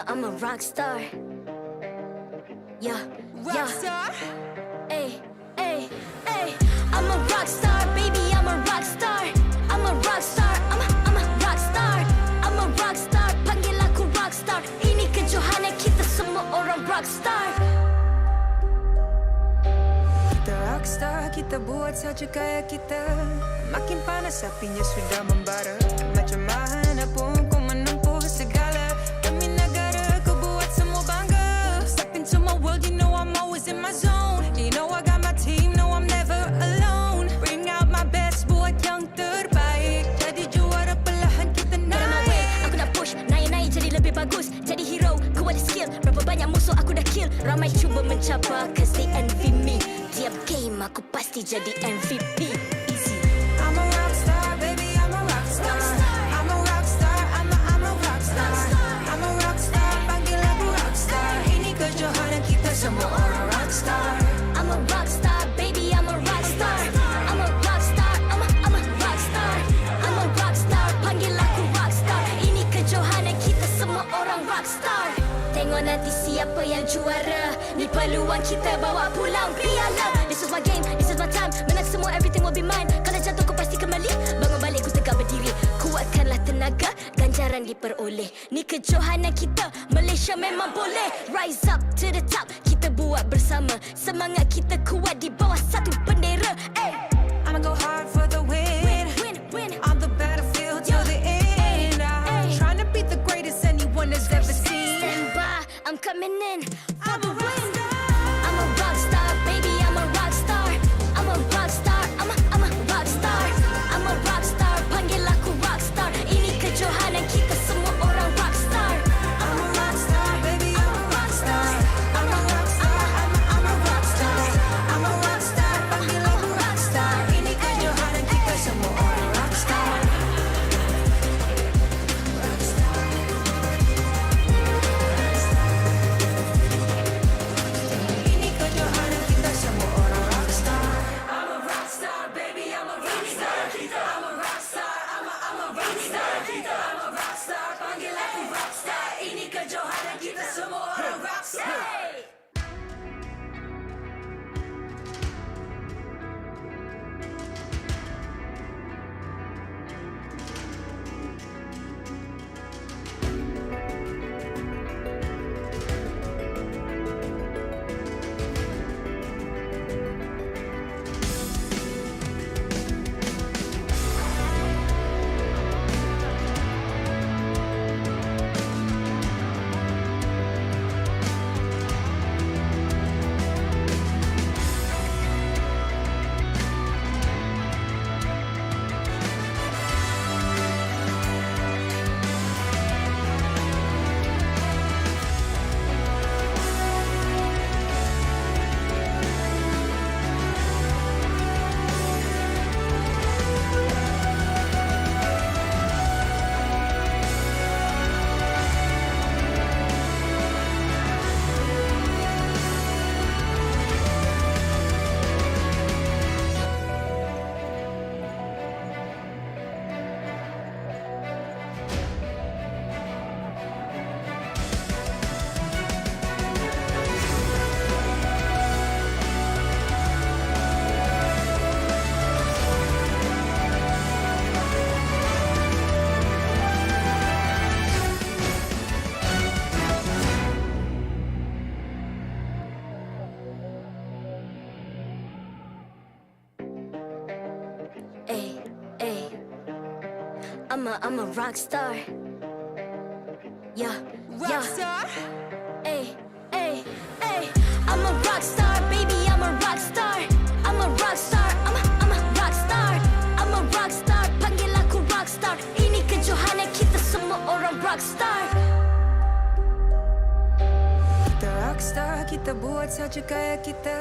I'm a rock star. Yeah, Rock star. I'm a rock star, baby. I'm a rock star. I'm a rock star. I'm a rock star. I'm a rock star. Panggil aku rock star. Ini kejohanan kita semua orang rock star. Kita rockstar, kita buat saja gaya kita. Makin panas apinya sudah membara. Macam mana pun kau menempuh segala. Demi negara kau buat semua bangga. Step into my world, you know I'm always in my zone. You know I got my team, no I'm never alone. Bring out my best, buat yang terbaik. Jadi juara perlahan kita naik. Aku nak push, naik-naik jadi lebih bagus. Jadi hero, ku ada skill. Berapa banyak musuh aku dah kill. Ramai cuba mencapai, cause they envy me. Tiap game aku pasti jadi MVP. Easy. I'm a rockstar, baby, I'm a rockstar. I'm a rockstar, I'm a rockstar. I'm a rockstar, panggil aku rockstar. Ini kejohanan kita semua orang rockstar. I'm a rockstar, baby, I'm a rockstar. I'm a rockstar, I'm a rockstar. I'm a rockstar, panggil aku rockstar. Ini kejohanan kita semua orang rockstar. Tengok nanti siapa yang juara. Ni peluang kita bawa pulang piala. This is my game, this is my time. Menang semua, everything will be mine. Kalau jatuh kau pasti kembali. Bangun balik ku tegak berdiri. Kuatkanlah tenaga, ganjaran diperoleh. Ni kejohanan kita, Malaysia memang boleh. Rise up to the top, kita buat bersama. Semangat kita kuat di bawah satu bendera. I'ma go hard for the win. Win. On the battlefield till the end. I'm trying to beat the greatest anyone has ever seen. Stand by, I'm coming in for I'm the a win. rockstar. I'm a rock star, baby, I'm a rock star. I'm a rock star, I'm a rock star. I'm a rock star, panggil aku rock star. Ini kejohanan kita semua orang rock star. I'm a rockstar, baby, I'm a rockstar. I'm a rockstar, I'm a rockstar. I'm a rockstar, panggil aku rockstar. Ini kejohanan kita semua orang rockstar. Ini kejohanan kita semua orang rockstar. I'm a rockstar, baby, I'm a rockstar. I'm a rockstar, I'm a rockstar. I'm a rockstar, panggil aku rockstar. Ini kejohanan kita semua orang rockstar. I'm a rock star. Yeah. Rockstar. I'm a rock star, baby, I'm a rock star. I'm a rock star, I'm a rock star. I'm a rock star, panggil aku rock star. Ini kejohanan kita semua orang rock star. Kita rockstar, kita buat saja gaya kita.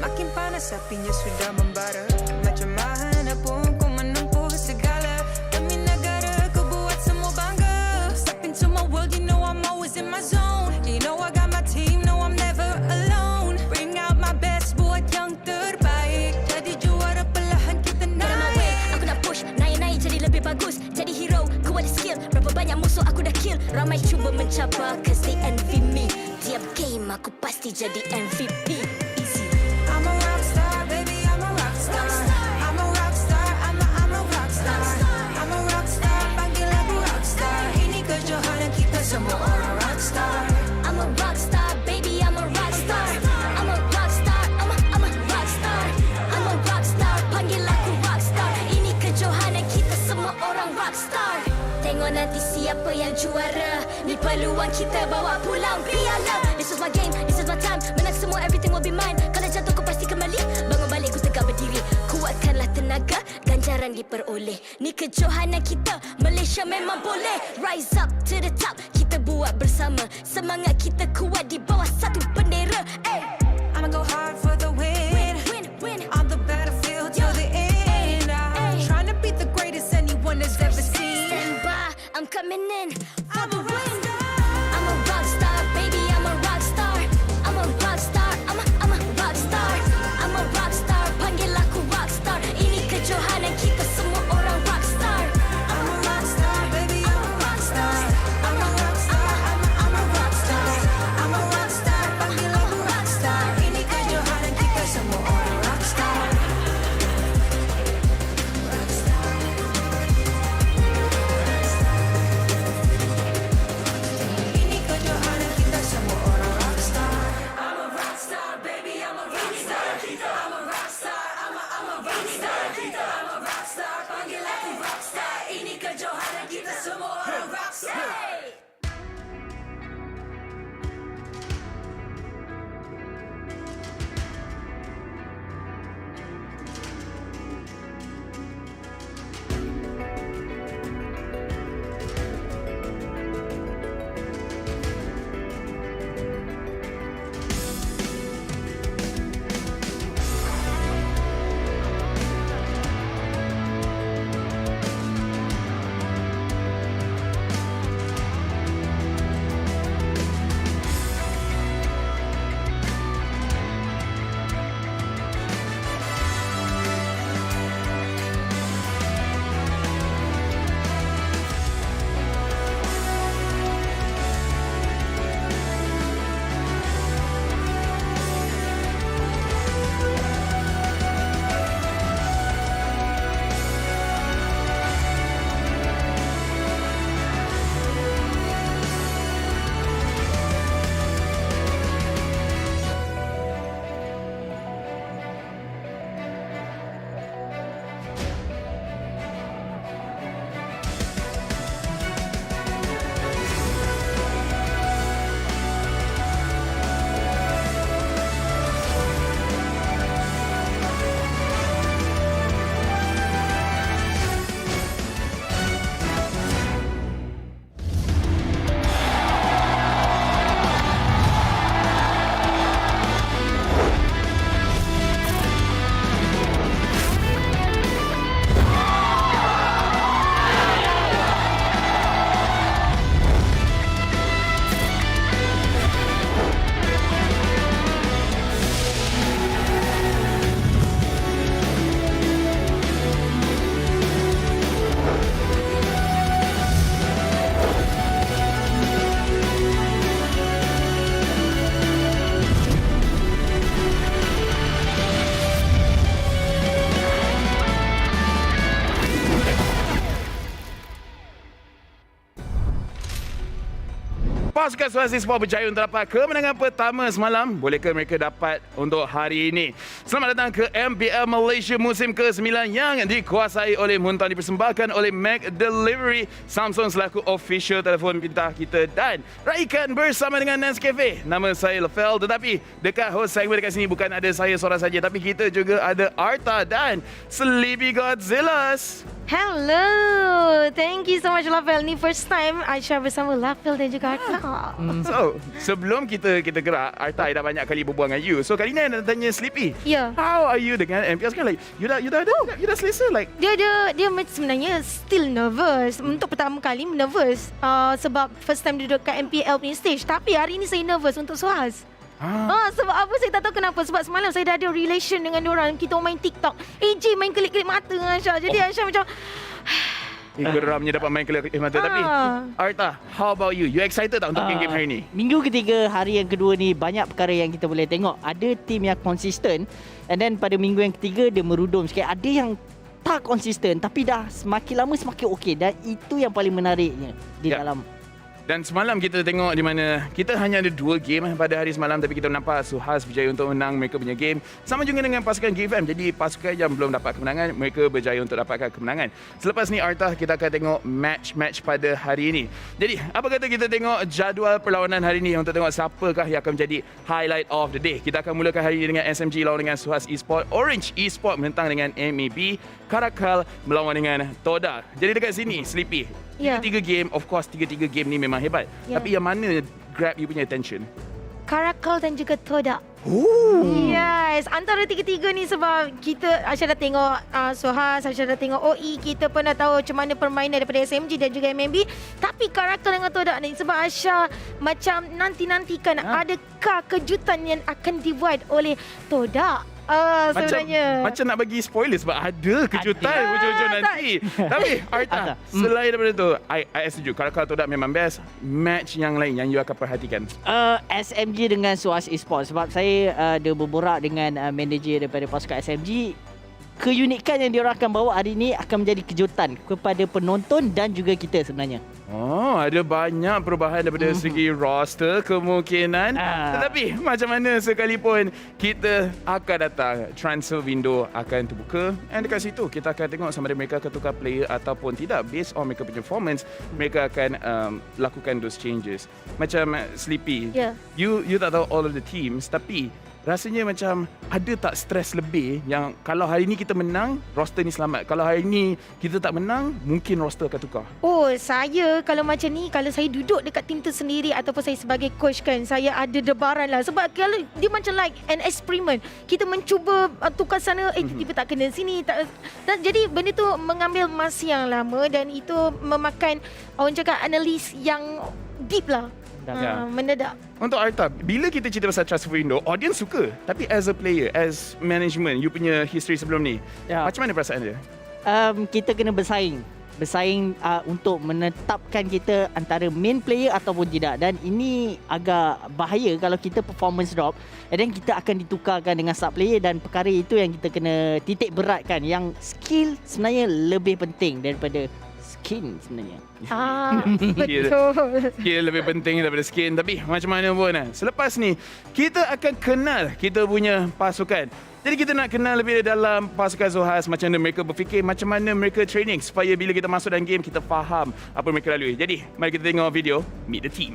Makin panas apinya sudah membara. Macam mana pun kau menempuh segala. Demi negara kau buat semua bangga. Step into my world, you know I'm always in my zone. You know I got my team, no I'm never alone. Bring out my best, buat yang terbaik. Jadi juara perlahan kita naik. Aku nak push, naik-naik jadi lebih bagus. Jadi hero, ku ada skill. Berapa banyak mesti jadi MVP. Easy. I'm a rock star, baby, I'm a rock star. I'm a rock star, I'm a rock star. I'm a rock star, panggil aku rock star. Ini kejohanan kita semua orang rock star. I'm a rock star, baby, I'm a rock star. I'm a rock star, I'm a rock star. I'm a rock star, panggil aku rock star. Ini kejohanan kita semua orang rock star. Tengok nanti siapa yang juara. Ni peluang kita bawa pulang piala. This is my game, this is my time. Menang semua, everything will be mine. Kalau jatuh kau pasti kembali. Bangun balik ku tegak berdiri. Kuatkanlah tenaga, ganjaran diperoleh. Ni kejohanan kita, Malaysia memang boleh. Rise up to the top, kita buat bersama. Semangat kita kuat di bawah satu bendera. I'ma go hard for the win. Win. On the battlefield till the end. I'm trying to beat the greatest anyone has ever seen. Stand by, I'm coming in for the win. I'm I'm a rock star, baby, I'm a rock star. I'm a rock star, I'm a rock star. I'm a rock star, panggil aku rock star. Ini kejohanan kita semua orang rock star. a rock star, baby, I'm a rock star. I'm a rock star, I'm a rock star. I'm a rock star, panggil aku rock star. Ini kejohanan kita semua orang rock star. Ini kejohanan kita semua orang rock star. I'm a rock star, baby, I'm a rock star. I'm a rock star, I'm a rock star. I'm a rock star, panggil aku rock star. Ini kejohanan kita semua orang rock star. Pasukan SUHAZ Esports berjaya untuk dapat kemenangan pertama semalam. Bolehkah mereka dapat untuk hari ini? Selamat datang ke MPL Malaysia musim ke-9 yang dikuasai oleh Muntahan, dipersembahkan oleh McDelivery, Samsung selaku official telefon pintar kita, dan raikan bersama dengan Nescafe. Nama saya Lefel, tetapi dekat host segmen dekat sini bukan ada saya seorang saja, tapi kita juga ada Arta dan Sleepy Godzillas. Hello, thank you so much Lafel. Ni first time I share bersama Lafel dan juga Arta. So, sebelum kita gerak, Arta dah banyak kali berbual dengan you. So, kali ni nak tanya Sleepy. Ya. How are you dengan MPL sekarang? Like, you dah selesa like. Dia sebenarnya still nervous. Untuk pertama kali nervous. Sebab first time duduk kat MPL punya stage. Tapi hari ni saya nervous untuk SUHAZ. Sebab apa saya tak tahu kenapa. Sebab semalam saya dah ada relation dengan diorang. Kita main TikTok. AJ main kelip-kelip mata dengan Aisyah. Jadi Aisyah macam geramnya dapat main kelihatan mata. Tapi Arta, how about you? You excited tak untuk game-game hari ni? Minggu ketiga, hari yang kedua ni banyak perkara yang kita boleh tengok. Ada tim yang konsisten, and then pada minggu yang ketiga dia merudum sikit. Ada yang tak konsisten tapi dah semakin lama semakin okey, dan itu yang paling menariknya di dalam. Dan semalam kita tengok di mana kita hanya ada 2 game pada hari semalam, tapi kita nampak SUHAZ berjaya untuk menang mereka punya game. Sama juga dengan pasukan GFM. Jadi pasukan yang belum dapat kemenangan, mereka berjaya untuk dapatkan kemenangan. Selepas ni Arta, kita akan tengok match pada hari ini. Jadi apa kata kita tengok jadual perlawanan hari ini untuk tengok siapakah yang akan menjadi highlight of the day. Kita akan mulakan hari ini dengan SMG lawan dengan SUHAZ Esports. Orange Esports menentang dengan MLBB. CaRaCaL melawan dengan TODAK. Jadi dekat sini Sleepy, 3 game, of course 3 game ni memang hebat. Tapi yang mana grab you punya attention? CaRaCaL dan juga TODAK. Yes, antara tiga-tiga ni sebab kita Aisyah dah tengok SUHAZ, Aisyah dah tengok OE, kita pun dah tahu macam mana permainan daripada SMG dan juga MLB. Tapi CaRaCaL dengan TODAK ni sebab Aisyah macam nanti-nantikan adakah kejutan yang akan dibuat oleh TODAK. Sebenarnya Macam nak bagi spoiler sebab ada kejutan hujung-hujung nanti. Tapi Arta, selain daripada tu, I setuju CaRaCaL TODAK memang best. Match yang lain yang you akan perhatikan? SMG dengan SUHAZ Esports. Sebab saya ada berborak dengan manager daripada pasukan SMG. Keunikan yang diorang akan bawa hari ini akan menjadi kejutan kepada penonton dan juga kita sebenarnya. Oh, ada banyak perubahan daripada segi roster kemungkinan. Tetapi macam mana sekalipun kita akan datang, transfer window akan terbuka, and dekat situ kita akan tengok sama ada mereka akan tukar player ataupun tidak. Based on mereka punya performance, mereka akan lakukan those changes. Macam Sleepy, you tak tahu all of the teams, tapi rasanya macam ada tak stres lebih yang kalau hari ni kita menang, roster ni selamat. Kalau hari ni kita tak menang, mungkin roster akan tukar. Oh, saya kalau macam ni, kalau saya duduk dekat tim tu sendiri ataupun saya sebagai coach kan, saya ada debaran lah. Sebab kalau dia macam like an experiment, kita mencuba tukar sana, tiba-tiba tak kena sini. Jadi benda tu mengambil masa yang lama dan itu memakan orang cakap analis yang deep lah. Mendadak. Untuk Arta, bila kita cerita pasal transfer window, audience suka. Tapi as a player, as management, you punya history sebelum ni, macam mana perasaan dia? Kita kena bersaing untuk menetapkan kita antara main player ataupun tidak, dan ini agak bahaya kalau kita performance drop and then kita akan ditukarkan dengan sub player, dan perkara itu yang kita kena titik beratkan, yang skill sebenarnya lebih penting daripada skin sebenarnya. Betul. Skill lebih penting daripada skin. Tapi macam mana pun, selepas ni kita akan kenal kita punya pasukan. Jadi kita nak kenal lebih dalam pasukan SUHAZ, macam mana mereka berfikir, macam mana mereka training, supaya bila kita masuk dalam game kita faham apa mereka lalui. Jadi mari kita tengok video Meet the Team.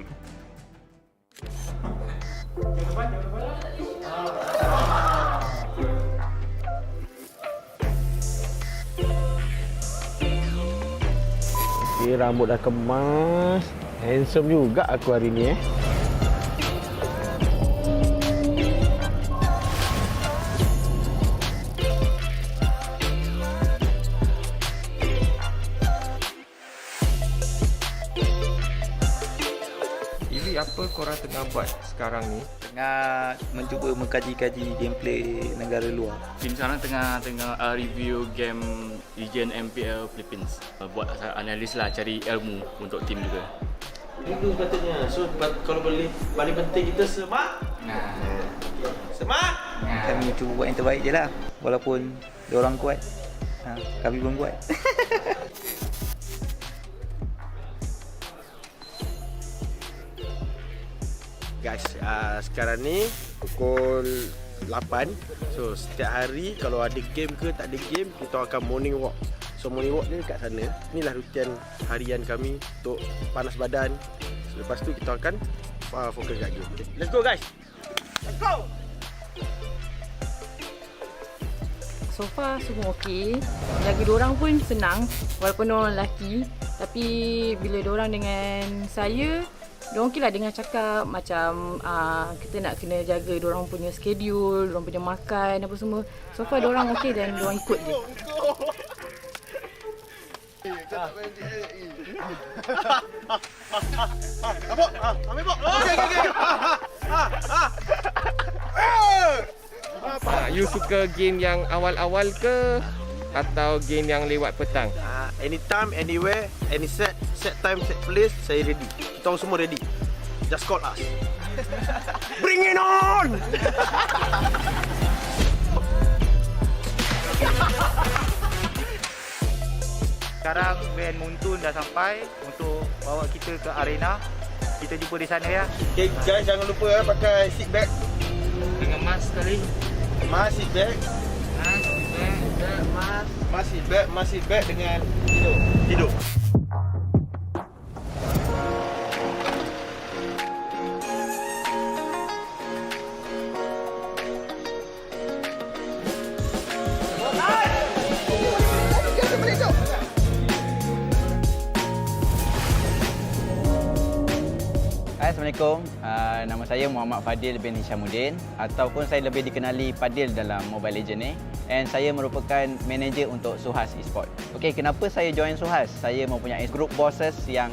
Rambut dah kemas. Handsome juga aku hari ni Ili, apa korang tengah buat sekarang ni? Tengah mencuba mengkaji-kaji gameplay negara luar. Tim sekarang tengah review game Region MPL Philippines. Buat analis lah, cari ilmu untuk tim juga. Itu katanya. So kalau boleh, paling penting kita semak. Semak. Kami cuba buat yang terbaik je lah. Walaupun diorang kuat, kami belum kuat. Guys, sekarang ni pukul 8. So setiap hari kalau ada game ke tak ada game, kita akan morning walk. So morning walk ni dekat sana. Inilah rutian harian kami untuk panas badan. Lepas tu kita akan fokus kat game. Okay. Let's go guys. Let's go. So far semua okey. Lagi diorang pun senang walaupun diorang lelaki, tapi bila diorang dengan saya, diorang okey lah dengan cakap macam kita nak kena jaga diorang punya schedule, diorang punya makan apa semua. So far diorang okey dan diorang ikut je. You suka game yang awal-awal ke atau game yang lewat petang? Anytime, anywhere, any set time, set place, saya ready. Kita orang semua ready. Just call us. Bring it on! Sekarang band Muntun dah sampai untuk bawa kita ke arena. Kita jumpa di sana ya. Okay guys, jangan lupa pakai seat belt. Dengan mask sekali. Mask, seat belt. Mask, seat belt dengan tidur. Assalamualaikum, nama saya Muhammad Fadil bin Hishamuddin ataupun saya lebih dikenali Fadil dalam Mobile Legends ni, and saya merupakan manager untuk SUHAZ Esports. Okey, kenapa saya join SUHAZ? Saya mempunyai group bosses yang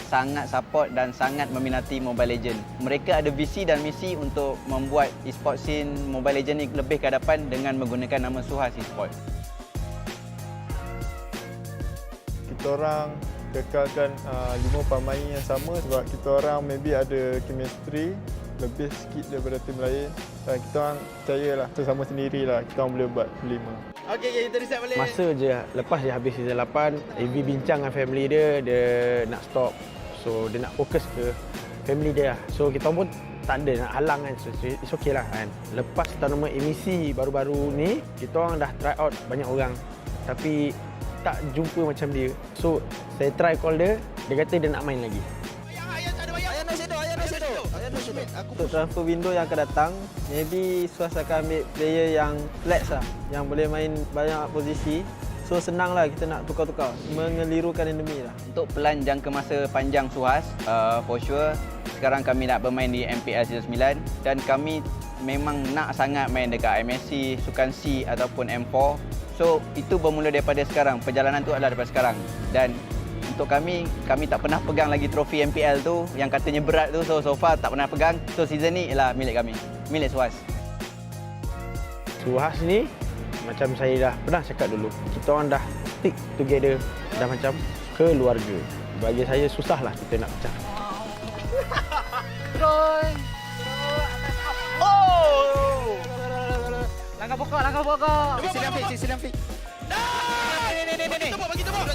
sangat support dan sangat meminati Mobile Legends. Mereka ada visi dan misi untuk membuat esports scene Mobile Legends ni lebih ke hadapan dengan menggunakan nama SUHAZ Esports. Kita orang kekalkan 5 pemain yang sama sebab kita orang maybe ada chemistry lebih sikit daripada tim lain dan kita orang percayalah sesama sendirilah kita orang boleh buat 5. Okey, kita reset balik. Masa je lepas dia habis season 8, AV bincang dengan family dia nak stop. So dia nak fokus ke family dia lah. So kita pun tak ada nak halang kan. So it's okay lah kan. Lepas tournament emisi baru-baru ni, kita orang dah try out banyak orang. Tapi tak jumpa macam dia. So saya try call dia, dia kata dia nak main lagi. Untuk transfer window yang akan datang, maybe SUHAZ akan ambil player yang flex lah, yang boleh main banyak posisi. So senang lah kita nak tukar-tukar, mengelirukan enemy lah. Untuk pelan jangka masa panjang SUHAZ, for sure sekarang kami nak bermain di MPL Season 9 dan kami memang nak sangat main dekat MSC, Sukan C ataupun M4. So itu bermula daripada sekarang, perjalanan tu adalah daripada sekarang. Dan untuk kami tak pernah pegang lagi trofi MPL tu yang katanya berat tu. So far tak pernah pegang. So season ni ialah milik kami, milik SUHAZ. SUHAZ ni macam saya dah pernah cakap dulu, kita orang dah stick together, dah macam keluarga. Bagi saya susahlah kita nak pecah. Langkah pokok. Sisi lampi. Bagi tepuk.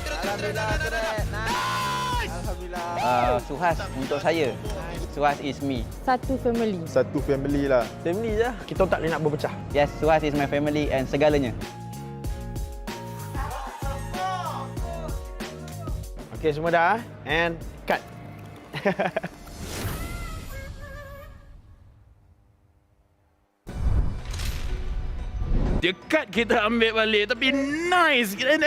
Alhamdulillah. SUHAZ untuk saya, SUHAZ is me. Satu family. Satu family lah. Family je, kita tak boleh nak berpecah. Yes, SUHAZ is my family and segalanya. Okey, semua dah and cut. Dia cut kita ambil balik tapi nice. And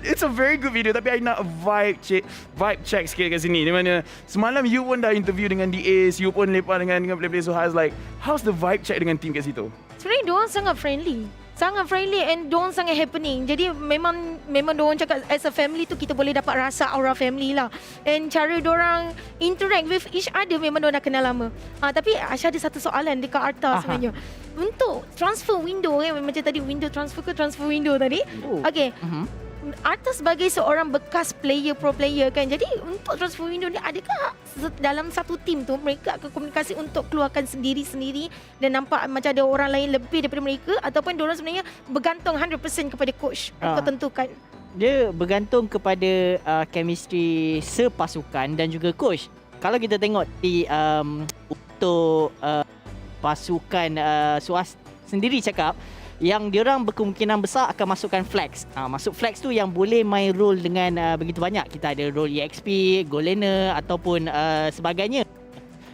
it's a very good video tapi I nak vibe check sikit kat sini. Di mana semalam you pun dah interview dengan DAs, you pun lepak dengan player-player SUHAZ. Like, how's the vibe check dengan team kat situ? Sebenarnya diorang sangat friendly and diorang sangat happening. Jadi memang diorang cakap as a family tu kita boleh dapat rasa aura family lah. And cara diorang interact with each other memang diorang dah kenal lama. Tapi Asha ada satu soalan dekat Arta sebenarnya. Untuk transfer window macam tadi window transfer ke transfer window tadi. Okay. Arta sebagai seorang bekas pro player kan. Jadi untuk transfer window ni adakah dalam satu tim tu mereka akan komunikasi untuk keluarkan sendiri-sendiri dan nampak macam ada orang lain lebih daripada mereka ataupun diorang sebenarnya bergantung 100% kepada coach untuk tentukan? Dia bergantung kepada chemistry sepasukan dan juga coach. Kalau kita tengok di untuk pasukan SUHAZ sendiri cakap yang diorang berkemungkinan besar akan masukkan flex. Masuk flex tu yang boleh main role dengan begitu banyak. Kita ada role EXP, goal laner ataupun sebagainya.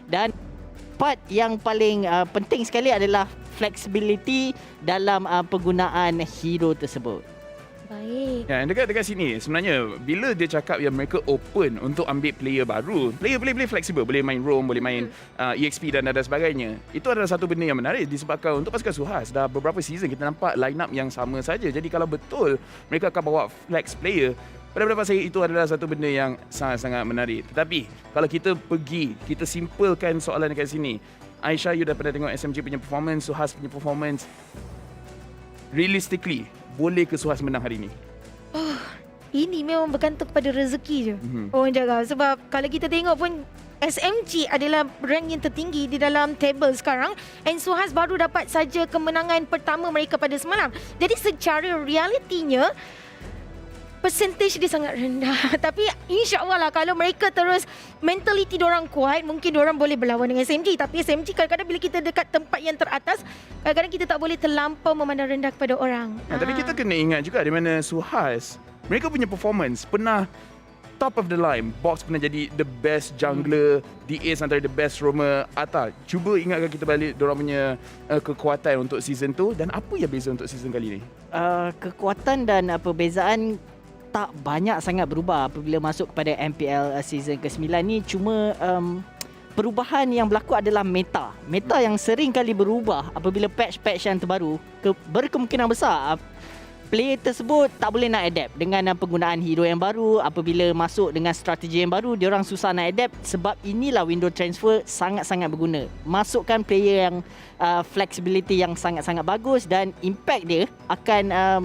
Dan part yang paling penting sekali adalah flexibility dalam penggunaan hero tersebut. Baik. Ya, dekat sini sebenarnya bila dia cakap yang mereka open untuk ambil player baru, player boleh fleksibel, boleh main roam, boleh main EXP dan sebagainya. Itu adalah satu benda yang menarik disebabkan untuk pasukan SUHAZ dah beberapa season kita nampak line up yang sama saja. Jadi kalau betul mereka akan bawa flex player, pada pendapat saya itu adalah satu benda yang sangat-sangat menarik. Tetapi kalau kita simpelkan soalan dekat sini. Aisyah, you dah pernah tengok SMG punya performance, SUHAZ punya performance. Realistically, boleh ke Suhaz menang hari ni? Ini memang bergantung kepada rezeki je. Orang jaga. Sebab kalau kita tengok pun SMG adalah rank yang tertinggi di dalam table sekarang, and SUHAZ baru dapat saja kemenangan pertama mereka pada semalam. Jadi secara realitinya percentage dia sangat rendah. Tapi insya-Allah lah kalau mereka terus mentality diorang kuat, mungkin diorang boleh berlawan dengan SMG. Tapi SMG kadang-kadang bila kita dekat tempat yang teratas, kadang-kadang kita tak boleh terlampau memandang rendah kepada orang. Tapi kita kena ingat juga di mana SUHAZ, mereka punya performance pernah top of the line. Box pernah jadi the best jungler, DA antara the best roamer. Atta, cuba ingatkan kita balik diorang punya kekuatan untuk season tu, dan apa yang beza untuk season kali ni? Kekuatan dan perbezaan tak banyak sangat berubah apabila masuk kepada MPL season ke-9 ni. Cuma perubahan yang berlaku adalah meta yang sering kali berubah apabila patch-patch yang terbaru. Berkemungkinan besar player tersebut tak boleh nak adapt dengan penggunaan hero yang baru. Apabila masuk dengan strategi yang baru, diorang susah nak adapt. Sebab inilah window transfer sangat-sangat berguna. Masukkan player yang flexibility yang sangat-sangat bagus, dan impact dia akan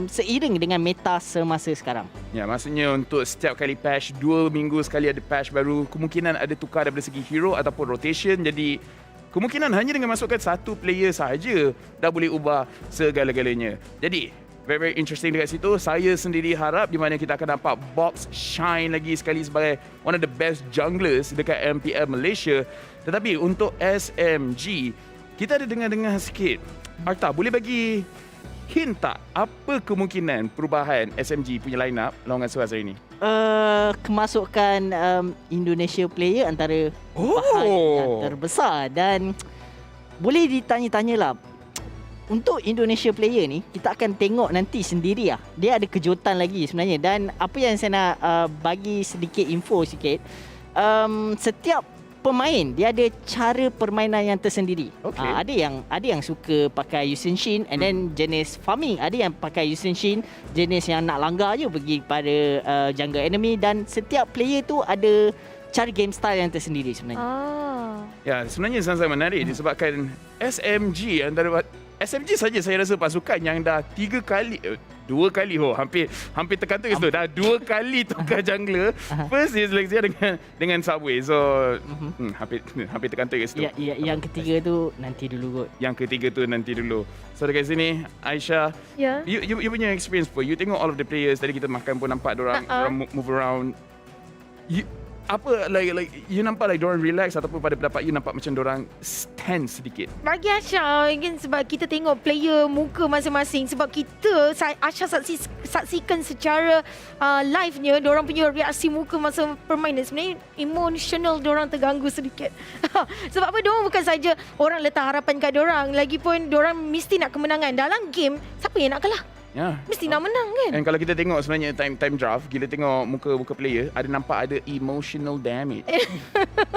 seiring dengan meta semasa sekarang. Ya, maksudnya untuk setiap kali patch, 2 minggu sekali ada patch baru, kemungkinan ada tukar daripada segi hero ataupun rotation. Jadi kemungkinan hanya dengan masukkan satu player sahaja dah boleh ubah segala-galanya. Jadi very interesting dekat situ. Saya sendiri harap di mana kita akan nampak Box shine lagi sekali sebagai one of the best junglers dekat MPL Malaysia. Tetapi untuk SMG, kita ada dengar-dengar sikit. Arta, boleh bagi hint tak apa kemungkinan perubahan SMG punya line up lawan SUHAZ hari ni? Kemasukan Indonesia player antara bahan yang terbesar, dan boleh ditanya-tanyalah. Untuk Indonesia player ni, kita akan tengok nanti sendiri lah. Dia ada kejutan lagi sebenarnya. Dan apa yang saya nak bagi sedikit info sikit, setiap pemain dia ada cara permainan yang tersendiri. Ada yang suka pakai Yusin Shin, and then jenis farming. Ada yang pakai Yusin Shin, jenis yang nak langgar je pergi pada jungle enemy. Dan setiap player tu ada cara game style yang tersendiri sebenarnya. Ya, sebenarnya sangat menarik disebabkan SMG antara SMG saja saya rasa pasukan yang dah 2 kali hampir tekan-tekan tu dah 2 kali tukar jungler. First is seleksi dengan Subway. So hampir tekan-tekan situ. Yang ketiga tu nanti dulu kot. So dekat sini Aisyah, you punya experience pun, you tengok all of the players tadi kita makan pun nampak diorang move around. Apa like you nampak like diorang relax, ataupun pada pendapat you nampak macam diorang tense sedikit? Bagi Aisyah, mungkin sebab kita tengok player muka masing-masing. Sebab kita, Aisyah saksikan secara live-nya diorang punya reaksi muka masa permainan. Sebenarnya emotional diorang terganggu sedikit. Sebab apa? Diorang bukan saja orang letak harapan kat diorang, lagipun diorang mesti nak kemenangan. Dalam game, siapa yang nak kalah? Ya. Mesti nak menang kan? Dan kalau kita tengok sebenarnya time draft, gila tengok muka player, nampak ada emotional damage.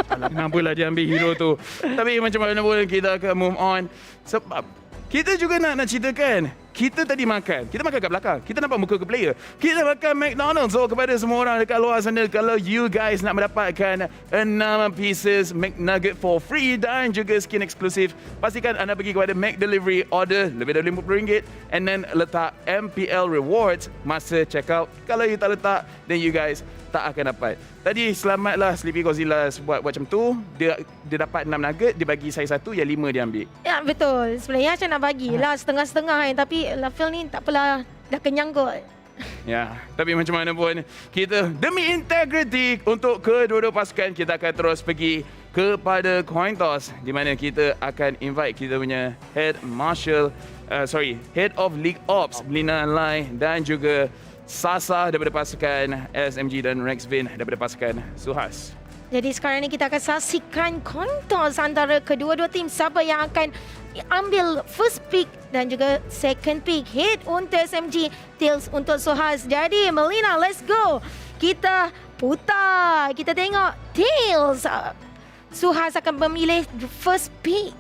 Kenapalah dia ambil hero tu. Tapi macam mana pun kita akan move on. Sebab kita juga nak ceritakan, kita tadi makan. Kita makan kat belakang. Kita nampak muka ke player. Kita makan McDonald's. So kepada semua orang dekat luar sana, kalau you guys nak mendapatkan 6 pieces McNugget for free dan juga skin eksklusif, pastikan anda pergi kepada McDelivery, order lebih dari RM50 and then letak MPL rewards masa check out. Kalau you tak letak, then you guys tak akan dapat. Tadi selamatlah Sleepy Godzilla buat macam tu. Dia dapat 6 nugget, dia bagi saya 1, yang 5 dia ambil. Ya, betul. Sebenarnya saya nak bagilah setengah-setengah kan, tapi Lafil ni tak apalah, dah kenyang kot. Ya, tapi macam mana pun, kita demi integriti untuk kedua-dua pasukan, kita akan terus pergi kepada coin toss, di mana kita akan invite kita punya Head of League Ops, Lina Lai, dan juga Sasa daripada pasukan SMG dan Rexvin daripada pasukan SUHAZ. Jadi sekarang ni kita akan saksikan kontos antara kedua-dua tim. Siapa yang akan ambil first pick dan juga second pick. Hit untuk SMG, Tails untuk SUHAZ. Jadi Melina, let's go. Kita putar. Kita tengok Tails. SUHAZ akan memilih first pick.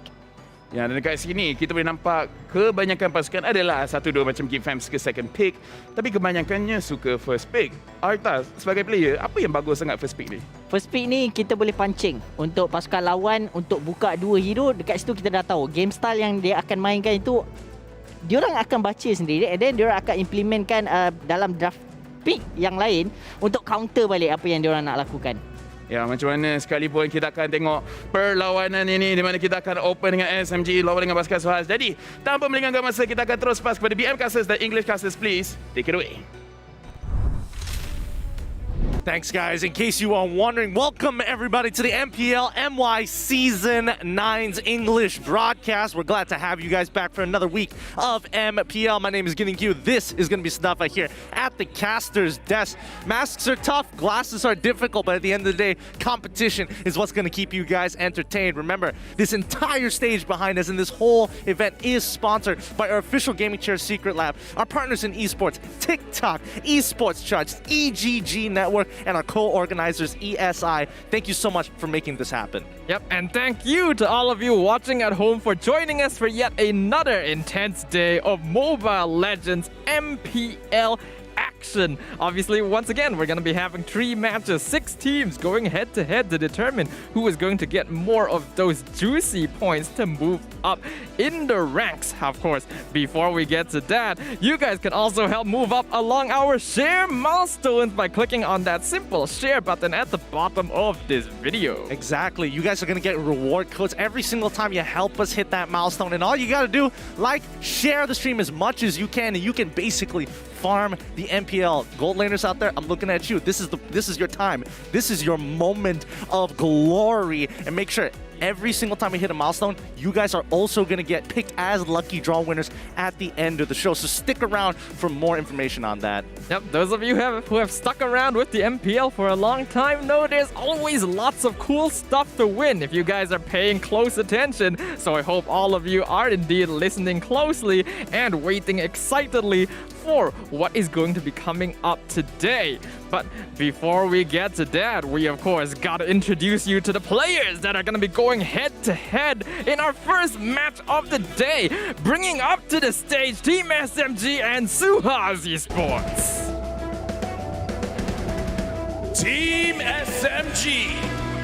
Ya, dan dekat sini kita boleh nampak kebanyakan pasukan adalah 1-2 macam Game Fam suka second pick, tapi kebanyakannya suka first pick. Arta, sebagai player, apa yang bagus sangat first pick ni? First pick ni kita boleh pancing untuk pasukan lawan untuk buka 2 hero. Dekat situ kita dah tahu game style yang dia akan mainkan itu diorang akan baca sendiri and then diorang akan implementkan dalam draft pick yang lain untuk counter balik apa yang diorang nak lakukan. Ya, macam mana sekalipun kita akan tengok perlawanan ini di mana kita akan open dengan SMG lawan dengan pasukan SUHAZ. Jadi, tanpa melengahkan masa, kita akan terus pass kepada BM Casters dan English Casters, please. Take it away. Thanks, guys. In case you are wondering, welcome everybody to the MPL MY Season 9's English broadcast. We're glad to have you guys back for another week of MPL. My name is Getting Q. This is going to be Snufa here at the caster's desk. Masks are tough, glasses are difficult, but at the end of the day, competition is what's going to keep you guys entertained. Remember, this entire stage behind us and this whole event is sponsored by our official gaming chair Secret Lab, our partners in esports, TikTok, Esports Charts, EGG Network, and our co-organizers ESI. Thank you so much for making this happen. Yep, and thank you to all of you watching at home for joining us for yet another intense day of Mobile Legends MPL action. Obviously, once again, we're going to be having 3 matches, 6 teams going head-to-head to determine who is going to get more of those juicy points to move up in the ranks. Of course, before we get to that, you guys can also help move up along our share milestones by clicking on that simple share button at the bottom of this video. Exactly. You guys are going to get reward codes every single time you help us hit that milestone. And all you got to do, like, share the stream as much as you can, and you can basically farm the MPL. Gold laners out there, I'm looking at you. This is your time. This is your moment of glory. And make sure every single time we hit a milestone, you guys are also going to get picked as lucky draw winners at the end of the show. So stick around for more information on that. Yep, those of you who have stuck around with the MPL for a long time know there's always lots of cool stuff to win if you guys are paying close attention. So I hope all of you are indeed listening closely and waiting excitedly for what is going to be coming up today. But before we get to that, we of course gotta introduce you to the players that are gonna be going head to head in our first match of the day. Bringing up to the stage Team SMG and SUHAZ Esports. Team SMG.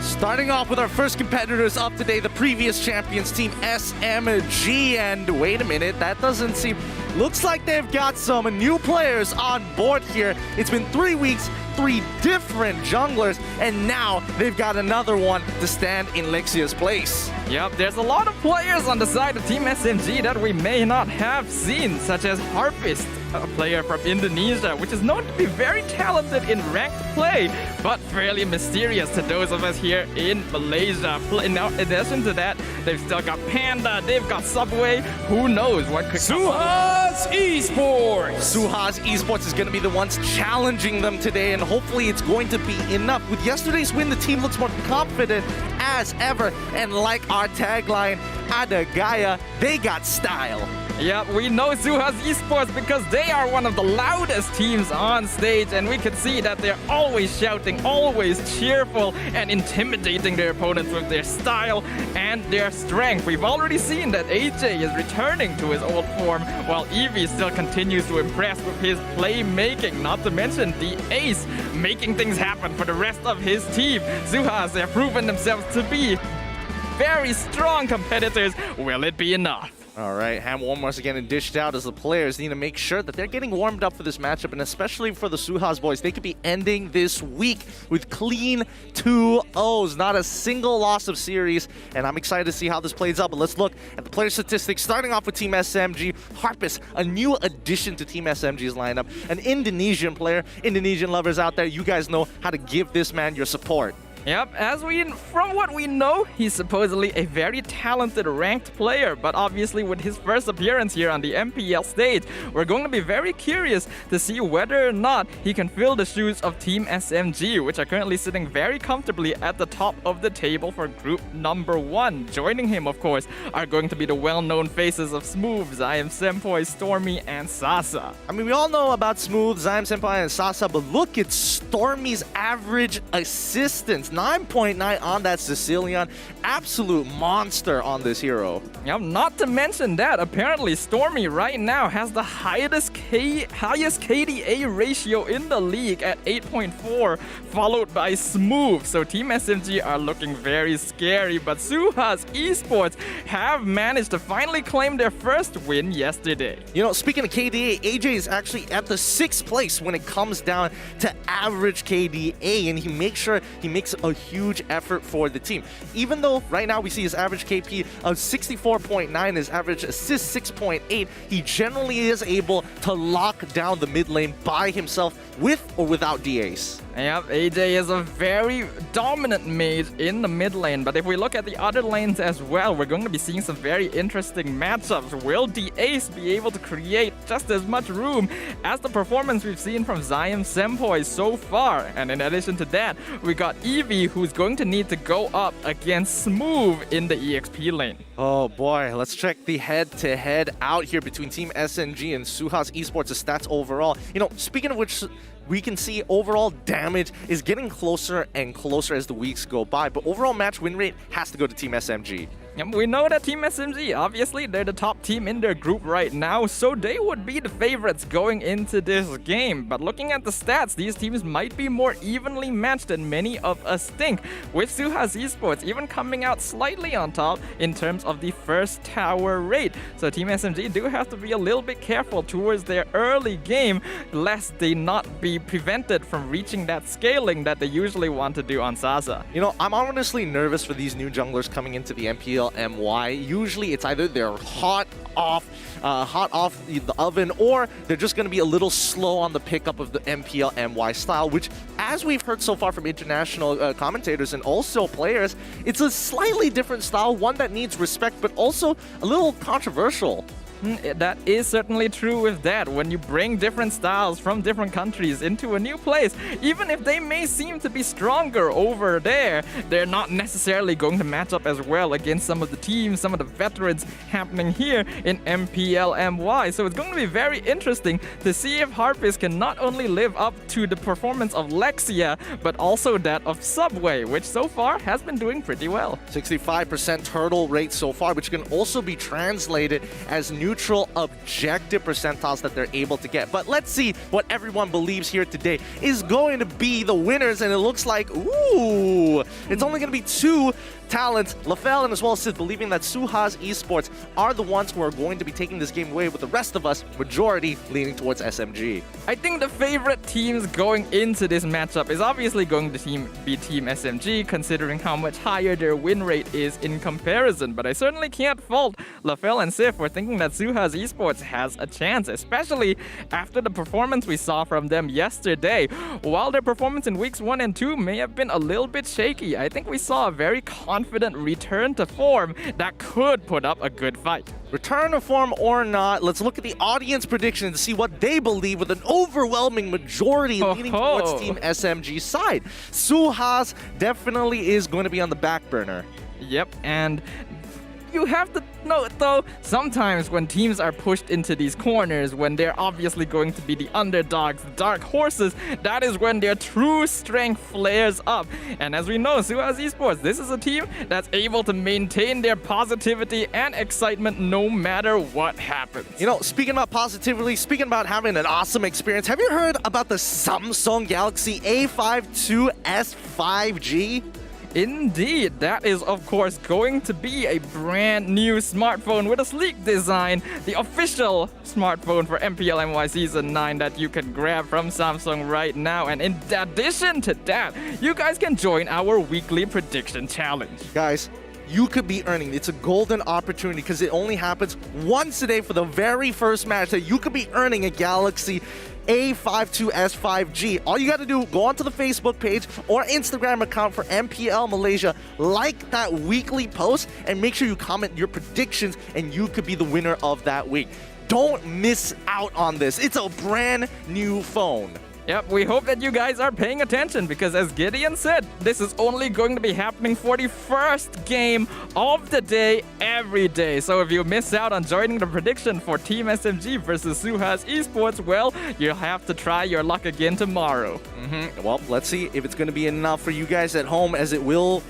Starting off with our first competitors of today, the previous champions, Team SMG. And wait a minute, that doesn't seem... Looks like they've got some new players on board here. It's been 3 weeks, 3 different junglers, and now they've got another one to stand in Lexia's place. Yep, there's a lot of players on the side of Team SMG that we may not have seen, such as Harpist, a player from Indonesia, which is known to be very talented in ranked play, but fairly mysterious to those of us here in Malaysia. In addition to that, they've still got Panda, they've got Subway, who knows what could come up. SUHAZ Esports! SUHAZ Esports is going to be the ones challenging them today, and hopefully it's going to be enough. With yesterday's win, the team looks more confident as ever, and like our tagline, Ada Gaya, they got style. Yep, we know SUHAZ Esports because they are one of the loudest teams on stage, and we can see that they're always shouting, always cheerful, and intimidating their opponents with their style and their strength. We've already seen that AJ is returning to his old form, while Eevee still continues to impress with his playmaking, not to mention the ace making things happen for the rest of his team. SUHAZ have proven themselves to be very strong competitors. Will it be enough? All right, hand warm once again and dished out as the players need to make sure that they're getting warmed up for this matchup, and especially for the SUHAZ boys, they could be ending this week with clean 2-0s, not a single loss of series, and I'm excited to see how this plays out. But let's look at the player statistics, starting off with Team SMG. Harpist, a new addition to Team SMG's lineup, an Indonesian player. Indonesian lovers out there, you guys know how to give this man your support. Yep, from what we know, he's supposedly a very talented ranked player, but obviously with his first appearance here on the MPL stage, we're going to be very curious to see whether or not he can fill the shoes of Team SMG, which are currently sitting very comfortably at the top of the table for group number 1. Joining him, of course, are going to be the well-known faces of Smooth, Zion Senpai, Stormy, and Sasa. I mean, we all know about Smooth, Zion Senpai, and Sasa, but look at Stormy's average assistance. 9.9 on that Sicilian. Absolute monster on this hero. Yep, not to mention that, apparently Stormy right now has the highest KDA ratio in the league at 8.4, followed by Smooth. So Team SMG are looking very scary, but SUHAZ Esports have managed to finally claim their first win yesterday. You know, speaking of KDA, AJ is actually at the 6th place when it comes down to average KDA, and he makes a huge effort for the team. Even though right now we see his average KP of 64.9, his average assist 6.8, he generally is able to lock down the mid lane by himself with or without DAs. Yep, AJ is a very dominant mage in the mid lane, but if we look at the other lanes as well, we're going to be seeing some very interesting matchups. Will DAs be able to create just as much room as the performance we've seen from Zion Sempoi so far? And in addition to that, we got Eevee, who's going to need to go up against Smooth in the EXP lane. Oh boy, let's check the head-to-head out here between Team SNG and SUHAZ Esports, the stats overall. You know, speaking of which, we can see overall damage is getting closer and closer as the weeks go by, but overall match win rate has to go to Team SMG. And we know that Team SMG, obviously, they're the top team in their group right now, so they would be the favorites going into this game. But looking at the stats, these teams might be more evenly matched than many of us think, with SUHAZ Esports even coming out slightly on top in terms of the first tower rate. So Team SMG do have to be a little bit careful towards their early game, lest they not be prevented from reaching that scaling that they usually want to do on Sasa. You know, I'm honestly nervous for these new junglers coming into the MPL MY. Usually it's either they're hot off the oven, or they're just going to be a little slow on the pickup of the MPL MY style, which, as we've heard so far from international commentators and also players, it's a slightly different style, one that needs respect, but also a little controversial. That is certainly true with that. When you bring different styles from different countries into a new place, even if they may seem to be stronger over there, they're not necessarily going to match up as well against some of the teams, some of the veterans happening here in MPL MY. So it's going to be very interesting to see if Harpist can not only live up to the performance of Lexia, but also that of Subway, which so far has been doing pretty well. 65% turtle rate so far, which can also be translated as neutral objective percentiles that they're able to get. But let's see what everyone believes here today is going to be the winners, and it looks like, ooh, it's only going to be two talents, LaFell and as well as Sith, believing that SUHAZ Esports are the ones who are going to be taking this game away, with the rest of us, majority, leaning towards SMG. I think the favorite teams going into this matchup is obviously going to be Team SMG, considering how much higher their win rate is in comparison. But I certainly can't fault LaFell and Sif for thinking that SUHAZ Esports has a chance, especially after the performance we saw from them yesterday. While their performance in weeks 1 and 2 may have been a little bit shaky, I think we saw a very confident return to form that could put up a good fight. Return to form or not, let's look at the audience prediction to see what they believe, with an overwhelming majority leaning towards Team SMG's side. SUHAZ definitely is going to be on the back burner. Yep, and you have to note, though, sometimes when teams are pushed into these corners, when they're obviously going to be the underdogs, the dark horses, that is when their true strength flares up. And as we know, SUHAZ Esports, this is a team that's able to maintain their positivity and excitement no matter what happens. You know, speaking about positivity, speaking about having an awesome experience, have you heard about the Samsung Galaxy A52s 5G? Indeed, that is of course going to be a brand new smartphone with a sleek design, the official smartphone for MPL MY Season 9 that you can grab from Samsung right now. And in addition to that, you guys can join our weekly prediction challenge. Guys, you could be earning, it's a golden opportunity because it only happens once a day for the very first match, that you could be earning a Galaxy A52s 5G. All you got to do, go onto the Facebook page or Instagram account for MPL Malaysia, like that weekly post, and make sure you comment your predictions, and you could be the winner of that week. Don't miss out on this. It's a brand new phone. Yep, we hope that you guys are paying attention because as Gideon said, this is only going to be happening for the first game of the day every day. So if you miss out on joining the prediction for Team SMG versus SUHAZ Esports, well, you'll have to try your luck again tomorrow. Well, let's see if it's going to be enough for you guys at home, as it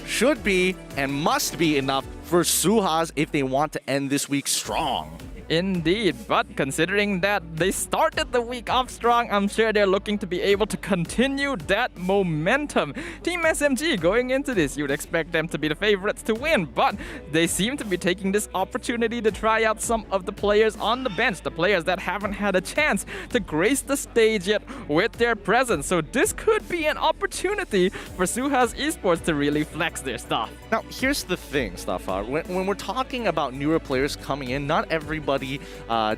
should be, and must be enough for SUHAZ if they want to end this week strong. Indeed, but considering that they started the week off strong, I'm sure they're looking to be able to continue that momentum. Team SMG going into this, you'd expect them to be the favorites to win, but they seem to be taking this opportunity to try out some of the players on the bench, the players that haven't had a chance to grace the stage yet with their presence. So this could be an opportunity for SUHAZ Esports to really flex their stuff. Now, here's the thing, Staffar. When we're talking about newer players coming in, not everybody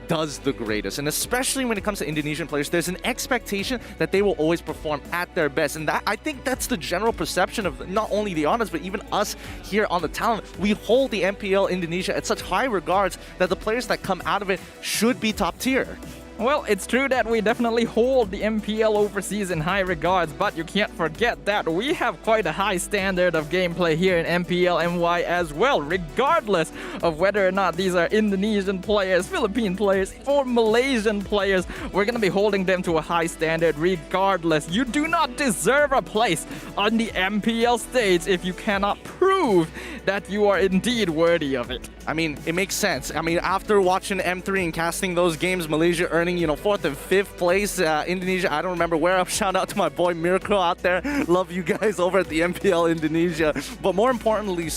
does the greatest. And especially when it comes to Indonesian players, there's an expectation that they will always perform at their best. And I think that's the general perception of not only the honors, but even us here on the talent. We hold the MPL Indonesia at such high regards that the players that come out of it should be top tier. Well, it's true that we definitely hold the MPL overseas in high regards, but you can't forget that we have quite a high standard of gameplay here in MPL MY as well, regardless of whether or not these are Indonesian players, Philippine players, or Malaysian players. We're going to be holding them to a high standard regardless. You do not deserve a place on the MPL stage if you cannot prove that you are indeed worthy of it. I mean, it makes sense. I mean, after watching M3 and casting those games, Malaysia earning, 4th and 5th place, Indonesia, I don't remember where. Shout out to my boy Mirko out there. Love you guys over at the MPL Indonesia. But more importantly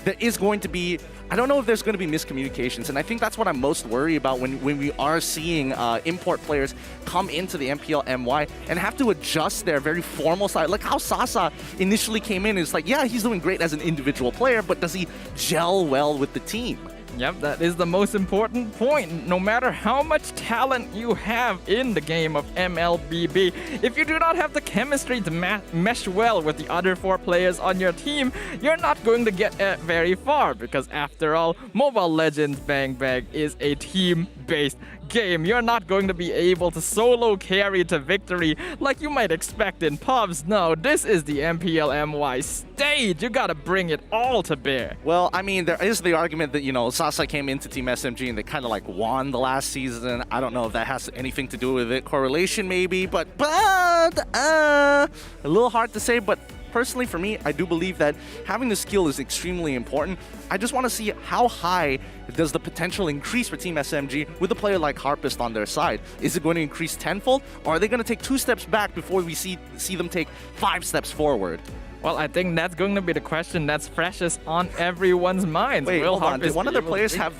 there is going to be, I don't know if there's going to be miscommunications, and I think that's what I'm most worried about when we are seeing import players come into the MPL MY and have to adjust their very formal side. Like how Sasa initially came in, it's like, yeah, he's doing great as an individual player, but does he gel well with the team? Yep, that is the most important point. No matter how much talent you have in the game of MLBB, if you do not have the chemistry to mesh well with the other 4 players on your team, you're not going to get very far, because after all, Mobile Legends Bang Bang is a team-based game. You're not going to be able to solo carry to victory like you might expect in pubs. No, this is the MPL MY stage. You gotta bring it all to bear. Well, I mean, there is the argument that, Sasa came into Team SMG and they kind of like won the last season. I don't know if that has anything to do with it. Correlation maybe, but a little hard to say, but personally, for me, I do believe that having the skill is extremely important. I just want to see how high does the potential increase for Team SMG with a player like Harpist on their side. Is it going to increase tenfold, or are they going to take 2 steps back before we see them take 5 steps forward? Well, I think that's going to be the question that's freshest on everyone's minds. Wait, hold on. Did one of the players have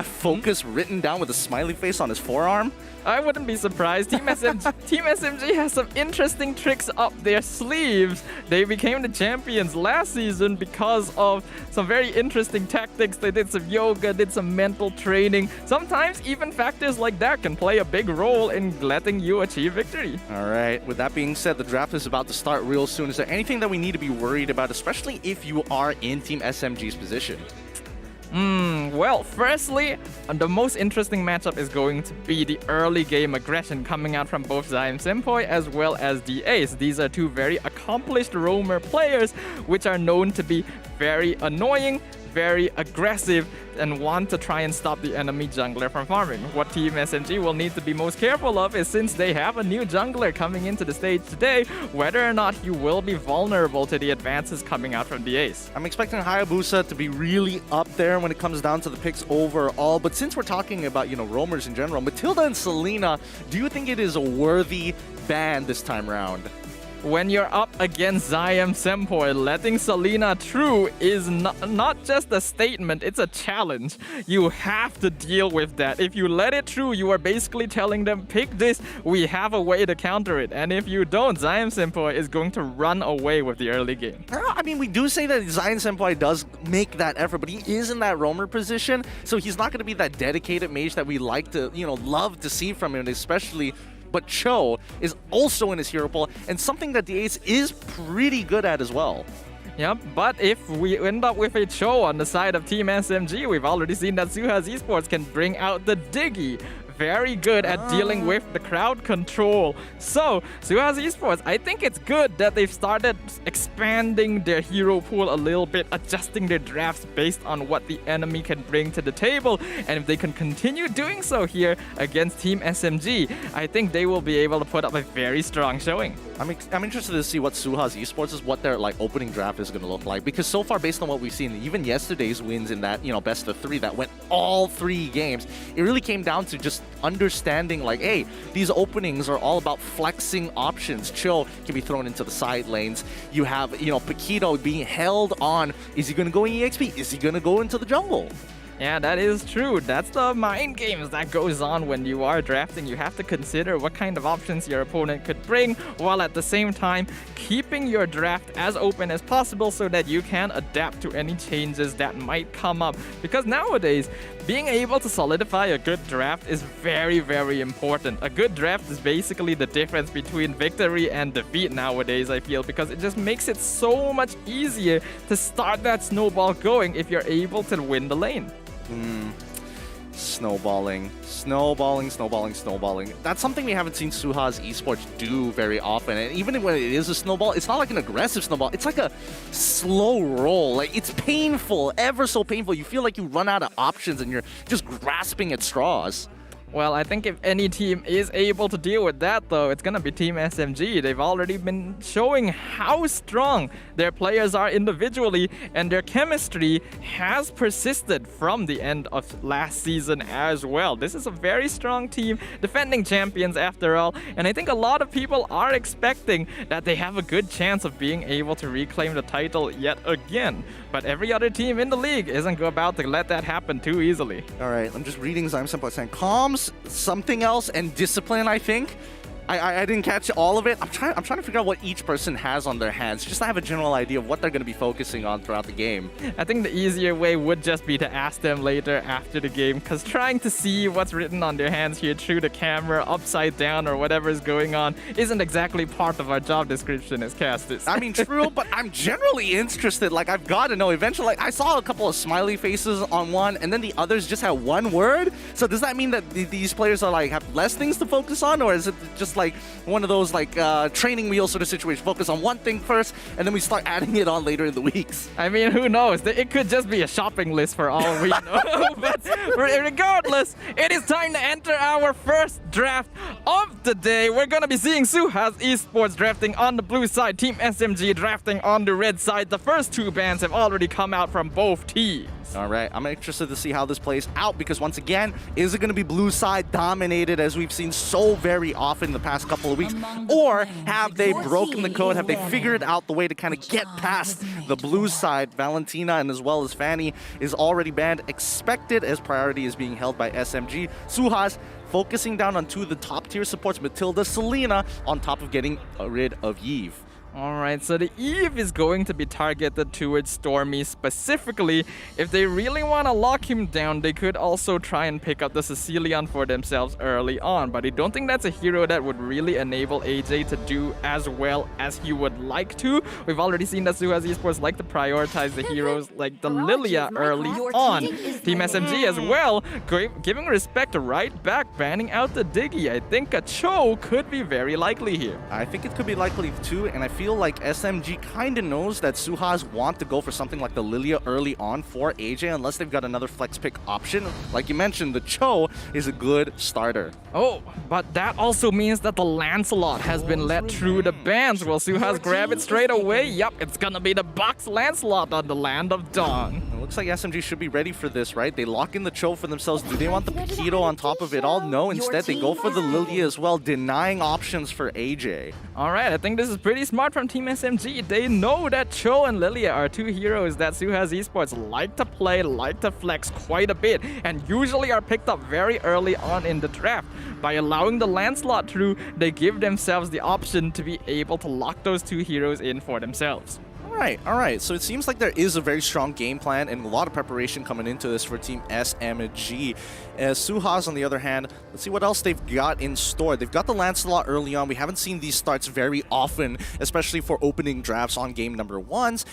focus written down with a smiley face on his forearm? I wouldn't be surprised. Team SMG has some interesting tricks up their sleeves. They became the champions last season because of some very interesting tactics. They did some yoga, did some mental training. Sometimes even factors like that can play a big role in letting you achieve victory. All right. With that being said, the draft is about to start real soon. Is there anything that we need to be worried about, especially if you are in Team SMG's position? Well, firstly, the most interesting matchup is going to be the early game aggression coming out from both Zion Senpai as well as the Ace. These are 2 very accomplished roamer players which are known to be very annoying, very aggressive, and want to try and stop the enemy jungler from farming. What Team SMG will need to be most careful of is, since they have a new jungler coming into the stage today, whether or not you will be vulnerable to the advances coming out from the Ace. I'm expecting Hayabusa to be really up there when it comes down to the picks overall, but since we're talking about, roamers in general, Matilda and Selena, do you think it is a worthy ban this time round? When you're up against Zion Senpai, letting Selena through is not just a statement, it's a challenge. You have to deal with that. If you let it through, you are basically telling them, pick this, we have a way to counter it. And if you don't, Zion Senpai is going to run away with the early game. I mean, we do say that Zion Senpai does make that effort, but he is in that roamer position, so he's not going to be that dedicated mage that we like to, love to see from him, especially. But Cho is also in his hero pool, and something that the Ace is pretty good at as well. Yep, but if we end up with a Cho on the side of Team SMG, we've already seen that SUHAZ Esports can bring out the Diggy. very good at dealing with the crowd control. So, SUHAZ Esports, I think it's good that they've started expanding their hero pool a little bit, adjusting their drafts based on what the enemy can bring to the table. And if they can continue doing so here against Team SMG, I think they will be able to put up a very strong showing. I'm interested to see what SUHAZ Esports is, what their opening draft is going to look like, because so far, based on what we've seen, even yesterday's wins in that best of 3 that went all 3 games, it really came down to just understanding hey, these openings are all about flexing options. Chill can be thrown into the side lanes. You have Paquito being held on. Is he going to go in EXP? Is he going to go into the jungle? Yeah, that is true. That's the mind games that goes on when you are drafting. You have to consider what kind of options your opponent could bring, while at the same time keeping your draft as open as possible so that you can adapt to any changes that might come up. Because nowadays, being able to solidify a good draft is very, very important. A good draft is basically the difference between victory and defeat nowadays, I feel, because it just makes it so much easier to start that snowball going if you're able to win the lane. Snowballing. That's something we haven't seen SUHAZ Esports do very often. And even when it is a snowball, it's not like an aggressive snowball. It's like a slow roll. It's painful, ever so painful. You feel like you run out of options and you're just grasping at straws. Well, I think if any team is able to deal with that, though, it's going to be Team SMG. They've already been showing how strong their players are individually, and their chemistry has persisted from the end of last season as well. This is a very strong team, defending champions after all, and I think a lot of people are expecting that they have a good chance of being able to reclaim the title yet again. But every other team in the league isn't about to let that happen too easily. All right, I'm just reading Zyme Senpai saying comms, something else, and discipline, I think. I didn't catch all of it. I'm trying to figure out what each person has on their hands, just to have a general idea of what they're going to be focusing on throughout the game. I think the easier way would just be to ask them later after the game, because trying to see what's written on their hands here through the camera, upside down, or whatever is going on, isn't exactly part of our job description as casters. I mean, true, but I'm generally interested. I've got to know eventually. I saw a couple of smiley faces on one, and then the others just had one word. So does that mean that these players are have less things to focus on, or is it just one of those training wheel sort of situation? Focus on one thing first, and then we start adding it on later in the weeks. I mean, who knows? It could just be a shopping list for all we know. But regardless, it is time to enter our first draft of the day. We're going to be seeing SUHAZ Esports drafting on the blue side, Team SMG drafting on the red side. The first 2 bans have already come out from both teams. All right, I'm interested to see how this plays out, because once again, is it going to be blue side dominated as we've seen so very often in the past couple of weeks, or have they broken the code? Have they figured out the way to kind of get past the blue side? Valentina and as well as Fanny is already banned, expected, as priority is being held by SMG. SUHAZ focusing down on 2 of the top tier supports, Matilda, Selena, on top of getting rid of Yves. Alright, so the Eve is going to be targeted towards Stormy specifically. If they really want to lock him down, they could also try and pick up the Sicilian for themselves early on. But I don't think that's a hero that would really enable AJ to do as well as he would like to. We've already seen that SUHAZ Esports like to prioritize the heroes like the Lilia early on. Team SMG as well, giving respect right back, banning out the Diggy. I think a Cho could be very likely here. I think it could be likely too, and I feel like SMG kind of knows that SUHAZ want to go for something like the Lilia early on for AJ, unless they've got another flex pick option. Like you mentioned, the Cho is a good starter. Oh, but that also means that the Lancelot has been let through the bans. Will SUHAZ grab it straight away? Yup, it's gonna be the box Lancelot on the Land of Dawn. It looks like SMG should be ready for this, right? They lock in the Cho for themselves. Do they want the Paquito on top of it all? No, instead they go for the Lilia as well, denying options for AJ. Alright, I think this is pretty smart from Team SMG. They know that Cho and Lilia are 2 heroes that SUHAZ Esports like to play, like to flex quite a bit, and usually are picked up very early on in the draft. By allowing the Lancelot through, they give themselves the option to be able to lock those 2 heroes in for themselves. All right. So it seems like there is a very strong game plan and a lot of preparation coming into this for Team SMG. SUHAZ, on the other hand, let's see what else they've got in store. They've got the Lancelot early on. We haven't seen these starts very often, especially for opening drafts on game number 1s.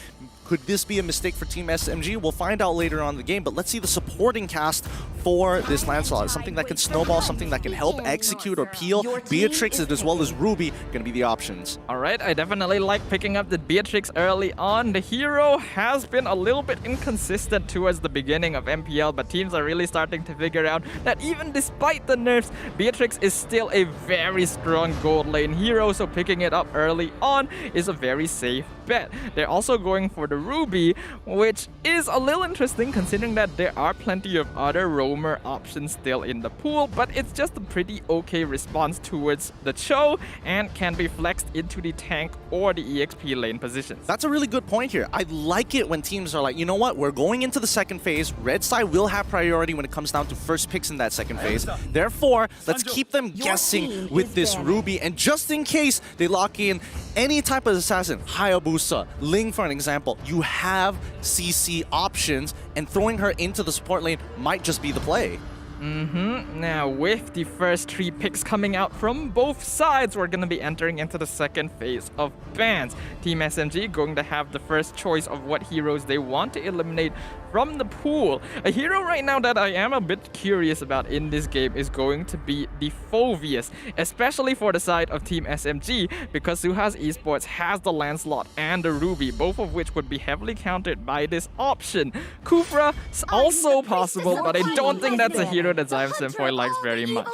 Could this be a mistake for Team SMG? We'll find out later on in the game, but let's see the supporting cast for this Lancelot. Something that can snowball, something that can help execute or peel. Beatrix as well as Ruby going to be the options. Alright, I definitely like picking up the Beatrix early on. The hero has been a little bit inconsistent towards the beginning of MPL, but teams are really starting to figure out that even despite the nerfs, Beatrix is still a very strong gold lane hero, so picking it up early on is a very safe bet. They're also going for the Ruby, which is a little interesting considering that there are plenty of other roamer options still in the pool, but it's just a pretty okay response towards the Cho and can be flexed into the tank or the EXP lane positions. That's a really good point here. I like it when teams are like, you know what, we're going into the second phase. Red side will have priority when it comes down to first picks in that second phase. Therefore, let's keep them guessing with this Ruby, and just in case they lock in any type of assassin, Hayabusa, Ling for an example, you have CC options, and throwing her into the support lane might just be the play. Now, with the first 3 picks coming out from both sides, we're going to be entering into the second phase of bans. Team SMG going to have the first choice of what heroes they want to eliminate from the pool. A hero right now that I am a bit curious about in this game is going to be the Phoveus, especially for the side of Team SMG, because SUHAZ Esports has the Lancelot and the Ruby, both of which would be heavily countered by this option. Kufra is also possible, but I don't think that's a hero that Zyme Simfoy likes very much.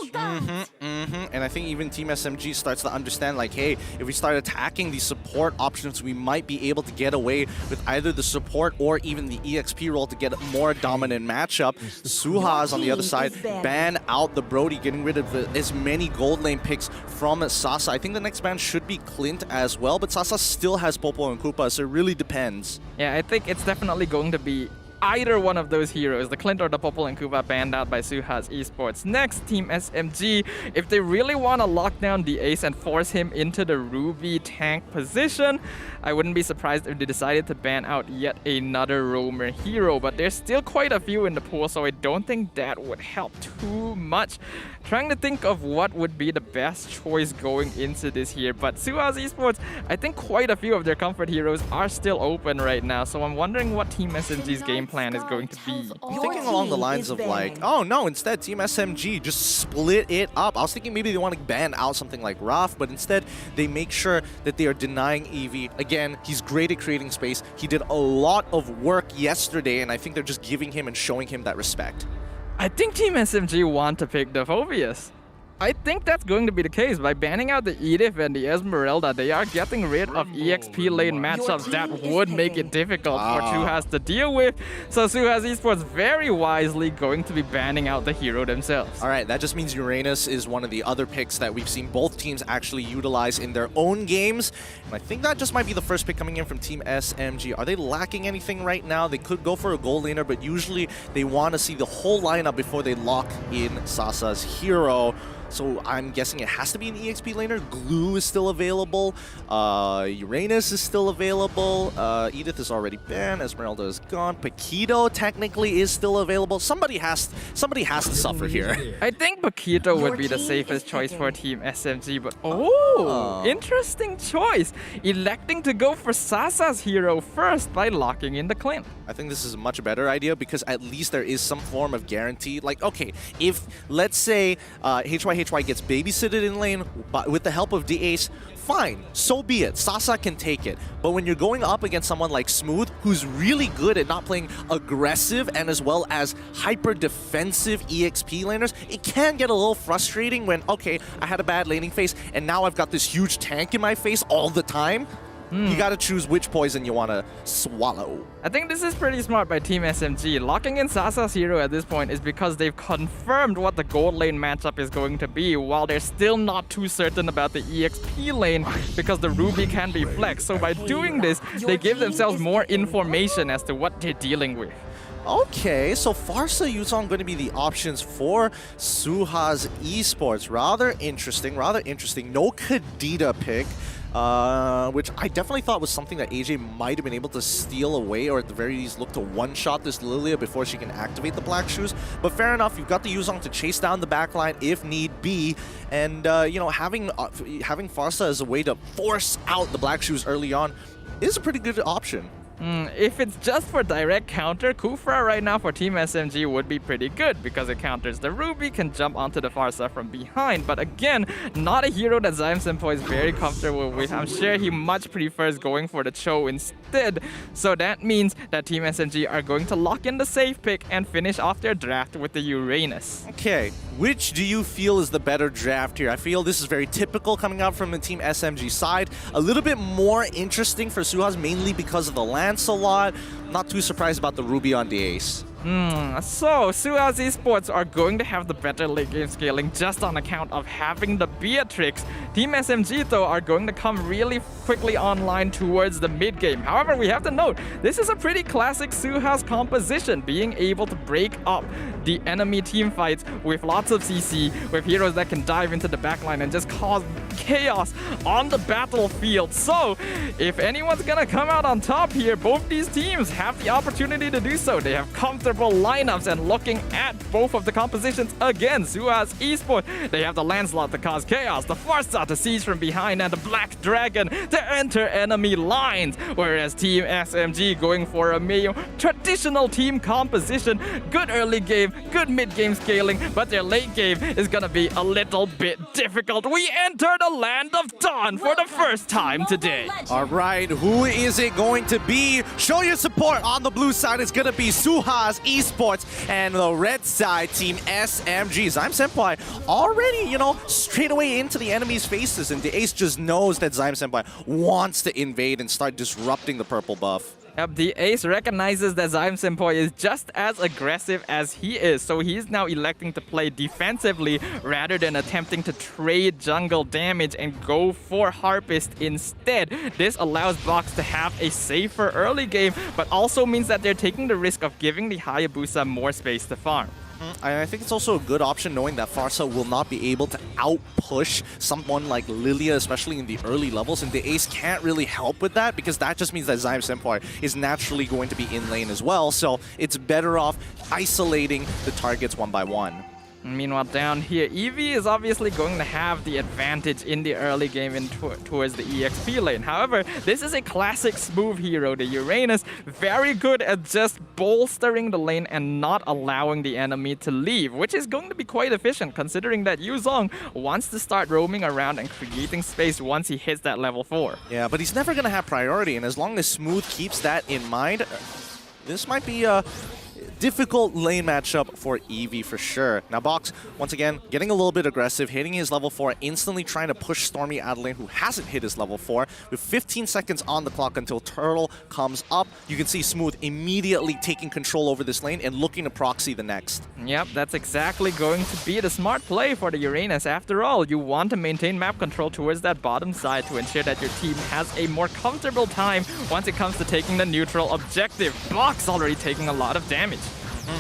And I think even Team SMG starts to understand, like, hey, if we start attacking the support options, we might be able to get away with either the support or even the EXP role to get a more dominant matchup. SUHAZ on the other side, ban out the Brody, getting rid of as many gold lane picks from Sasa. I think the next ban should be Clint as well, but Sasa still has Popo and Koopa, so it really depends. Yeah, I think it's definitely going to be either one of those heroes, the Clint or the Popol and Kuva, banned out by SUHAZ Esports. Next, Team SMG, if they really want to lock down the Ace and force him into the Ruby tank position, I wouldn't be surprised if they decided to ban out yet another roamer hero, but there's still quite a few in the pool, so I don't think that would help too much. Trying to think of what would be the best choice going into this here, but SUHAZ Esports, I think quite a few of their comfort heroes are still open right now, so I'm wondering what Team SMG's game plan is going to be. I'm thinking along the lines of like, oh no, instead Team SMG just split it up. I was thinking maybe they want to ban out something like Raf, but instead they make sure that they are denying EV. Again, he's great at creating space. He did a lot of work yesterday, and I think they're just giving him and showing him that respect. I think Team SMG want to pick the Phoveus. I think that's going to be the case. By banning out the Edith and the Esmeralda, they are getting rid of EXP lane matchups that would make it difficult for SUHAZ to deal with. So SUHAZ Esports very wisely going to be banning out the hero themselves. Alright, that just means Uranus is one of the other picks that we've seen both teams actually utilize in their own games. And I think that just might be the first pick coming in from Team SMG. Are they lacking anything right now? They could go for a gold laner, but usually they want to see the whole lineup before they lock in Sasa's hero. So I'm guessing it has to be an EXP laner. Glue is still available. Uranus is still available. Edith is already banned. Esmeralda is gone. Paquito technically is still available. Somebody has to suffer here. I think Paquito would be the safest choice for Team SMG, but interesting choice. Electing to go for Sasa's hero first by locking in the Clint. I think this is a much better idea because at least there is some form of guarantee. Like, okay, if let's say HY gets babysitted in lane but with the help of the Ace, fine, so be it. Sasa can take it. But when you're going up against someone like Smooth, who's really good at not playing aggressive and as well as hyper defensive EXP laners, it can get a little frustrating when, okay, I had a bad laning phase and now I've got this huge tank in my face all the time. You gotta choose which poison you wanna swallow. I think this is pretty smart by Team SMG. Locking in Sasa's hero at this point is because they've confirmed what the gold lane matchup is going to be, while they're still not too certain about the EXP lane because the Ruby can be flexed. So by doing this, they give themselves more information as to what they're dealing with. Okay, so Farsa Yuzong going to be the options for SUHAZ Esports. Rather interesting. No Kadita pick. Which I definitely thought was something that AJ might have been able to steal away, or at the very least look to one-shot this Lilia before she can activate the Black Shoes. But fair enough, you've got the Yuzong to chase down the backline if need be, and you know, having Farsa as a way to force out the Black Shoes early on is a pretty good option. If it's just for direct counter, Kufra right now for Team SMG would be pretty good because it counters the Ruby, can jump onto the Farsa from behind. But again, not a hero that Zyme Senpai is very comfortable with. I'm sure he much prefers going for the Cho instead. So that means that Team SMG are going to lock in the safe pick and finish off their draft with the Uranus. Okay, which do you feel is the better draft here? I feel this is very typical coming out from the Team SMG side. A little bit more interesting for SUHAZ, mainly because of the Lancelot. Not too surprised about the Ruby on the Ace. So SUHAZ Esports are going to have the better late game scaling just on account of having the Beatrix. Team SMG though are going to come really quickly online towards the mid game. However, we have to note, this is a pretty classic SUHAZ composition, being able to break up the enemy team fights with lots of CC, with heroes that can dive into the backline and just cause chaos on the battlefield. So if anyone's gonna come out on top here, both these teams have the opportunity to do so. They have comfortable lineups, and looking at both of the compositions again, SUHAZ Esports, they have the Lancelot to cause chaos, the Farsa to siege from behind, and the Black Dragon to enter enemy lines, whereas Team SMG going for a more traditional team composition. Good early game, good mid game scaling, but their late game is gonna be a little bit difficult. We enter the land of Dawn for the first time today. All right, who is it going to be? Show your support. On the blue side, it's going to be SUHAZ Esports, and the red side, Team SMG. Zyme Senpai already, straight away into the enemy's faces, and the Ace just knows that Zyme Senpai wants to invade and start disrupting the purple buff. Yep, the Ace recognizes that Zyme Senpai is just as aggressive as he is, so he's now electing to play defensively rather than attempting to trade jungle damage and go for Harpist instead. This allows Box to have a safer early game, but also means that they're taking the risk of giving the Hayabusa more space to farm. I think it's also a good option knowing that Farsa will not be able to out-push someone like Lilia, especially in the early levels, and the Ace can't really help with that because that just means that Zyme Senpai is naturally going to be in lane as well, so it's better off isolating the targets one by one. Meanwhile, down here, Eevee is obviously going to have the advantage in the early game towards the EXP lane. However, this is a classic smooth hero, the Uranus, very good at just bolstering the lane and not allowing the enemy to leave, which is going to be quite efficient considering that Yuzong wants to start roaming around and creating space once he hits that level 4. Yeah, but he's never going to have priority, and as long as Smooth keeps that in mind, this might be a difficult lane matchup for Eevee for sure. Now Box, once again, getting a little bit aggressive, hitting his level 4, instantly trying to push Stormy out of lane, who hasn't hit his level 4. With 15 seconds on the clock until Turtle comes up, you can see Smooth immediately taking control over this lane and looking to proxy the next. Yep, that's exactly going to be the smart play for the Uranus. After all, you want to maintain map control towards that bottom side to ensure that your team has a more comfortable time once it comes to taking the neutral objective. Box already taking a lot of damage.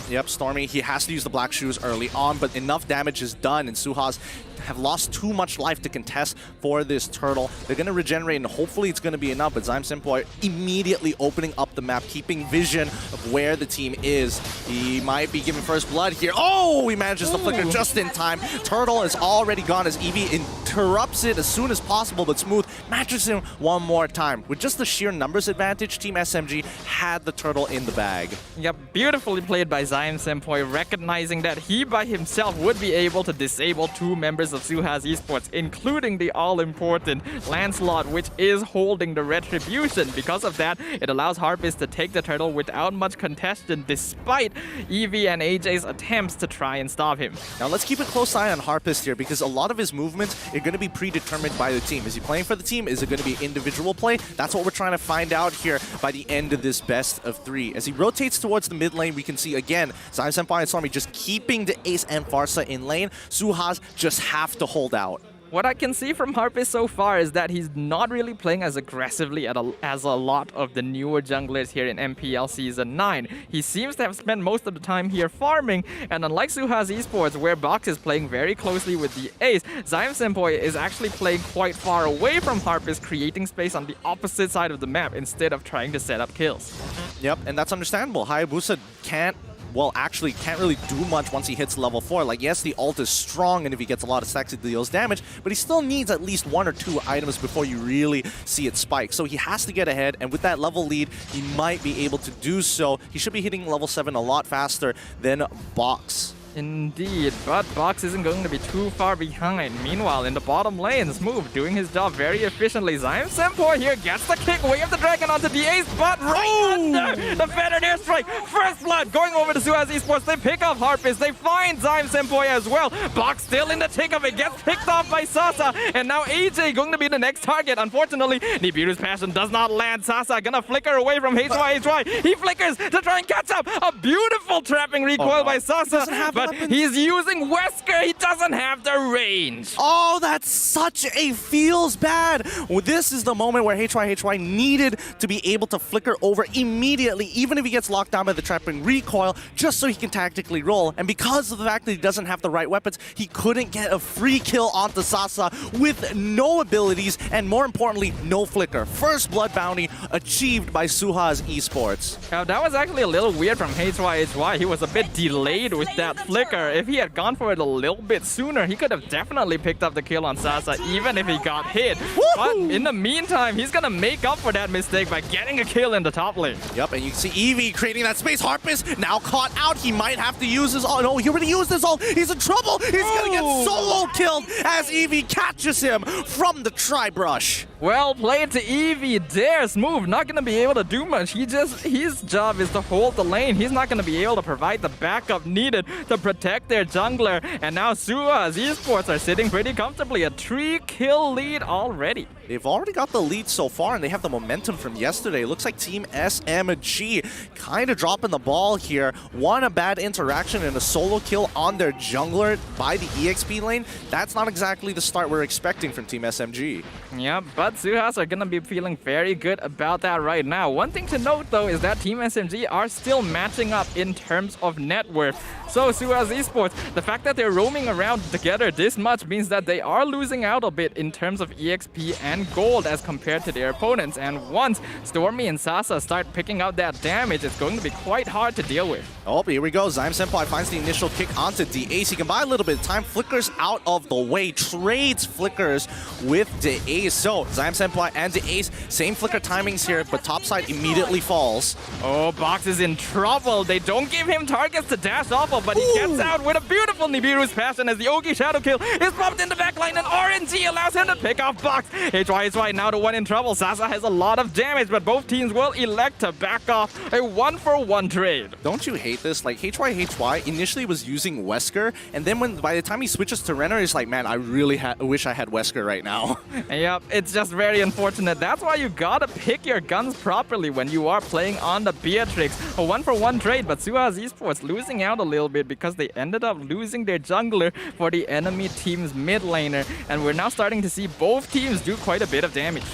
Yep, Stormy, he has to use the black shoes early on, but enough damage is done, and SUHAZ have lost too much life to contest for this Turtle. They're going to regenerate, and hopefully it's going to be enough, but Zyme Senpai immediately opening up the map, keeping vision of where the team is. He might be giving first blood here. Oh, he manages to flicker just in time. Turtle is already gone as Eevee interrupts it as soon as possible, but Smooth matches him one more time. With just the sheer numbers advantage, Team SMG had the Turtle in the bag. Yep, beautifully played by Zyme Senpai, recognizing that he by himself would be able to disable 2 members of SUHAZ Esports, including the all-important Lancelot, which is holding the Retribution. Because of that, it allows Harpist to take the Turtle without much contention, despite Eevee and AJ's attempts to try and stop him. Now let's keep a close eye on Harpist here, because a lot of his movements are going to be predetermined by the team. Is he playing for the team? Is it going to be individual play? That's what we're trying to find out here by the end of this best of 3. As he rotates towards the mid lane, we can see again Zyme Senpai and Stormy just keeping the Ace and Farsa in lane. SUHAZ just have to hold out. What I can see from Harpist so far is that he's not really playing as aggressively as a lot of the newer junglers here in MPL Season 9. He seems to have spent most of the time here farming, and unlike SUHAZ Esports, where Box is playing very closely with the Ace, Zyme Senpai is actually playing quite far away from Harpist, creating space on the opposite side of the map instead of trying to set up kills. Yep, and that's understandable. Hayabusa can't well, actually can't really do much once he hits level 4. Like, yes, the ult is strong, and if he gets a lot of stacks, it deals damage, but he still needs at least 1 or 2 items before you really see it spike. So he has to get ahead, and with that level lead, he might be able to do so. He should be hitting level 7 a lot faster than Box. Indeed, but Box isn't going to be too far behind. Meanwhile, in the bottom lane, Smooth doing his job very efficiently. Zyme Senpai here gets the kick, Way of the Dragon onto the ace, but right under the feathered airstrike. First blood going over to SUHAZ Esports. They pick up Harpist. They find Zyme Senpai as well. Box still in the thick of it, gets picked off by Sasa, and now AJ going to be the next target. Unfortunately, Nibiru's passion does not land. Sasa gonna flicker away from HY. He flickers to try and catch up. A beautiful trapping recoil by Sasa, but he's using Wesker. He doesn't have the range. Oh, that's such a feels bad. Well, this is the moment where HY needed to be able to flicker over immediately, even if he gets locked down by the trapping recoil, just so he can tactically roll. And because of the fact that he doesn't have the right weapons, he couldn't get a free kill onto Sasa with no abilities and, more importantly, no flicker. First blood bounty achieved by SUHAZ Esports. Now, that was actually a little weird from HY. He was a bit delayed with that flicker. If he had gone for it a little bit sooner, he could have definitely picked up the kill on Sasa, even if he got hit. But in the meantime, he's gonna make up for that mistake by getting a kill in the top lane. Yep, and you can see Eevee creating that space. Harpist now caught out. He might have to use his ult. No, he already used his ult. He's in trouble. He's gonna get solo killed as Eevee catches him from the tri-brush. Well played to Eevee there. Smooth not gonna be able to do much. His job is to hold the lane. He's not gonna be able to provide the backup needed to protect their jungler. And now SUHAZ Esports are sitting pretty comfortably. A 3-kill lead already. They've already got the lead so far, and they have the momentum from yesterday. It looks like Team SMG kind of dropping the ball here. A bad interaction and a solo kill on their jungler by the EXP lane. That's not exactly the start we're expecting from Team SMG. Yeah, but SUHAZ are gonna be feeling very good about that right now. One thing to note, though, is that Team SMG are still matching up in terms of net worth. So SUHAZ Esports, the fact that they're roaming around together this much means that they are losing out a bit in terms of EXP and gold as compared to their opponents. And once Stormy and Sasa start picking up that damage, it's going to be quite hard to deal with. Oh, here we go. Zyme Senpai finds the initial kick onto DAce. He can buy a little bit of time. Flickers out of the way. Trades flickers with DAce. So Zyme Senpai and DAce, same flicker timings here, but topside immediately falls. Oh, Box is in trouble. They don't give him targets to dash off of, but he gets out with a beautiful Nibiru's passion as the Ogi Shadow Kill is popped in the backline, and RNG allows him to pick off Box. HY now the one in trouble. Sasa has a lot of damage, but both teams will elect to back off a 1-for-1 trade. Don't you hate this? Like, HY initially was using Wesker, and then by the time he switches to Renner, he's like, man, I really wish I had Wesker right now. Yep, it's just very unfortunate. That's why you gotta pick your guns properly when you are playing on the Beatrix. A 1-for-1 trade, but SUHAZ Esports losing out a little bit because they ended up losing their jungler for the enemy team's mid laner, and we're now starting to see both teams do quite a bit of damage.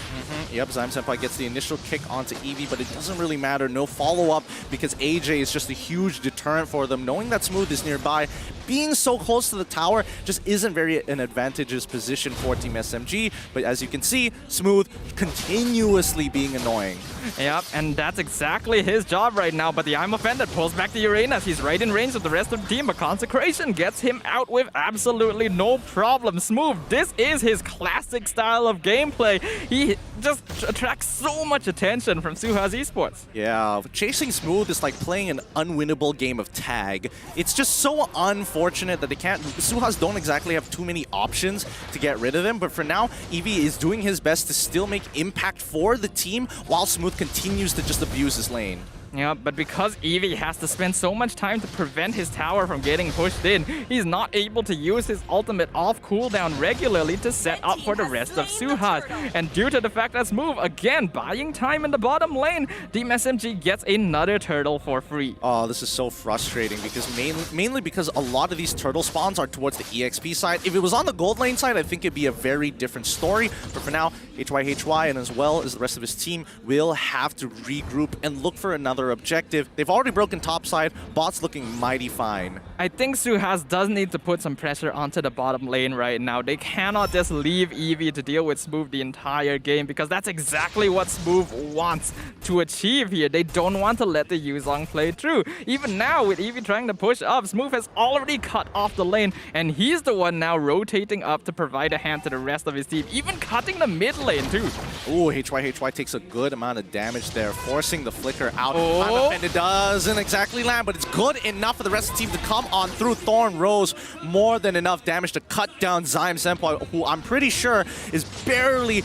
Yep, Zyme Senpai gets the initial kick onto Eevee, but it doesn't really matter. No follow-up because AJ is just a huge deterrent for them. Knowing that Smooth is nearby, being so close to the tower just isn't very an advantageous position for Team SMG. But as you can see, Smooth continuously being annoying. Yep, and that's exactly his job right now. But the I'm Offended pulls back the Uranus. He's right in range of the rest of the team, but Consecration gets him out with absolutely no problem. Smooth, this is his classic style of gameplay. He just attracts so much attention from SUHAZ Esports. Yeah, chasing Smooth is like playing an unwinnable game of tag. It's just so unfortunate that they can't. SUHAZ don't exactly have too many options to get rid of him, but for now, Eevee is doing his best to still make impact for the team while Smooth continues to just abuse his lane. Yeah, but because Eevee has to spend so much time to prevent his tower from getting pushed in, he's not able to use his ultimate off cooldown regularly to set up for the rest of SUHAZ. And due to the fact that Smooth, again, buying time in the bottom lane, Team SMG gets another turtle for free. Oh, this is so frustrating because mainly because a lot of these turtle spawns are towards the EXP side. If it was on the gold lane side, I think it'd be a very different story. But for now, HY and as well as the rest of his team will have to regroup and look for another another objective. They've already broken topside. Bot's looking mighty fine. I think SUHAZ does need to put some pressure onto the bottom lane right now. They cannot just leave Eevee to deal with Smooth the entire game, because that's exactly what Smooth wants to achieve here. They don't want to let the Yuzong play through. Even now, with Eevee trying to push up, Smooth has already cut off the lane, and he's the one now rotating up to provide a hand to the rest of his team, even cutting the mid lane too. Ooh, HY takes a good amount of damage there, forcing the flicker out. And it doesn't exactly land, but it's good enough for the rest of the team to come on through. Thorn Rose, more than enough damage to cut down Zyme Senpai, who I'm pretty sure is barely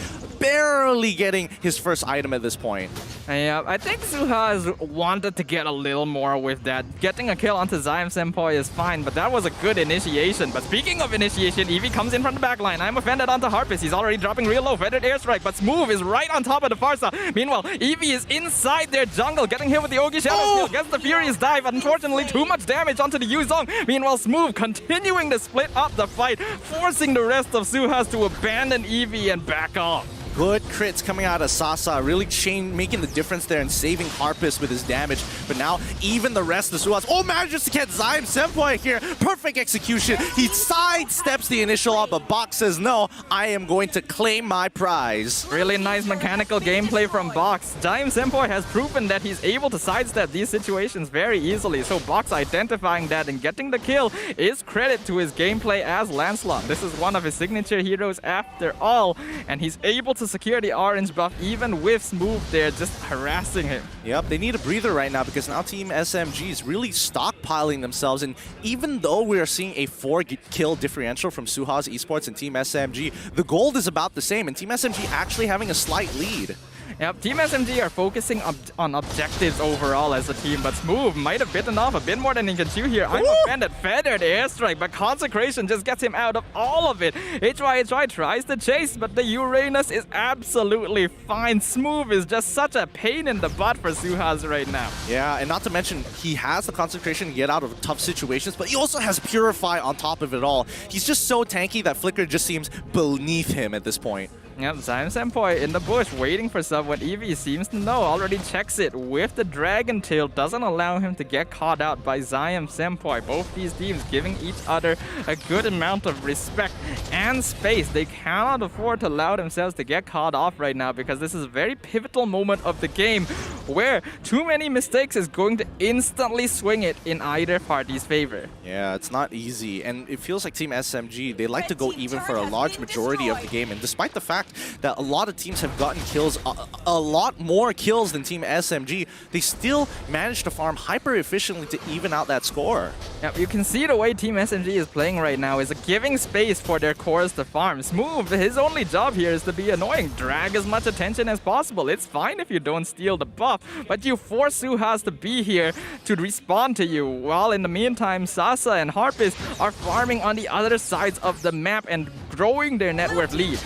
getting his first item at this point. Yeah, I think SUHAZ wanted to get a little more with that. Getting a kill onto Zyme Senpai is fine, but that was a good initiation. But speaking of initiation, Eevee comes in from the backline. I'm offended onto Harpist. He's already dropping real low. Feathered Airstrike, but Smooth is right on top of the Farsa. Meanwhile, Eevee is inside their jungle, getting hit with the Ogi Shadow Steel. Gets the Furious Dive. Unfortunately, too much damage onto the Yuzong. Meanwhile, Smooth continuing to split up the fight, forcing the rest of SUHAZ to abandon Eevee and back off. Good crits coming out of Sasa, really making the difference there and saving Harpist with his damage. But now, even the rest of SUHAZ, manages to get Zyme Senpai here. Perfect execution. He sidesteps the initial up, but Box says, no, I am going to claim my prize. Really nice mechanical gameplay from Box. Zyme Senpai has proven that he's able to sidestep these situations very easily. So Box identifying that and getting the kill is credit to his gameplay as Lancelot. This is one of his signature heroes after all, and he's able to secure the orange buff even with Smooth there just harassing him. Yep, they need a breather right now because now Team SMG is really stockpiling themselves, and even though we are seeing a 4-kill differential from SUHAZ Esports and Team SMG, the gold is about the same, and Team SMG actually having a slight lead. Yep, Team SMG are focusing on objectives overall as a team, but Smooth might have bitten off a bit more than he can chew here. I'm offended. Feathered Airstrike, but Consecration just gets him out of all of it. HY tries to chase, but the Uranus is absolutely fine. Smooth is just such a pain in the butt for SUHAZ right now. Yeah, and not to mention, he has the Consecration to get out of tough situations, but he also has Purify on top of it all. He's just so tanky that Flicker just seems beneath him at this point. Yep, Zyme Senpai in the bush waiting for someone. Eevee seems to know, already checks it with the Dragon Tail. Doesn't allow him to get caught out by Zyme Senpai. Both these teams giving each other a good amount of respect and space. They cannot afford to allow themselves to get caught off right now, because this is a very pivotal moment of the game where too many mistakes is going to instantly swing it in either party's favor. Yeah, it's not easy, and it feels like Team SMG, they like to go even for a large majority of the game, and despite the fact that a lot of teams have gotten kills, a lot more kills than Team SMG, they still managed to farm hyper efficiently to even out that score. Yep, you can see the way Team SMG is playing right now is giving space for their cores to farm. Smooth, his only job here is to be annoying, drag as much attention as possible. It's fine if you don't steal the buff, but you force SUHAZ to be here to respond to you, while in the meantime Sasa and Harpist are farming on the other sides of the map and growing their net worth lead.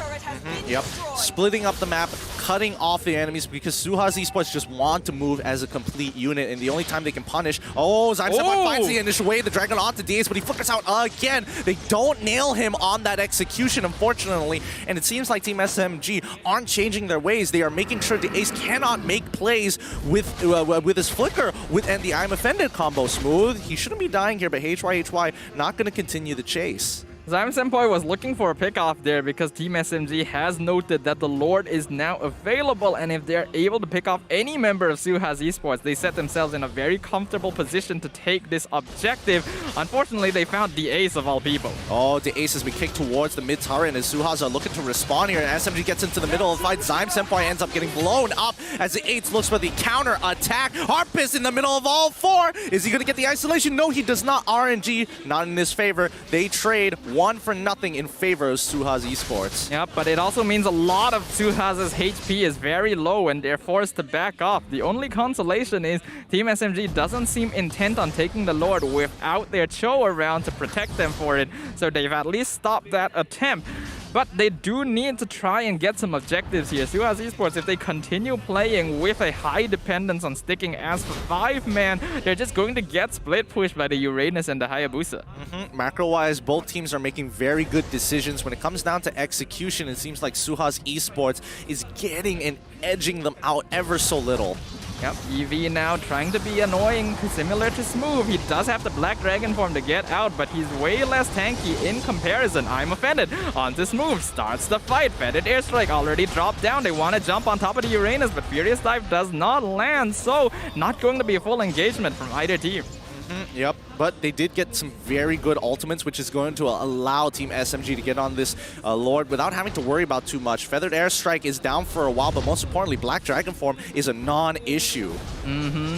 Yep, splitting up the map, cutting off the enemies, because SUHAZ Esports just want to move as a complete unit, and the only time they can punish... Zyme Senpai finds the initial wave, the Dragon onto DS, but he flickers out again. They don't nail him on that execution, unfortunately, and it seems like Team SMG aren't changing their ways. They are making sure the Ace cannot make plays with his flicker and the I'm Offended combo. Smooth, he shouldn't be dying here, but HY not going to continue the chase. Zyme Senpai was looking for a pick-off there because Team SMG has noted that the Lord is now available, and if they're able to pick off any member of SUHAZ Esports, they set themselves in a very comfortable position to take this objective. Unfortunately, they found the ace of all people. The ace has been kicked towards the mid turret, and SUHAZ are looking to respond here, and SMG gets into the middle of the fight. Zyme Senpai ends up getting blown up as the 8 looks for the counter attack. Harpist in the middle of all 4. Is he going to get the isolation? No, he does not. RNG, not in his favor. They trade 1-0 in favor of SUHAZ Esports. Yep, but it also means a lot of SUHAZ's HP is very low and they're forced to back off. The only consolation is Team SMG doesn't seem intent on taking the Lord without their Cho around to protect them for it, so they've at least stopped that attempt. But they do need to try and get some objectives here. SUHAZ Esports, if they continue playing with a high dependence on sticking as 5-man, they're just going to get split pushed by the Uranus and the Hayabusa. Macro-wise, both teams are making very good decisions. When it comes down to execution, it seems like SUHAZ Esports is getting and edging them out ever so little. Yep, EV now trying to be annoying, similar to Smooth. He does have the Black Dragon form to get out, but he's way less tanky in comparison. I'm offended. On to Smooth, starts the fight. Fetid Airstrike already dropped down. They want to jump on top of the Uranus, but Furious Dive does not land, so not going to be a full engagement from either team. Yep, but they did get some very good ultimates, which is going to allow Team SMG to get on this Lord without having to worry about too much. Feathered Airstrike is down for a while, but most importantly, Black Dragon form is a non-issue.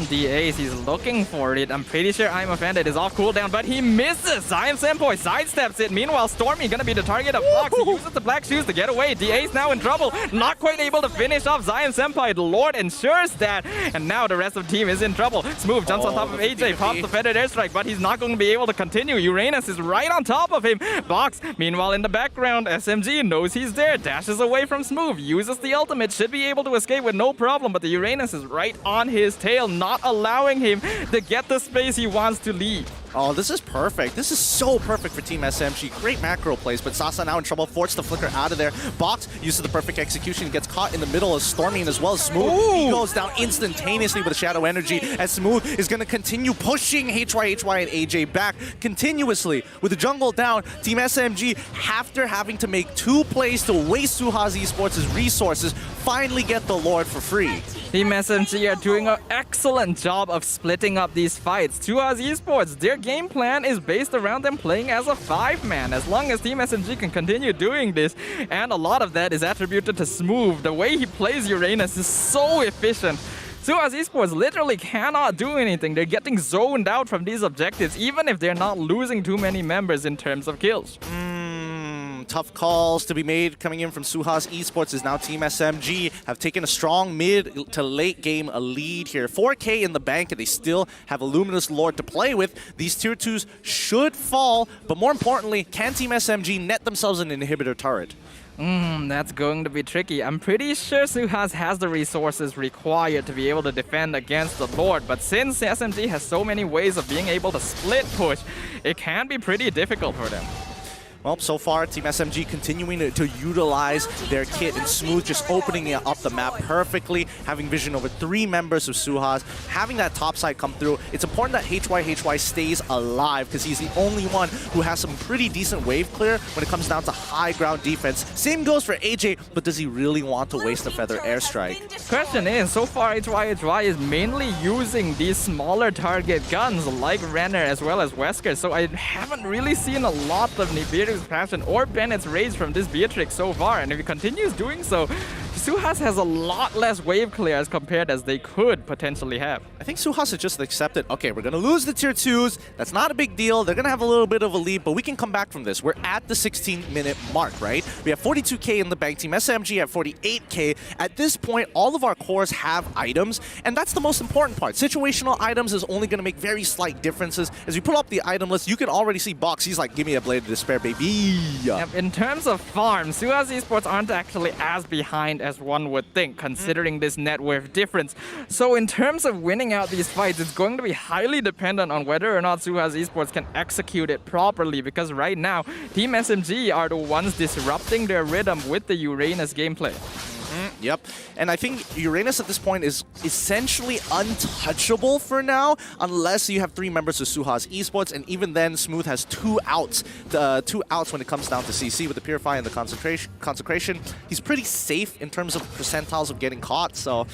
The ace, he's looking for it. I'm pretty sure I'm offended is off cooldown, but he misses. Zion Senpoi sidesteps it. Meanwhile, Stormy gonna be the target of Fox. He uses the black shoes to get away. The ace now in trouble. Not quite able to finish off Zion Senpai. The Lord ensures that. And now the rest of the team is in trouble. Smooth jumps on top of AJ, pops the Feathered Airstrike, but he's not going to be able to continue. Uranus is right on top of him. Box, meanwhile in the background, SMG knows he's there, dashes away from Smooth, uses the ultimate, should be able to escape with no problem, but the Uranus is right on his tail, not allowing him to get the space he wants to leave. Oh, this is perfect. This is so perfect for Team SMG. Great macro plays, but Sasa now in trouble, forced the flicker out of there. Box uses the perfect execution, gets caught in the middle of Stormy and as well as Smooth. He goes down instantaneously with Shadow Energy, as Smooth is going to continue pushing HY and AJ back continuously. With the jungle down, Team SMG, after having to make 2 plays to waste SUHAZ Esports' resources, finally get the Lord for free. Team SMG are doing an excellent job of splitting up these fights. SUHAZ Esports, their game plan is based around them playing as a 5-man. As long as Team SMG can continue doing this, and a lot of that is attributed to Smooth. The way he plays Uranus is so efficient. SUHAZ Esports literally cannot do anything. They're getting zoned out from these objectives, even if they're not losing too many members in terms of kills. Tough calls to be made coming in from SUHAZ Esports as now Team SMG have taken a strong mid to late game lead here. 4K in the bank and they still have a Luminous Lord to play with. These tier 2s should fall, but more importantly, can Team SMG net themselves an inhibitor turret? That's going to be tricky. I'm pretty sure SUHAZ has the resources required to be able to defend against the Lord, but since SMG has so many ways of being able to split push, it can be pretty difficult for them. Well, so far, Team SMG continuing to utilize their kit and Smooth just opening up the map perfectly, having vision over 3 members of SUHAZ, having that top side come through. It's important that HY stays alive because he's the only one who has some pretty decent wave clear when it comes down to high ground defense. Same goes for AJ, but does he really want to waste a Feather Airstrike? Question is, so far HY is mainly using these smaller target guns like Renner as well as Wesker, so I haven't really seen a lot of Nibiru's passion or Bennett's rage from this Beatrix so far, and if he continues doing so, SUHAZ has a lot less wave clear as compared as they could potentially have. I think SUHAZ has just accepted, okay, we're going to lose the tier 2s. That's not a big deal. They're going to have a little bit of a lead, but we can come back from this. We're at the 16-minute mark, right? We have 42k in the bank. Team SMG at 48k. At this point, all of our cores have items, and that's the most important part. Situational items is only going to make very slight differences. As you pull up the item list, you can already see Box. He's like, give me a Blade of Despair, baby. Yep, in terms of farms, SUHAZ Esports aren't actually as behind as one would think, considering this net worth difference. So in terms of winning out these fights, it's going to be highly dependent on whether or not SUHAZ Esports can execute it properly, because right now, Team SMG are the ones disrupting their rhythm with the Uranus gameplay. Yep, and I think Uranus at this point is essentially untouchable for now, unless you have 3 members of SUHAZ Esports, and even then, Smooth has 2 outs. 2 outs when it comes down to CC with the Purify and the Consecration. He's pretty safe in terms of percentiles of getting caught, so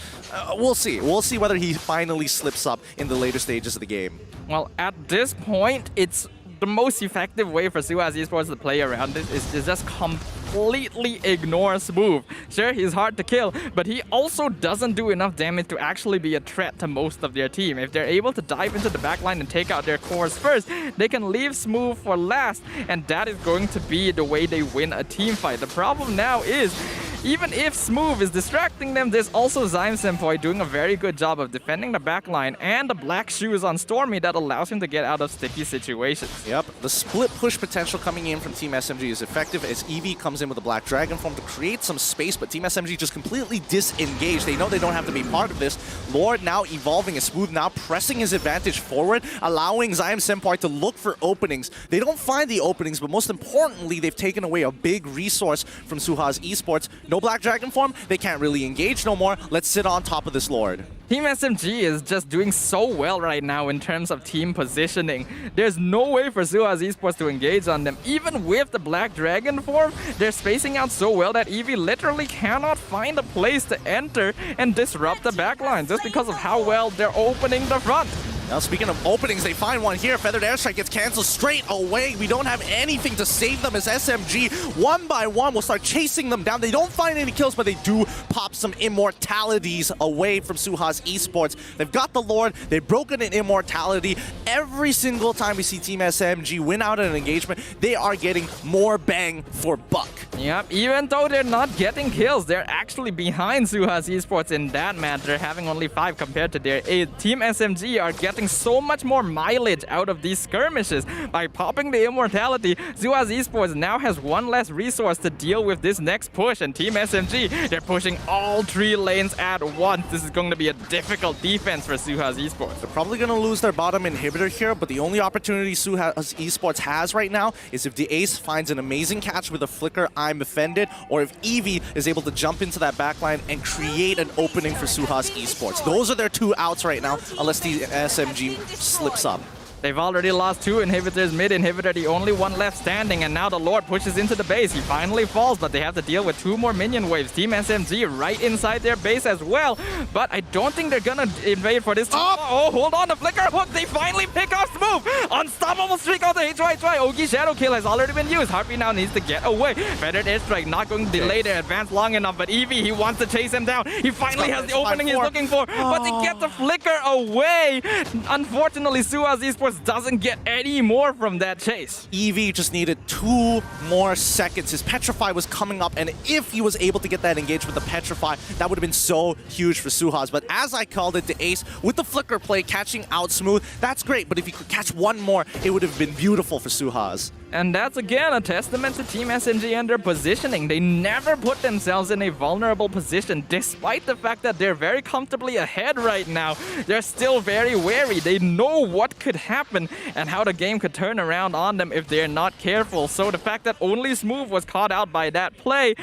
we'll see. We'll see whether he finally slips up in the later stages of the game. Well, at this point, it's the most effective way for SUHAZ Esports to play around this is to just completely ignore Smooth. Sure, he's hard to kill, but he also doesn't do enough damage to actually be a threat to most of their team. If they're able to dive into the backline and take out their cores first, they can leave Smooth for last, and that is going to be the way they win a team fight. The problem now is, even if Smooth is distracting them, there's also Zyme Senpoi doing a very good job of defending the backline and the black shoes on Stormy that allows him to get out of sticky situations. Yep, the split push potential coming in from Team SMG is effective as Eevee comes in with a Black Dragon form to create some space, but Team SMG just completely disengaged. They know they don't have to be part of this. Lord now evolving as Smooth, now pressing his advantage forward, allowing Zyme Senpai to look for openings. They don't find the openings, but most importantly, they've taken away a big resource from SUHAZ Esports. No no Black Dragon form, they can't really engage no more. Let's sit on top of this Lord. Team SMG is just doing so well right now in terms of team positioning. There's no way for SUHAZ Esports to engage on them. Even with the Black Dragon form, they're spacing out so well that Eevee literally cannot find a place to enter and disrupt the backline just because of how well they're opening the front. Now, speaking of openings, they find one here. Feathered Airstrike gets canceled straight away. We don't have anything to save them as SMG, one by one, will start chasing them down. They don't find any kills, but they do pop some immortalities away from SUHAZ Esports. They've got the Lord. They've broken an immortality. Every single time we see Team SMG win out in an engagement, they are getting more bang for buck. Yep, even though they're not getting kills, they're actually behind SUHAZ Esports in that matter, having only 5 compared to their 8. Team SMG are getting so much more mileage out of these skirmishes. By popping the immortality, SUHAZ Esports now has one less resource to deal with this next push, and Team SMG, they're pushing all 3 lanes at once. This is going to be a difficult defense for SUHAZ Esports. They're probably going to lose their bottom inhibitor here, but the only opportunity SUHAZ Esports has right now is if the Ace finds an amazing catch with a flicker, I'm offended, or if Eevee is able to jump into that backline and create an opening for SUHAZ Esports. Those are their 2 outs right now, unless the SMG slips up. They've already lost 2 inhibitors, mid inhibitor, the only one left standing, and now the Lord pushes into the base. He finally falls, but they have to deal with 2 more minion waves. Team SMG right inside their base as well, but I don't think they're gonna invade for this. Oh, hold on, the flicker hook, they finally pick off Smooth. Unstoppable streak out the HY. Ogi Shadow Kill has already been used. Harpy now needs to get away. Feathered Airstrike not going to delay their advance long enough, but Eevee, he wants to chase him down. He finally has the opening he's looking for, but they get the flicker away. Unfortunately, SUHAZ Esports doesn't get any more from that chase. Eevee just needed 2 more seconds. His Petrify was coming up, and if he was able to get that engaged with the Petrify, that would have been so huge for SUHAZ. But as I called it, the Ace, with the flicker play, catching out Smooth, that's great. But if he could catch one more, it would have been beautiful for SUHAZ. And that's again a testament to Team SMG and their positioning. They never put themselves in a vulnerable position, despite the fact that they're very comfortably ahead right now. They're still very wary. They know what could happen and how the game could turn around on them if they're not careful. So the fact that only Smooth was caught out by that play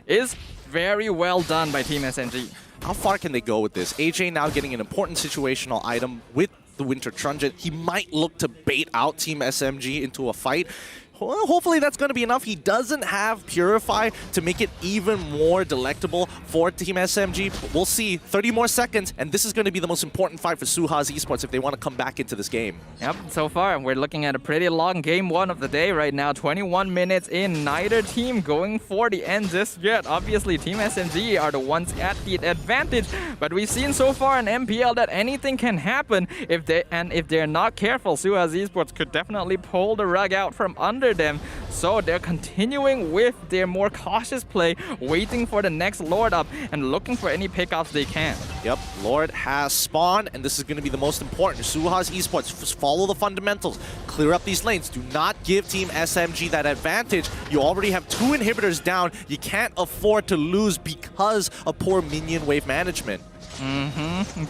is very well done by Team SMG. How far can they go with this? AJ now getting an important situational item with the Winter Truncheon. He might look to bait out Team SMG into a fight. Well, hopefully that's going to be enough. He doesn't have Purify to make it even more delectable for Team SMG. But we'll see. 30 more seconds, and this is going to be the most important fight for SUHAZ Esports if they want to come back into this game. Yep, so far we're looking at a pretty long game 1 of the day right now. 21 minutes in. Neither team going for the end just yet. Obviously, Team SMG are the ones at the advantage, but we've seen so far in MPL that anything can happen if they're not careful. SUHAZ Esports could definitely pull the rug out from under them. So they're continuing with their more cautious play, waiting for the next Lord up and looking for any pickoffs they can. Yep, Lord has spawned, and this is going to be the most important. SUHAZ Esports, follow the fundamentals. Clear up these lanes. Do not give Team SMG that advantage. You already have 2 inhibitors down. You can't afford to lose because of poor minion wave management.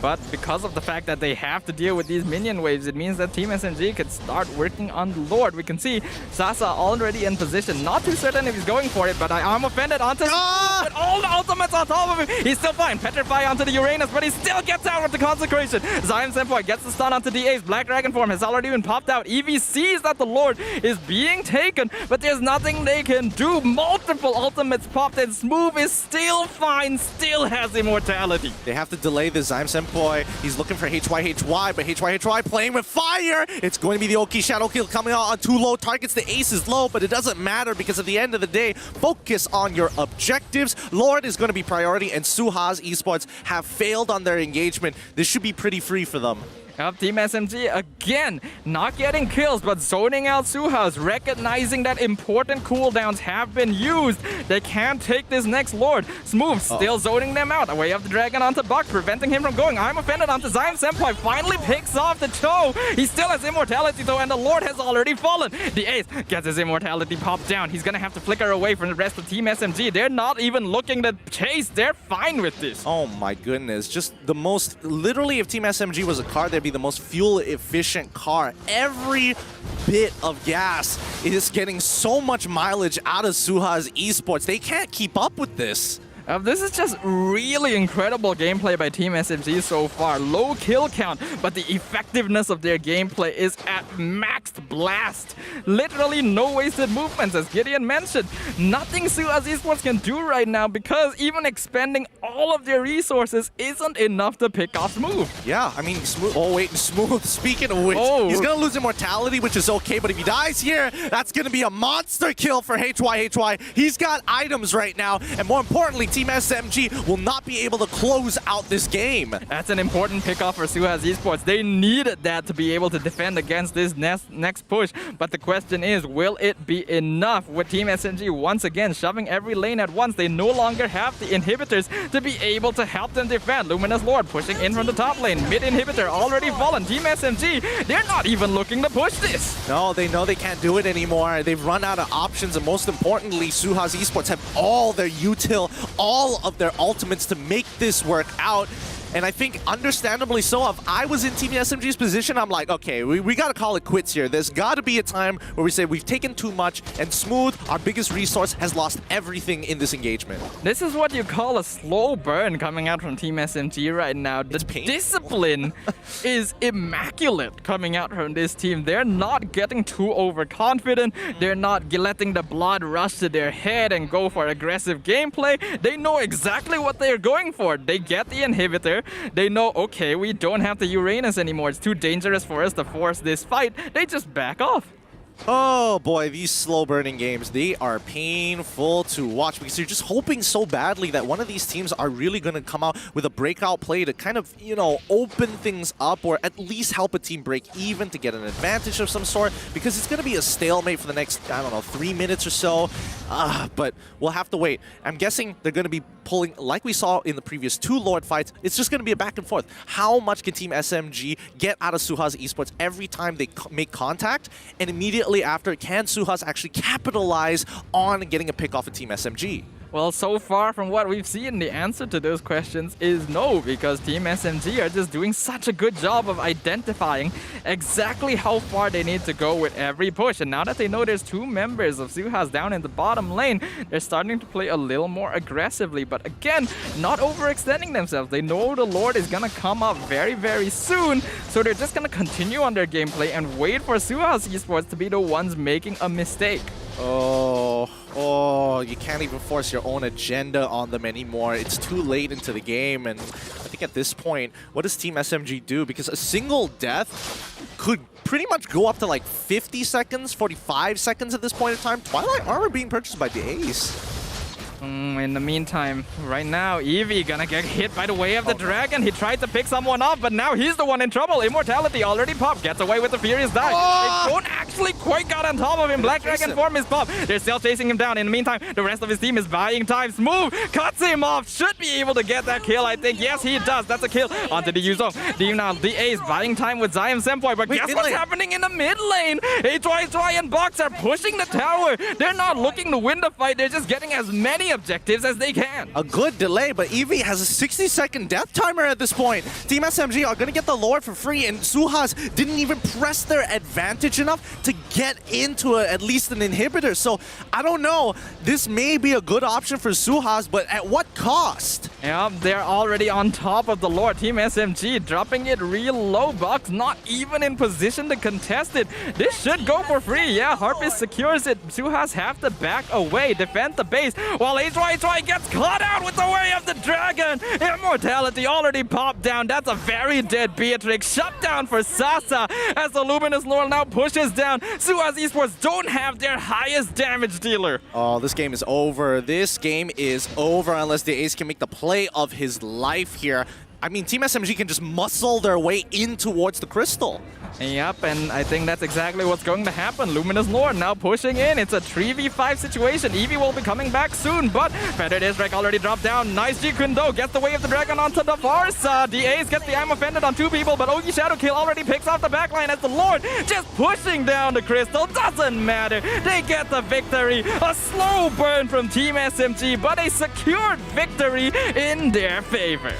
But because of the fact that they have to deal with these minion waves, it means that Team SMG could start working on the Lord. We can see Sasa already in position. Not too certain if he's going for it, but I'm offended onto with all the ultimates on top of him. He's still fine. Petrify onto the Uranus, but he still gets out with the Consecration. Zion Senpai gets the stun onto the Ace. Black Dragon form has already been popped out. Eevee sees that the Lord is being taken, but there's nothing they can do. Multiple ultimates popped, and Smooth is still fine, still has immortality. They have to delay the Zyme Senpai. He's looking for HYHY, but HYHY playing with fire. It's going to be the Oki Shadow Kill coming out on 2 low targets. The Ace is low, but it doesn't matter because at the end of the day, focus on your objectives. Lord is going to be priority, and SUHAZ Esports have failed on their engagement. This should be pretty free for them. Up Team SMG again, not getting kills, but zoning out SUHAZ, recognizing that important cooldowns have been used. They can't take this next Lord. Smooth still zoning them out. Away of the Dragon onto Buck, preventing him from going. I'm offended onto Zion Senpai, finally picks off the toe. He still has immortality though, and the Lord has already fallen. The Ace gets his immortality popped down. He's gonna have to flicker away from the rest of Team SMG. They're not even looking to chase. They're fine with this. Oh my goodness. Just the most, literally if Team SMG was a car, they'd be the most fuel efficient car. Every bit of gas is getting so much mileage out of SUHAZ Esports. They can't keep up with this. This is just really incredible gameplay by Team SMG so far. Low kill count, but the effectiveness of their gameplay is at maxed blast. Literally no wasted movements, as Gideon mentioned. Nothing SUHAZ Esports can do right now because even expending all of their resources isn't enough to pick off Smooth. Yeah, I mean, Smooth. Oh, wait, Smooth. Speaking of which, he's going to lose immortality, which is okay, but if he dies here, that's going to be a monster kill for HY. He's got items right now, and more importantly, Team SMG will not be able to close out this game. That's an important pickoff for SUHAZ Esports. They needed that to be able to defend against this next push, but the question is, will it be enough? With Team SMG once again shoving every lane at once, they no longer have the inhibitors to be able to help them defend. Luminous Lord pushing in from the top lane. Mid inhibitor already fallen. Team SMG, they're not even looking to push this. No, they know they can't do it anymore. They've run out of options, and most importantly, SUHAZ Esports have all their util, all of their ultimates to make this work out. And I think, understandably so, if I was in Team SMG's position, I'm like, okay, we got to call it quits here. There's got to be a time where we say we've taken too much, and Smooth, our biggest resource, has lost everything in this engagement. This is what you call a slow burn coming out from Team SMG right now. The discipline is immaculate coming out from this team. They're not getting too overconfident. They're not letting the blood rush to their head and go for aggressive gameplay. They know exactly what they're going for. They get the inhibitor. They know, okay, we don't have the Uranus anymore. It's too dangerous for us to force this fight. They just back off. Oh boy, these slow burning games, they are painful to watch because you're just hoping so badly that one of these teams are really going to come out with a breakout play to kind of, you know, open things up or at least help a team break even to get an advantage of some sort, because it's going to be a stalemate for the next, I don't know, 3 minutes or so. But we'll have to wait. I'm guessing they're going to be pulling, like we saw in the previous 2 Lord fights, it's just going to be a back and forth. How much can Team SMG get out of SUHAZ Esports every time they make contact, and immediately after, can SUHAZ actually capitalize on getting a pick off of Team SMG? Well, so far from what we've seen, the answer to those questions is no, because Team SMG are just doing such a good job of identifying exactly how far they need to go with every push. And now that they know there's 2 members of SUHAZ down in the bottom lane, they're starting to play a little more aggressively. But again, not overextending themselves. They know the Lord is going to come up very, very soon. So they're just going to continue on their gameplay and wait for SUHAZ Esports to be the ones making a mistake. Oh, you can't even force your own agenda on them anymore. It's too late into the game, and I think at this point, what does Team SMG do? Because a single death could pretty much go up to like 50 seconds, 45 seconds at this point in time. Twilight Armor being purchased by the Ace. In the meantime, right now, Eevee gonna get hit by the Way of the Dragon. He tried to pick someone up, but now he's the one in trouble. Immortality already popped. Gets away with the Furious Dive. They don't actually quite got on top of him. Black Dragon form is popped. They're still chasing him down. In the meantime, the rest of his team is buying time. Smooth cuts him off. Should be able to get that kill, I think. Yes, he does. That's a kill. Onto the Yuzo. Now, the Ace buying time with Zion Senpai. But guess what's happening in the mid lane? Try and Box are pushing the tower. They're not looking to win the fight. They're just getting as many objectives as they can. A good delay, but Eevee has a 60-second death timer at this point. Team SMG are going to get the Lord for free, and SUHAZ didn't even press their advantage enough to get into at least an inhibitor. So, I don't know. This may be a good option for SUHAZ, but at what cost? Yeah, they're already on top of the Lord. Team SMG dropping it real low. Box not even in position to contest it. This should go for free. Yeah, Harpist secures it. SUHAZ have to back away, defend the base, while Try gets caught out with the Way of the Dragon. Immortality already popped down. That's a very dead Beatrix. Shut down for Sasa as the Luminous Lord now pushes down. SUHAZ Esports don't have their highest damage dealer. Oh, this game is over. This game is over unless the Ace can make the play of his life here. I mean, Team SMG can just muscle their way in towards the crystal. Yep, and I think that's exactly what's going to happen. Luminous Lord now pushing in. It's a 3v5 situation. Eevee will be coming back soon, but Feathered Israq already dropped down. Nice G-Kundo gets the Way of the Dragon onto the Varsa. The Ace gets the I'm Offended on 2 people, but Ogi Shadowkill already picks off the backline as the Lord just pushing down the crystal. Doesn't matter. They get the victory. A slow burn from Team SMG, but a secured victory in their favor.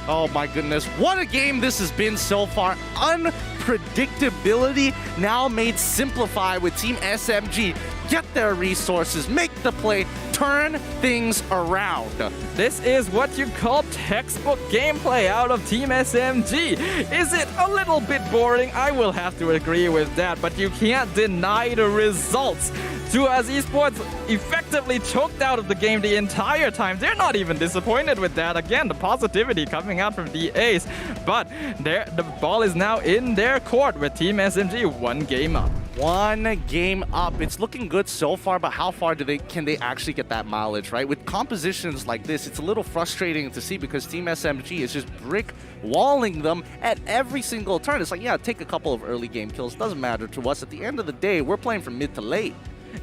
Oh my goodness, what a game this has been so far. Unpredictability now made simplified with Team SMG. Get their resources, make the play, turn things around. This is what you call textbook gameplay out of Team SMG. Is it a little bit boring? I will have to agree with that, but you can't deny the results. SUHAZ Esports effectively choked out of the game the entire time. They're not even disappointed with that. Again, the positivity coming out from the Ace. But the ball is now in their court with Team SMG 1 game up. 1 game up. It's looking good so far, but how far can they actually get that mileage, right? With compositions like this, it's a little frustrating to see because Team SMG is just brick walling them at every single turn. It's like, yeah, take a couple of early game kills. Doesn't matter to us. At the end of the day, we're playing from mid to late.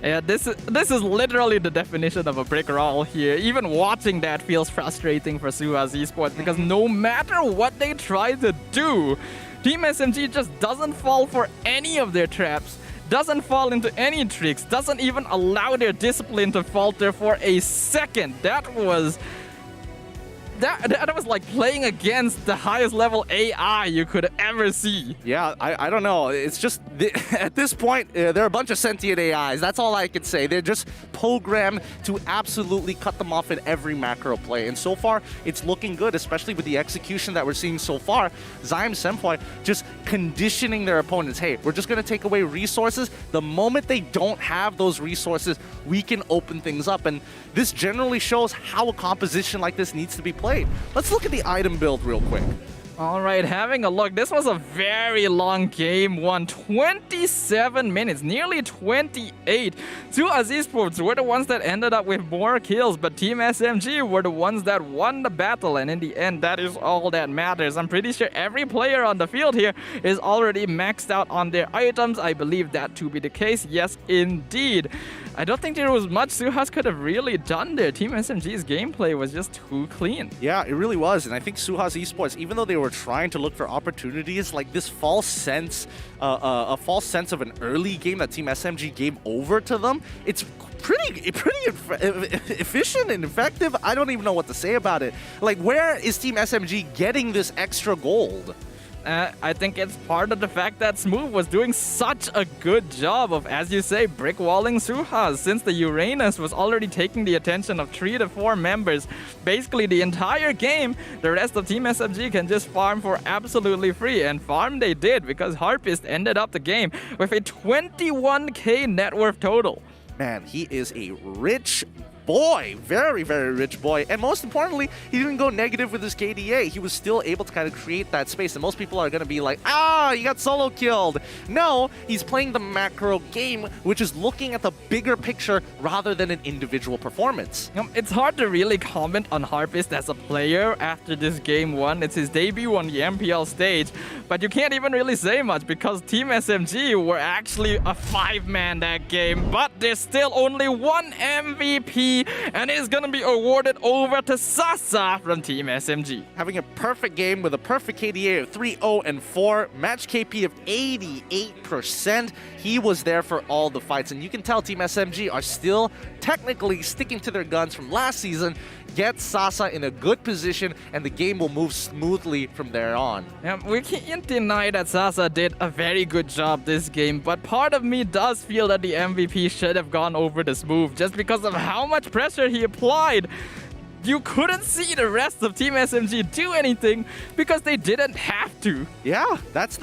Yeah, this is literally the definition of a brick roll here. Even watching that feels frustrating for SUHAZ Esports because no matter what they try to do, Team SMG just doesn't fall for any of their traps, doesn't fall into any tricks, doesn't even allow their discipline to falter for a second. That was like playing against the highest level AI you could ever see. Yeah, I don't know. It's just, at this point, they're a bunch of sentient AIs. That's all I can say. They're just programmed to absolutely cut them off in every macro play. And so far, it's looking good, especially with the execution that we're seeing so far. Zyme Senpai just conditioning their opponents. Hey, we're just going to take away resources. The moment they don't have those resources, we can open things up. And this generally shows how a composition like this needs to be played. Let's look at the item build real quick. All right, having a look. This was a very long game one. 27 minutes, nearly 28. SUHAZ Esports were the ones that ended up with more kills, but Team SMG were the ones that won the battle, and in the end, that is all that matters. I'm pretty sure every player on the field here is already maxed out on their items. I believe that to be the case. Yes, indeed. I don't think there was much SUHAZ could have really done there. Team SMG's gameplay was just too clean. Yeah, it really was. And I think SUHAZ Esports, even though they were trying to look for opportunities, like this false sense, a false sense of an early game that Team SMG gave over to them, it's pretty efficient and effective. I don't even know what to say about it. Like, where is Team SMG getting this extra gold? I think it's part of the fact that Smooth was doing such a good job of, as you say, brick walling SUHAZ, since the Uranus was already taking the attention of 3 to 4 members. Basically the entire game, the rest of Team SMG can just farm for absolutely free, and farm they did because Harpist ended up the game with a 21k net worth total. Man, he is a rich boy, very, very rich boy. And most importantly, he didn't go negative with his KDA. He was still able to kind of create that space. And most people are going to be like, you got solo killed. No, he's playing the macro game, which is looking at the bigger picture rather than an individual performance. It's hard to really comment on Harpist as a player after this game one. It's his debut on the MPL stage. But you can't even really say much because Team SMG were actually a 5-man that game. But there's still only one MVP, and it's gonna be awarded over to Sasa from Team SMG. Having a perfect game with a perfect KDA of 3-0-4, match KP of 88%. He was there for all the fights, and you can tell Team SMG are still technically sticking to their guns from last season. Get Sasa in a good position, and the game will move smoothly from there on. We can't deny that Sasa did a very good job this game, but part of me does feel that the MVP should have gone over the Smooth just because of how much pressure he applied. You couldn't see the rest of Team SMG do anything because they didn't have to. Yeah, that's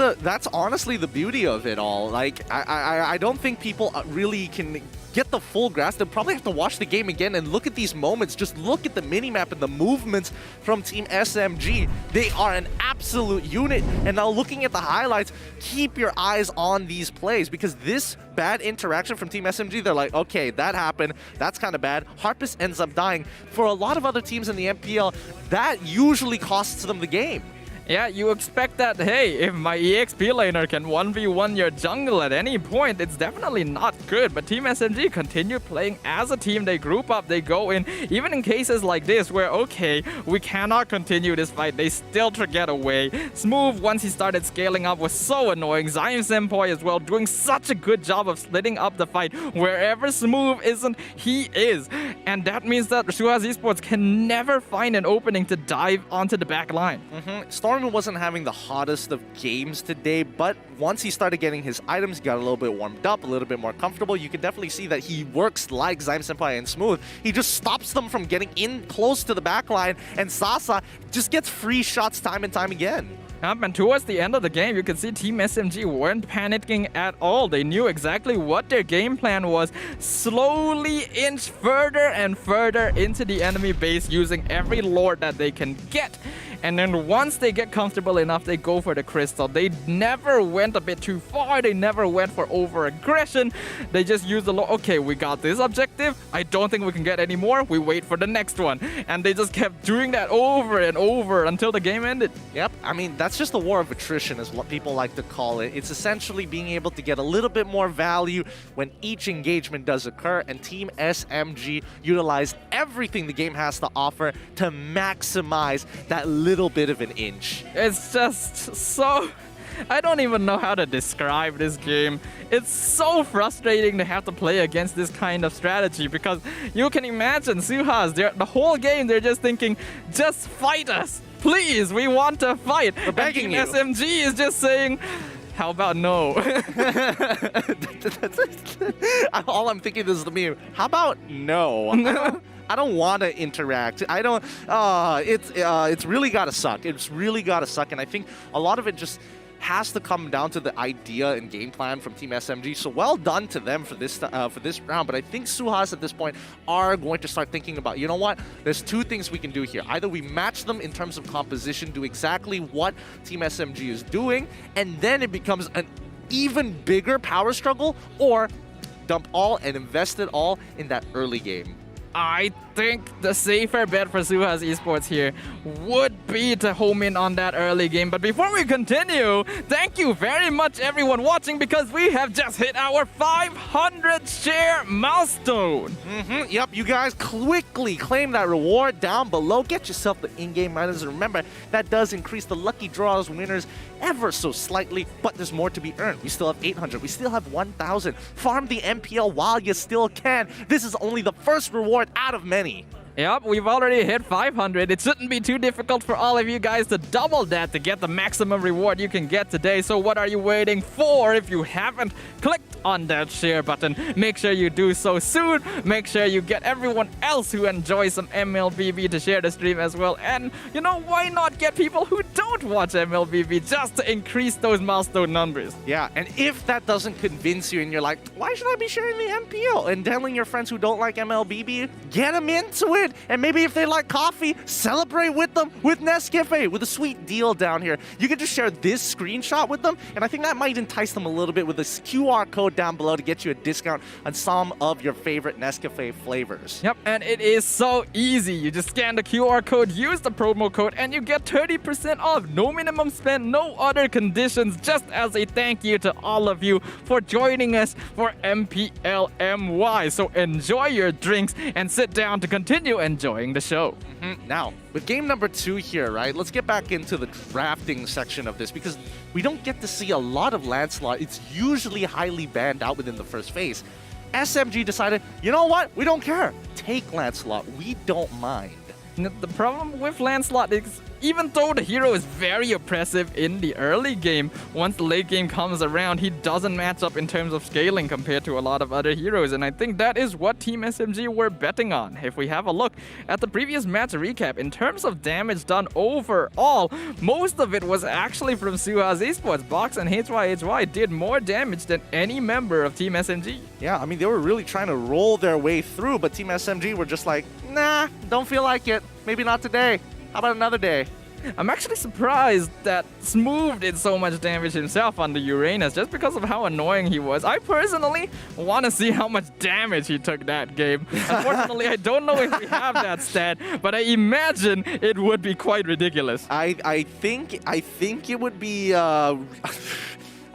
honestly the beauty of it all. Like, I don't think people really can get the full grasp. They'll probably have to watch the game again and look at these moments. Just look at the minimap and the movements from Team SMG. They are an absolute unit. And now looking at the highlights, keep your eyes on these plays because this bad interaction from Team SMG, they're like, okay, that happened. That's kind of bad. Harpist ends up dying. For a lot of other teams in the MPL, that usually costs them the game. Yeah, you expect that, hey, if my EXP laner can 1v1 your jungle at any point, it's definitely not good. But Team SMG continue playing as a team. They group up, they go in. Even in cases like this where, okay, we cannot continue this fight, they still get away. Smooth, once he started scaling up, was so annoying. Zion Senpai as well, doing such a good job of splitting up the fight. Wherever Smooth isn't, he is. And that means that SUHAZ Esports can never find an opening to dive onto the back line. Stormy wasn't having the hottest of games today, but once he started getting his items, he got a little bit warmed up, a little bit more comfortable. You can definitely see that he works like Zion Senpai and Smooth. He just stops them from getting in close to the back line, and Sasa just gets free shots time and time again. And towards the end of the game, you can see Team SMG weren't panicking at all. They knew exactly what their game plan was. Slowly inch further and further into the enemy base using every lord that they can get. And then once they get comfortable enough, they go for the crystal. They never went a bit too far. They never went for over-aggression. They just used the lord. Okay, we got this objective. I don't think we can get any more. We wait for the next one. And they just kept doing that over and over until the game ended. Yep, I mean, that's just a war of attrition is what people like to call it. It's essentially being able to get a little bit more value when each engagement does occur, and Team SMG utilized everything the game has to offer to maximize that little bit of an inch. It's just so... I don't even know how to describe this game. It's so frustrating to have to play against this kind of strategy because you can imagine SUHAZ, the whole game they're just thinking, just fight us. Please, we want to fight. We're begging you. SMG is just saying, how about no? All I'm thinking is the meme. How about no? I don't want to interact. I don't. It's really gotta suck. It's really gotta suck, and I think a lot of it just has to come down to the idea and game plan from Team SMG. So well done to them for this round. But I think SUHAZ at this point are going to start thinking about, you know what? There's two things we can do here. Either we match them in terms of composition, do exactly what Team SMG is doing, and then it becomes an even bigger power struggle, or dump all and invest it all in that early game. I think the safer bet for SUHAZ Esports here would be to home in on that early game. But before we continue, thank you very much everyone watching, because we have just hit our 500 share milestone. Yep, you guys quickly claim that reward down below. Get yourself the in-game items. And remember, that does increase the lucky draws winners ever so slightly, but there's more to be earned. We still have 800. We still have 1,000. Farm the MPL while you still can. This is only the first reward out of many. Yep, we've already hit 500. It shouldn't be too difficult for all of you guys to double that to get the maximum reward you can get today. So what are you waiting for? If you haven't clicked on that share button, make sure you do so soon. Make sure you get everyone else who enjoys some MLBB to share the stream as well. And, you know, why not get people who don't watch MLBB just to increase those milestone numbers? Yeah, and if that doesn't convince you and you're like, why should I be sharing the MPL? And telling your friends who don't like MLBB, get them into it. And maybe if they like coffee, celebrate with them with Nescafe, with a sweet deal down here. You can just share this screenshot with them, and I think that might entice them a little bit with this QR code down below to get you a discount on some of your favorite Nescafe flavors. Yep, and it is so easy. You just scan the QR code, use the promo code, and you get 30% off. No minimum spend, no other conditions, just as a thank you to all of you for joining us for MPL MY. So enjoy your drinks and sit down to continue enjoying the show. Now, with game number 2 here, right, let's get back into the drafting section of this, because we don't get to see a lot of Lancelot. It's usually highly banned out within the first phase. SMG decided, you know what? We don't care. Take Lancelot. We don't mind. The problem with Lancelot is, even though the hero is very oppressive in the early game, once the late game comes around, he doesn't match up in terms of scaling compared to a lot of other heroes. And I think that is what Team SMG were betting on. If we have a look at the previous match recap, in terms of damage done overall, most of it was actually from SUHAZ Esports. Box and HYHY did more damage than any member of Team SMG. Yeah, I mean, they were really trying to roll their way through, but Team SMG were just like, nah, don't feel like it. Maybe not today. How about another day? I'm actually surprised that Smooth did so much damage himself on the Uranus just because of how annoying he was. I personally want to see how much damage he took that game. Unfortunately, I don't know if we have that stat, but I imagine it would be quite ridiculous. I think it would be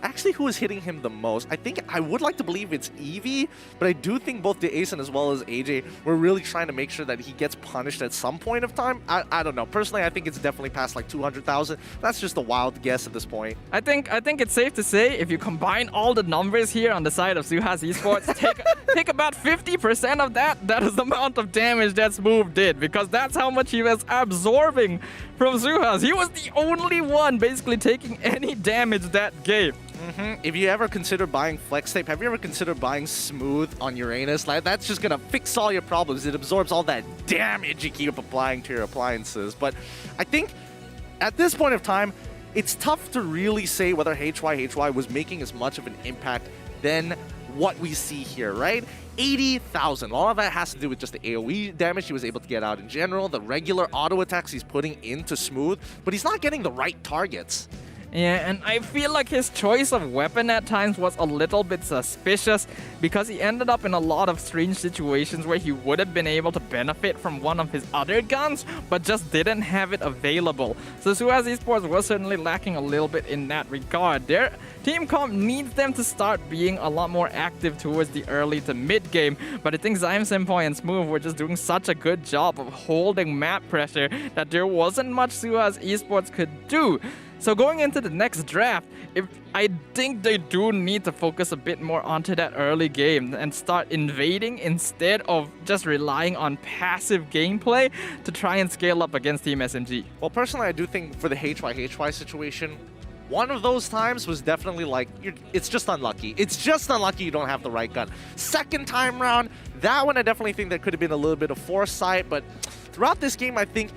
actually, who is hitting him the most? I would like to believe it's Eevee, but I do think both Asen as well as AJ were really trying to make sure that he gets punished at some point of time. I don't know. Personally, I think it's definitely past like 200,000. That's just a wild guess at this point. I think it's safe to say if you combine all the numbers here on the side of SUHAZ Esports, take about 50% of that is the amount of damage that Smooth did, because that's how much he was absorbing from SUHAZ. He was the only one basically taking any damage that game. If you ever consider buying Flex Tape, have you ever considered buying Smooth on Uranus? Like, that's just gonna fix all your problems. It absorbs all that damage you keep applying to your appliances. But I think at this point of time, it's tough to really say whether HY was making as much of an impact than what we see here, right? 80,000. A lot of that has to do with just the AoE damage he was able to get out in general, the regular auto attacks he's putting into Smooth, but he's not getting the right targets. Yeah, and I feel like his choice of weapon at times was a little bit suspicious because he ended up in a lot of strange situations where he would have been able to benefit from one of his other guns, but just didn't have it available. So SUHAZ Esports was certainly lacking a little bit in that regard. Their team comp needs them to start being a lot more active towards the early to mid game, but I think Zyme Senpai and Smooth were just doing such a good job of holding map pressure that there wasn't much SUHAZ Esports could do. So going into the next draft, I think they do need to focus a bit more onto that early game and start invading instead of just relying on passive gameplay to try and scale up against Team SMG. Well, personally, I do think for the HY situation, one of those times was definitely like, it's just unlucky. It's just unlucky you don't have the right gun. Second time round, that one I definitely think there could have been a little bit of foresight, but throughout this game, I think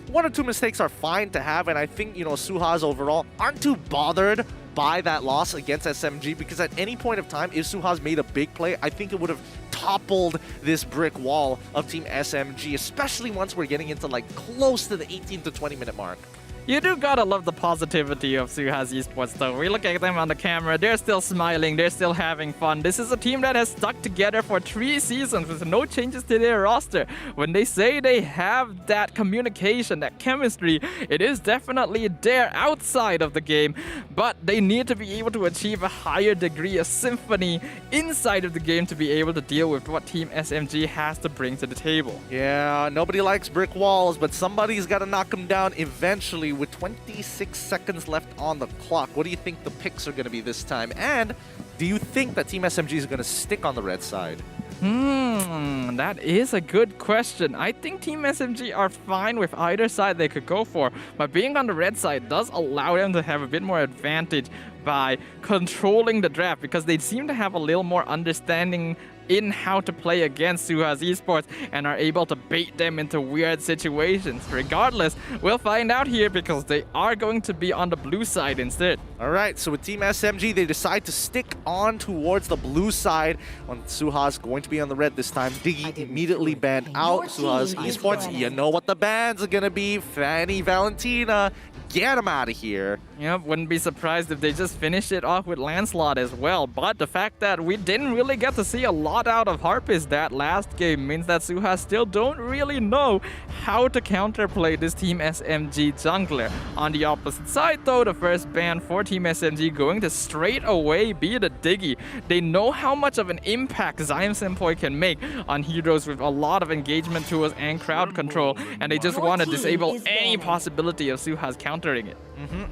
one or two mistakes are fine to have, and I think, you know, SUHAZ overall aren't too bothered by that loss against SMG, because at any point of time, if SUHAZ made a big play, I think it would have toppled this brick wall of Team SMG, especially once we're getting into like close to the 18 to 20 minute mark. You do gotta love the positivity of SUHAZ Esports though. We look at them on the camera, they're still smiling, they're still having fun. This is a team that has stuck together for 3 seasons with no changes to their roster. When they say they have that communication, that chemistry, it is definitely there outside of the game, but they need to be able to achieve a higher degree of symphony inside of the game to be able to deal with what Team SMG has to bring to the table. Yeah, nobody likes brick walls, but somebody's gotta knock them down eventually. With 26 seconds left on the clock, what do you think the picks are going to be this time? And do you think that Team SMG is going to stick on the red side? That is a good question. I think Team SMG are fine with either side they could go for, but being on the red side does allow them to have a bit more advantage by controlling the draft, because they seem to have a little more understanding in how to play against SUHAZ Esports and are able to bait them into weird situations. Regardless, we'll find out here because they are going to be on the blue side instead. All right, so with Team SMG, they decide to stick on towards the blue side when SUHAZ going to be on the red this time. Diggy immediately banned out. SUHAZ Esports, you know what the bans are going to be. Fanny, Valentina, get them out of here. Yep, wouldn't be surprised if they just finished it off with Lancelot as well. But the fact that we didn't really get to see a lot out of Harpist that last game means that SUHAZ still don't really know how to counterplay this Team SMG jungler. On the opposite side though, the first ban for Team SMG going to straight away be the Diggy. They know how much of an impact Zyme Senpai can make on heroes with a lot of engagement tools and crowd control, and they just want to disable any possibility of SUHAZ countering it.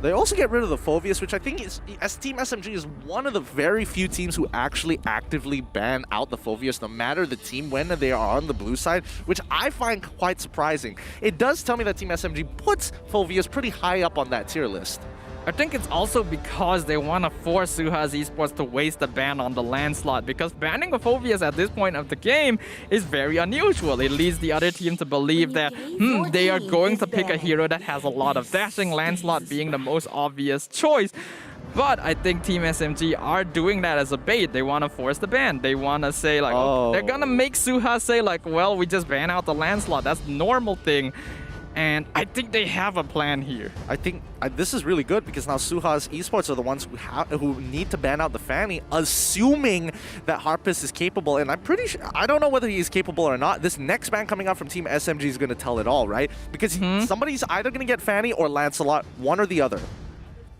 They also get rid of the Phoveus, which I think is, as Team SMG is one of the very few teams who actually actively ban out the Phoveus, no matter the team when they are on the blue side, which I find quite surprising. It does tell me that Team SMG puts Phoveus pretty high up on that tier list. I think it's also because they want to force SUHAZ Esports to waste the ban on the Lancelot, because banning a Phoveus at this point of the game is very unusual. It leads the other team to believe that they are going to pick a hero that has a lot of dashing, Lancelot being the most obvious choice. But I think Team SMG are doing that as a bait. They want to force the ban. They want to say like, they're going to make SUHAZ say like, well, we just ban out the Lancelot. That's the normal thing. and I think they have a plan here. I think this is really good because now SUHAZ Esports are the ones who need to ban out the Fanny, assuming that Harpist is capable. And I'm pretty sure, I don't know whether he's capable or not. This next ban coming out from Team SMG is going to tell it all, right? Because somebody's either going to get Fanny or Lancelot, one or the other.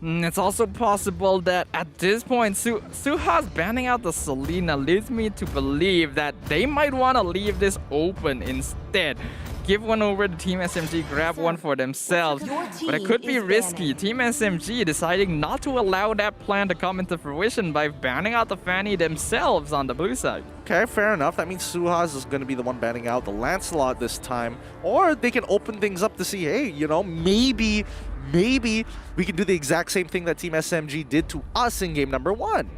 It's also possible that at this point, SUHAZ banning out the Selena leads me to believe that they might want to leave this open instead. Give one over to Team SMG, grab one for themselves. But it could be risky. Team SMG deciding not to allow that plan to come into fruition by banning out the Fanny themselves on the blue side. Okay, fair enough. That means SUHAZ is going to be the one banning out the Lancelot this time. Or they can open things up to see, hey, you know, maybe we can do the exact same thing that Team SMG did to us in game number 1.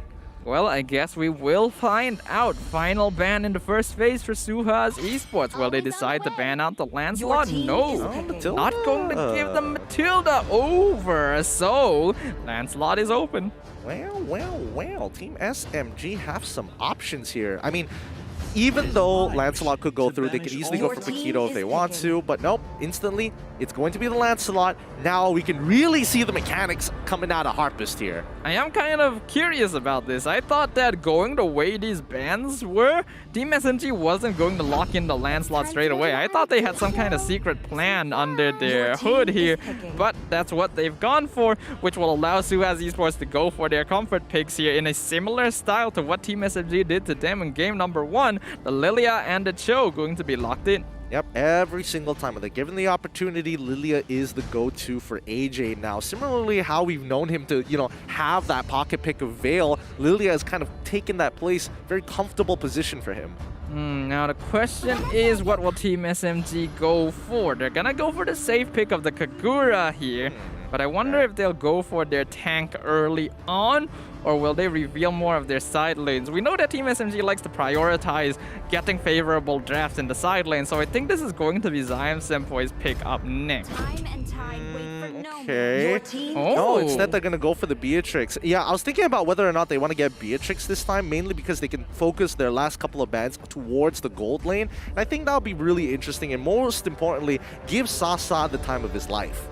Well, I guess we will find out. Final ban in the first phase for SUHAZ Esports. Will they decide to ban out the Lancelot? No, not going to give the Matilda over. So, Lancelot is open. Well, Team SMG have some options here. I mean, even though Lancelot could go through, they could easily go for Paquito if they want to, but nope, instantly, it's going to be the Lancelot. Now we can really see the mechanics coming out of Harpist here. I am kind of curious about this. I thought that going the way these bans were, Team SMG wasn't going to lock in the Lancelot straight away. I thought they had some kind of secret plan under their hood here, but that's what they've gone for, which will allow SUHAZ Esports to go for their comfort picks here in a similar style to what Team SMG did to them in game number 1. The Lilia and the Cho going to be locked in. Yep, every single time when they're given the opportunity, Lilia is the go-to for AJ now. Similarly, how we've known him to, you know, have that pocket pick of Veil, Lilia has kind of taken that place, very comfortable position for him. Now the question is, what will Team SMG go for? They're gonna go for the safe pick of the Kagura here, but I wonder if they'll go for their tank early on, or will they reveal more of their side lanes? We know that Team SMG likes to prioritize getting favorable drafts in the side lane, so I think this is going to be Zion Senpai's pick up next. Okay. No, instead they're going to go for the Beatrix. Yeah, I was thinking about whether or not they want to get Beatrix this time, mainly because they can focus their last couple of bans towards the gold lane. And I think that'll be really interesting, and most importantly, give Sasa the time of his life.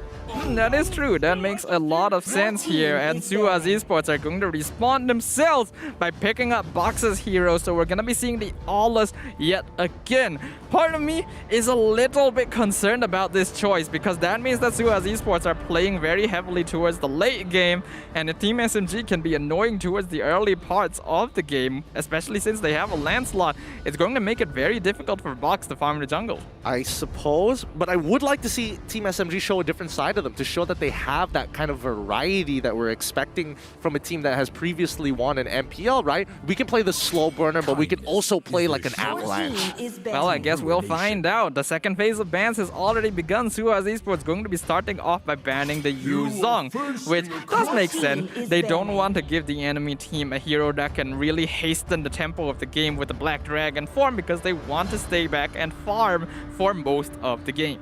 That is true. That makes a lot of sense here. And SUHAZ Esports are going to respond themselves by picking up Box's hero. So we're going to be seeing the Aulus yet again. Part of me is a little bit concerned about this choice because that means that SUHAZ Esports are playing very heavily towards the late game. And the Team SMG can be annoying towards the early parts of the game, especially since they have a Lancelot. It's going to make it very difficult for Box to farm the jungle. I suppose, but I would like to see Team SMG show a different side of them to show that they have that kind of variety that we're expecting from a team that has previously won an MPL, right? We can play the slow burner, but we can also play like an avalanche. Well, I guess we'll find out. The second phase of bans has already begun. SUHAZ Esports going to be starting off by banning the Yuzong, which does make sense. They don't want to give the enemy team a hero that can really hasten the tempo of the game with the Black Dragon form because they want to stay back and farm for most of the game.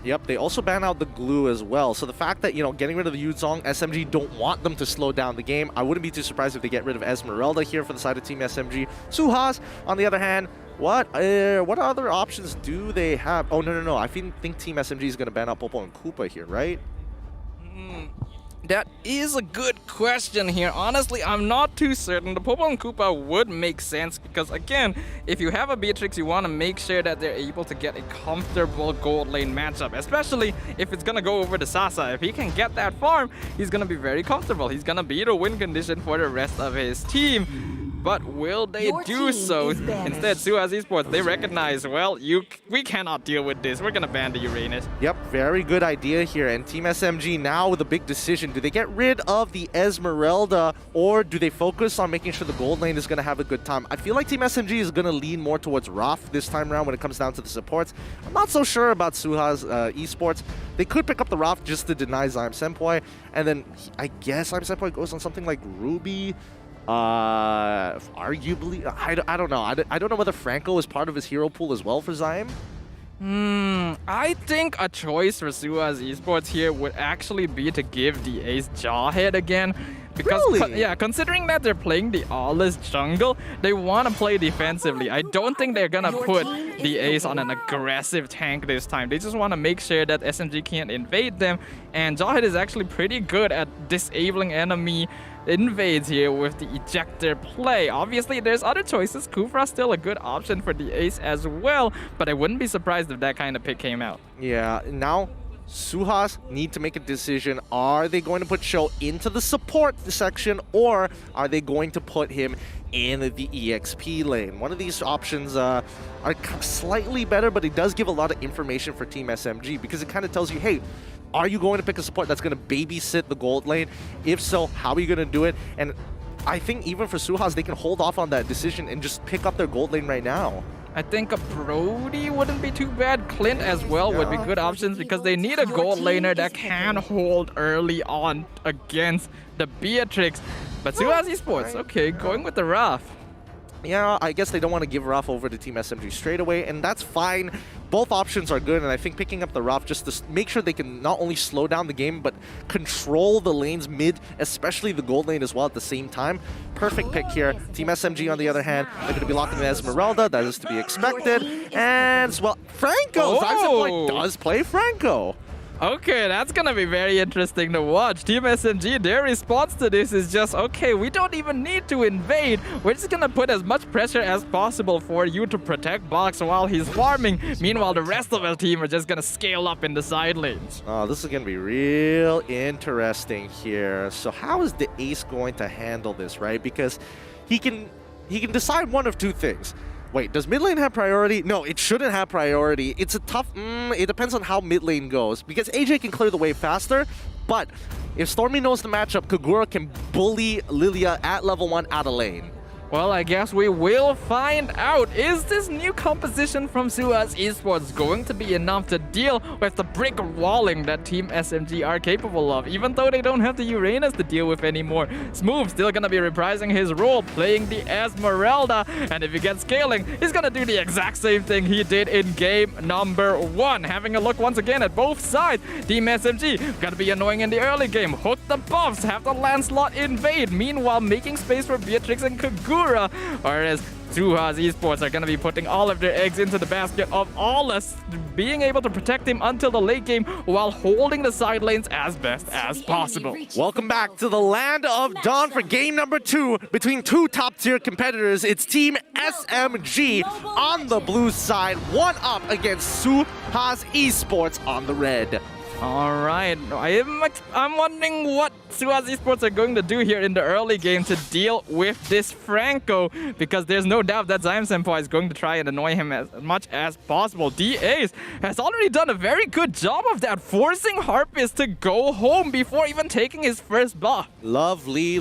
Yep, they also ban out the glue as well. So the fact that, you know, getting rid of the Yuzong, SMG don't want them to slow down the game. I wouldn't be too surprised if they get rid of Esmeralda here for the side of Team SMG. SUHAZ, on the other hand, what other options do they have? Oh, no. I think Team SMG is going to ban out Popo and Koopa here, right? That is a good question here. Honestly, I'm not too certain. The Popo and Koopa would make sense because, again, if you have a Beatrix, you want to make sure that they're able to get a comfortable gold lane matchup, especially if it's going to go over to Sasa. If he can get that farm, he's going to be very comfortable. He's going to be the win condition for the rest of his team. But will they do so? Instead, SUHAZ Esports, they recognize, well, we cannot deal with this. We're going to ban the Uranus. Yep, very good idea here. And Team SMG now with a big decision. Do they get rid of the Esmeralda or do they focus on making sure the gold lane is going to have a good time? I feel like Team SMG is going to lean more towards Ruff this time around when it comes down to the supports. I'm not so sure about SUHAZ Esports. They could pick up the Ruff just to deny Zion Senpai. And then I guess Zion Senpai goes on something like Ruby. Arguably, I don't know. I don't know whether Franco is part of his hero pool as well for Zion. I think a choice for SUHAZ Esports here would actually be to give the Ace Jawhead again, Because Really? considering that they're playing the Aweless jungle, they want to play defensively. I don't think they're gonna put the Ace on an aggressive tank this time. They just want to make sure that SMG can't invade them. And Jawhead is actually pretty good at disabling enemy invades here with the ejector play. Obviously, there's other choices. Kufra's still a good option for the Ace as well, but I wouldn't be surprised if that kind of pick came out. Yeah, now SUHAZ need to make a decision. Are they going to put Show into the support section, or are they going to put him in the EXP lane? One of these options are slightly better, but it does give a lot of information for Team SMG because it kind of tells you, hey, are you going to pick a support that's going to babysit the gold lane? If so, how are you going to do it? And I think even for SUHAZ, they can hold off on that decision and just pick up their gold lane right now. I think a Brody wouldn't be too bad. Clint as well would be good options because they need a gold laner that can hold early on against the Beatrix. But SUHAZ Esports, okay, going with the Raph. Yeah, I guess they don't want to give Raph over to Team SMG straight away, and that's fine. Both options are good, and I think picking up the Raph just to make sure they can not only slow down the game, but control the lanes mid, especially the gold lane as well at the same time. Perfect pick here. Team SMG, on the other hand, they're going to be locking in Esmeralda. That is to be expected. And, well, Franco! Oh. does play Franco. Okay, that's gonna be very interesting to watch. Team SMG, their response to this is just, okay, we don't even need to invade. We're just gonna put as much pressure as possible for you to protect Box while he's farming. Meanwhile, the rest of our team are just gonna scale up in the side lanes. Oh, this is gonna be real interesting here. So how is the Ace going to handle this, right? Because he can decide one of two things. Wait, does mid lane have priority? No, it shouldn't have priority. It's a tough... it depends on how mid lane goes. Because AJ can clear the way faster, but if Stormy knows the matchup, Kagura can bully Lilia at level 1 out of lane. Well, I guess we will find out. Is this new composition from SUHAZ Esports going to be enough to deal with the brick walling that Team SMG are capable of, even though they don't have the Uranus to deal with anymore? Smooth still gonna be reprising his role, playing the Esmeralda, and if he gets scaling, he's gonna do the exact same thing he did in game number 1. Having a look once again at both sides. Team SMG gotta be annoying in the early game, hook the buffs, have the Lancelot invade, meanwhile making space for Beatrix and Kagura. Whereas SUHAZ Esports are going to be putting all of their eggs into the basket of Aweless, being able to protect him until the late game while holding the side lanes as best as possible. Welcome back to the land of Dawn for game number 2 between two top-tier competitors. It's Team SMG on the blue side, one up against SUHAZ Esports on the red. All right, I'm wondering what SUHAZ Esports are going to do here in the early game to deal with this Franco, because there's no doubt that Zion Senpai is going to try and annoy him as much as possible. D-Ace has already done a very good job of that, forcing Harpist to go home before even taking his first buff. Lovely.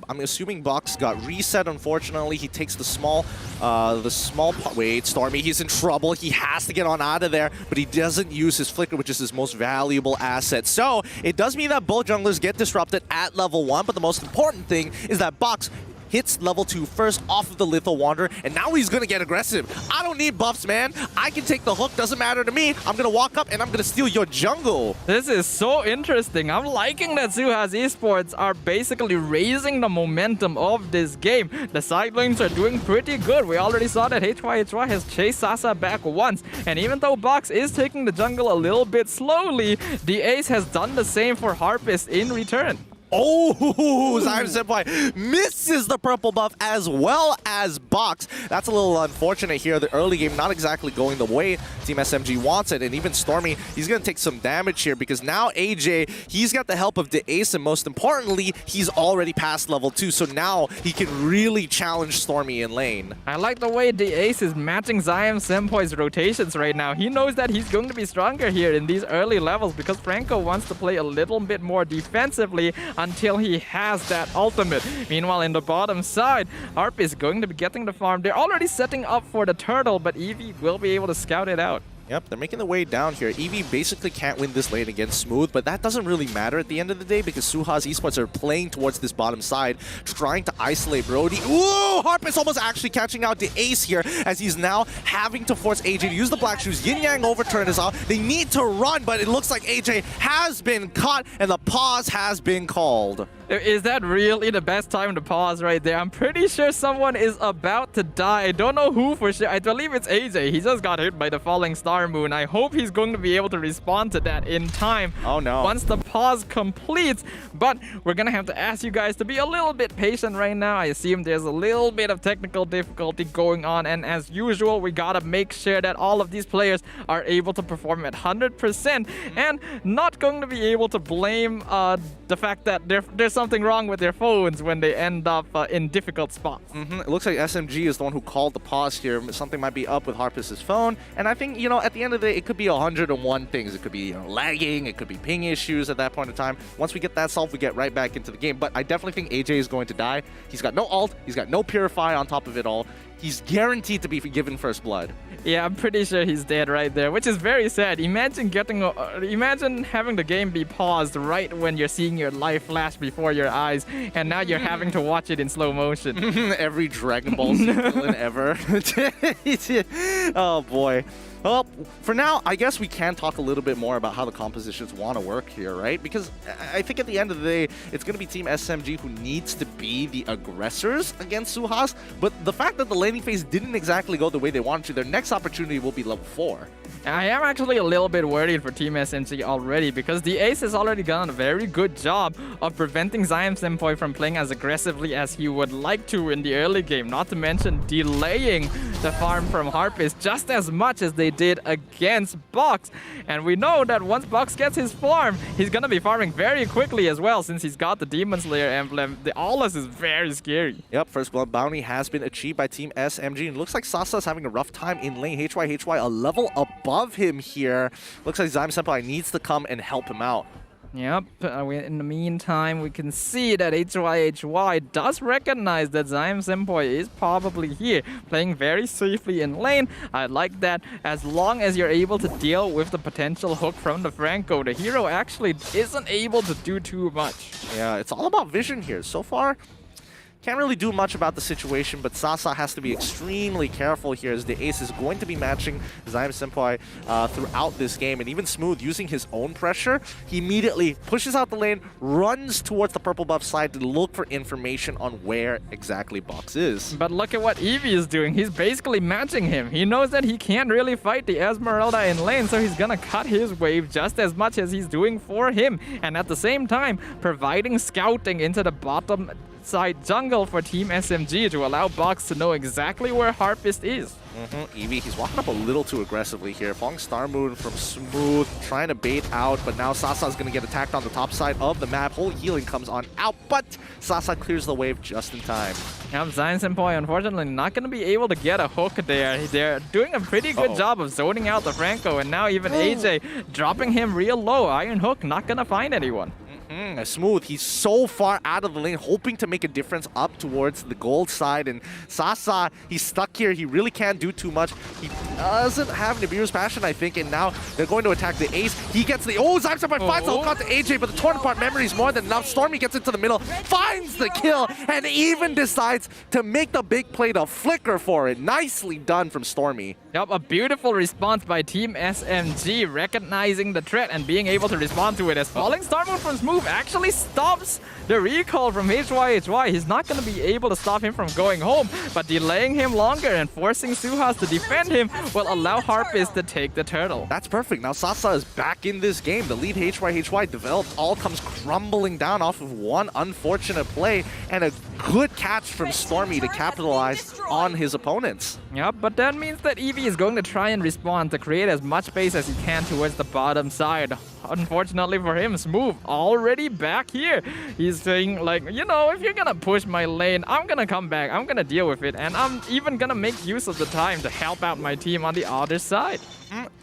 I'm assuming Box got reset, unfortunately. He takes the small part. Wait, Stormy, he's in trouble. He has to get on out of there, but he doesn't use his Flicker, which is his most valuable asset. So it does mean that both junglers get disrupted at level 1, but the most important thing is that Box hits level 2 first off of the Lethal Wanderer, and now he's gonna get aggressive. I don't need buffs, man. I can take the hook, doesn't matter to me. I'm gonna walk up and I'm gonna steal your jungle. This is so interesting. I'm liking that SUHAZ Esports are basically raising the momentum of this game. The side lanes are doing pretty good. We already saw that HYHY has chased Sasa back once, and even though Box is taking the jungle a little bit slowly, the Ace has done the same for Harpist in return. Oh, Zion Senpai misses the purple buff as well as Box. That's a little unfortunate here. The early game not exactly going the way Team SMG wants it. And even Stormy, he's going to take some damage here because now AJ, he's got the help of the Ace, and most importantly, he's already past level 2. So now he can really challenge Stormy in lane. I like the way the Ace is matching Zion Senpai's rotations right now. He knows that he's going to be stronger here in these early levels because Franco wants to play a little bit more defensively until he has that ultimate. Meanwhile, in the bottom side, Harp is going to be getting the farm. They're already setting up for the turtle, but Eevee will be able to scout it out. Yep, they're making their way down here. Eevee basically can't win this lane against Smooth, but that doesn't really matter at the end of the day because SUHAZ Esports are playing towards this bottom side, trying to isolate Brody. Ooh, Harp is almost actually catching out the Ace here as he's now having to force AJ to use the Black Shoes. Yin Yang overturn is out. They need to run, but it looks like AJ has been caught and the pause has been called. Is that really the best time to pause right there? I'm pretty sure someone is about to die. I don't know who for sure. I believe it's AJ. He just got hit by the falling star moon. I hope he's going to be able to respond to that in time. Oh no. Once the pause completes. But we're going to have to ask you guys to be a little bit patient right now. I assume there's a little bit of technical difficulty going on. And as usual, we got to make sure that all of these players are able to perform at 100% and not going to be able to blame the fact that there's something wrong with their phones when they end up in difficult spots. It looks like SMG is the one who called the pause here. Something might be up with Harpus's phone. And I think, at the end of the day, it could be 101 things. It could be lagging. It could be ping issues at that point in time. Once we get that solved, we get right back into the game. But I definitely think AJ is going to die. He's got no ult. He's got no purify on top of it all. He's guaranteed to be given first blood. Yeah, I'm pretty sure he's dead right there, which is very sad. Imagine imagine having the game be paused right when you're seeing your life flash before your eyes, and now you're having to watch it in slow motion. Every Dragon Ball Z villain ever. Oh boy. Well, for now, I guess we can talk a little bit more about how the compositions want to work here, right? Because I think at the end of the day, it's going to be Team SMG who needs to be the aggressors against SUHAZ. But the fact that the laning phase didn't exactly go the way they wanted to, their next opportunity will be level 4. I am actually a little bit worried for Team SMG already because the Ace has already done a very good job of preventing Zion Senpai from playing as aggressively as he would like to in the early game. Not to mention delaying the farm from Harpus just as much as they did against Box. And we know that once Box gets his farm, he's going to be farming very quickly as well since he's got the Demon Slayer emblem. The Aulus is very scary. Yep, first blood bounty has been achieved by Team SMG. And it looks like Sasa's having a rough time in lane. HY a level above him here. Looks like Zion Senpai needs to come and help him out. Yep, in the meantime, we can see that HY does recognize that Zion Senpai is probably here, playing very safely in lane. I like that. As long as you're able to deal with the potential hook from the Franco, the hero actually isn't able to do too much. Yeah, it's all about vision here. So far, can't really do much about the situation, but Sasa has to be extremely careful here as the Ace is going to be matching Zion Senpai throughout this game. And even Smooth, using his own pressure, he immediately pushes out the lane, runs towards the purple buff side to look for information on where exactly Box is. But look at what Eevee is doing. He's basically matching him. He knows that he can't really fight the Esmeralda in lane, so he's gonna cut his wave just as much as he's doing for him. And at the same time, providing scouting into the bottom side jungle for Team SMG to allow Box to know exactly where Harpist is. Eevee, he's walking up a little too aggressively here. Falling Star Moon from Smooth, trying to bait out, but now Sasa's going to get attacked on the top side of the map. Whole healing comes on out, but Sasa clears the wave just in time. Yep, Zion Senpai unfortunately not going to be able to get a hook there. They're doing a pretty good job of zoning out the Franco, and now even AJ dropping him real low. Iron Hook not going to find anyone. Smooth, he's so far out of the lane, hoping to make a difference up towards the gold side. And Sasa, he's stuck here. He really can't do too much. He doesn't have Nibiru's passion, I think. And now they're going to attack the Ace. He gets the... Oh, Zion Senpai finds the hook onto AJ, but the torn apart memory is more than enough. Stormy gets into the middle, finds the kill, and even decides to make the big play to flicker for it. Nicely done from Stormy. Yep, a beautiful response by Team SMG, recognizing the threat and being able to respond to it as Falling Star Moon from Smooth actually stops the recall from HY. He's not going to be able to stop him from going home, but delaying him longer and forcing SUHAZ to defend him will allow Harpist to take the turtle. That's perfect. Now Sasa is back in this game. The lead HY developed all comes crumbling down off of one unfortunate play and a good catch from Stormy to capitalize on his opponents. Yep, but that means that Eevee is going to try and respond to create as much space as he can towards the bottom side. Unfortunately for him, Smooth already back here. He's saying like, you know, if you're gonna push my lane, I'm gonna come back, I'm gonna deal with it, and I'm even gonna make use of the time to help out my team on the other side.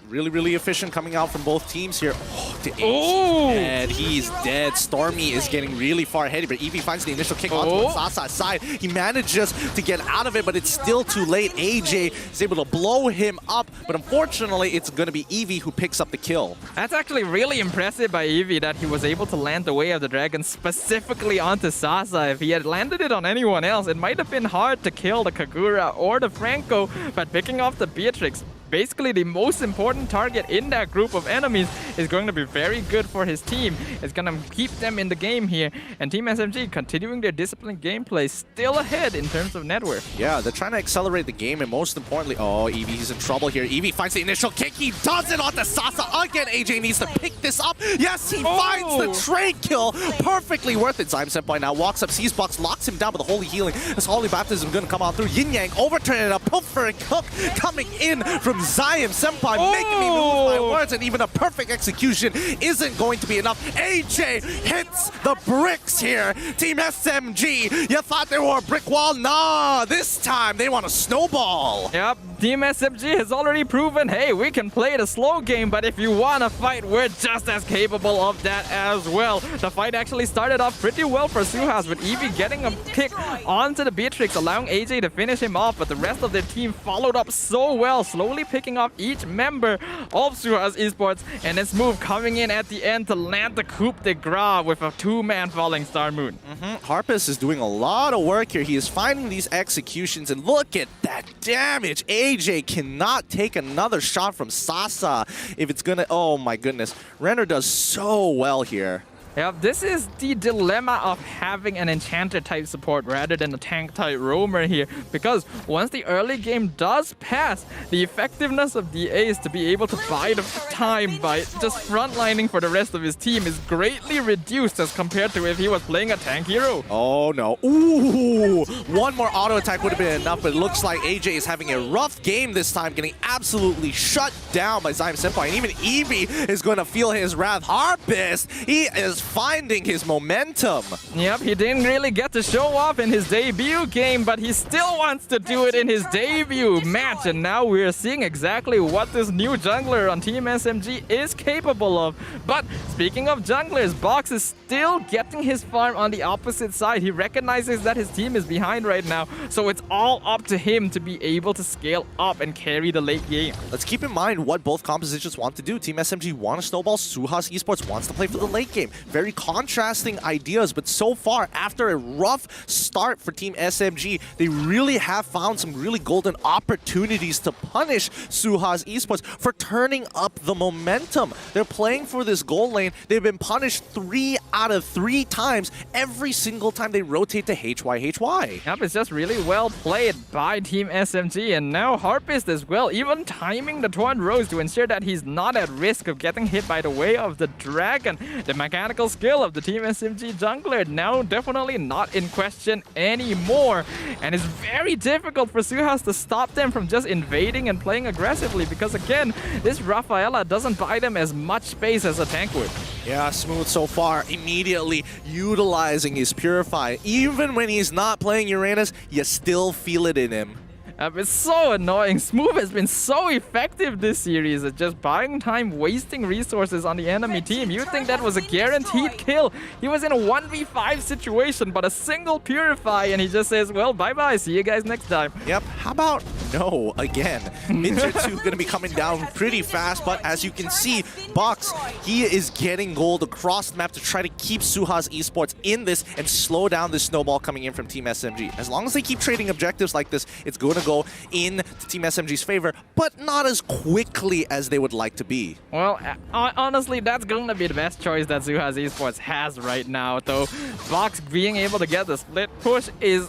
Really, really efficient coming out from both teams here. Oh, the Ace. And he's dead. Stormy is getting really far ahead, but Eevee finds the initial kick onto Sasa's side. He manages to get out of it, but it's still too late. AJ is able to blow him up, but unfortunately, it's going to be Eevee who picks up the kill. That's actually really impressive by Eevee that he was able to land the Way of the Dragon specifically onto Sasa. If he had landed it on anyone else, it might have been hard to kill the Kagura or the Franco, but picking off the Beatrix basically the most important target in that group of enemies, is going to be very good for his team. It's going to keep them in the game here. And Team SMG continuing their disciplined gameplay, still ahead in terms of net worth. Yeah, they're trying to accelerate the game, and most importantly, oh, Eevee's in trouble here. Eevee finds the initial kick. He does it onto Sasa again. AJ needs to pick this up. Yes, he finds the trade kill. Perfectly worth it. Zyme Senpai now walks up, sees Box, locks him down with the Holy Healing. This Holy Baptism going to come out through. Yin Yang overturning a Pilfer and Cook coming in from Zyme Senpai, making me lose my words, and even a perfect execution isn't going to be enough. AJ hits the bricks here. Team SMG, you thought they were a brick wall? Nah, this time they want a snowball. Yep, Team SMG has already proven, hey, we can play the slow game, but if you want to fight, we're just as capable of that as well. The fight actually started off pretty well for SUHAZ, with Eevee getting a kick onto the Beatrix, allowing AJ to finish him off, but the rest of their team followed up so well, slowly picking off each member of SUHAZ Esports, and then Smooth coming in at the end to land the coup de grace with a two-man falling Star Moon. Harpus is doing a lot of work here. He is finding these executions, and look at that damage. AJ cannot take another shot from Sasa if it's gonna... Oh my goodness. Renner does so well here. Yeah, this is the dilemma of having an enchanter type support rather than a tank type roamer here, because once the early game does pass, the effectiveness of DA is to be able to buy the time by just frontlining for the rest of his team is greatly reduced as compared to if he was playing a tank hero. Oh no. Ooh! One more auto attack would have been enough, but it looks like AJ is having a rough game this time, getting absolutely shut down by Zyme Senpai, and even Eevee is going to feel his wrath. Harpist, he is finding his momentum. Yep, he didn't really get to show off in his debut game, but he still wants to do it in his debut match, and now we're seeing exactly what this new jungler on Team SMG is capable of. But speaking of junglers, Box is still getting his farm on the opposite side. He recognizes that his team is behind right now, so it's all up to him to be able to scale up and carry the late game. Let's keep in mind what both compositions want to do. Team SMG want to snowball, SUHAZ Esports wants to play for the late game. Very contrasting ideas, but so far, after a rough start for Team SMG, they really have found some really golden opportunities to punish SUHAZ Esports for turning up the momentum. They're playing for this gold lane. They've been punished 3 out of 3 times every single time they rotate to HY. Yep, it's just really well played by Team SMG, and now Harpist as well, even timing the Torn Rose to ensure that he's not at risk of getting hit by the way of the dragon. The mechanical skill of the Team SMG jungler now definitely not in question anymore, and it's very difficult for SUHAZ to stop them from just invading and playing aggressively, because again, this Rafaela doesn't buy them as much space as a tank would. Yeah, Smooth so far immediately utilizing his Purify. Even when he's not playing Uranus, you still feel it in him. It's so annoying. Smooth has been so effective this series at just buying time, wasting resources on the enemy team. You'd think that was a guaranteed kill. He was in a 1v5 situation, but a single Purify, and he just says, well, bye-bye, see you guys next time. Yep, how about no again? Ninja 2 going to be coming down pretty fast, but as you can see, Box, he is getting gold across the map to try to keep SUHAZ Esports in this and slow down this snowball coming in from Team SMG. As long as they keep trading objectives like this, it's going to go in to Team SMG's favor, but not as quickly as they would like to be. Well, honestly, that's going to be the best choice that SUHAZ Esports has right now, though. Box being able to get the split push is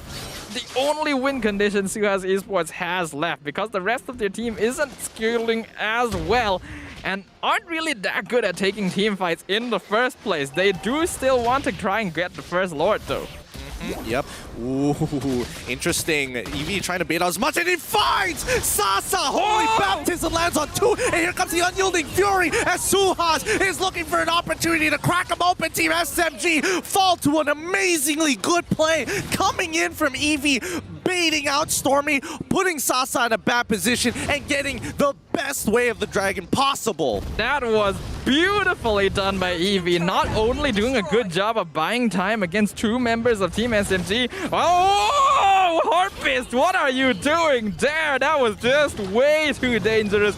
the only win condition SUHAZ Esports has left, because the rest of their team isn't skilling as well and aren't really that good at taking team fights in the first place. They do still want to try and get the first Lord, though. Yep. Ooh, interesting. Eevee trying to bait out as much, and he finds Sasa! Holy Baptism lands on 2, and here comes the Unyielding Fury as SUHAZ is looking for an opportunity to crack him open. Team SMG fall to an amazingly good play coming in from Eevee, baiting out Stormy, putting Sasa in a bad position, and getting the best way of the dragon possible. That was beautifully done by Eevee, not only doing a good job of buying time against 2 members of Team SMG. Oh, Harpist, what are you doing there? That was just way too dangerous.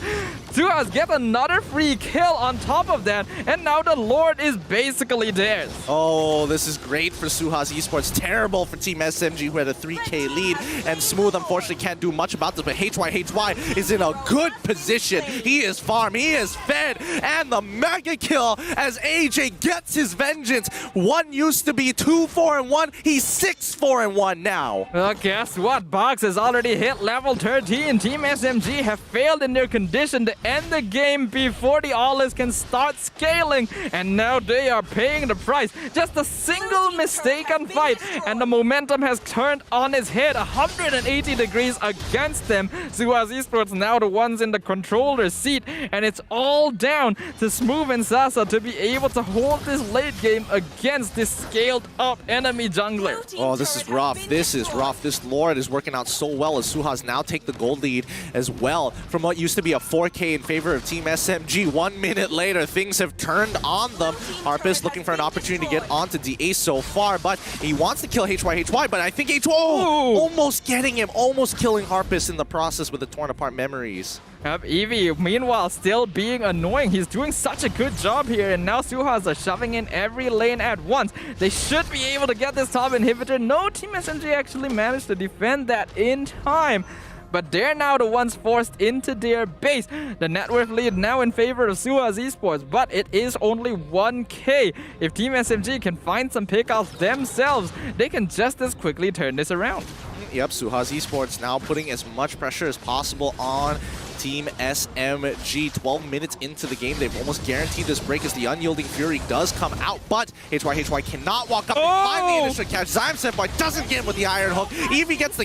SUHAZ get another free kill on top of that, and now the Lord is basically theirs. Oh, this is great for SUHAZ Esports. Terrible for Team SMG, who had a 3K lead. And Smooth, unfortunately, can't do much about this, but HY is in a good position. He is farm, he is fed, and the mega kill as AJ gets his vengeance. One used to be 2-4-1, he's 6-4-1 now. Well, guess what? Box has already hit level 13. Team SMG have failed in their condition to end the game before the Olives can start scaling, and now they are paying the price. Just a single mistaken fight, and the momentum has turned on its head 180 degrees against them. SUHAZ Esports now the ones in the controller seat, and it's all down to Smooth and Sasa to be able to hold this late game against this scaled up enemy jungler. Oh, this is rough. This is rough. This Lord is working out so well as SUHAZ now take the gold lead as well from what used to be a 4K in favor of Team SMG. 1 minute later, things have turned on them. Harpist looking for an opportunity to get onto DA so far, but he wants to kill HY, but I think almost getting him, almost killing Harpist in the process with the torn apart memories. Yep, Eevee, meanwhile, still being annoying. He's doing such a good job here, and now SUHAZ are shoving in every lane at once. They should be able to get this top inhibitor. No, Team SMG actually managed to defend that in time, but they're now the ones forced into their base. The net worth lead now in favor of SUHAZ Esports, but it is only 1K. If Team SMG can find some pickoffs themselves, they can just as quickly turn this around. Yep, SUHAZ Esports now putting as much pressure as possible on Team SMG. 12 minutes into the game, they've almost guaranteed this break as the Unyielding Fury does come out, but HY cannot walk up and find the initial catch. Zyme Senpai doesn't get with the Iron Hook. Eevee gets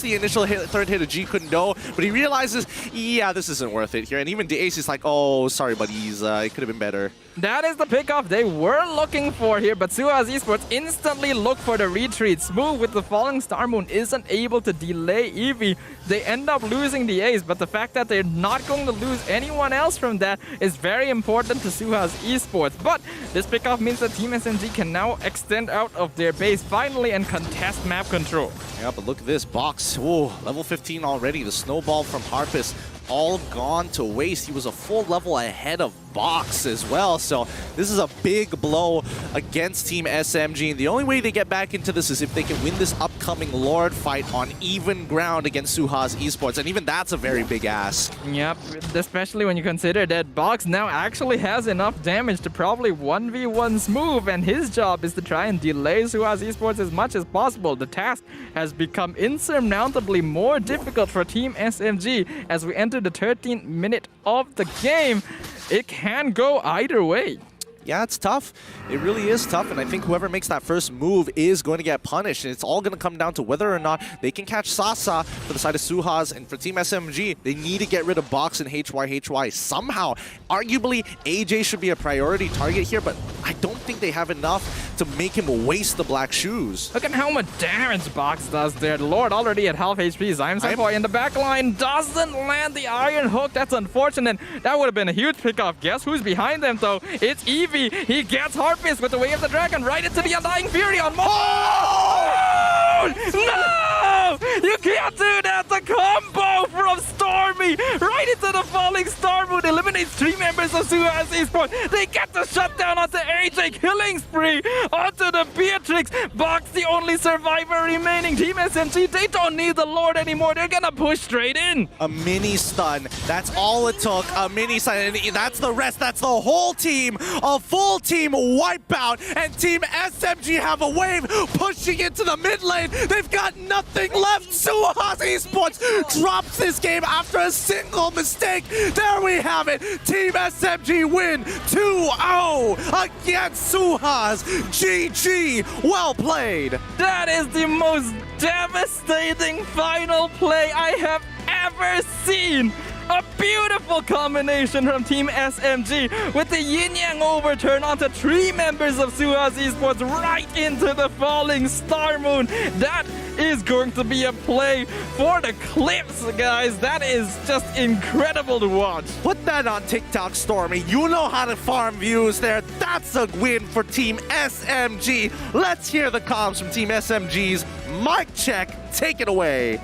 the initial third hit of G couldn't know, but he realizes, yeah, this isn't worth it here. And even DAce is like, oh, sorry buddies, it could have been better. That is the pickoff they were looking for here, but SUHAZ Esports instantly look for the retreat. Smooth with the falling Star Moon isn't able to delay Eevee. They end up losing the ace, but the fact that they're not going to lose anyone else from that is very important to SUHAZ Esports. But this pickoff means that Team SMG can now extend out of their base finally and contest map control. Yeah, but look at this box. Whoa, level 15 already. The snowball from Harpist all gone to waste. He was a full level ahead of Box as well, so this is a big blow against Team SMG, and the only way they get back into this is if they can win this upcoming Lord fight on even ground against SUHAZ Esports, and even that's a very big ask. Yep, especially when you consider that Box now actually has enough damage to probably 1v1 Smooth, and his job is to try and delay SUHAZ Esports as much as possible. The task has become insurmountably more difficult for Team SMG as we enter the 13th minute of the game. It can go either way. Yeah, it's tough. It really is tough, and I think whoever makes that first move is going to get punished, and it's all going to come down to whether or not they can catch Sasa for the side of SUHAZ, and for Team SMG, they need to get rid of Box and HY somehow. Arguably, AJ should be a priority target here, but I don't think they have enough to make him waste the black shoes. Look at how much damage Box does there. The Lord already at half HP. Zyme Senpai in the back line doesn't land the Iron Hook. That's unfortunate. That would have been a huge pickoff. Guess who's behind them, though? It's Eevee. He gets Harpist with the Way of the Dragon right into the Undying Fury on Moon! Oh! No! You can't do that! The combo from Stormy right into the falling Star Moon eliminates 3 members of SUHAZ Esports. They get the shutdown onto AJ, killing spree onto the Beatrix. Box the only survivor remaining. Team SMG, they don't need the Lord anymore. They're gonna push straight in. A mini stun. That's all it took. A mini stun. And that's the rest. That's the whole team. A full team wipeout. And Team SMG have a wave pushing into the mid lane. They've got nothing left. SUHAZ Esports drops this game after a single mistake. There we have it. Team SMG win 2-0 against SUHAZ. GG. Well played. That is the most devastating final play I have ever seen. A beautiful combination from Team SMG with the yin-yang overturn onto 3 members of SUHAZ Esports right into the falling Star Moon. That is going to be a play for the clips, guys. That is just incredible to watch. Put that on TikTok, Stormy. You know how to farm views there. That's a win for Team SMG. Let's hear the comms from Team SMG's mic check. Take it away.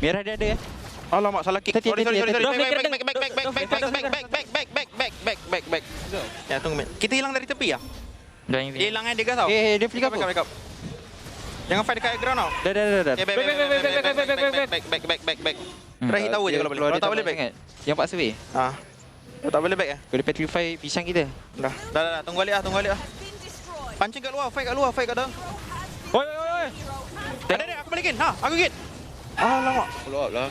Merah dia ada ya? Alamak, salah kick. Sorry. Back. Ya, tunggu minit. Kita hilang dari tepi ya? Dia hilang dia gas tau. Dia flick apa? Back up. Jangan fight dekat ground tau. Dah. Back. Terakhir tahu je kalau boleh. Kalau tak boleh back. Yang Pak Survey. Kalau tak boleh back ya? Kau dia petrify pisang kita. Dah. Tunggu balik lah. Pancing kat luar, fight kat dalam. Oi. Ada, aku balikin. Aku git. Alamak. Follow up lah.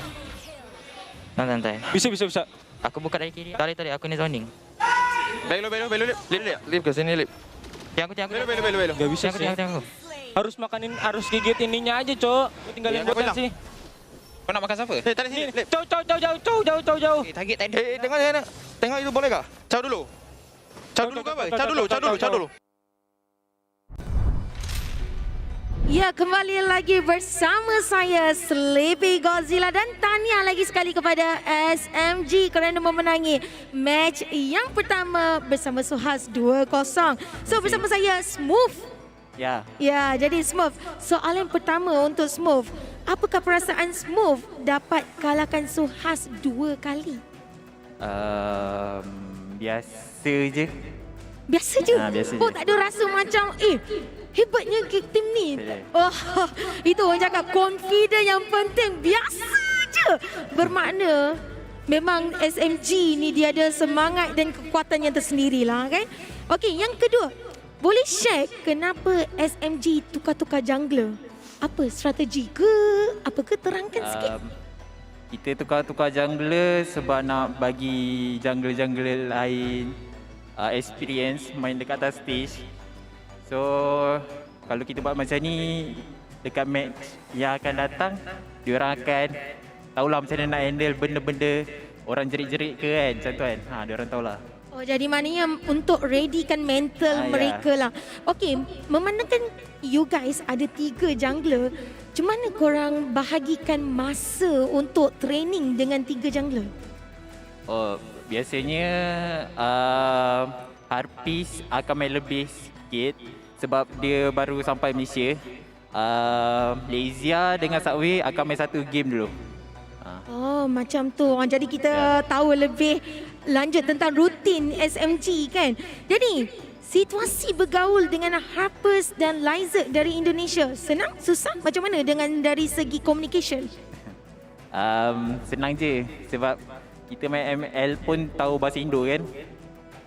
Santai. Bisa. Aku buka dari kiri. Tarik aku ni zoning. Belok. Lip ke sini lip. Yang aku. Belok. Gak bisa sih. Harus gigit ininya aja, Cok. Kau tinggalin botan sih. Kau nak makan siapa? Tarik sini, lip. Jauh. Target tadi. Tengok itu boleh tak? Caw dulu. Caw dulu. Ya, kembali lagi bersama saya Sleepy Godzilla dan tahniah lagi sekali kepada SMG kerana memenangi match yang pertama bersama SUHAZ 2-0. So bersama saya Smooth. Ya. Ya, jadi Smooth. Soalan pertama untuk Smooth. Apakah perasaan Smooth dapat kalahkan SUHAZ 2 kali? Biasa je. Biasa je? Biasa je. Oh, tak ada rasa macam hebatnya tim ni. Itu orang cakap confident yang penting. Biasa je. Bermakna memang SMG ni dia ada semangat dan kekuatan yang tersendiri lah kan. Okey, yang kedua. Boleh share kenapa SMG tukar-tukar jungler? Apa strategi ke? Apa ke? Terangkan sikit. Kita tukar-tukar jungler sebab nak bagi jungler-jungler lain experience main dekat atas stage. So, kalau kita buat macam ni dekat match yang akan datang, diorang akan tahulah macam mana nak handle benda-benda orang jerit-jerit ke kan, macam tu kan. Diorang tahulah. Oh, jadi maknanya untuk readykan mental mereka lah. Okey, memandangkan you guys ada 3 jungler, macam mana korang bahagikan masa untuk training dengan 3 jungler? Biasanya Harpis akan main lebih sikit sebab dia baru sampai Malaysia. Malaysia dengan Subway akan main satu game dulu. Oh, macam tu. Jadi kita tahu lebih lanjut tentang rutin SMG kan. Jadi, situasi bergaul dengan Harpers dan Liza dari Indonesia, senang? Susah? Macam mana dengan dari segi communication? Senang je sebab kita main ML pun tahu bahasa Indo kan.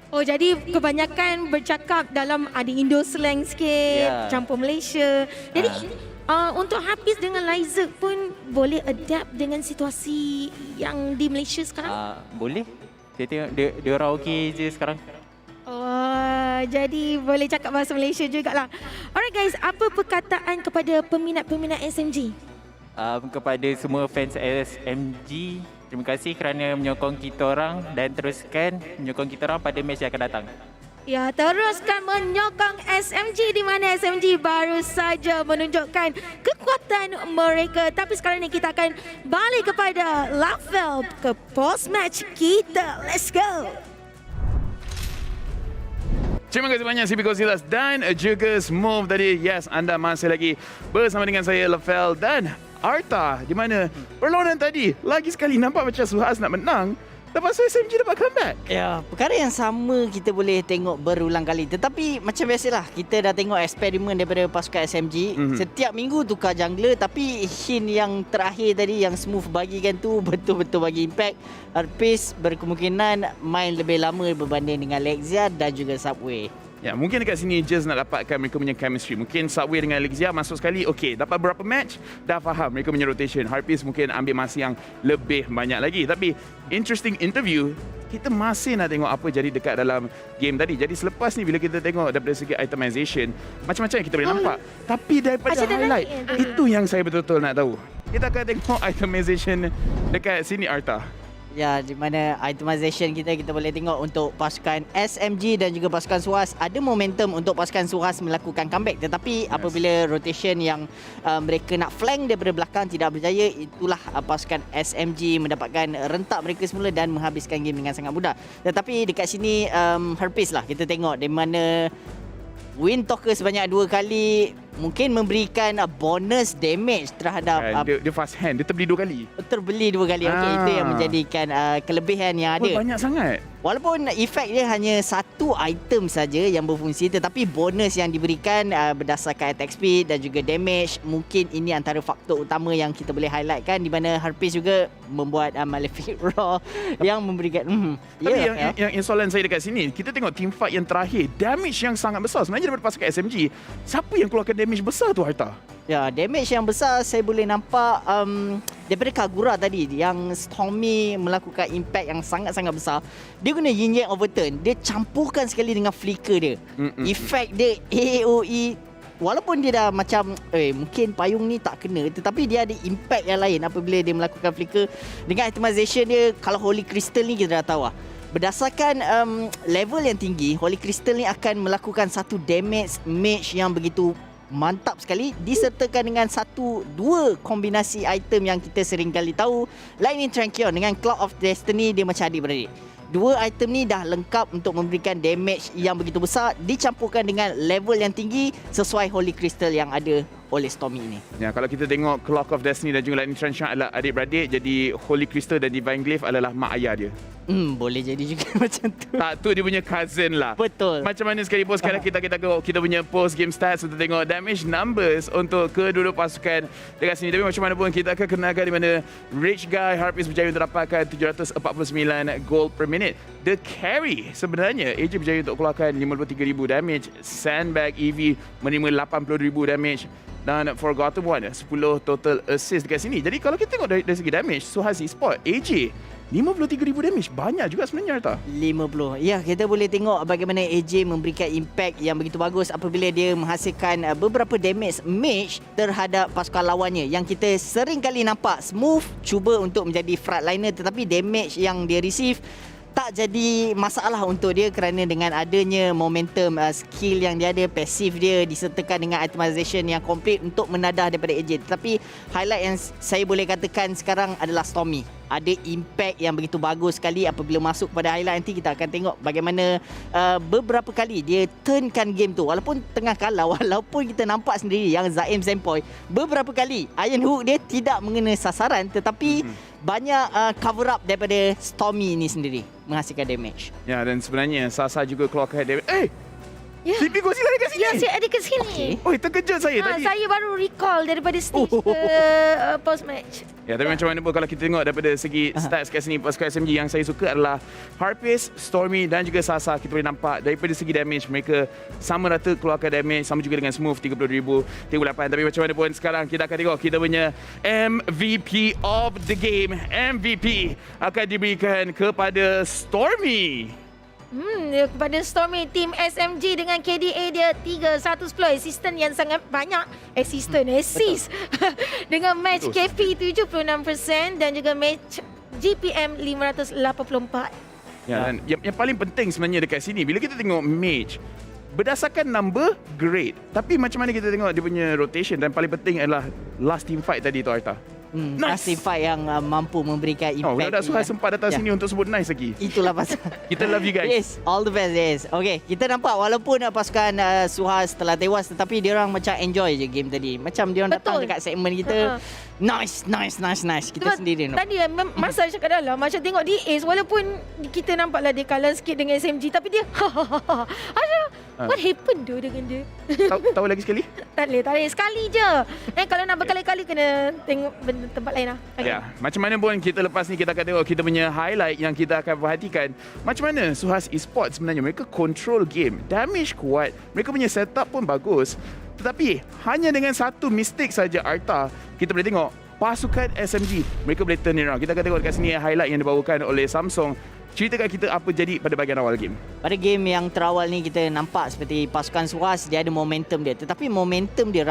Oh, jadi kebanyakan bercakap dalam ada Indo slang sikit, campur Malaysia. Jadi untuk Hafiz dengan Liza pun boleh adapt dengan situasi yang di Malaysia sekarang? Boleh. Saya tengok dia orang okey je sekarang. Oh, jadi boleh cakap bahasa Malaysia jugalah. Alright guys, apa perkataan kepada peminat-peminat SMG? Kepada semua fans SMG, terima kasih kerana menyokong kita orang dan teruskan menyokong kita orang pada match yang akan datang. Ya, teruskan menyokong SMG di mana SMG baru saja menunjukkan kekuatan mereka. Tapi sekarang ni kita akan balik kepada Lavel ke post match kita. Let's go. Terima kasih banyak CP Godzillas dan juga Smooth tadi. Yes, anda masih lagi bersama dengan saya Lavel dan Arta, di mana perlawanan tadi lagi sekali nampak macam SUHAZ nak menang. Lepas tu SMG dapat comeback. Ya, perkara yang sama kita boleh tengok berulang kali. Tetapi macam biasalah, kita dah tengok eksperimen daripada pasukan SMG. Setiap minggu tukar jungler, tapi hint yang terakhir tadi yang Smooth bagikan tu betul-betul bagi impact. Harpis berkemungkinan main lebih lama berbanding dengan Lexia dan juga Subway. Ya, mungkin dekat sini just nak dapatkan mereka punya chemistry. Mungkin Subway dengan Lexia masuk sekali, okey. Dapat berapa match, dah faham mereka punya rotation. Harpis mungkin ambil masa yang lebih banyak lagi. Tapi, interesting interview, kita masih nak tengok apa jadi dekat dalam game tadi. Jadi selepas ni bila kita tengok daripada segi itemization, macam-macam yang kita boleh nampak. Tapi daripada highlight, itu yang saya betul-betul nak tahu. Kita akan tengok itemization dekat sini, Arta. Ya, di mana itemization kita boleh tengok untuk pasukan SMG dan juga pasukan SUHAZ ada momentum untuk pasukan SUHAZ melakukan comeback, tetapi apabila rotation yang mereka nak flank daripada belakang tidak berjaya, itulah pasukan SMG mendapatkan rentak mereka semula dan menghabiskan game dengan sangat mudah. Tetapi dekat sini Harpis lah kita tengok di mana win Talker sebanyak 2 kali, mungkin memberikan bonus damage terhadap Dia fast hand, dia terbeli 2 kali. terbeli 2 kali. Okey, itu yang menjadikan kelebihan yang ada. Banyak sangat. Walaupun efek dia hanya satu item saja yang berfungsi, tetapi bonus yang diberikan berdasarkan attack speed dan juga damage, mungkin ini antara faktor utama yang kita boleh highlightkan, di mana Harpies juga membuat Malefic Raw yang memberikan Tapi yang soalan saya dekat sini, kita tengok team fight yang terakhir, damage yang sangat besar sebenarnya daripada pasukan SMG. Siapa yang keluarkan damage besar tu, Harta? Ya, damage yang besar saya boleh nampak daripada Kagura tadi, yang Stormy melakukan impact yang sangat-sangat besar. Dia guna Yin Yang Overturn, dia campurkan sekali dengan flicker dia. Efek dia AOE, walaupun dia dah macam mungkin payung ni tak kena, tetapi dia ada impact yang lain apabila dia melakukan flicker. Dengan itemization dia, kalau Holy Crystal ni kita dah tahu lah, berdasarkan level yang tinggi, Holy Crystal ni akan melakukan satu damage mage yang begitu mantap sekali, disertakan dengan 1-2 kombinasi item yang kita sering kali tahu. Lightning Tranquion dengan Cloud of Destiny, dia macam adik-beradik. 2 item ni dah lengkap untuk memberikan damage yang begitu besar, dicampurkan dengan level yang tinggi sesuai Holy Crystal yang ada oleh Stormy ini. Ya, kalau kita tengok Clock of Destiny dan juga Lightning Transition adalah adik-beradik, jadi Holy Crystal dan Divine Glyph adalah mak ayah dia. Boleh jadi juga macam tu. Tak, tu dia punya cousin lah. Betul. Macam mana sekalipun sekarang kita punya post game stats untuk tengok damage numbers untuk kedua-dua pasukan dekat sini. Tapi macam mana pun kita akan kenalkan di mana Rich Guy Harpies berjaya untuk dapatkan 749 gold per minute. The carry sebenarnya AJ berjaya untuk keluarkan 53,000 damage. Sandbag EV menerima 80,000 damage. Dan Forgotten One 10 total assist dekat sini. Jadi kalau kita tengok dari segi damage, SUHAZ Esports, AJ 53,000 damage. Banyak juga sebenarnya, Arta. 50. Ya, kita boleh tengok bagaimana AJ memberikan impact yang begitu bagus apabila dia menghasilkan beberapa damage mage terhadap pasukan lawannya. Yang kita sering kali nampak Smooth cuba untuk menjadi frontliner, tetapi damage yang dia receive tak jadi masalah untuk dia kerana dengan adanya momentum skill yang dia ada, pasif dia disertakan dengan itemization yang komplit untuk menadah daripada AJ. Tetapi highlight yang saya boleh katakan sekarang adalah Stormy. Ada impact yang begitu bagus sekali. Apabila masuk pada highlight nanti, kita akan tengok bagaimana beberapa kali dia turnkan game tu. Walaupun tengah kalah, walaupun kita nampak sendiri yang Zaim Sempoy beberapa kali Iron Hook dia tidak mengena sasaran, tetapi banyak cover up daripada Stormy ini sendiri menghasilkan damage. Ya, dan sebenarnya Sasa juga keluarkan damage. CP Godzilla dekat sini. Ya, saya ada kat sini. Okay. Terkejut saya tadi. Saya baru recall daripada stage post match. Ya, tapi macam mana pun kalau kita tengok daripada segi stats kat sini, pasukan SMG yang saya suka adalah Harpies, Stormy dan juga Sasa. Kita boleh nampak daripada segi damage mereka sama rata keluarkan damage, sama juga dengan Smooth 30,000, 38. Tapi macam mana pun sekarang kita akan tengok kita punya MVP of the game. MVP akan diberikan kepada Stormy. Kepada Stormy, tim SMG dengan KDA dia 310 assistant yang sangat banyak. Assist dengan match KP 76% dan juga match GPM 584. Ya, dan yang paling penting sebenarnya dekat sini, bila kita tengok mage berdasarkan number great, tapi macam mana kita tengok dia punya rotation, dan paling penting adalah last team fight tadi tu, Arta. Nice. Fight yang mampu memberikan impact. Dah SUHAZ sempat datang sini untuk sebut nice lagi. Itulah pasal. Kita love you guys. Yes, all the best. Yes. Okay, kita nampak walaupun pasukan SUHAZ telah tewas, tetapi dia orang macam enjoy je game tadi. Macam dia orang datang dekat segmen kita. Nice. Kita sebab sendiri. Tadi masa cakap dalam macam tengok di Ace, walaupun kita nampaklah dia kalah sikit dengan SMG, tapi dia what happened tu dengan dia? Tahu lagi sekali? Tak boleh. Sekali je. Kalau nak berkali-kali kena tengok tempat lain lah. Okay. Ya, macam mana pun kita lepas ni kita akan tengok kita punya highlight yang kita akan perhatikan. Macam mana SUHAZ Esports sebenarnya mereka control game, damage kuat, mereka punya setup pun bagus. Tetapi hanya dengan satu mistake saja, Arta, kita boleh tengok pasukan SMG mereka boleh turn around. Kita akan tengok dekat sini highlight yang dibawakan oleh Samsung. Ceritakan kita apa jadi pada bahagian awal game. Pada game yang terawal ni kita nampak seperti pasukan SUHAZ dia ada momentum dia, tetapi momentum dia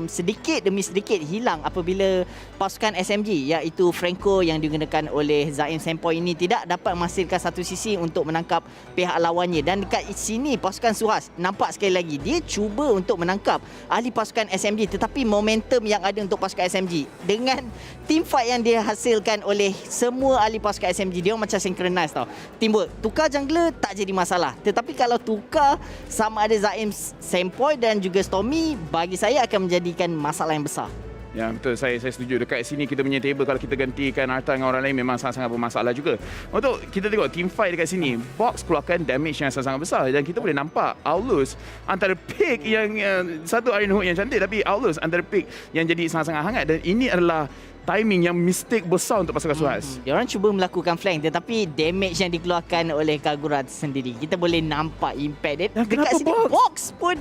sedikit demi sedikit hilang apabila pasukan SMG iaitu Franco yang digunakan oleh Zaim Sempoy ini tidak dapat menghasilkan satu sisi untuk menangkap pihak lawannya. Dan dekat sini pasukan SUHAZ nampak sekali lagi dia cuba untuk menangkap ahli pasukan SMG, tetapi momentum yang ada untuk pasukan SMG dengan team fight yang dihasilkan oleh semua ahli pasukan SMG, dia macam synchronize tau. tau. Teamwork. Tukar jungler tak jadi masalah. Tetapi kalau tukar sama ada Zaim same point dan juga Stormy, bagi saya akan menjadikan masalah yang besar. Ya, betul. Saya setuju. Dekat sini kita punya table kalau kita gantikan Arta dengan orang lain memang sangat-sangat bermasalah juga. Untuk kita tengok team fight dekat sini, Box keluarkan damage yang sangat-sangat besar dan kita boleh nampak Aulus antara pick yang satu Iron Hook yang cantik, tapi Aulus antara pick yang jadi sangat-sangat hangat, dan ini adalah timing yang mistake besar untuk pasukan SUHAZ. Diorang cuba melakukan flank tetapi damage yang dikeluarkan oleh Kagura sendiri, kita boleh nampak impact dia. Dekat sini Box pun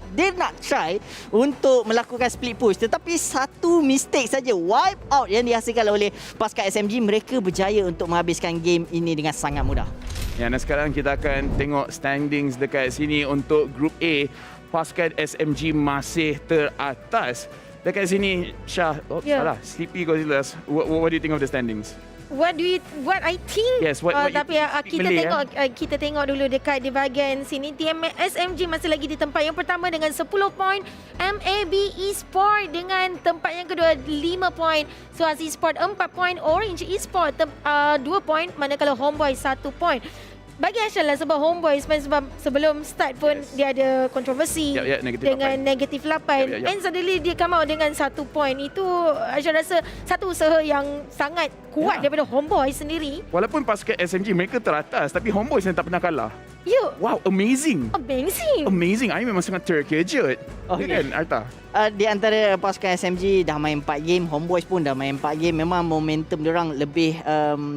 dia nak try untuk melakukan split push, tetapi satu mistake saja, wipe out yang dihasilkan oleh pasukan SMG. Mereka berjaya untuk menghabiskan game ini dengan sangat mudah. Ya, dan sekarang kita akan tengok standings dekat sini untuk Group A. Pasukan SMG masih teratas. Dekat sini, Syah, salah, Sleepy Godzillas. What do you think of the standings? What I think? Yes, what you tapi kita Malay, tengok kita tengok dulu dekat di bahagian sini. Team SMG masih lagi di tempat yang pertama dengan 10 poin. MLBB Esports dengan tempat yang kedua 5 poin. SUHAZ Esports 4 poin. Orange Esports 2 poin, manakala Homeboy 1 poin. Bagi Aisyah lah, sebab Homeboy sebab sebelum start pun dia ada kontroversi dengan negatif 8. And suddenly dia come out dengan 1 point. Itu Aisyah rasa satu usaha yang sangat kuat daripada Homeboy sendiri. Walaupun pasukan SMG mereka teratas, tapi Homeboy tak pernah kalah. Ya. Wow, amazing. Amazing. I memang sangat terkejut. Kan, Arta? Di antara pasukan SMG dah main 4 game, Homeboys pun dah main 4 game. Memang momentum diorang lebih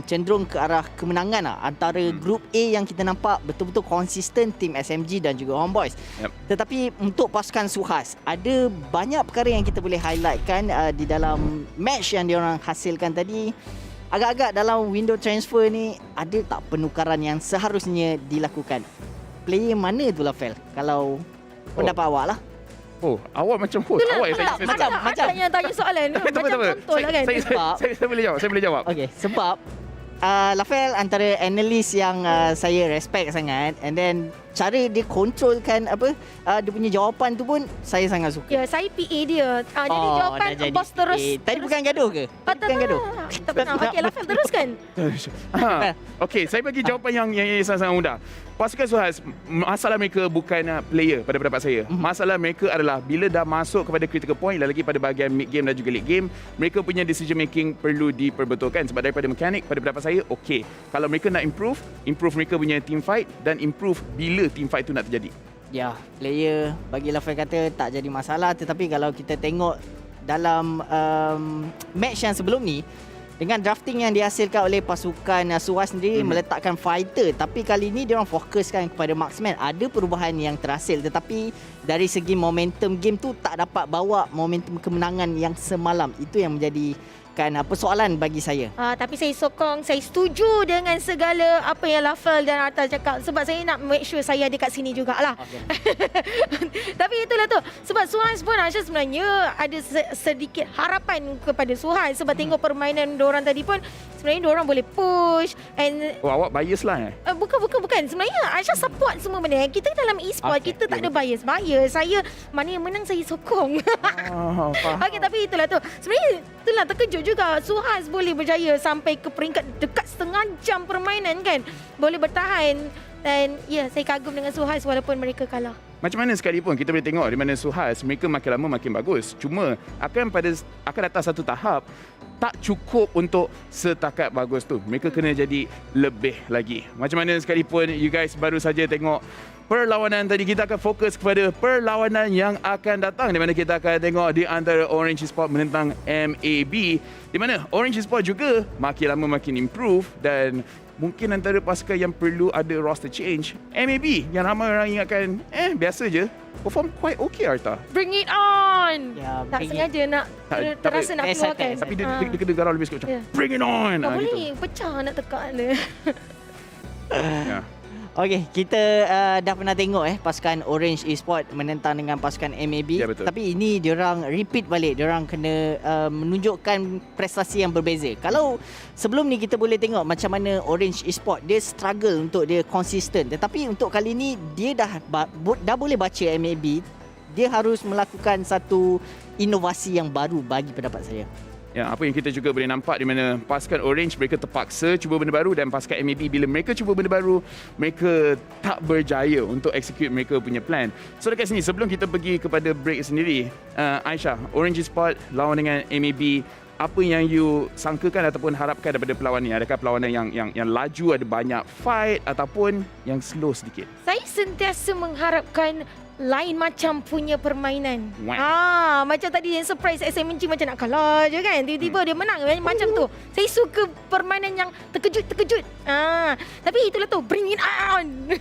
cenderung ke arah kemenangan lah. Antara Group A yang kita nampak betul-betul konsisten Team SMG dan juga Homeboys. Tetapi untuk pasukan SUHAZ, ada banyak perkara yang kita boleh highlightkan di dalam match yang diorang hasilkan tadi. Agak-agak dalam window transfer ni ada tak penukaran yang seharusnya dilakukan? Player mana tu lah, Fel? Kalau pendapat awak lah. Oh, awak macam host. Awak yang tanya soalan. Macam contoh lah kan. Saya boleh jawab. Okey, sebab Lafel antara analis yang saya respect sangat, and then cara dia kontrolkan dia punya jawapan tu pun saya sangat suka. Ya, saya PA dia. Jadi jawapan bos terus. Tadi bukan gaduh ke? Bukan gaduh. Tak pernah. Okey, Lafel teruskan. Okey, saya bagi jawapan yang sangat-sangat mudah. Pasukan SUHAZ, masalah mereka bukan player pada pendapat saya. Masalah mereka adalah bila dah masuk kepada critical point, lagi pada bahagian mid game dan juga late game, mereka punya decision making perlu diperbetulkan. Sebab daripada mekanik, pada pendapat saya, okey. Kalau mereka nak improve mereka punya team fight dan improve bila team fight tu nak terjadi. Ya, player bagi Lafel kata tak jadi masalah, tetapi kalau kita tengok dalam match yang sebelum ni, dengan drafting yang dihasilkan oleh pasukan SUHAZ sendiri meletakkan fighter, tapi kali ini dia orang fokuskan kepada marksman. Ada perubahan yang terhasil, tetapi dari segi momentum game tu tak dapat bawa momentum kemenangan yang semalam. Itu yang menjadi persoalan bagi saya. Tapi saya sokong, saya setuju dengan segala apa yang Lafel dan Arta cakap, sebab saya nak make sure saya ada kat sini jugalah. Tapi itulah tu, sebab SUHAZ pun Aisyah sebenarnya ada sedikit harapan kepada SUHAZ, sebab tengok permainan diorang tadi pun sebenarnya diorang boleh push and awak bias lah bukan. Sebenarnya Aisyah support semua benda. Kita dalam e-sport kita tak ada bias. Saya mana yang menang saya sokong. Okey, tapi itulah tu. Sebenarnya itulah terkejut juga SUHAZ boleh berjaya sampai ke peringkat dekat setengah jam permainan kan. Boleh bertahan, dan ya, saya kagum dengan SUHAZ walaupun mereka kalah. Macam mana sekalipun kita boleh tengok di mana SUHAZ mereka makin lama makin bagus. Cuma akan datang satu tahap tak cukup untuk setakat bagus tu. Mereka kena jadi lebih lagi. Macam mana sekalipun you guys baru saja tengok perlawanan tadi, kita akan fokus kepada perlawanan yang akan datang, di mana kita akan tengok di antara Orange Esports menentang MAB, di mana Orange Esports juga makin lama makin improve, dan mungkin antara pasukan yang perlu ada roster change, MAB yang ramai orang ingatkan biasa je, perform quite okay, Arta. Bring it on. Tak sengaja nak terasa nak keluarkan. Tapi dia kena garau lebih sikit macam bring it on. Tak boleh pecah nak tekan dia. Okey, kita dah pernah tengok pasukan Orange Esports menentang dengan pasukan MLBB. Ya, betul. Tapi ini diorang repeat balik. Diorang kena menunjukkan prestasi yang berbeza. Kalau sebelum ni kita boleh tengok macam mana Orange Esports dia struggle untuk dia konsisten. Tetapi untuk kali ni dia dah boleh baca MLBB. Dia harus melakukan satu inovasi yang baru bagi pendapat saya. Ya, apa yang kita juga boleh nampak di mana pasukan Orange mereka terpaksa cuba benda baru dan pasukan MLBB bila mereka cuba benda baru, mereka tak berjaya untuk execute mereka punya plan. So dekat sini sebelum kita pergi kepada break sendiri, Aisyah, Orange Esports lawan dengan MLBB, apa yang you sangkakan ataupun harapkan daripada perlawanan ni? Adakah perlawanan yang laju, ada banyak fight ataupun yang slow sedikit? Saya sentiasa mengharapkan lain macam punya permainan. Wah. Macam tadi yang surprise SMNG macam nak kalah je kan. Tiba-tiba dia menang macam tu. Saya suka permainan yang terkejut-terkejut. Tapi itulah tu, bring it on.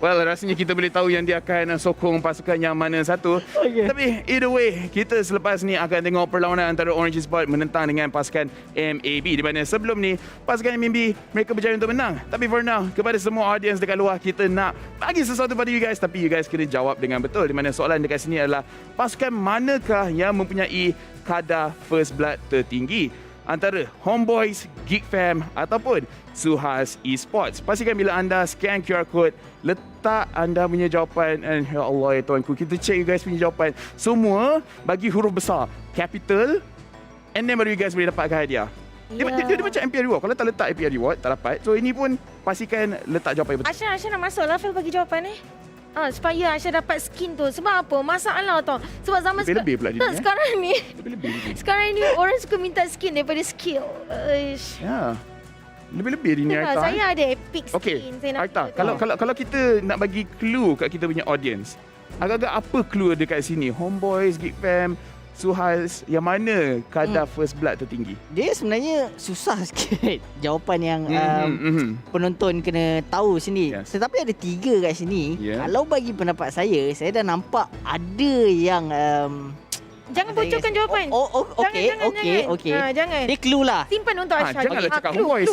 Well, rasanya kita boleh tahu yang dia akan sokong pasukan yang mana satu. Tapi either way, kita selepas ni akan tengok perlawanan antara Orange Esports menentang dengan pasukan MAB. Di mana sebelum ni, pasukan MAB mereka berjaya untuk menang. Tapi for now, kepada semua audience dekat luar, kita nak bagi sesuatu pada you guys. Tapi you guys kena jawab dengan betul. Di mana soalan dekat sini adalah pasukan manakah yang mempunyai kadar first blood tertinggi? Antara Homeboys, Geek Fam ataupun SUHAZ Esports. Pastikan bila anda scan QR code, letak anda punya jawapan. And ya Allah ya tuanku, kita check you guys punya jawapan. Semua bagi huruf besar, capital, and then baru you guys boleh dapatkan hadiah. Dia macam MPL Reward. Kalau tak letak MPL Reward, tak dapat. So ini pun pastikan letak jawapan betul. Aisyah nak masuk lah, Fel bagi jawapan supaya Aisyah dapat skin tu. Sebab apa? Masalah tau. Sebab zaman lebih pula dia, sekarang ni. Sekarang ni orang suka minta skin daripada skill. Ya. Lebih-lebih ni Arta. Saya ada epic skin. Okay, saya nak Arta, kalau kita nak bagi clue kat kita punya audience, agak-agak apa clue dekat sini? Homeboys, Geek Fam, SUHAZ, yang mana kadar first blood tertinggi? Dia sebenarnya susah sikit jawapan yang penonton kena tahu sini. Tetapi ada 3 kat sini. Kalau bagi pendapat saya dah nampak ada yang jangan bocorkan jawapan. Okey. Jangan. Dia clue lah. Simpan untuk Aisyah. Janganlah cakap Homeboys.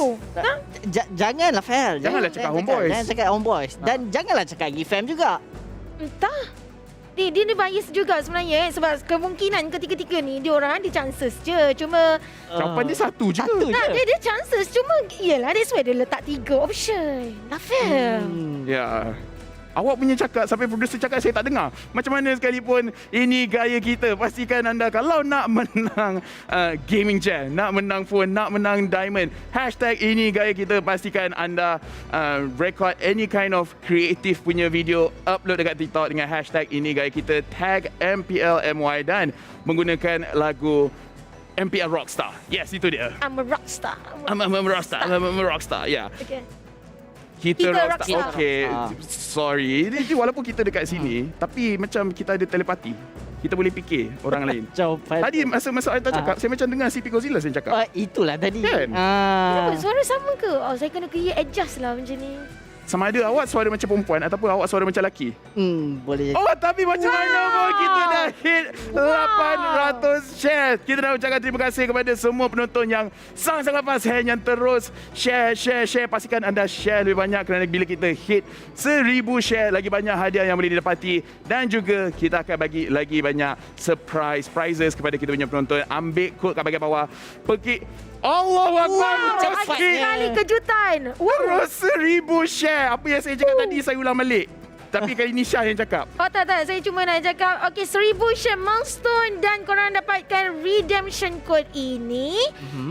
Janganlah Fel. Janganlah cakap Homeboys. Jangan cakap Homeboys. Dan janganlah cakap Gifam juga. Entah. Dia ni bias juga sebenarnya sebab kemungkinan ketiga-tiga ni dia orang ada chances je. Cuma jawapan dia satu je. Dia chances. Cuma iyalah that's why dia letak 3 option. Dah fair. Ya. Awak punya cakap sampai producer cakap saya tak dengar. Macam mana sekalipun ini gaya kita. Pastikan anda kalau nak menang gaming chair, nak menang phone, nak menang diamond, hashtag ini gaya kita, pastikan anda record any kind of creative punya video, upload dekat TikTok dengan hashtag ini gaya kita, tag MPL MY dan menggunakan lagu MPL Rockstar. Yes, itu dia. I'm a rockstar. I'm a rockstar. Yeah. Okay. Kita rockstar. Okay. Sorry. Ini walaupun kita dekat sini, tapi macam kita ada telepati. Kita boleh fikir orang lain. Tadi masa Arta cakap, saya macam dengar CP Godzilla saya cakap. Itulah tadi. Kan? Kenapa? Suara sama ke? Saya kena adjust lah macam ni. Sama ada awak suara macam perempuan ataupun awak suara macam lelaki. Boleh jadi. Tapi macam mana pun kita dah hit 800 share. Kita nak ucapkan terima kasih kepada semua penonton yang sangat-sangat fast yang terus share. Pastikan anda share lebih banyak kerana bila kita hit 1000 share, lagi banyak hadiah yang boleh didapati. Dan juga kita akan bagi lagi banyak prizes kepada kita punya penonton. Ambil kod kat bahagian bawah. Pergi Allahu Akbar. Cepat sekali kejutan. Terus 1000 share. Apa yang saya cakap tadi saya ulang balik. Tapi kali ni Syah yang cakap. Tak. Saya cuma nak cakap. Okay, 1000 share milestone dan korang dapatkan redemption code ini.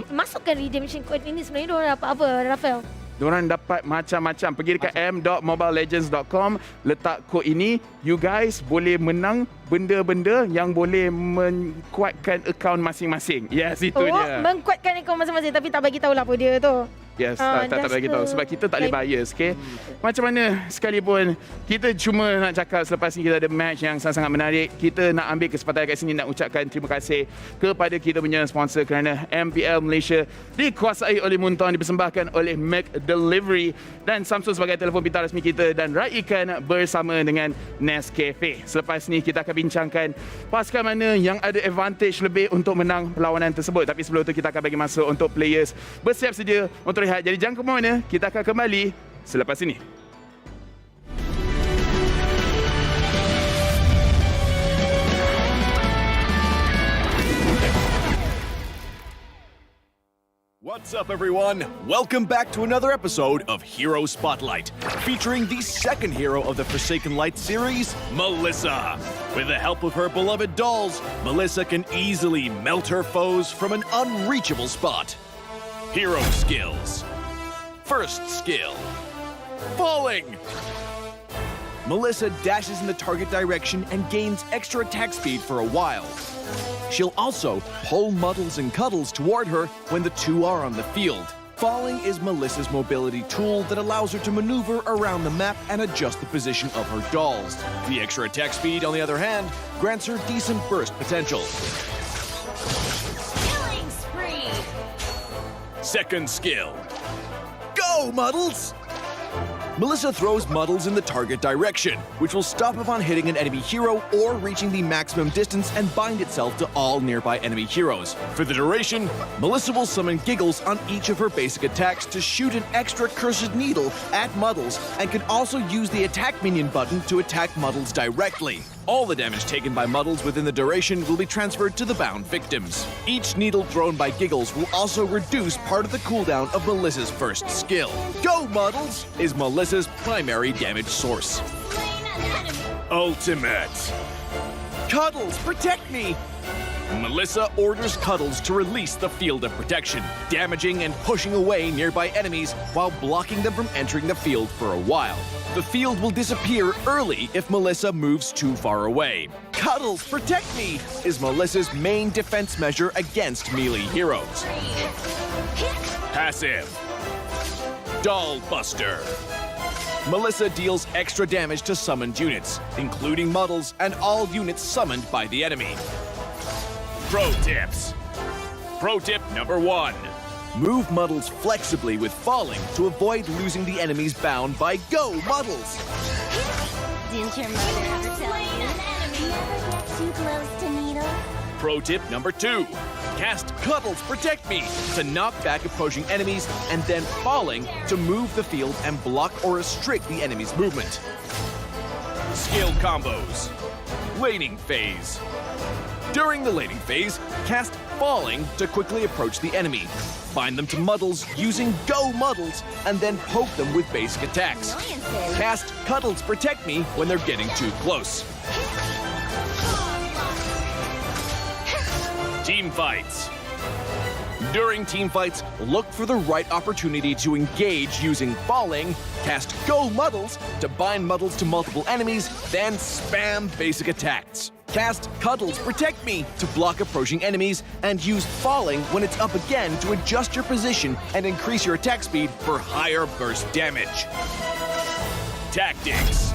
Masukkan redemption code ini. Sebenarnya diorang dapat apa, Rafael? Diorang dapat macam-macam. Pergi dekat m.mobilelegends.com, letak kod ini. You guys boleh menang benda-benda yang boleh menguatkan akaun masing-masing. Yes, itu dia. Menguatkan akaun masing-masing tapi tak bagi tahu lah apa dia tu. Yes, tak bagi tahu sebab kita tak boleh bias, okay? Macam mana sekalipun kita cuma nak cakap selepas ni kita ada match yang sangat-sangat menarik. Kita nak ambil kesempatan kat sini nak ucapkan terima kasih kepada kita punya sponsor kerana MPL Malaysia dikuasai oleh Munton, dipersembahkan oleh McDelivery dan Samsung sebagai telefon pintar rasmi kita dan raikan bersama dengan Nescafe. Selepas ni kita akan bincangkan pasukan mana yang ada advantage lebih untuk menang perlawanan tersebut. Tapi sebelum tu kita akan bagi masa untuk players bersiap sedia untuk rehat. Jadi jangan ke mana, kita akan kembali selepas ini. What What's up, everyone? Welcome back to another episode of Hero Spotlight, featuring the second hero of the Forsaken Light series, Melissa. With the help of her beloved dolls, Melissa can easily melt her foes from an unreachable spot. Hero skills. First skill, falling. Melissa dashes in the target direction and gains extra attack speed for a while. She'll also pull Muddles and Cuddles toward her when the two are on the field. Falling is Melissa's mobility tool that allows her to maneuver around the map and adjust the position of her dolls. The extra attack speed, on the other hand, grants her decent burst potential. Killing spree. Second skill, go, Muddles! Melissa throws Muddles in the target direction, which will stop upon hitting an enemy hero or reaching the maximum distance and bind itself to all nearby enemy heroes. For the duration, Melissa will summon Giggles on each of her basic attacks to shoot an extra cursed needle at Muddles, and can also use the attack minion button to attack Muddles directly. All the damage taken by Muddles within the duration will be transferred to the bound victims. Each needle thrown by Giggles will also reduce part of the cooldown of Melissa's first skill. Go, Muddles! Is Melissa's primary damage source. Ultimate. Cuddles, protect me! Melissa orders Cuddles to release the field of protection, damaging and pushing away nearby enemies while blocking them from entering the field for a while. The field will disappear early if Melissa moves too far away. Cuddles, protect me! Is Melissa's main defense measure against melee heroes. Passive. Doll Buster. Melissa deals extra damage to summoned units, including Muddles and all units summoned by the enemy. Pro tips. Pro tip number 1. Move Muddles flexibly with falling to avoid losing the enemies bound by Go, Muddles! Didn't your mother ever tell you? Never get too close to Needle. Pro tip number 2. Cast Cuddles Protect Me to knock back approaching enemies, and then falling to move the field and block or restrict the enemy's movement. Skill combos. Laning phase. During the laning phase, cast Falling to quickly approach the enemy. Bind them to Muddles using Go Muddles, and then poke them with basic attacks. Cast Cuddles Protect Me when they're getting too close. Team fights. During team fights, look for the right opportunity to engage using Falling, cast Go Muddles to bind Muddles to multiple enemies, then spam basic attacks. Cast Cuddles Protect Me to block approaching enemies, and use Falling when it's up again to adjust your position and increase your attack speed for higher burst damage. Tactics.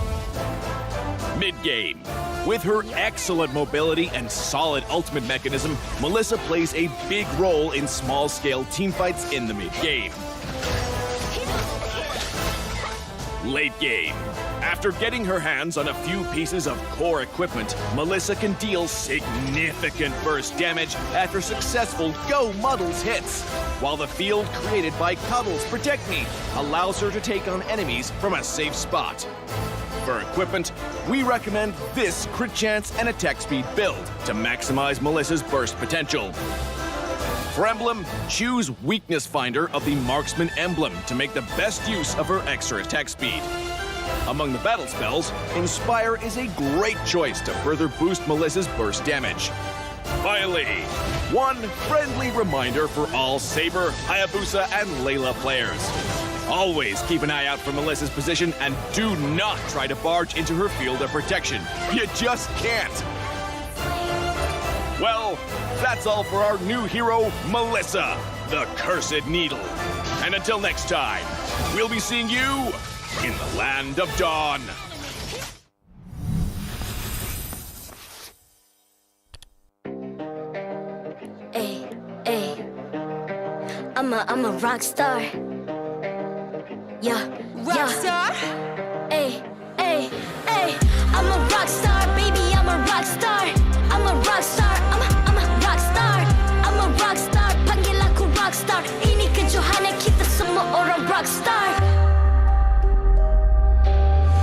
Mid-game. With her excellent mobility and solid ultimate mechanism, Melissa plays a big role in small-scale teamfights in the mid-game. Late game. After getting her hands on a few pieces of core equipment, Melissa can deal significant burst damage after successful Go Muddles hits, while the field created by Cuddles Protect Me allows her to take on enemies from a safe spot. For equipment, we recommend this crit chance and attack speed build to maximize Melissa's burst potential. For emblem, choose Weakness Finder of the Marksman emblem to make the best use of her extra attack speed. Among the battle spells, Inspire is a great choice to further boost Melissa's burst damage. Finally, one friendly reminder for all Saber, Hayabusa, and Layla players. Always keep an eye out for Melissa's position and do not try to barge into her field of protection. You just can't. Well, that's all for our new hero, Melissa, the Cursed Needle. And until next time, we'll be seeing you in the Land of Dawn. Ay, ay. I'm a rock star. Yeah, rock star. Ay, ay, ay. I'm a rock star, baby. I'm a rock star. I'm a rock star. I'm a rock star. I'm a rock star. Panggil aku rock star. Ini kejohanan kita semua orang rock star.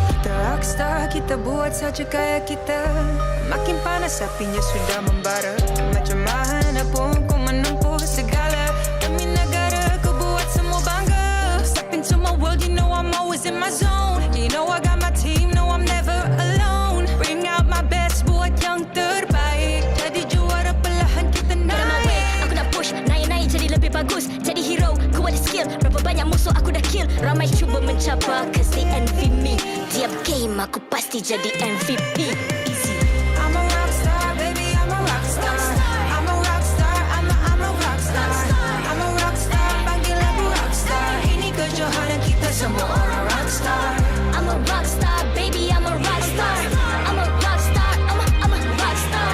Kita rockstar, kita buat saja gaya kita. Makin panas apinya sudah membara. Macam mana pun ku menempuh segala demi negara. in my zone. You know I got my team, no I'm never alone. Bring out my best buat yang terbaik. Jadi juara perlahan kita naik. Aku nak push, naik-naik jadi lebih bagus. Jadi hero, ku ada skill. Berapa banyak musuh aku dah kill. Ramai cuba mencabar, cause they envy me. Tiap game aku pasti jadi MVP. Easy. I'm a rock star, baby, I'm a rock star. I'm a rock star, I'm a rock star. I'm a rock star, panggil aku rock star. Ini kejohanan kita semua orang rock star. I'm a rock star, baby, I'm a rock star. I'm a rock star, I'm a rock star.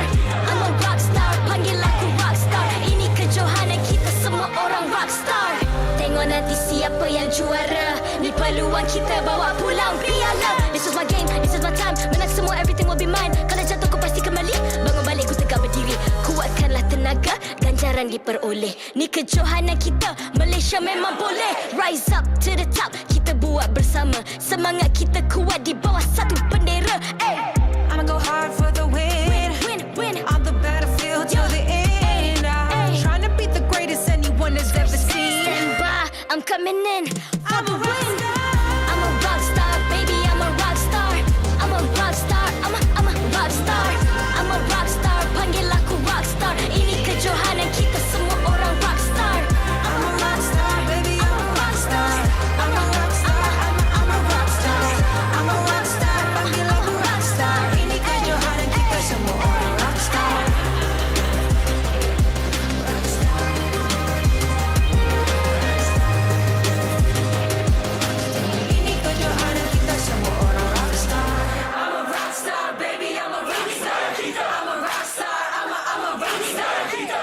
I'm a rock star, panggil aku rock star. Ini kejohanan kita semua orang rock star. Tengok nanti siapa yang juara. Ni peluang kita bawa pulang piala. This is my game, this is my time. Menang semua, everything will be mine. Kalau jatuh kau pasti kembali. Bangun balik ku tegak berdiri. Kuatkanlah tenaga, ganjaran diperoleh. Ni kejohanan kita, Malaysia memang boleh. Rise up to the top, kita buat bersama. Semangat kita kuat di bawah satu bendera. Ay. I'ma go hard for the win. Win. On the battlefield till the end. I'm trying to beat the greatest anyone has ever seen. Stand by, I'm coming in for I'm the a rock win. star. I'm a rock star, baby, I'm a rock star. I'm a rock star, I'm a rock star. I'm a rock star, panggil aku rock star. Ini kejohanan kita semua orang rock star. I'm a rock star, baby, I'm a rock star. I'm a rock star, I'm a rock star. I'm a rock star, panggil aku rock star. Ini kejohanan kita semua orang rock star. Ini kejohanan kita semua orang rock star. I'm a rock star, baby, I'm a rock star. I'm a rock star, I'm a rock star.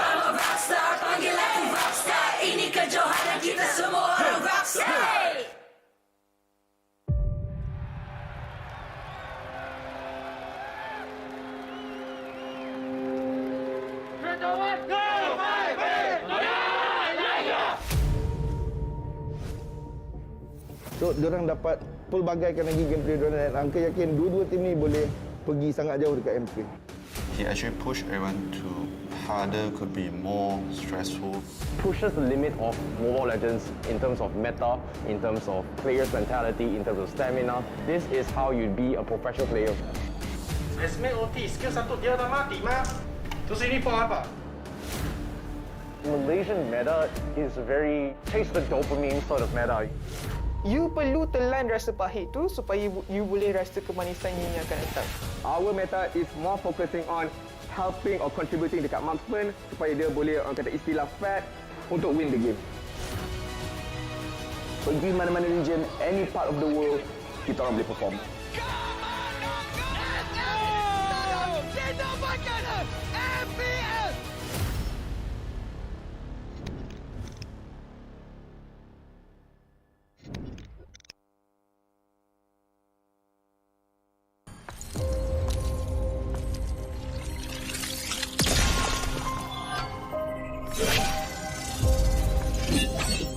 I'm a rock star, panggil aku rock star. Ini kejohanan kita semua orang rock star. So, diorang dapat pelbagaikan lagi gameplay diorang dan Angka yakin dua-dua tim ni boleh pergi sangat jauh dekat MPL. He actually pushed everyone to harder, could be more stressful. Pushes the limit of Mobile Legends in terms of meta, in terms of players' mentality, in terms of stamina. This is how you be a professional player. Let's make OT, skill satu dia dah mati, Mas. Terus ini for apa? Malaysian meta is very taste the dopamine sort of meta. You perlu telan rasa pahit tu supaya you boleh rasa kemanisan yang akan datang. Our meta is more focusing on helping or contributing dekat marksman supaya dia boleh orang kata istilah fat untuk win the game. Pergi mana-mana region, any part of the world, kita orang boleh perform.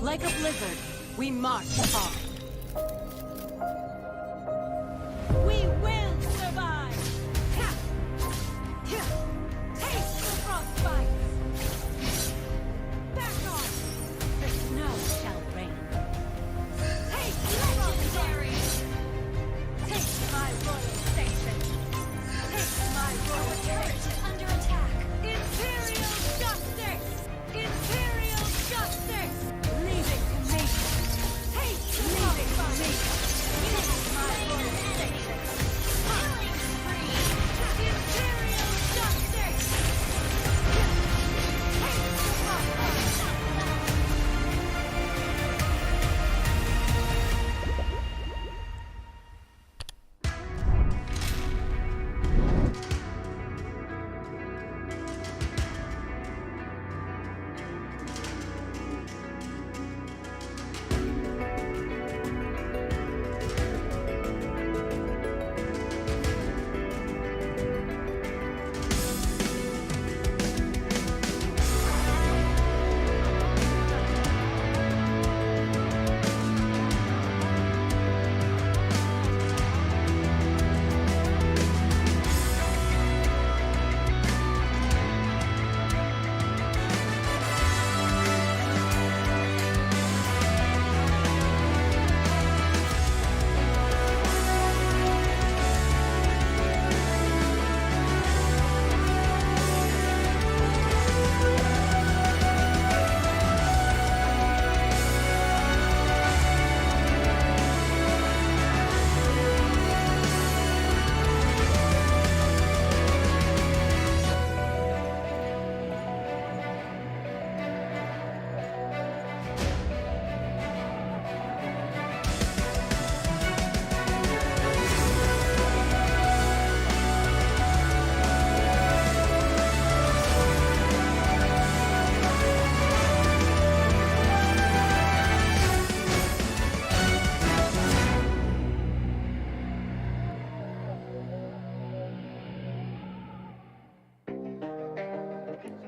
Like a blizzard, we march on. We will survive! Taste the frostbite! Back off! The snow shall rain. Take legendary! Take my royal station! Take my royal turret is under attack! Imperial justice! Imperial justice! Leave it to me! Take me!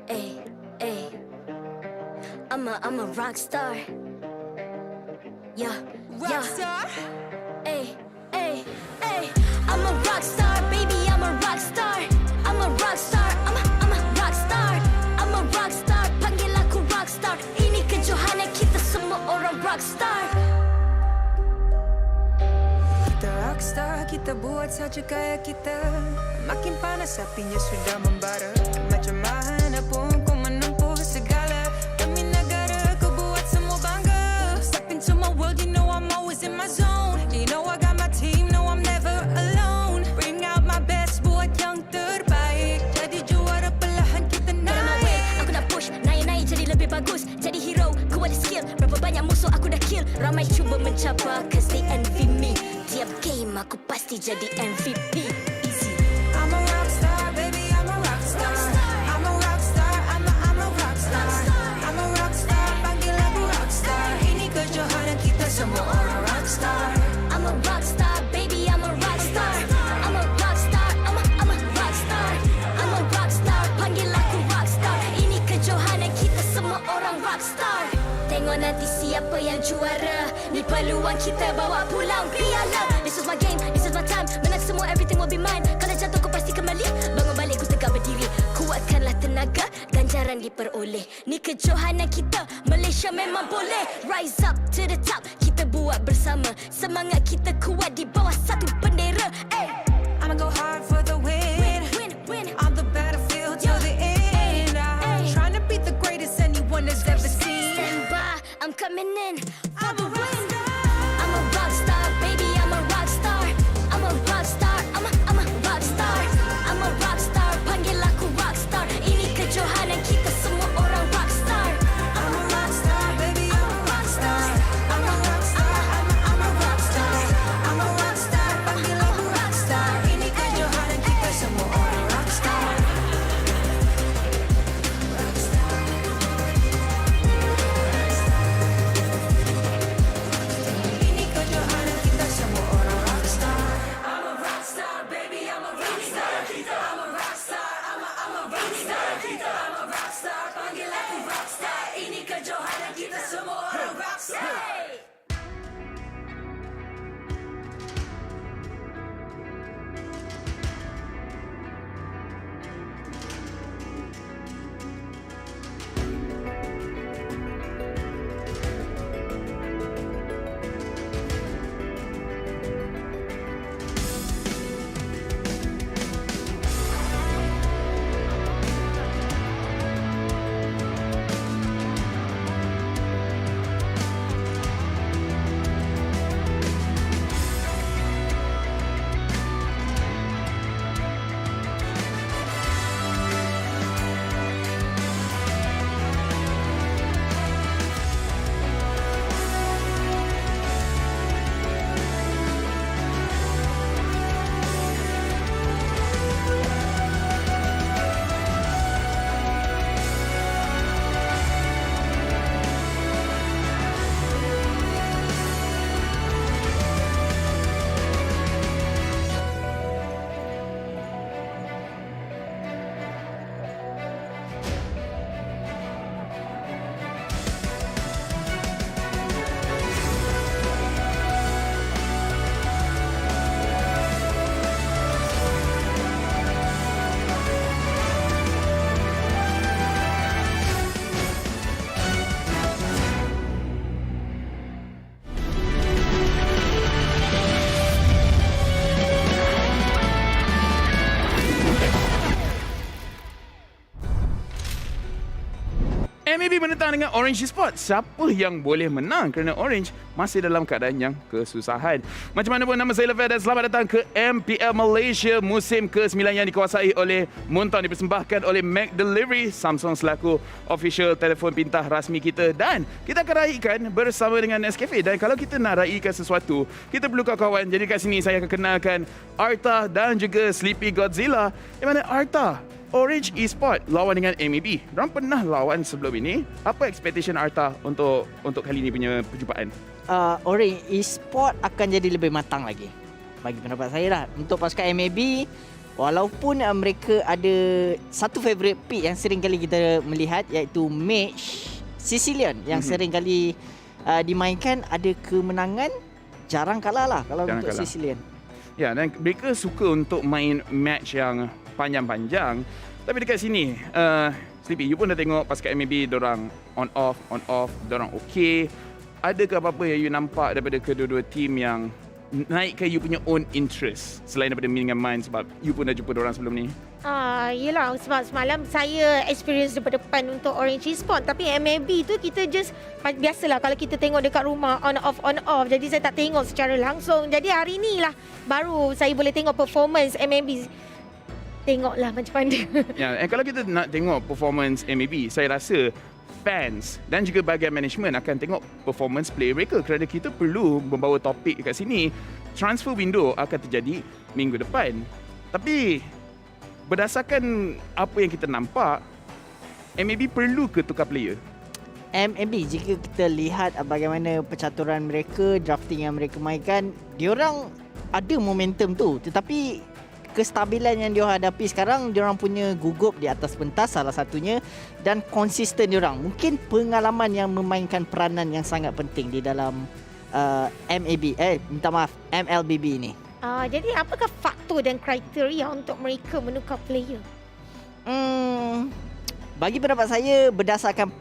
Ay, ay. I'm a rock star. Yeah, Rockstar? Ay, ay, ay. I'm a rock star, baby. I'm a rock star. I'm a rock star. I'm a rock star. I'm a rock star. Panggil aku rock star. Ini kejohanan kita semua orang rock star. Kita rockstar, kita buat saja gaya kita. Makin panas apinya sudah membara. Macam mana pun kau menempuh segala. Demi negara kau buat semua bangga. Step into my world, you know I'm always in my zone. You know I got my team, no I'm never alone. Bring out my best, buat yang terbaik. Jadi juara perlahan kita naik. Aku nak push, naik-naik jadi lebih bagus. Jadi hero, ku ada skill. Berapa banyak musuh aku dah kill. Ramai cuba mencapai, cause they envy me. Tiap game aku pasti jadi MVP. Easy. I'm a rockstar, baby, I'm a rockstar. I'm a rockstar, I'm a rockstar. I'm a rockstar, panggil aku rockstar. Ini kejohanan kita semua orang rockstar. I'm a rockstar, baby, I'm a rockstar. I'm a rockstar, I'm a rockstar. I'm a rockstar, panggil aku rockstar. Ini kejohanan kita semua orang rockstar. Tengok nanti siapa yang juara. Ni peluang kita bawa pulang piala. This is my game, this is my time. Menang semua, everything will be mine. Kalau jatuh kau pasti kembali. Bangun balik ku tegak berdiri. Kuatkanlah tenaga, ganjaran diperoleh. Ni kejohanan kita, Malaysia memang boleh. Rise up to the top, kita buat bersama. Semangat kita kuat di bawah satu bendera. Ay. I'ma go hard for the win. Win. On the battlefield till the end. I'm trying to beat the greatest anyone has ever seen. Stand by, I'm coming in for the win. I'm a rock star, baby, I'm a rock star. I'm a rock star, I'm a rock star. I'm a rock star, panggil aku rock star. Ini kejohanan kita semua orang rock star. I'm a rockstar, baby, I'm a rockstar. I'm a rockstar, I'm a rockstar. I'm a rockstar, panggil aku rockstar. Ini kejohanan kita semua orang rockstar. Ini kejohanan kita semua orang rockstar. I'm a rockstar, baby, I'm a rockstar. I'm a rockstar, I'm a rockstar. I'm a rockstar, panggil aku rockstar. Ini kejohanan kita semua orang rockstar. MLBB menentang dengan Orange Esports. Siapa yang boleh menang kerana Orange masih dalam keadaan yang kesusahan. Macam mana pun, nama saya Level dan selamat datang ke MPL Malaysia musim ke-9 yang dikuasai oleh Munton, dipersembahkan oleh McDelivery, Samsung selaku official telefon pintar rasmi kita, dan kita akan raikan bersama dengan Nescafe. Dan kalau kita nak raikan sesuatu, kita perlu kawan-kawan. Jadi kat sini saya akan kenalkan Arta dan juga Sleepy Godzilla. Di mana Arta, Orange Esports lawan dengan MLBB. Diorang pernah lawan sebelum ini. Apa expectation Arta untuk kali ini punya perjumpaan? Orange Esports akan jadi lebih matang lagi, bagi pendapat saya lah. Untuk pasukan MLBB, Walaupun mereka ada satu favourite pick yang sering kali kita melihat, iaitu Mage Sicilian yang sering kali dimainkan, ada kemenangan, jarang kalah lah kalau Jarang untuk kalah. Sicilian. Ya, dan mereka suka untuk main match yang panjang-panjang. Tapi dekat sini, Sleepy, you pun dah tengok pas kat MLBB, diorang on off, diorang okey. Adakah apa-apa yang you nampak daripada kedua-dua team yang naikkan you punya own interest selain daripada Min dengan Main, sebab you pun dah jumpa diorang sebelum ni? Yelah, sebab semalam saya experience daripada depan untuk Orange Esports. Tapi MLB tu kita just biasalah kalau kita tengok dekat rumah on off. Jadi saya tak tengok secara langsung. Jadi hari ni lah baru saya boleh tengok performance MLB. Tengoklah macam mana. Ya, kalau kita nak tengok performance MLB, saya rasa fans dan juga bahagian management akan tengok performance player mereka, kerana kita perlu membawa topik kat sini. Transfer window akan terjadi minggu depan. Tapi berdasarkan apa yang kita nampak, MLB perlu ke tukar player? MLB, jika kita lihat bagaimana percaturan mereka, drafting yang mereka mainkan, diorang ada momentum tu, tetapi kestabilan yang diorang hadapi sekarang, diorang punya gugup di atas pentas salah satunya, dan konsisten diorang. Mungkin pengalaman yang memainkan peranan yang sangat penting di dalam MLBB ni. Jadi apakah faktor dan kriteria untuk mereka menukar player? Bagi pendapat saya, berdasarkan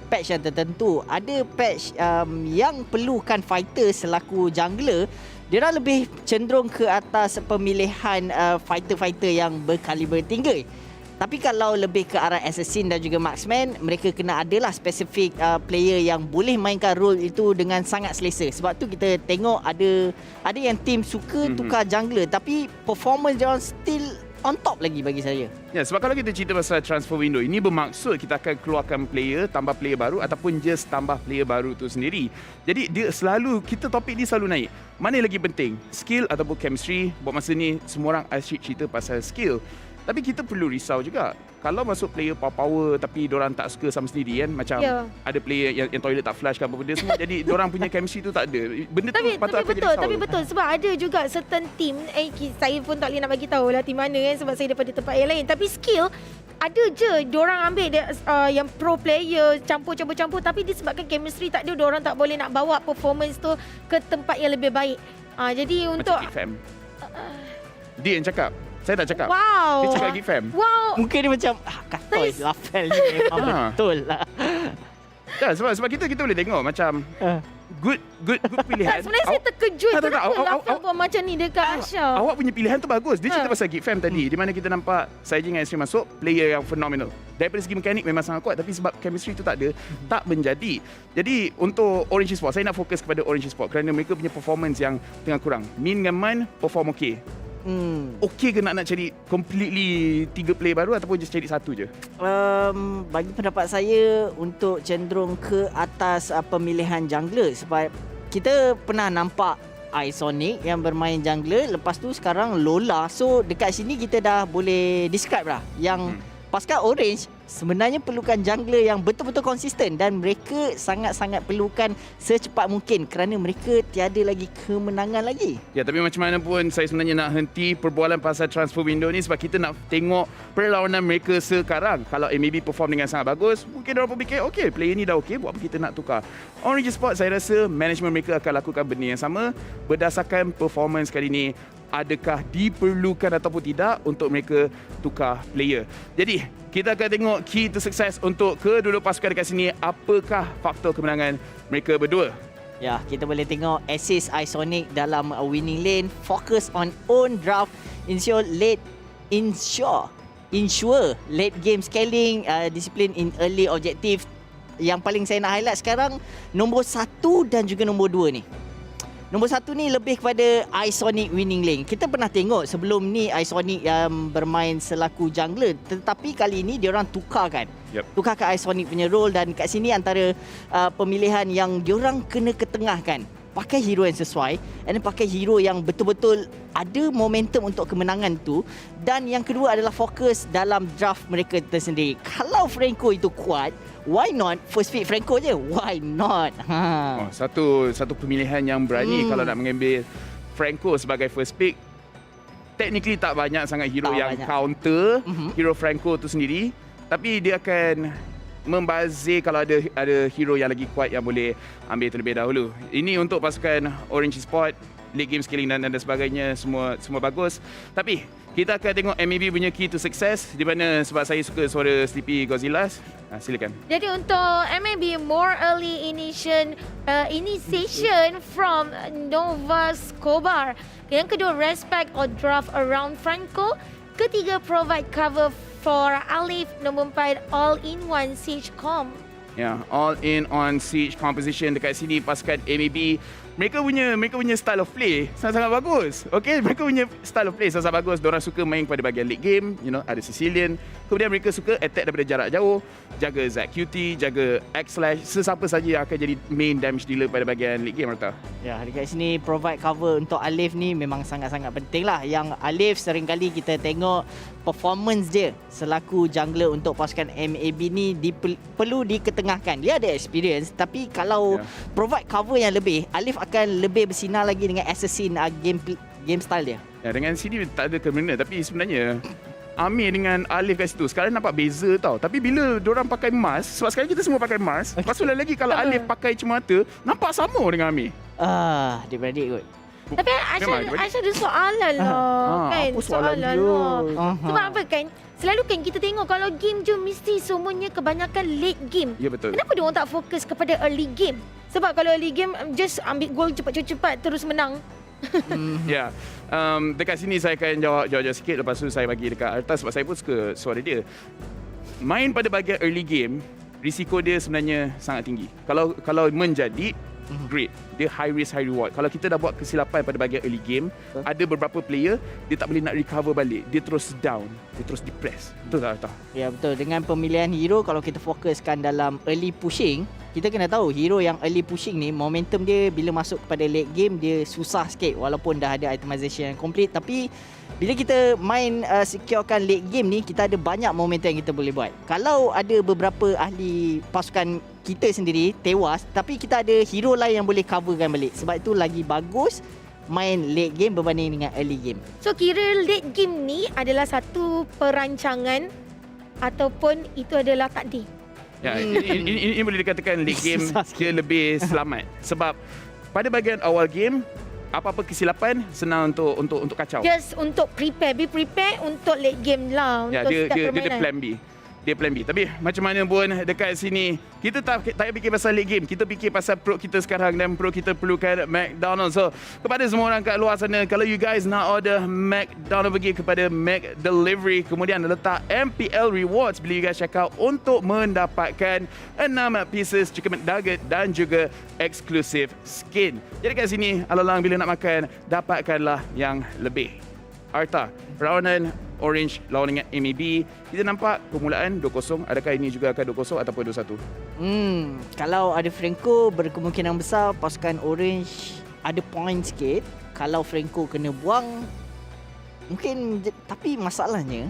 patch yang tertentu, ada patch yang perlukan fighter selaku jungler. Dia lebih cenderung ke atas pemilihan fighter-fighter yang berkaliber tinggi. Tapi kalau lebih ke arah assassin dan juga marksman, mereka kena adalah spesifik player yang boleh mainkan role itu dengan sangat selesa. Sebab tu kita tengok ada yang team suka tukar jungler, tapi performance dia still on top lagi bagi saya. Ya, sebab kalau kita cerita pasal transfer window, ini bermaksud kita akan keluarkan player, tambah player baru ataupun just tambah player baru tu sendiri. Jadi dia selalu, topik ni selalu naik. Mana yang lagi penting? Skill ataupun chemistry? Buat masa ni semua orang asyik cerita pasal skill. Tapi kita perlu risau juga. Kalau masuk player power tapi diorang tak suka sama sendiri kan, macam ada player yang toilet tak flush kan, apa benda semua. Jadi diorang punya chemistry tu tak ada. Benda tu patut aku jadi risau. Tapi betul sebab ada juga certain team, saya pun tak boleh nak bagi tahu lah team mana kan, sebab saya daripada tempat yang lain. Tapi skill ada je, diorang ambil yang pro player campur, tapi disebabkan chemistry tak ada, diorang tak boleh nak bawa performance tu ke tempat yang lebih baik. Jadi untuk macam dia yang cakap, saya tak cakap. Wow. Dia cakap Geek Fam. Wow. Mungkin dia macam katoi lafal ni memang betul lah. Ya, sebab kita boleh tengok macam good pilihan. Sebenarnya saya terkejut kenapa lafal buat macam ni dekat Asha. Awak punya pilihan tu bagus. Dia cerita pasal Geek Fam tadi, di mana kita nampak Saiji dengan Estri masuk, player yang phenomenal. Daripada segi mekanik memang sangat kuat, tapi sebab chemistry tu tak ada, tak menjadi. Jadi untuk Orange Esports, saya nak fokus kepada Orange Esports kerana mereka punya performance yang tengah kurang. Min dengan Man perform okey. Okey ke nak cari completely 3 player baru ataupun just cari satu je? Bagi pendapat saya, untuk cenderung ke atas pemilihan jungler, sebab kita pernah nampak iSonic yang bermain jungler, lepas tu sekarang Lola. So dekat sini kita dah boleh describe lah yang pasukan Orange sebenarnya perlukan jungler yang betul-betul konsisten, dan mereka sangat-sangat perlukan secepat mungkin kerana mereka tiada lagi kemenangan lagi. Ya, tapi macam mana pun saya sebenarnya nak henti perbualan pasal transfer window ni sebab kita nak tengok perlawanan mereka sekarang. Kalau MLB perform dengan sangat bagus, mungkin orang pun fikir, okey, player ni dah okey, buat apa kita nak tukar. Orange Esports, saya rasa management mereka akan lakukan benda yang sama berdasarkan performance kali ni. Adakah diperlukan ataupun tidak untuk mereka tukar player. Jadi, kita akan tengok key to success untuk kedua-dua pasukan dekat sini. Apakah faktor kemenangan mereka berdua? Ya, kita boleh tengok assist iSonic dalam winning lane, focus on own draft, ensure late game scaling, disiplin in early objective. Yang paling saya nak highlight sekarang, nombor 1 dan juga nombor 2 ni. Nombor 1 ni lebih kepada iSonic winning lane. Kita pernah tengok sebelum ni iSonic yang bermain selaku jungler, tetapi kali ini diorang tukarkan. Tukarkan iSonic punya role, dan kat sini antara pemilihan yang diorang kena ketengahkan. Pakai hero yang sesuai, dan pakai hero yang betul-betul ada momentum untuk kemenangan tu. Dan yang kedua adalah fokus dalam draft mereka tersendiri. Kalau Franco itu kuat, why not first pick Franco je? Why not? Satu pemilihan yang berani kalau nak mengambil Franco sebagai first pick. technically tak banyak sangat hero Tak yang banyak. counter hero Franco tu sendiri, tapi dia akan membazir kalau ada hero yang lagi kuat yang boleh ambil terlebih dahulu. Ini untuk pasukan Orange Esports, late game scaling dan sebagainya, semua bagus. Tapi kita akan tengok MLBB punya key to success, di mana sebab saya suka suara Sleepy Godzilla. Silakan. Jadi untuk MLB more early initiation from Nova Scobar. Yang kedua, respect or draft around Franco. Ketiga, provide cover for Alif. Nombor 4, all-in-one siege comp. Ya, all in on siege composition dekat sini pasukan MLB. Mereka punya style of play sangat-sangat bagus. Okay, mereka punya style of play sangat bagus. Diorang suka main pada bahagian late game, ada Sicilian. Kemudian mereka suka attack daripada jarak jauh, jaga ZQT, jaga X-Slash, sesiapa saja yang akan jadi main damage dealer pada bahagian late game, Arta. Ya, dekat sini provide cover untuk Alif ni memang sangat-sangat penting lah. Yang Alif seringkali kita tengok performance dia selaku jungler untuk pasukan MLB ni perlu diketengahkan. Dia ada experience, tapi kalau provide cover yang lebih, Alif akan lebih bersinar lagi dengan assassin game style dia. Ya, dengan sini tak ada kemena, tapi sebenarnya Amir dengan Alif kat situ sekarang nampak beza tau. Tapi bila diorang pakai mask, sebab sekarang kita semua pakai mask, lepas tu lagi kalau Alif pakai cermata, nampak sama dengan Amir. Adik-beradik kot. Tapi Aisyah ada soalan lah. Kan? Apa soalan dia? Sebab apa kan? Selalu kan kita tengok kalau game je mesti semuanya kebanyakan late game. Ya, betul. Kenapa dia orang tak fokus kepada early game? Sebab kalau early game just ambil gol cepat-cepat terus menang. Ya. Dekat sini saya akan jawab sikit, lepas tu saya bagi dekat Arta sebab saya pun suka suara dia. Main pada bahagian early game, risiko dia sebenarnya sangat tinggi. Kalau menjadi great, dia high risk high reward. Kalau kita dah buat kesilapan pada bahagian early game, ada beberapa player dia tak boleh nak recover balik, dia terus down, dia terus depress. Betul tak Arta? Ya, betul. Dengan pemilihan hero, kalau kita fokuskan dalam early pushing, kita kena tahu hero yang early pushing ni momentum dia bila masuk kepada late game dia susah sikit walaupun dah ada itemization yang complete. Tapi bila kita main securekan late game ni, kita ada banyak momentum yang kita boleh buat. Kalau ada beberapa ahli pasukan kita sendiri tewas, tapi kita ada hero lain yang boleh coverkan balik. Sebab itu lagi bagus main late game berbanding dengan early game. So kira late game ni adalah satu perancangan ataupun itu adalah takdir? Ya, ini boleh dikatakan late game dia lebih selamat. Sebab pada bahagian awal game, apa-apa kesilapan senang untuk kacau. Just untuk be prepare untuk late game lah. Ya, untuk dia plan B. Dia plan B. Tapi macam mana pun dekat sini, kita tak payah fikir pasal late game. Kita fikir pasal pro kita sekarang dan pro kita perlukan McDonald's. So, kepada semua orang kat luar sana, kalau you guys nak order McDonald's, pergi kepada McDelivery. Kemudian letak MPL Rewards bila you guys check out untuk mendapatkan 6 pieces chicken McNugget dan juga eksklusif skin. Jadi kat sini, alalang bila nak makan, dapatkanlah yang lebih. Arta, perlawanan Orange lawan dengan MLBB, kita nampak permulaan 2-0. Adakah ini juga akan 2-0 ataupun 2-1? Kalau ada Franco, berkemungkinan besar pasukan Orange ada point sikit. Kalau Franco kena buang, mungkin. Tapi masalahnya,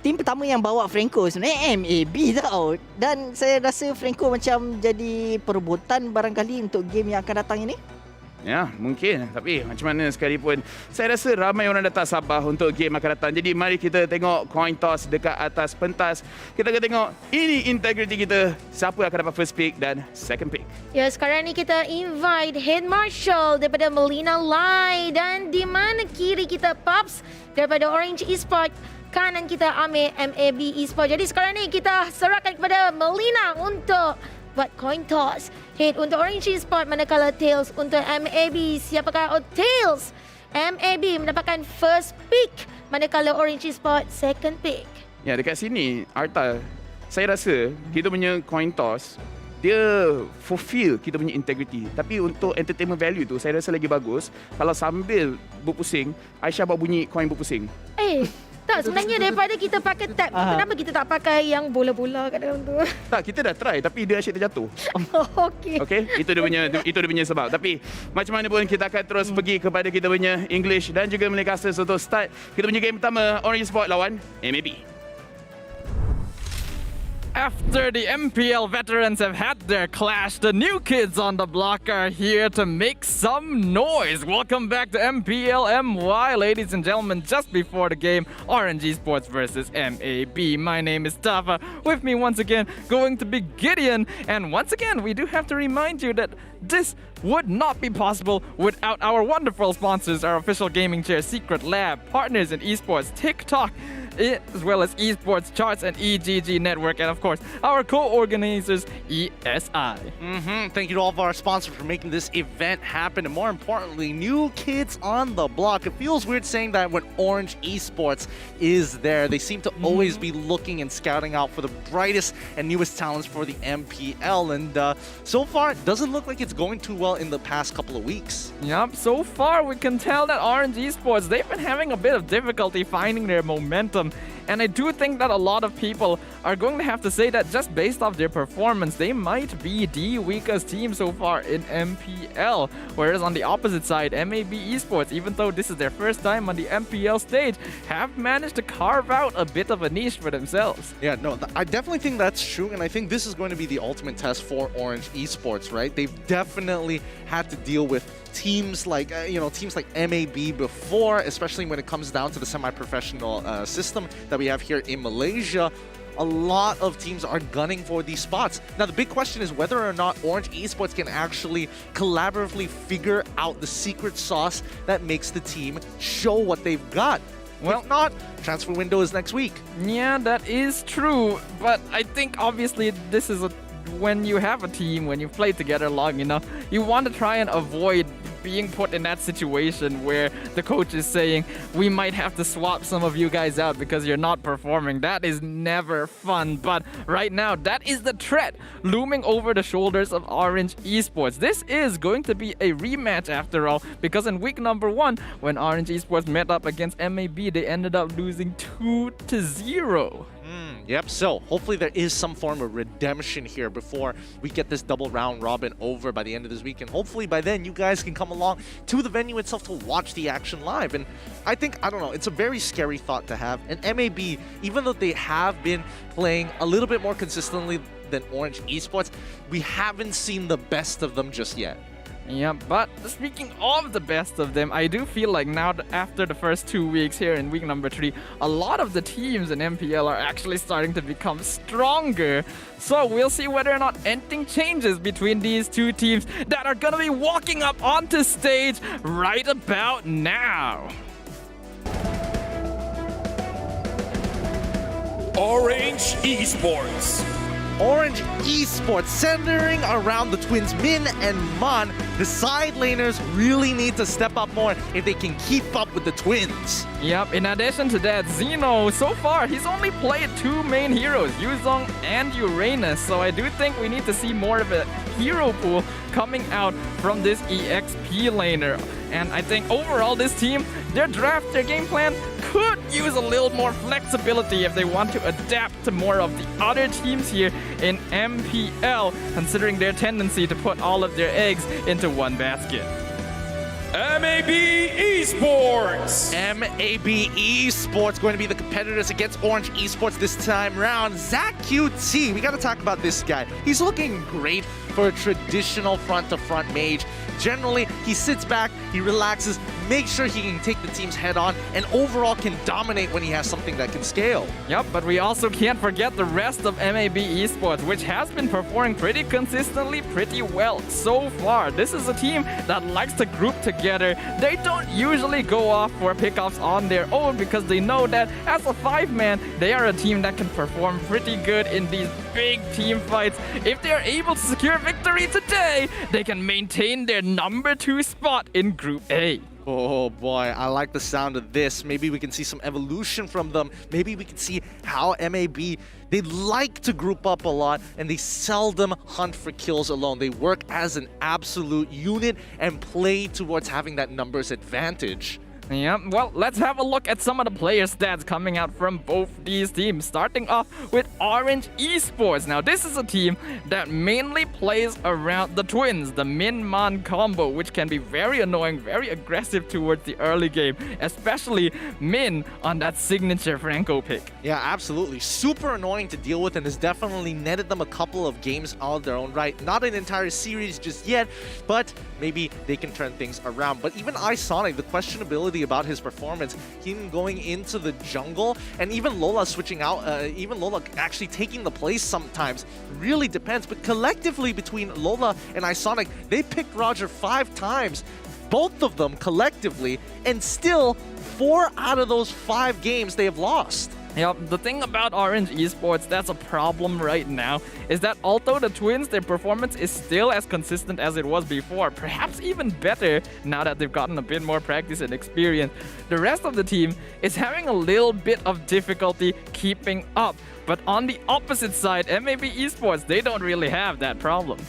tim pertama yang bawa Franco sebenarnya MLBB tau. Dan saya rasa Franco macam jadi perebutan barangkali untuk game yang akan datang ini. Ya, mungkin. Tapi macam mana sekalipun, saya rasa ramai orang dah tak sabar untuk game akan datang. Jadi mari kita tengok coin toss dekat atas pentas. Kita akan tengok ini integrity kita, siapa akan dapat first pick dan second pick. Ya, sekarang ni kita invite Head Marshal daripada Melina Lai. Dan di mana kiri kita Pops daripada Orange Esports, kanan kita Amir MLB Esports. Jadi sekarang ni kita serahkan kepada Melina untuk buat coin toss. Head untuk Orange Esports, manakala Tails untuk MLB. Siapakah Tails? MLB mendapatkan first pick, manakala Orange Esports second pick. Ya, dekat sini Arta, saya rasa kita punya coin toss dia fulfill kita punya integrity. Tapi untuk entertainment value tu, saya rasa lagi bagus kalau sambil berpusing, Aisyah buat bunyi coin berpusing. Tak, sebenarnya daripada kita pakai tab, kenapa kita tak pakai yang bola-bola kat dalam tu? Tak, kita dah try tapi dia asyik terjatuh. Okey. Okey, itu dia punya sebab. Tapi macam mana pun kita akan terus pergi kepada kita punya English dan juga Malay Casters untuk start kita punya game pertama Orange Esports lawan MLB. After the MPL veterans have had their clash, the new kids on the block are here to make some noise. Welcome back to MPL MY, ladies and gentlemen. Just before the game, Orange Esports versus MAB. My name is Tafa. With me once again, going to be Gideon. And once again, we do have to remind you that this would not be possible without our wonderful sponsors, our official gaming chair, Secret Lab, partners in esports, TikTok, as well as esports charts and EGG network, and of course our co-organizers ESI. Thank you to all of our sponsors for making this event happen, and more importantly, new kids on the block. It feels weird saying that when Orange Esports is there. They seem to always be looking and scouting out for the brightest and newest talents for the MPL, and so far it doesn't look like it's going too well in the past couple of weeks. Yep, so far we can tell that Orange Esports, they've been having a bit of difficulty finding their momentum. And I do think that a lot of people are going to have to say that just based off their performance, they might be the weakest team so far in MPL. Whereas on the opposite side, MAB Esports, even though this is their first time on the MPL stage, have managed to carve out a bit of a niche for themselves. Yeah, no, I definitely think that's true, and I think this is going to be the ultimate test for Orange Esports, right? They've definitely had to deal with teams like teams like MAB before, especially when it comes down to the semi-professional system that we have here in Malaysia. A lot of teams are gunning for these spots. Now, the big question is whether or not Orange Esports can actually collaboratively figure out the secret sauce that makes the team show what they've got. Well, if not, transfer window is next week. Yeah, that is true. But I think obviously this is when you have a team, when you've played together long enough, you want to try and avoid being put in that situation where the coach is saying, we might have to swap some of you guys out because you're not performing. That is never fun. But right now, that is the threat looming over the shoulders of Orange Esports. This is going to be a rematch after all, because in week number 1, when Orange Esports met up against MAB, they ended up losing 2-0. Yep, so hopefully there is some form of redemption here before we get this double round robin over by the end of this week. And hopefully by then you guys can come along to the venue itself to watch the action live. And I think, I don't know, it's a very scary thought to have. And MAB, even though they have been playing a little bit more consistently than Orange Esports, we haven't seen the best of them just yet. Yeah, but speaking of the best of them, I do feel like now after the first 2 weeks here in week number 3, a lot of the teams in MPL are actually starting to become stronger. So we'll see whether or not anything changes between these two teams that are gonna be walking up onto stage right about now. Orange Esports. Orange Esports centering around the twins Min and Mon. The side laners really need to step up more if they can keep up with the twins. Yep, in addition to that, Zeno, so far, he's only played 2 main heroes, Yuzong and Uranus. So I do think we need to see more of a hero pool coming out from this EXP laner. And I think overall this team, their game plan could use a little more flexibility if they want to adapt to more of the other teams here in MPL, considering their tendency to put all of their eggs into one basket. MAB Esports! MAB Esports going to be the competitors against Orange Esports this time round. Zach QT, we got to talk about this guy. He's looking great for a traditional front-to-front mage. Generally, he sits back, he relaxes, makes sure he can take the team's head on, and overall can dominate when he has something that can scale. Yep, but we also can't forget the rest of MAB Esports, which has been performing pretty consistently, pretty well so far. This is a team that likes to group together. They don't usually go off for pickoffs on their own because they know that as a 5-man, they are a team that can perform pretty good in these big team fights. If they are able to secure victory today, they can maintain their number 2 spot in Group A. Oh boy, I like the sound of this. Maybe we can see some evolution from them. Maybe we can see how MAB, they like to group up a lot and they seldom hunt for kills alone. They work as an absolute unit and play towards having that numbers advantage. Yeah, well, let's have a look at some of the player stats coming out from both these teams. Starting off with Orange Esports. Now, this is a team that mainly plays around the twins, the Min-Man combo, which can be very annoying, very aggressive towards the early game, especially Min on that signature Franco pick. Yeah, absolutely. Super annoying to deal with and has definitely netted them a couple of games all of their own right. Not an entire series just yet, but maybe they can turn things around. But even iSonic, the questionability about his performance, him going into the jungle, and even Lola switching out, even Lola actually taking the place sometimes, really depends. But collectively between Lola and iSonic, they picked Roger 5 times, both of them collectively, and still 4 out of those 5 games they have lost. Yep, the thing about Orange Esports that's a problem right now is that although the twins, their performance is still as consistent as it was before, perhaps even better now that they've gotten a bit more practice and experience, the rest of the team is having a little bit of difficulty keeping up. But on the opposite side, MLBB Esports, they don't really have that problem.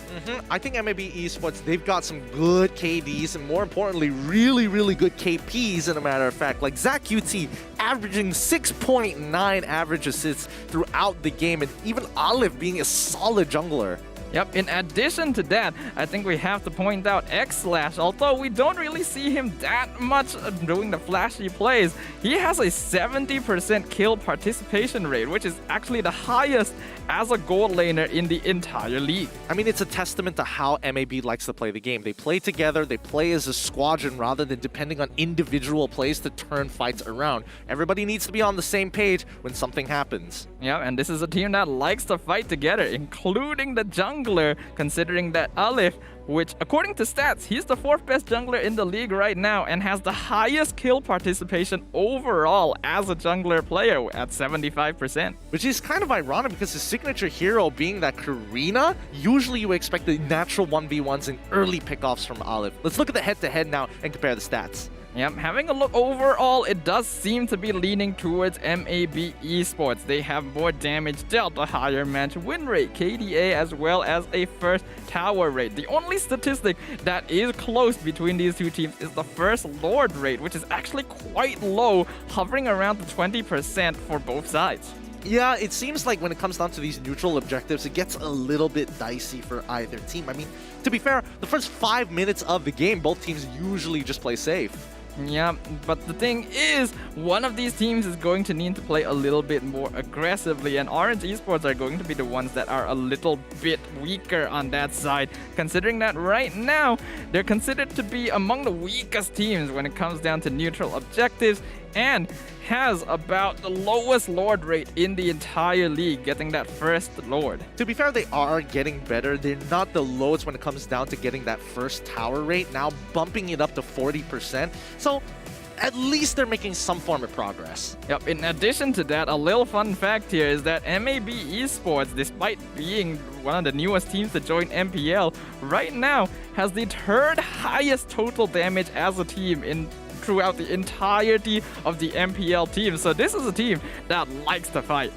I think MLBB Esports, they've got some good KDs and more importantly, really, really good KPs, in a matter of fact. Like Zach QT averaging 6.9 average assists throughout the game, and even Olive being a solid jungler. Yep, in addition to that, I think we have to point out X-Slash. Although we don't really see him that much doing the flashy plays, he has a 70% kill participation rate, which is actually the highest as a gold laner in the entire league. I mean, it's a testament to how MLBB likes to play the game. They play together, they play as a squadron rather than depending on individual plays to turn fights around. Everybody needs to be on the same page when something happens. Yeah, and this is a team that likes to fight together, including the jungler, considering that Aleph, which according to stats, he's the 4th best jungler in the league right now and has the highest kill participation overall as a jungler player at 75%. Which is kind of ironic because his signature hero being that Karina, usually you expect the natural 1v1s and early pickoffs from Olive. Let's look at the head-to-head now and compare the stats. Yep, having a look overall, it does seem to be leaning towards MLBB Esports. They have more damage dealt, a higher match win rate, KDA, as well as a first tower rate. The only statistic that is close between these two teams is the first Lord rate, which is actually quite low, hovering around the 20% for both sides. Yeah, it seems like when it comes down to these neutral objectives, it gets a little bit dicey for either team. I mean, to be fair, the first 5 minutes of the game, both teams usually just play safe. Yeah, but the thing is, one of these teams is going to need to play a little bit more aggressively, and Orange Esports are going to be the ones that are a little bit weaker on that side, considering that right now, they're considered to be among the weakest teams when it comes down to neutral objectives, and has about the lowest Lord rate in the entire league, getting that first Lord. To be fair, they are getting better. They're not the lowest when it comes down to getting that first tower rate, now bumping it up to 40%. So at least they're making some form of progress. Yep, in addition to that, a little fun fact here is that MLBB Esports, despite being one of the newest teams to join MPL, right now has the 3rd highest total damage as a team throughout the entirety of the MPL team. So this is a team that likes to fight.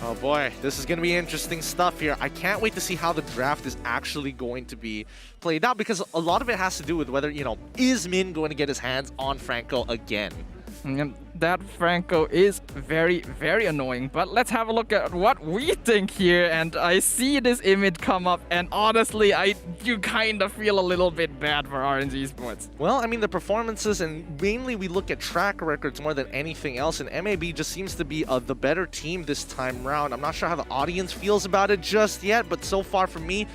Oh boy, this is going to be interesting stuff here. I can't wait to see how the draft is actually going to be played out, because a lot of it has to do with whether, is Min going to get his hands on Franco again? That Franco is very, very annoying. But let's have a look at what we think here. And I see this image come up, and honestly, you kind of feel a little bit bad for Orange Esports. Well, I mean, the performances, and mainly we look at track records more than anything else, and MLBB just seems to be the better team this time round. I'm not sure how the audience feels about it just yet, but so far for me,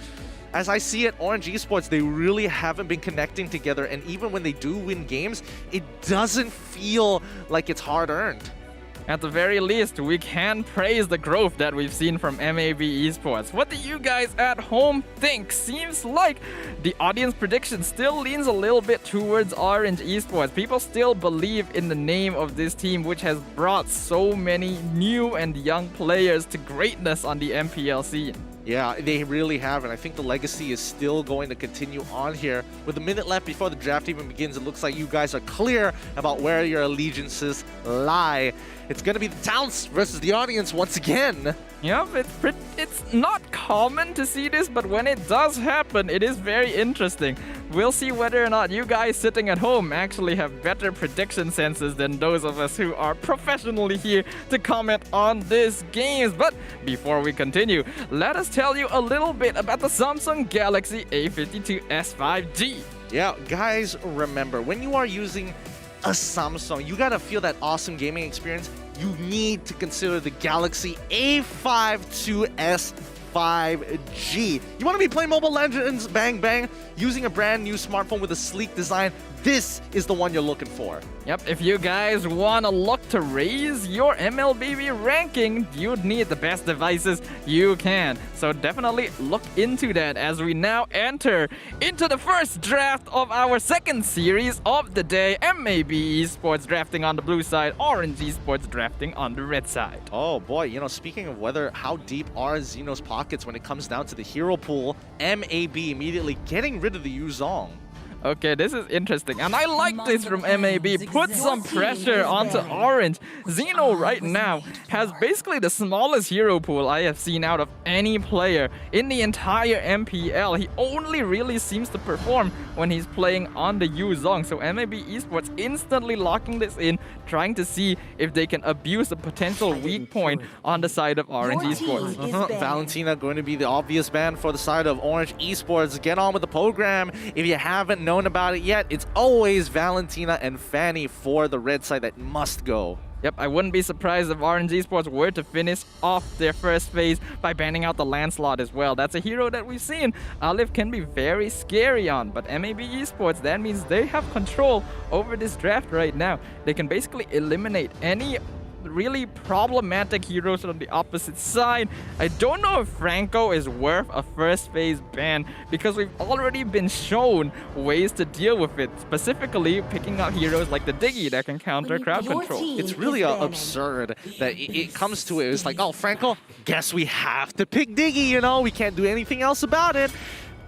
as I see it, Orange Esports, they really haven't been connecting together, and even when they do win games, it doesn't feel like it's hard-earned. At the very least, we can praise the growth that we've seen from MLBB Esports. What do you guys at home think? Seems like the audience prediction still leans a little bit towards Orange Esports. People still believe in the name of this team, which has brought so many new and young players to greatness on the MPL scene. Yeah, they really have, and I think the legacy is still going to continue on here. With a minute left before the draft even begins, it looks like you guys are clear about where your allegiances lie. It's going to be the Talents versus the audience once again. Yep, it's not common to see this, but when it does happen, it is very interesting. We'll see whether or not you guys sitting at home actually have better prediction senses than those of us who are professionally here to comment on these games. But before we continue, let us tell you a little bit about the Samsung Galaxy A52s 5G. Yeah, guys, remember, when you are using a Samsung, you gotta feel that awesome gaming experience. You need to consider the Galaxy A52s 5G. You want to be playing Mobile Legends Bang Bang using a brand new smartphone with a sleek design? This is the one you're looking for. Yep, if you guys want to look to raise your MLBB ranking, you'd need the best devices you can. So definitely look into that as we now enter into the first draft of our second series of the day. MAB Esports drafting on the blue side, Orange Esports drafting on the red side. Oh boy, you know, speaking of how deep are Xeno's pockets when it comes down to the hero pool, MAB immediately getting rid of the Yuzong. Okay, this is interesting, and I like this from MAB. Put some pressure onto Orange. Xeno right now has basically the smallest hero pool I have seen out of any player in the entire MPL. He only really seems to perform when he's playing on the Yuzong. So MAB Esports instantly locking this in, trying to see if they can abuse a potential weak point on the side of Orange Esports. Valentina going to be the obvious ban for the side of Orange Esports. Get on with the program. If you haven't known about it yet, it's always Valentina and Fanny for the red side that must go. Yep, I wouldn't be surprised if Orange Esports were to finish off their first phase by banning out the Lancelot as well. That's a hero that we've seen Olive can be very scary on, but MAB Esports, that means they have control over this draft right now. They can basically eliminate any really problematic heroes on the opposite side. I don't know if Franco is worth a first phase ban because we've already been shown ways to deal with it, specifically picking up heroes like the Diggy that can counter crowd control. It's really absurd that it comes to it. It's like, oh, Franco, guess we have to pick Diggy, you know? We can't do anything else about it.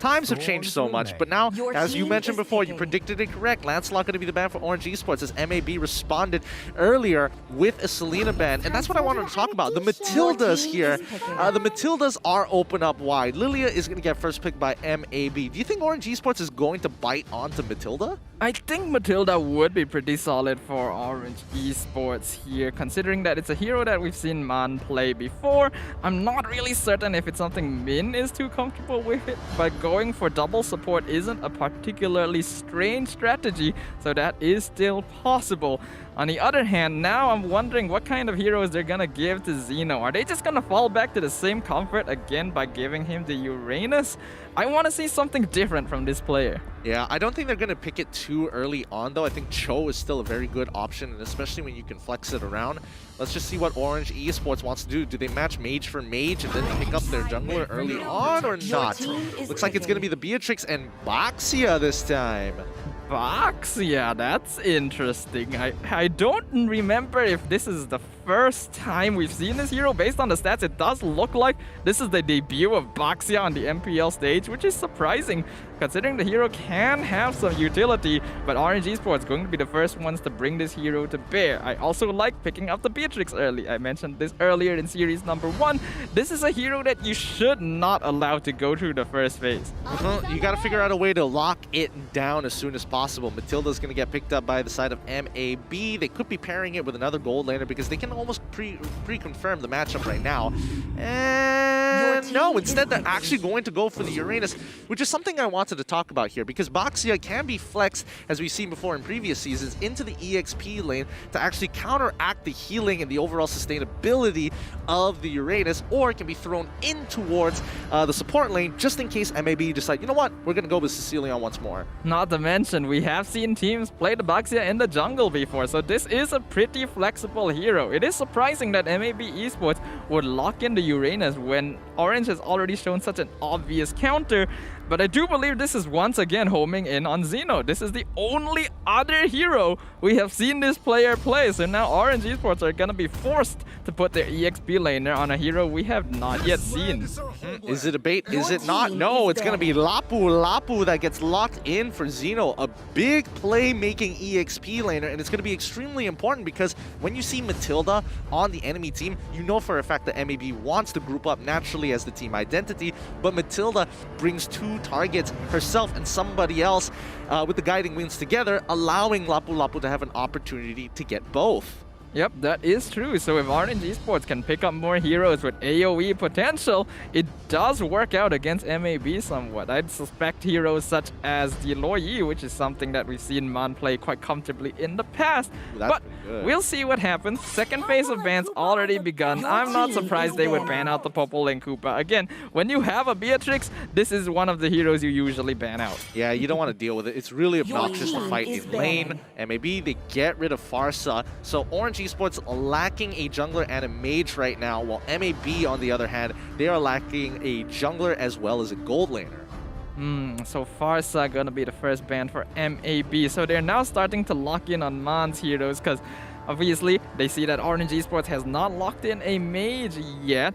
Times have changed so much, but now, as you mentioned before, you predicted it correct. Lancelot going to be the ban for Orange Esports as MAB responded earlier with a Selena ban, and that's what I wanted to talk about. The Matildas here, the Matildas are open up wide. Lilia is going to get first pick by MAB. Do you think Orange Esports is going to bite onto Matilda? I think Matilda would be pretty solid for Orange Esports here, considering that it's a hero that we've seen Man play before. I'm not really certain if it's something Min is too comfortable with it, but going for double support isn't a particularly strange strategy, so that is still possible. On the other hand, now I'm wondering what kind of heroes they're gonna give to Xeno. Are they just gonna fall back to the same comfort again by giving him the Uranus? I want to see something different from this player. Yeah, I don't think they're going to pick it too early on, though. I think Cho is still a very good option, and especially when you can flex it around. Let's just see what Orange Esports wants to do. Do they match Mage for Mage and then pick up their jungler early on or not? Looks like it's going to be the Beatrix and Baxia this time. Baxia, that's interesting. I don't remember if this is the first time we've seen this hero. Based on the stats, it does look like this is the debut of Baxia on the MPL stage, which is surprising considering the hero can have some utility, but Orange Esports going to be the first ones to bring this hero to bear. I also like picking up the Beatrix early. I mentioned this earlier in series number 1. This is a hero that you should not allow to go through the first phase. You got to figure out a way to lock it down as soon as possible. Matilda's going to get picked up by the side of MAB. They could be pairing it with another gold laner because they can almost pre-confirm the matchup right now. And no, instead they're actually going to go for the Uranus, which is something I wanted to talk about here because Baxia can be flexed, as we've seen before in previous seasons, into the EXP lane to actually counteract the healing and the overall sustainability of the Uranus, or it can be thrown in towards the support lane just in case MAB decide, you know what, we're going to go with Cecilion once more. Not to mention, we have seen teams play the Baxia in the jungle before, so this is a pretty flexible hero. It is surprising that MAB Esports would lock in the Uranus when Orange has already shown such an obvious counter, but I do believe this is once again homing in on Xeno. This is the only other hero we have seen this player play, so now Orange Esports are going to be forced to put their EXP laner on a hero we have not yet seen. Is it a bait? Is it not? No, it's going to be Lapu that gets locked in for Xeno. A big play-making EXP laner, and it's going to be extremely important because when you see Matilda on the enemy team, you know for a fact that MAB wants to group up naturally as the team identity, but Matilda brings two targets, herself and somebody else, with the guiding wings together, allowing Lapu to have an opportunity to get both. Yep, that is true. So if Orange Esports can pick up more heroes with AoE potential, it does work out against MAB somewhat. I'd suspect heroes such as the Loyi, which is something that we've seen Man play quite comfortably in the past. But we'll see what happens. Second phase of bans already begun. I'm not surprised they would ban out the Popol and Koopa. Again, when you have a Beatrix, this is one of the heroes you usually ban out. Yeah, you don't want to deal with it. It's really obnoxious to fight in lane. MAB, they get rid of Farsa. So Orange Esports lacking a jungler and a mage right now, while MAB, on the other hand, they are lacking a jungler as well as a gold laner. So Farsa gonna be the first ban for MAB. So they're now starting to lock in on Man's heroes because obviously they see that Orange Esports has not locked in a mage yet.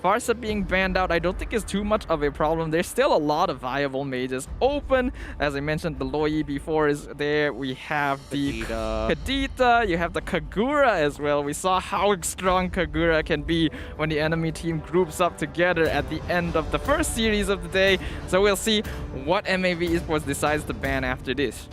Farsa being banned out, I don't think is too much of a problem. There's still a lot of viable mages open. As I mentioned, the Loyi before is there. We have the Kadita. You have the Kagura as well. We saw how strong Kagura can be when the enemy team groups up together at the end of the first series of the day. So we'll see what MAB Esports decides to ban after this.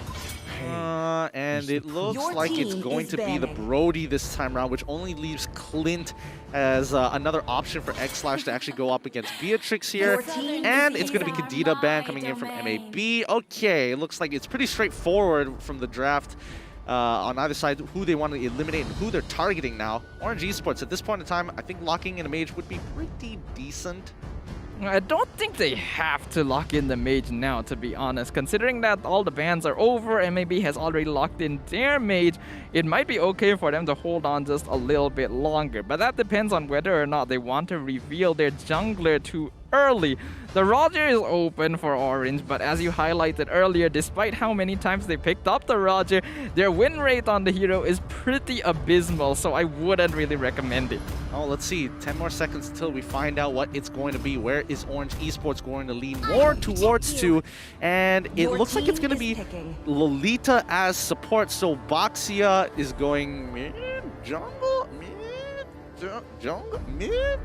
And it looks like it's going to be the Brody this time around, which only leaves Clint as another option for X-Slash to actually go up against Beatrix here. And it's going to be Kadita ban coming in from MAB. Okay, it looks like it's pretty straightforward from the draft on either side who they want to eliminate and who they're targeting now. Orange Esports, at this point in time, I think locking in a mage would be pretty decent. I don't think they have to lock in the mage now, to be honest. Considering that all the bans are over, MAB has already locked in their mage, it might be okay for them to hold on just a little bit longer. But that depends on whether or not they want to reveal their jungler too early. The Roger is open for Orange, but as you highlighted earlier, despite how many times they picked up the Roger, their win rate on the hero is pretty abysmal, so I wouldn't really recommend it. Oh, let's see. 10 more seconds until we find out what it's going to be. Where is Orange Esports going to lean more towards to? And it looks like it's going to be Lolita as support. So Baxia is going mid, jungle, mid, jungle, mid.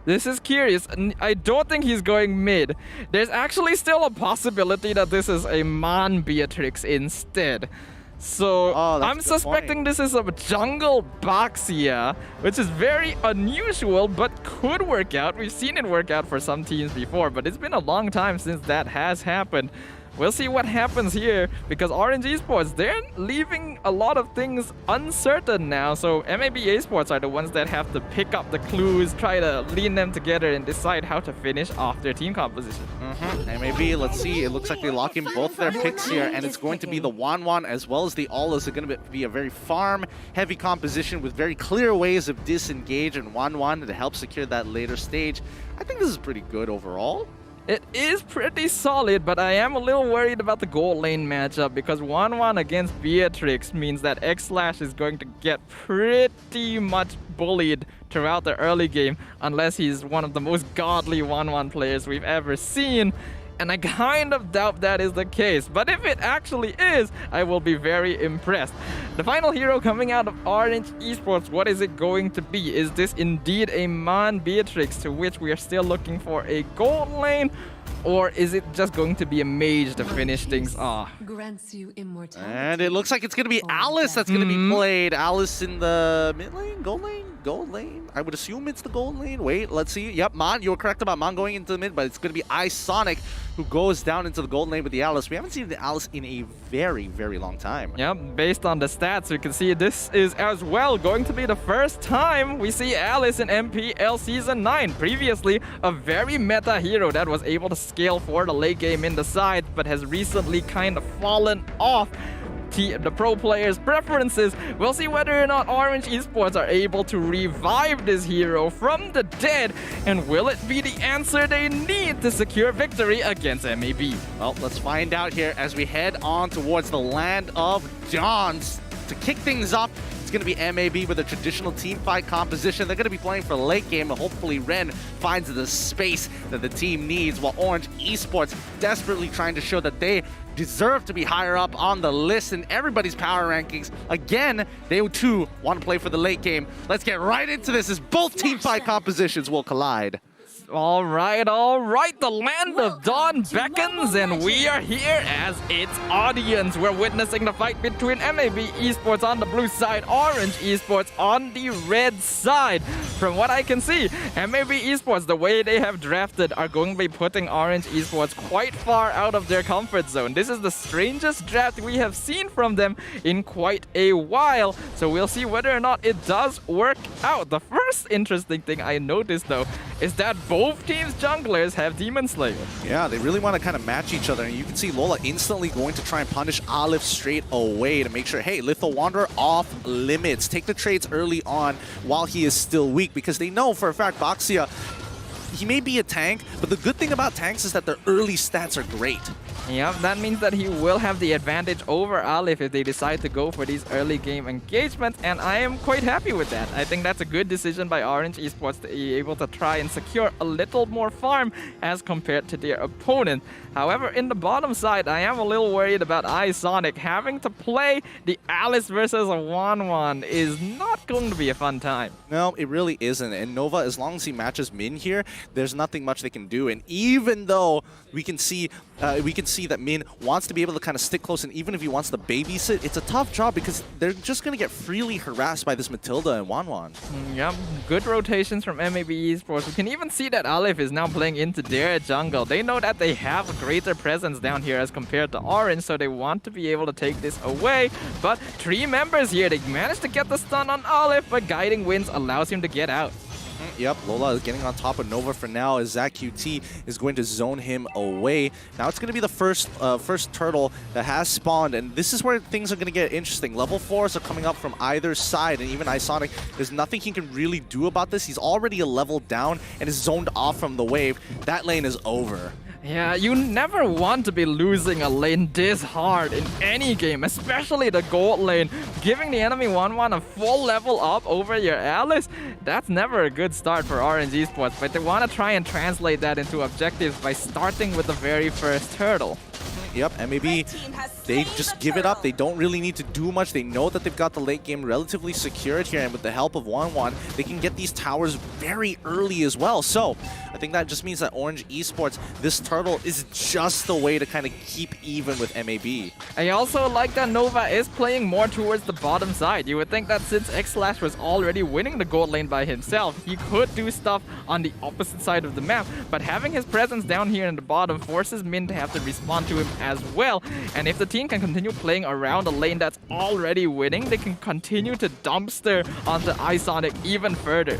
This is curious. I don't think he's going mid. There's actually still a possibility that this is a Man Beatrix instead. So I'm suspecting this is a jungle Baxia, which is very unusual but could work out. We've seen it work out for some teams before, but it's been a long time since that has happened. We'll see what happens here because Orange Esports, they're leaving a lot of things uncertain now. So MAB Esports are the ones that have to pick up the clues, try to lean them together and decide how to finish off their team composition. MAB, let's see. It looks like they lock in both their picks here, and it's going to be the Wanwan as well as the Aulas are going to be a very farm-heavy composition with very clear ways of disengage and Wanwan to help secure that later stage. I think this is pretty good overall. It is pretty solid, but I am a little worried about the gold lane matchup because 1-1 against Beatrix means that X-Slash is going to get pretty much bullied throughout the early game unless he's one of the most godly 1-1 players we've ever seen. And I kind of doubt that is the case, but if it actually is, I will be very impressed. The final hero coming out of Orange Esports, what is it going to be? Is this indeed a Man Beatrix, to which we are still looking for a gold lane? Or is it just going to be a mage to finish things off? Grants you immortality. And it looks like it's going to be Alice that's going to be played. Alice in the mid lane? Gold lane? Gold lane? I would assume it's the gold lane. Wait, let's see. Yep, Man, you were correct about Man going into the mid, but it's going to be iSonic who goes down into the gold lane with the Alice. We haven't seen the Alice in a very, very long time. Yep, based on the stats, we can see this is as well going to be the first time we see Alice in MPL Season 9. Previously, a very meta hero that was able to scale for the late game in the side, but has recently kind of fallen off the pro players' preferences. We'll see whether or not Orange Esports are able to revive this hero from the dead, and will it be the answer they need to secure victory against MAB? Well, let's find out here as we head on towards the land of Dawns. To kick things off, it's It's going to be MAB with a traditional team fight composition. They're going to be playing for late game, and hopefully Ren finds the space that the team needs, while Orange Esports desperately trying to show that they deserve to be higher up on the list in everybody's power rankings. Again, they too want to play for the late game. Let's get right into this as both team fight compositions will collide. All right. The land of dawn beckons, and we are here as its audience. We're witnessing the fight between MAB Esports on the blue side, Orange Esports on the red side. From what I can see, MAB Esports, the way they have drafted, are going to be putting Orange Esports quite far out of their comfort zone. This is the strangest draft we have seen from them in quite a while, so we'll see whether or not it does work out. The first interesting thing I noticed, though, is that both teams' junglers have Demon Slayer. Yeah, they really want to kind of match each other, and you can see Lola instantly going to try and punish Aleph straight away to make sure, hey, Lethal Wanderer off limits. Take the trades early on while he is still weak, because they know for a fact Baxia, he may be a tank, but the good thing about tanks is that their early stats are great. Yep, that means that he will have the advantage over Aleph if they decide to go for these early game engagements, and I am quite happy with that. I think that's a good decision by Orange Esports to be able to try and secure a little more farm as compared to their opponent. However, in the bottom side, I am a little worried about iSonic. Having to play the Alice versus a Wanwan is not going to be a fun time. No, it really isn't. And Nova, as long as he matches Min here, there's nothing much they can do. And even though we can see that Min wants to be able to kind of stick close, and even if he wants to babysit, it's a tough job because they're just going to get freely harassed by this Matilda and Wanwan. Yep, good rotations from MAB Esports. We can even see that Aleph is now playing into their jungle. They know that they have a greater presence down here as compared to Orange, so they want to be able to take this away. But 3 members here, they managed to get the stun on Aleph, but Guiding Winds allows him to get out. Yep, Lola is getting on top of Nova for now as ZachQT is going to zone him away. Now it's going to be the first turtle that has spawned, and this is where things are going to get interesting. Level 4s are coming up from either side, and even iSonic, there's nothing he can really do about this. He's already a level down and is zoned off from the wave. That lane is over. Yeah, you never want to be losing a lane this hard in any game, especially the gold lane. Giving the enemy 1-1 a full level up over your Alice, that's never a good start for Orange Esports, but they want to try and translate that into objectives by starting with the very first turtle. Yep, MAB, they just give it up. They don't really need to do much. They know that they've got the late game relatively secured here, and with the help of Wanwan, they can get these towers very early as well. So I think that just means that Orange Esports, this turtle is just the way to kind of keep even with MAB. I also like that Nova is playing more towards the bottom side. You would think that since X-Slash was already winning the gold lane by himself, he could do stuff on the opposite side of the map, but having his presence down here in the bottom forces Min to have to respond to him as well. And if the team can continue playing around a lane that's already winning, they can continue to dumpster onto iSonic even further.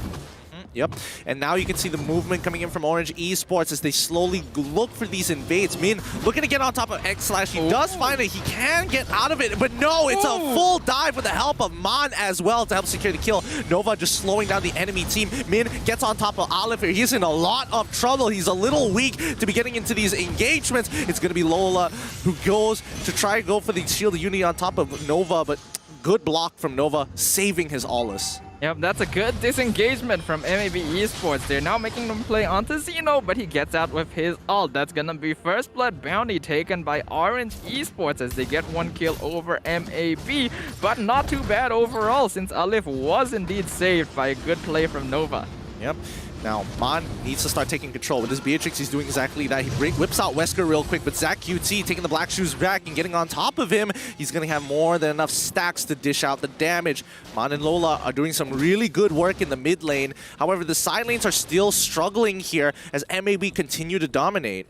Yep, and now you can see the movement coming in from Orange Esports as they slowly look for these invades. Min looking to get on top of X-Slash. He does find it. He can get out of it, but no, it's a full dive with the help of Man as well to help secure the kill. Nova just slowing down the enemy team. Min gets on top of Aleph here. He's in a lot of trouble. He's a little weak to be getting into these engagements. It's going to be Lola who goes to try and go for the Shield of Unity on top of Nova, but good block from Nova, saving his Aulus. Yep, that's a good disengagement from MAB Esports. They're now making them play onto Xeno, but he gets out with his ult. That's gonna be first blood bounty taken by Orange Esports as they get 1 kill over MAB, but not too bad overall since Aleph was indeed saved by a good play from Nova. Yep. Now, Man needs to start taking control. With his Beatrix, he's doing exactly that. He whips out Wesker real quick, but ZachQT taking the Black Shoes back and getting on top of him. He's going to have more than enough stacks to dish out the damage. Man and Lola are doing some really good work in the mid lane. However, the side lanes are still struggling here as MAB continue to dominate.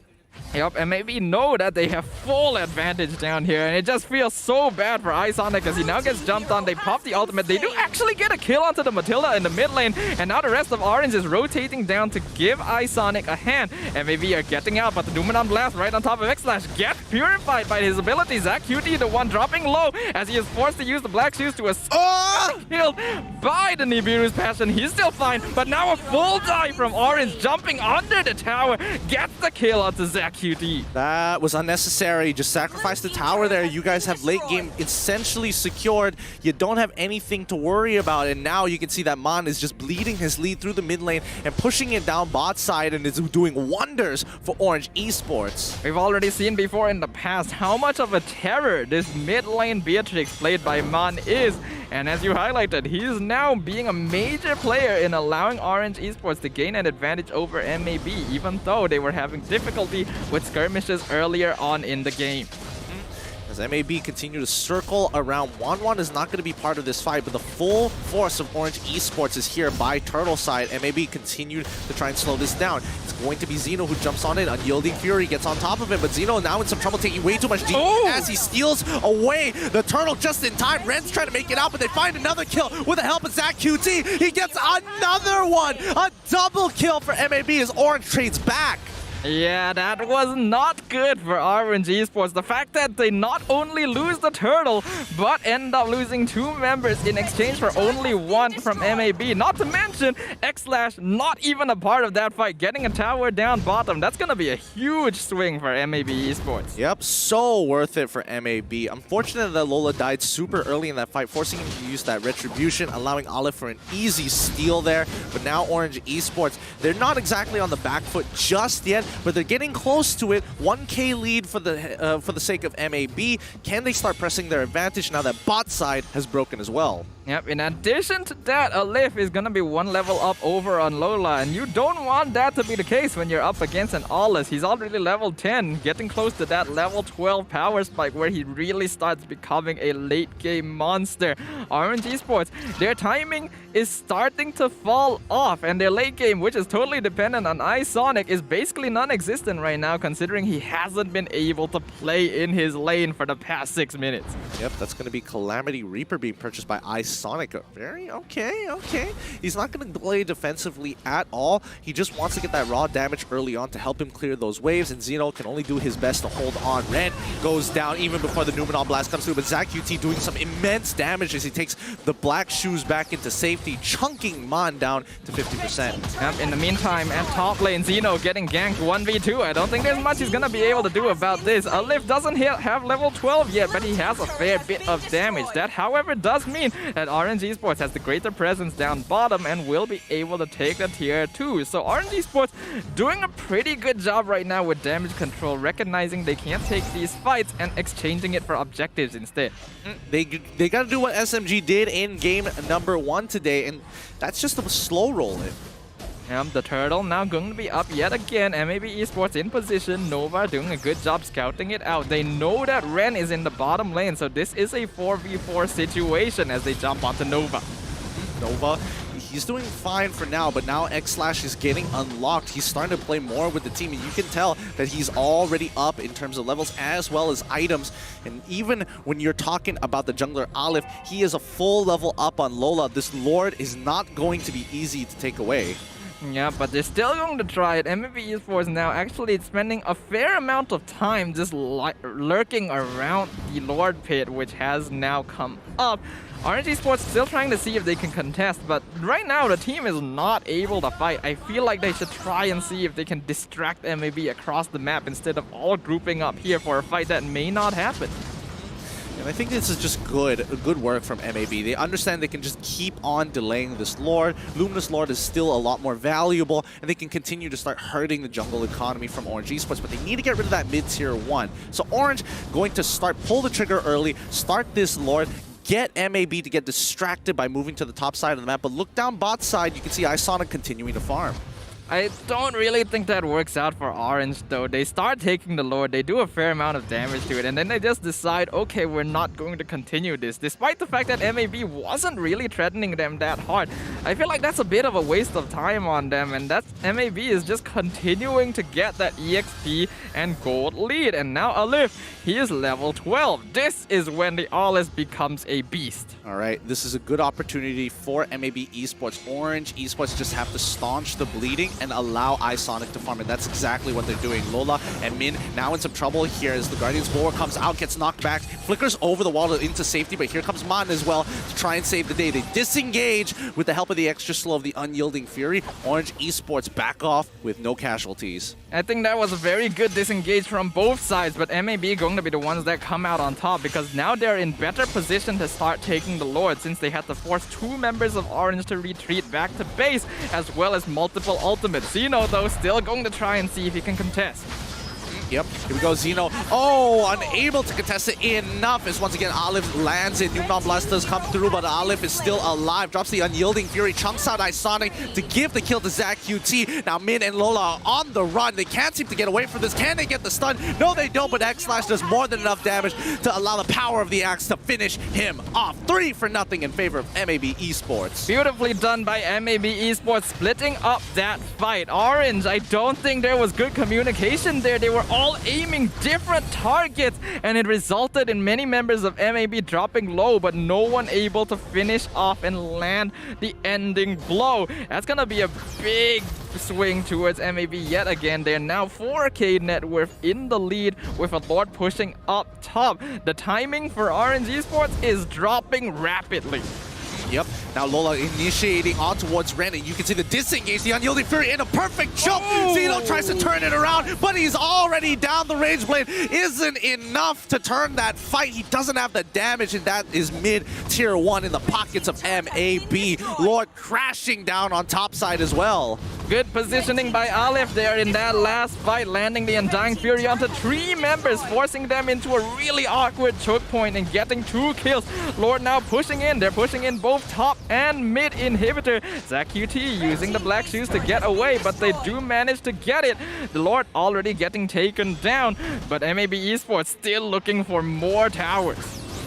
Yep, and maybe know that they have full advantage down here, and it just feels so bad for iSonic as he now gets jumped on. They pop the ultimate. They do actually get a kill onto the Matilda in the mid lane, and now the rest of Orange is rotating down to give iSonic a hand. And maybe are getting out, but the Doomon Blast right on top of X-Slash gets purified by his ability. ZachQT, the one dropping low, as he is forced to use the Black Shoes to escape killed by the Nibiru's Passion. He's still fine, but now a full dive from Orange, jumping under the tower, gets the kill onto Z. Zach QT. That was unnecessary. Just sacrifice the tower there. You guys have late game essentially secured. You don't have anything to worry about. And now you can see that Mon is just bleeding his lead through the mid lane and pushing it down bot side, and is doing wonders for Orange Esports. We've already seen before in the past how much of a terror this mid lane Beatrix played by Mon is. And as you highlighted, he is now being a major player in allowing Orange Esports to gain an advantage over MAB, even though they were having difficulty with skirmishes earlier on in the game. As MAB continue to circle around, Wanwan is not going to be part of this fight, but the full force of Orange Esports is here by Turtle side. MAB continue to try and slow this down. It's going to be Xeno who jumps on it. Unyielding Fury gets on top of it, but Xeno now in some trouble, taking way too much damage as he steals away the Turtle just in time. Ren's trying to make it out, but they find another kill with the help of Zach QT. He gets another one! A double kill for MAB as Orange trades back. Yeah, that was not good for Orange Esports. The fact that they not only lose the turtle, but end up losing 2 members in exchange for only 1 from MAB. Not to mention, X-Slash not even a part of that fight, getting a tower down bottom. That's going to be a huge swing for MAB Esports. Yep, so worth it for MAB. Unfortunate that Lola died super early in that fight, forcing him to use that retribution, allowing Olive for an easy steal there. But now Orange Esports, they're not exactly on the back foot just yet, but they're getting close to it. 1K lead for the sake of MAB. Can they start pressing their advantage now that bot side has broken as well? Yep, in addition to that, Alif is gonna be 1 level up over on Lola, and you don't want that to be the case when you're up against an Aulus. He's already level 10, getting close to that level 12 power spike where he really starts becoming a late game monster. Orange Esports, their timing is starting to fall off, and their late game, which is totally dependent on iSonic, is basically non-existent right now, considering he hasn't been able to play in his lane for the past 6 minutes. Yep, that's going to be Calamity Reaper being purchased by iSonic. Very okay. He's not going to play defensively at all. He just wants to get that raw damage early on to help him clear those waves, and Xeno can only do his best to hold on. Ren goes down even before the Numenor Blast comes through, but Zach QT doing some immense damage as he takes the black shoes back into safety, chunking Mon down to 50%. Yep, in the meantime, at top lane, Xeno getting ganked 1v2. I don't think there's much he's going to be able to do about this. Alif doesn't have level 12 yet, but he has a fair bit of damage. That, however, does mean that Orange Esports has the greater presence down bottom and will be able to take the tier 2. So Orange Esports doing a pretty good job right now with damage control, recognizing they can't take these fights and exchanging it for objectives instead. They got to do what SMG did in game number 1 today, and that's just a slow roll it. The turtle now going to be up yet again. MAB Esports in position. Nova doing a good job scouting it out. They know that Ren is in the bottom lane, so this is a 4v4 situation as they jump onto Nova. Nova, he's doing fine for now, but now X-Slash is getting unlocked. He's starting to play more with the team, and you can tell that he's already up in terms of levels as well as items. And even when you're talking about the jungler Olive, he is a full level up on Lola. This Lord is not going to be easy to take away. Yeah, but they're still going to try it. MLBB Esports now actually spending a fair amount of time just lurking around the Lord Pit, which has now come up. Orange Esports still trying to see if they can contest, but right now the team is not able to fight. I feel like they should try and see if they can distract MLBB across the map instead of all grouping up here for a fight that may not happen. And I think this is just good work from MAB. They understand they can just keep on delaying this Lord. Luminous Lord is still a lot more valuable, and they can continue to start hurting the jungle economy from Orange Esports, but they need to get rid of that mid-tier 1. So Orange going to pull the trigger early, start this Lord, get MAB to get distracted by moving to the top side of the map, but look down bot side, you can see iSonic continuing to farm. I don't really think that works out for Orange though. They start taking the Lord, they do a fair amount of damage to it, and then they just decide, okay, we're not going to continue this, despite the fact that MAB wasn't really threatening them that hard. I feel like that's a bit of a waste of time on them, and that's MAB is just continuing to get that EXP and gold lead. And now Alif, he is level 12. This is when the Aulus becomes a beast. All right, this is a good opportunity for MAB Esports. Orange Esports just have to staunch the bleeding and allow iSonic to farm, and that's exactly what they're doing. Lola and Min now in some trouble here as the Guardian's Blower comes out, gets knocked back, flickers over the wall into safety, but here comes Man as well to try and save the day. They disengage with the help of the extra slow of the Unyielding Fury. Orange Esports back off with no casualties. I think that was a very good disengage from both sides, but MAB going to be the ones that come out on top because now they're in better position to start taking the Lord since they had to force 2 members of Orange to retreat back to base as well as multiple ultimates. Zeno though still going to try and see if he can contest. Yep, here we go, Zeno. Oh, unable to contest it enough as once again Olive lands it. Numnon Blast does come through, but Olive is still alive. Drops the Unyielding Fury, chunks out iSonic to give the kill to Zach QT. Now Min and Lola are on the run. They can't seem to get away from this. Can they get the stun? No, they don't, but X-Slash does more than enough damage to allow the power of the axe to finish him off. 3-0 in favor of MAB Esports. Beautifully done by MAB Esports, splitting up that fight. Orange, I don't think there was good communication there. They were all aiming different targets, and it resulted in many members of MAB dropping low, but no one able to finish off and land the ending blow. That's gonna be a big swing towards MAB yet again. They're now 4K net worth in the lead with a Lord pushing up top. The timing for Orange Esports is dropping rapidly. Yep, now Lola initiating on towards Ren, and you can see the disengage, the Unyielding Fury in a perfect choke. Zeno tries to turn it around, but he's already down. The Rage Blade isn't enough to turn that fight. He doesn't have the damage, and that is mid-tier 1 in the pockets of MAB. Lord crashing down on top side as well. Good positioning by Aleph there in that last fight, landing the Undying Fury onto 3 members, forcing them into a really awkward choke point and getting 2 kills. Lord now pushing in. They're pushing in both top and mid inhibitor. Zach QT using the black shoes to get away, but they do manage to get it. The Lord already getting taken down, but MAB Esports still looking for more towers.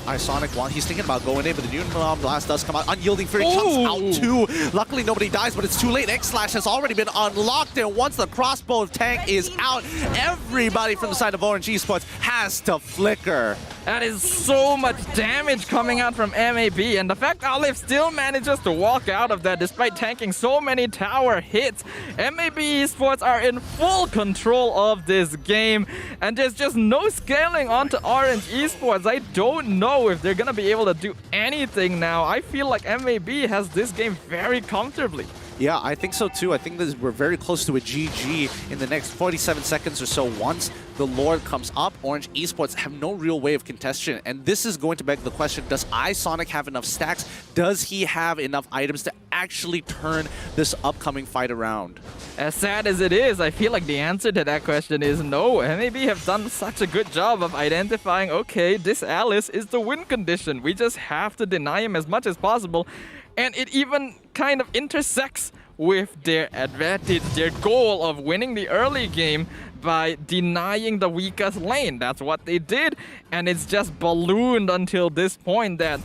iSonic, while he's thinking about going in, but the Numnon Blast does come out. Unyielding Fury comes out too. Luckily, nobody dies, but it's too late. X-Slash has already been unlocked, and once the crossbow tank is out, everybody from the side of Orange Esports has to flicker. That is so much damage coming out from MAB, and the fact Olive still manages to walk out of that despite tanking so many tower hits. MAB Esports are in full control of this game, and there's just no scaling onto Orange Esports. I don't know if they're gonna be able to do anything now. I feel like MAB has this game very comfortably. Yeah, I think so too. I think that we're very close to a GG in the next 47 seconds or so. Once the Lord comes up, Orange Esports have no real way of contestation. And this is going to beg the question, does iSonic have enough stacks? Does he have enough items to actually turn this upcoming fight around? As sad as it is, I feel like the answer to that question is no. MAB have done such a good job of identifying, okay, this Alice is the win condition. We just have to deny him as much as possible. And it even kind of intersects with their advantage, their goal of winning the early game by denying the weakest lane. That's what they did, and it's just ballooned until this point that,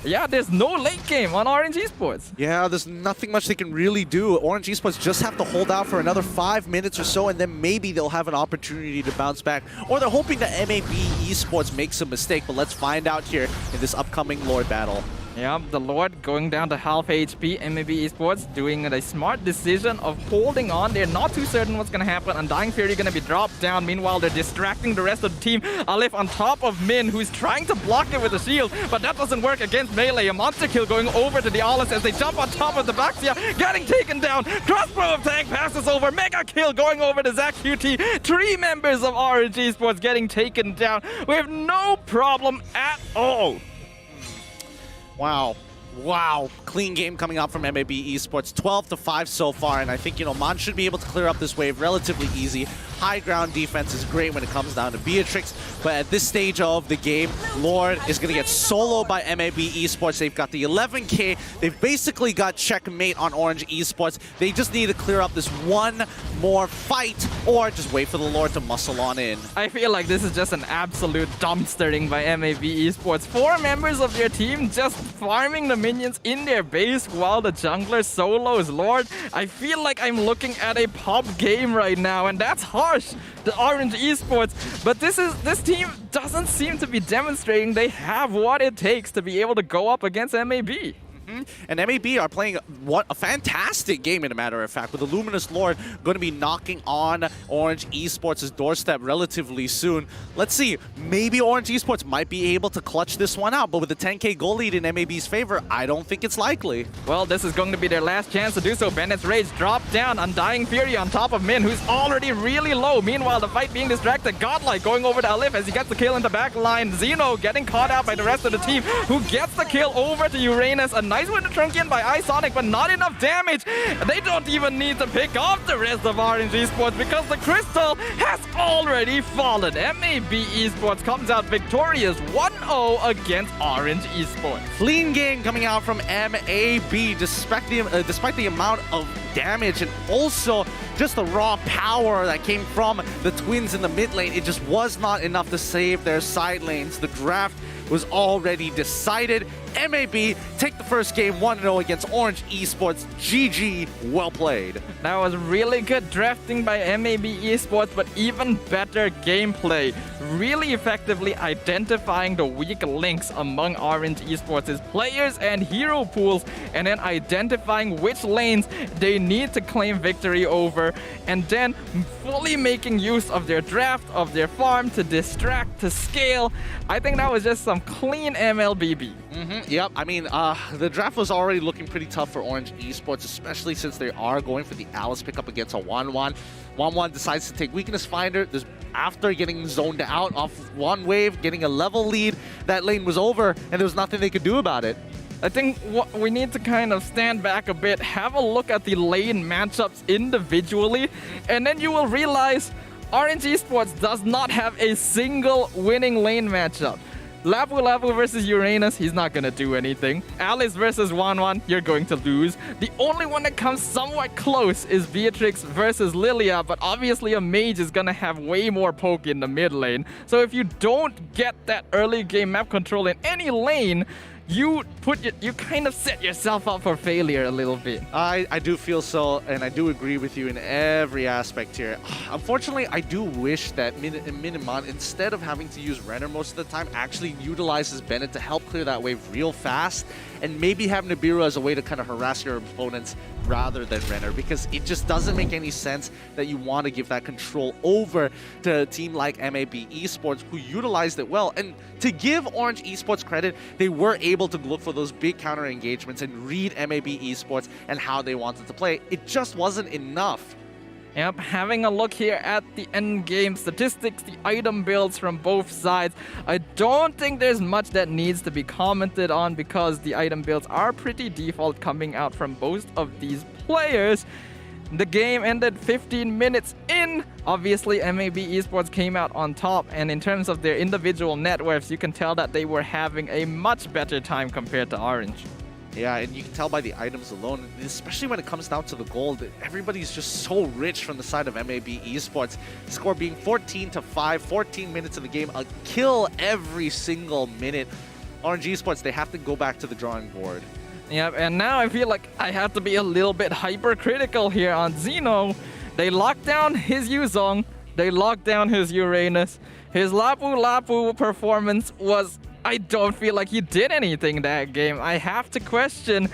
yeah, there's no late game on Orange Esports. Yeah, there's nothing much they can really do. Orange Esports just have to hold out for another 5 minutes or so, and then maybe they'll have an opportunity to bounce back. Or they're hoping that MAB Esports makes a mistake, but let's find out here in this upcoming Lord battle. Yeah, the Lord going down to half HP. MLBB Esports doing a smart decision of holding on. They're not too certain what's going to happen. Undying Fury going to be dropped down. Meanwhile, they're distracting the rest of the team. Aleph on top of Min, who's trying to block it with a shield, but that doesn't work against melee. A monster kill going over to the Alice as they jump on top of the Baxia, getting taken down. Crossbow of tank passes over. Mega kill going over to Zach QT. 3 members of Orange Esports getting taken down with no problem at all. Wow. Wow. Clean game coming out from MLBB Esports. 12-5 so far, and I think, Mon should be able to clear up this wave relatively easy. High ground defense is great when it comes down to Beatrix, but at this stage of the game, Lord is going to get soloed by MLBB Esports. They've got the 11K. They've basically got checkmate on Orange Esports. They just need to clear up this one more fight, or just wait for the Lord to muscle on in. I feel like this is just an absolute dumpstering by MLBB Esports. 4 members of their team just farming the minions in their base while the jungler solos Lord. I feel like I'm looking at a pub game right now, and that's harsh. The Orange Esports, but this team doesn't seem to be demonstrating they have what it takes to be able to go up against MAB. And MAB are playing a fantastic game, in a matter of fact, with the Luminous Lord going to be knocking on Orange Esports' doorstep relatively soon. Let's see, maybe Orange Esports might be able to clutch this one out, but with the 10k goal lead in MAB's favor, I don't think it's likely. Well, this is going to be their last chance to do so. Bennett's Rage dropped down. Undying Fury on top of Min, who's already really low. Meanwhile, the fight being distracted. Godlike going over to Alif as he gets the kill in the back line. Zeno getting caught out by the rest of the team, who gets the kill over to Uranus. A nice win to Trunkian by iSonic, but not enough damage. They don't even need to pick off the rest of Orange Esports because the crystal has already fallen. MAB Esports comes out victorious 1-0 against Orange Esports. Clean game coming out from MAB despite the amount of damage and also just the raw power that came from the twins in the mid lane. It just was not enough to save their side lanes. The draft was already decided. MAB take the first game 1-0 against Orange Esports. GG, well played. That was really good drafting by MAB Esports, but even better gameplay. Really effectively identifying the weak links among Orange Esports' players and hero pools, and then identifying which lanes they need to claim victory over, and then fully making use of their draft, of their farm to distract, to scale. I think that was just some clean MLBB. Yep, I mean, the draft was already looking pretty tough for Orange Esports, especially since they are going for the Alice pickup against a 1-1. 1-1 decides to take Weakness Finder. After getting zoned out off one wave, getting a level lead, that lane was over, and there was nothing they could do about it. I think what we need to kind of stand back a bit, have a look at the lane matchups individually, and then you will realize Orange Esports does not have a single winning lane matchup. Lapu versus Uranus, he's not gonna do anything. Alice versus 1-1, you're going to lose. The only one that comes somewhat close is Beatrix versus Lilia, but obviously a mage is gonna have way more poke in the mid lane. So if you don't get that early game map control in any lane, you kind of set yourself up for failure a little bit. I do feel so, and I do agree with you in every aspect here. Unfortunately, I do wish that Miniman, instead of having to use Renner most of the time, actually utilizes Bennett to help clear that wave real fast, and maybe have Nibiru as a way to kind of harass your opponents rather than Renner, because it just doesn't make any sense that you want to give that control over to a team like MAB Esports, who utilized it well. And to give Orange Esports credit, they were able to look for those big counter engagements and read MAB Esports and how they wanted to play. It just wasn't enough. Yep, having a look here at the end game statistics, the item builds from both sides. I don't think there's much that needs to be commented on because the item builds are pretty default coming out from both of these players. The game ended 15 minutes in. Obviously, MAB Esports came out on top, and in terms of their individual net worths, you can tell that they were having a much better time compared to Orange. Yeah, and you can tell by the items alone, especially when it comes down to the gold, everybody's just so rich from the side of MAB Esports. The score being 14-5, 14 minutes of the game, a kill every single minute. Orange Esports, they have to go back to the drawing board. Yep, and now I feel like I have to be a little bit hypercritical here on Zeno. They locked down his Yuzong, they locked down his Uranus. His Lapu performance was, I don't feel like he did anything that game. I have to question,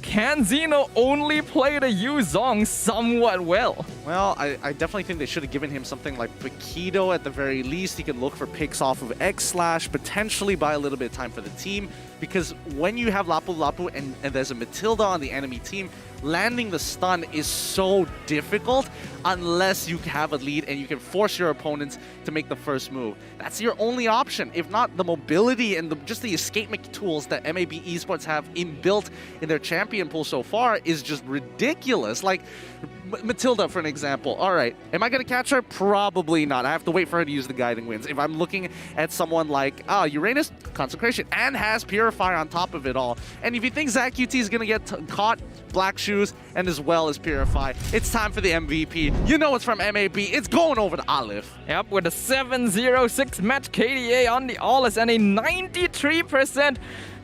can Zeno only play the Yuzong somewhat well? Well, I definitely think they should have given him something like Paquito at the very least. He can look for picks off of X/, potentially buy a little bit of time for the team. Because when you have Lapu and there's a Matilda on the enemy team, landing the stun is so difficult unless you have a lead and you can force your opponents to make the first move. That's your only option. If not, the mobility and just the escape tools that MAB Esports have inbuilt in their champion pool so far is just ridiculous. Like Matilda, for an example. All right, am I going to catch her? Probably not. I have to wait for her to use the guiding winds. If I'm looking at someone like Uranus, Consecration, and has Purifier on top of it all. And if you think ZachQT is going to get caught, Black Shoes, and as well as Purify, it's time for the MVP. You know it's from MAB. It's going over to Olive. Yep, with a 7-0-6 match KDA on the Aulis and a 93%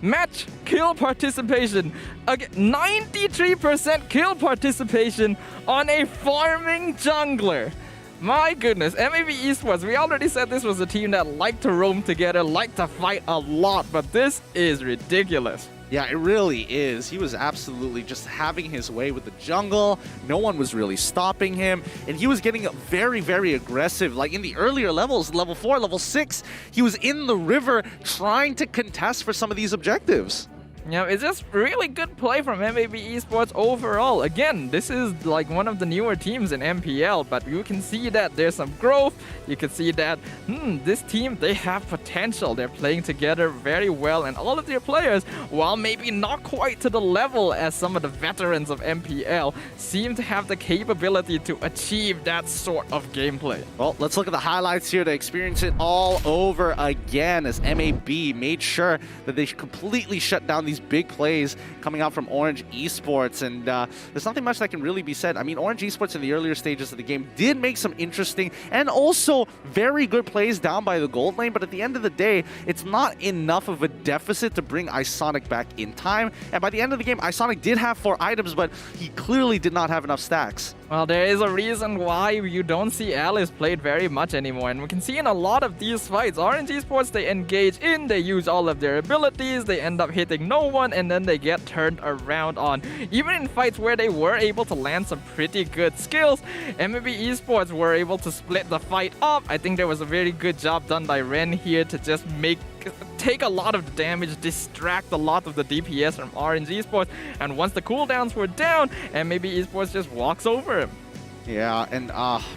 match kill participation. Again, 93% kill participation on a farming jungler. My goodness, MAB Esports, we already said this was a team that liked to roam together, liked to fight a lot, but this is ridiculous. Yeah, it really is. He was absolutely just having his way with the jungle. No one was really stopping him. And he was getting very, very aggressive. Like in the earlier levels, level 4, level 6, he was in the river trying to contest for some of these objectives. Yeah, it's just really good play from MLBB Esports overall. Again, this is like one of the newer teams in MPL, but you can see that there's some growth. You can see that, this team, they have potential. They're playing together very well, and all of their players, while maybe not quite to the level as some of the veterans of MPL, seem to have the capability to achieve that sort of gameplay. Well, let's look at the highlights here to experience it all over again as MAB made sure that they completely shut down these big plays coming out from Orange Esports, and there's nothing much that can really be said. I mean, Orange Esports in the earlier stages of the game did make some interesting and also very good plays down by the gold lane, but at the end of the day, it's not enough of a deficit to bring Isonic back in time, and by the end of the game, Isonic did have 4 items, but he clearly did not have enough stacks. Well, there is a reason why you don't see Alice played very much anymore, and we can see in a lot of these fights, Orange Esports, they engage in, they use all of their abilities, they end up hitting no one, and then they get turned around on. Even in fights where they were able to land some pretty good skills, MLBB Esports were able to split the fight up. I think there was a very good job done by Ren here to just take a lot of the damage, distract a lot of the DPS from Orange Esports, and once the cooldowns were down, MLBB Esports just walks over him. Yeah, and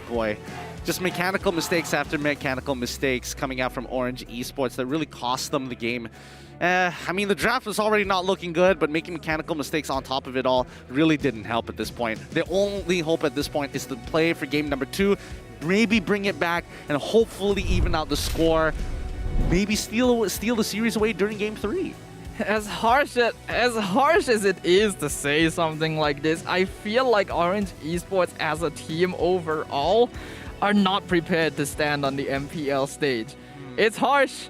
boy, just mechanical mistakes after mechanical mistakes coming out from Orange Esports that really cost them the game. I mean, the draft was already not looking good, but making mechanical mistakes on top of it all really didn't help at this point. The only hope at this point is to play for game number 2, maybe bring it back, and hopefully even out the score. Maybe steal the series away during game 3. As harsh as it is to say something like this, I feel like Orange Esports as a team overall are not prepared to stand on the MPL stage. It's harsh,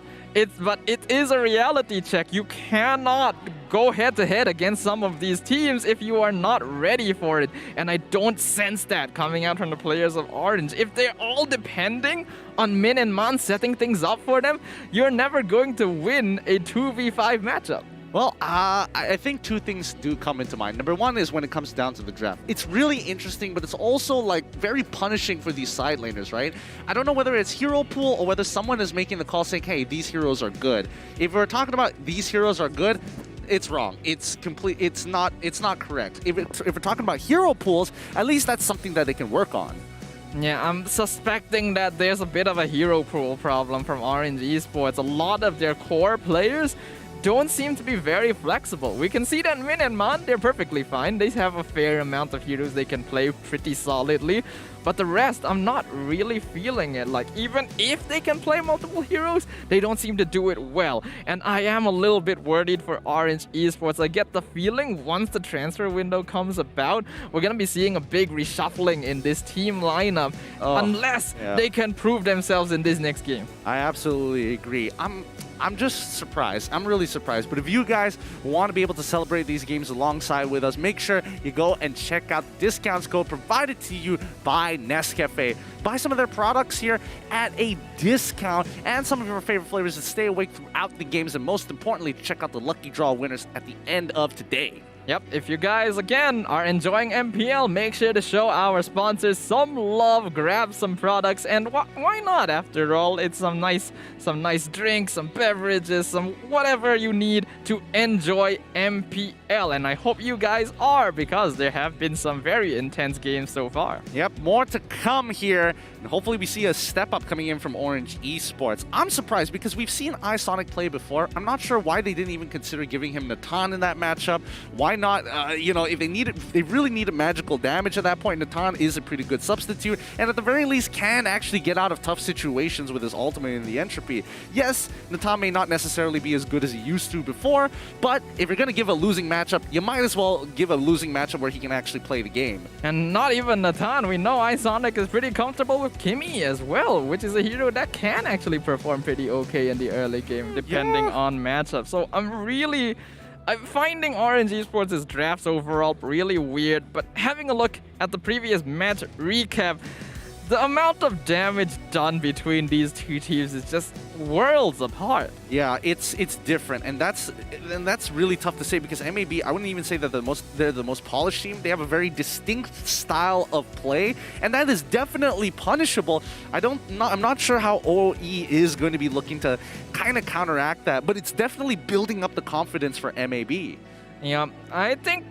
but it is a reality check. You cannot go head-to-head against some of these teams if you are not ready for it. And I don't sense that coming out from the players of Orange. If they're all depending on Min and Man setting things up for them, you're never going to win a 2v5 matchup. Well, I think 2 things do come into mind. Number 1 is when it comes down to the draft. It's really interesting, but it's also like very punishing for these side laners, right? I don't know whether it's hero pool or whether someone is making the call saying, hey, these heroes are good. If we're talking about these heroes are good, it's wrong. It's not correct. If we're talking about hero pools, at least that's something that they can work on. Yeah, I'm suspecting that there's a bit of a hero pool problem from Orange Esports. A lot of their core players don't seem to be very flexible. We can see that Min and Man, they're perfectly fine. They have a fair amount of heroes they can play pretty solidly. But the rest, I'm not really feeling it. Like, even if they can play multiple heroes, they don't seem to do it well. And I am a little bit worried for Orange Esports. I get the feeling once the transfer window comes about, we're going to be seeing a big reshuffling in this team lineup. Unless they can prove themselves in this next game. I absolutely agree. I'm just surprised. I'm really surprised. But if you guys want to be able to celebrate these games alongside with us, make sure you go and check out the discounts code provided to you by Nescafe. Buy some of their products here at a discount and some of your favorite flavors and stay awake throughout the games. And most importantly, check out the lucky draw winners at the end of today. Yep, if you guys, again, are enjoying MPL, make sure to show our sponsors some love, grab some products, and why not? After all, it's some nice drinks, some beverages, some whatever you need to enjoy MPL. And I hope you guys are, because there have been some very intense games so far. Yep, more to come here, and hopefully we see a step up coming in from Orange Esports. I'm surprised because we've seen Isonic play before. I'm not sure why they didn't even consider giving him Natan in that matchup. Why not? If they really needed magical damage at that point, Natan is a pretty good substitute, and at the very least can actually get out of tough situations with his ultimate in the entropy. Yes, Natan may not necessarily be as good as he used to before, but if you're going to give a losing matchup, you might as well give a losing matchup where he can actually play the game. And not even Natan, we know Isonic is pretty comfortable with Kimmy as well, which is a hero that can actually perform pretty okay in the early game, depending on matchup. So I'm finding Orange Esports' drafts overall really weird, but having a look at the previous match recap, The amount of damage done between these two teams is just worlds apart. Yeah, it's different, and that's really tough to say because MAB, I wouldn't even say that they're the most polished team. They have a very distinct style of play, and that is definitely punishable. I'm not sure how OE is going to be looking to kind of counteract that, but it's definitely building up the confidence for MAB. Yeah, I think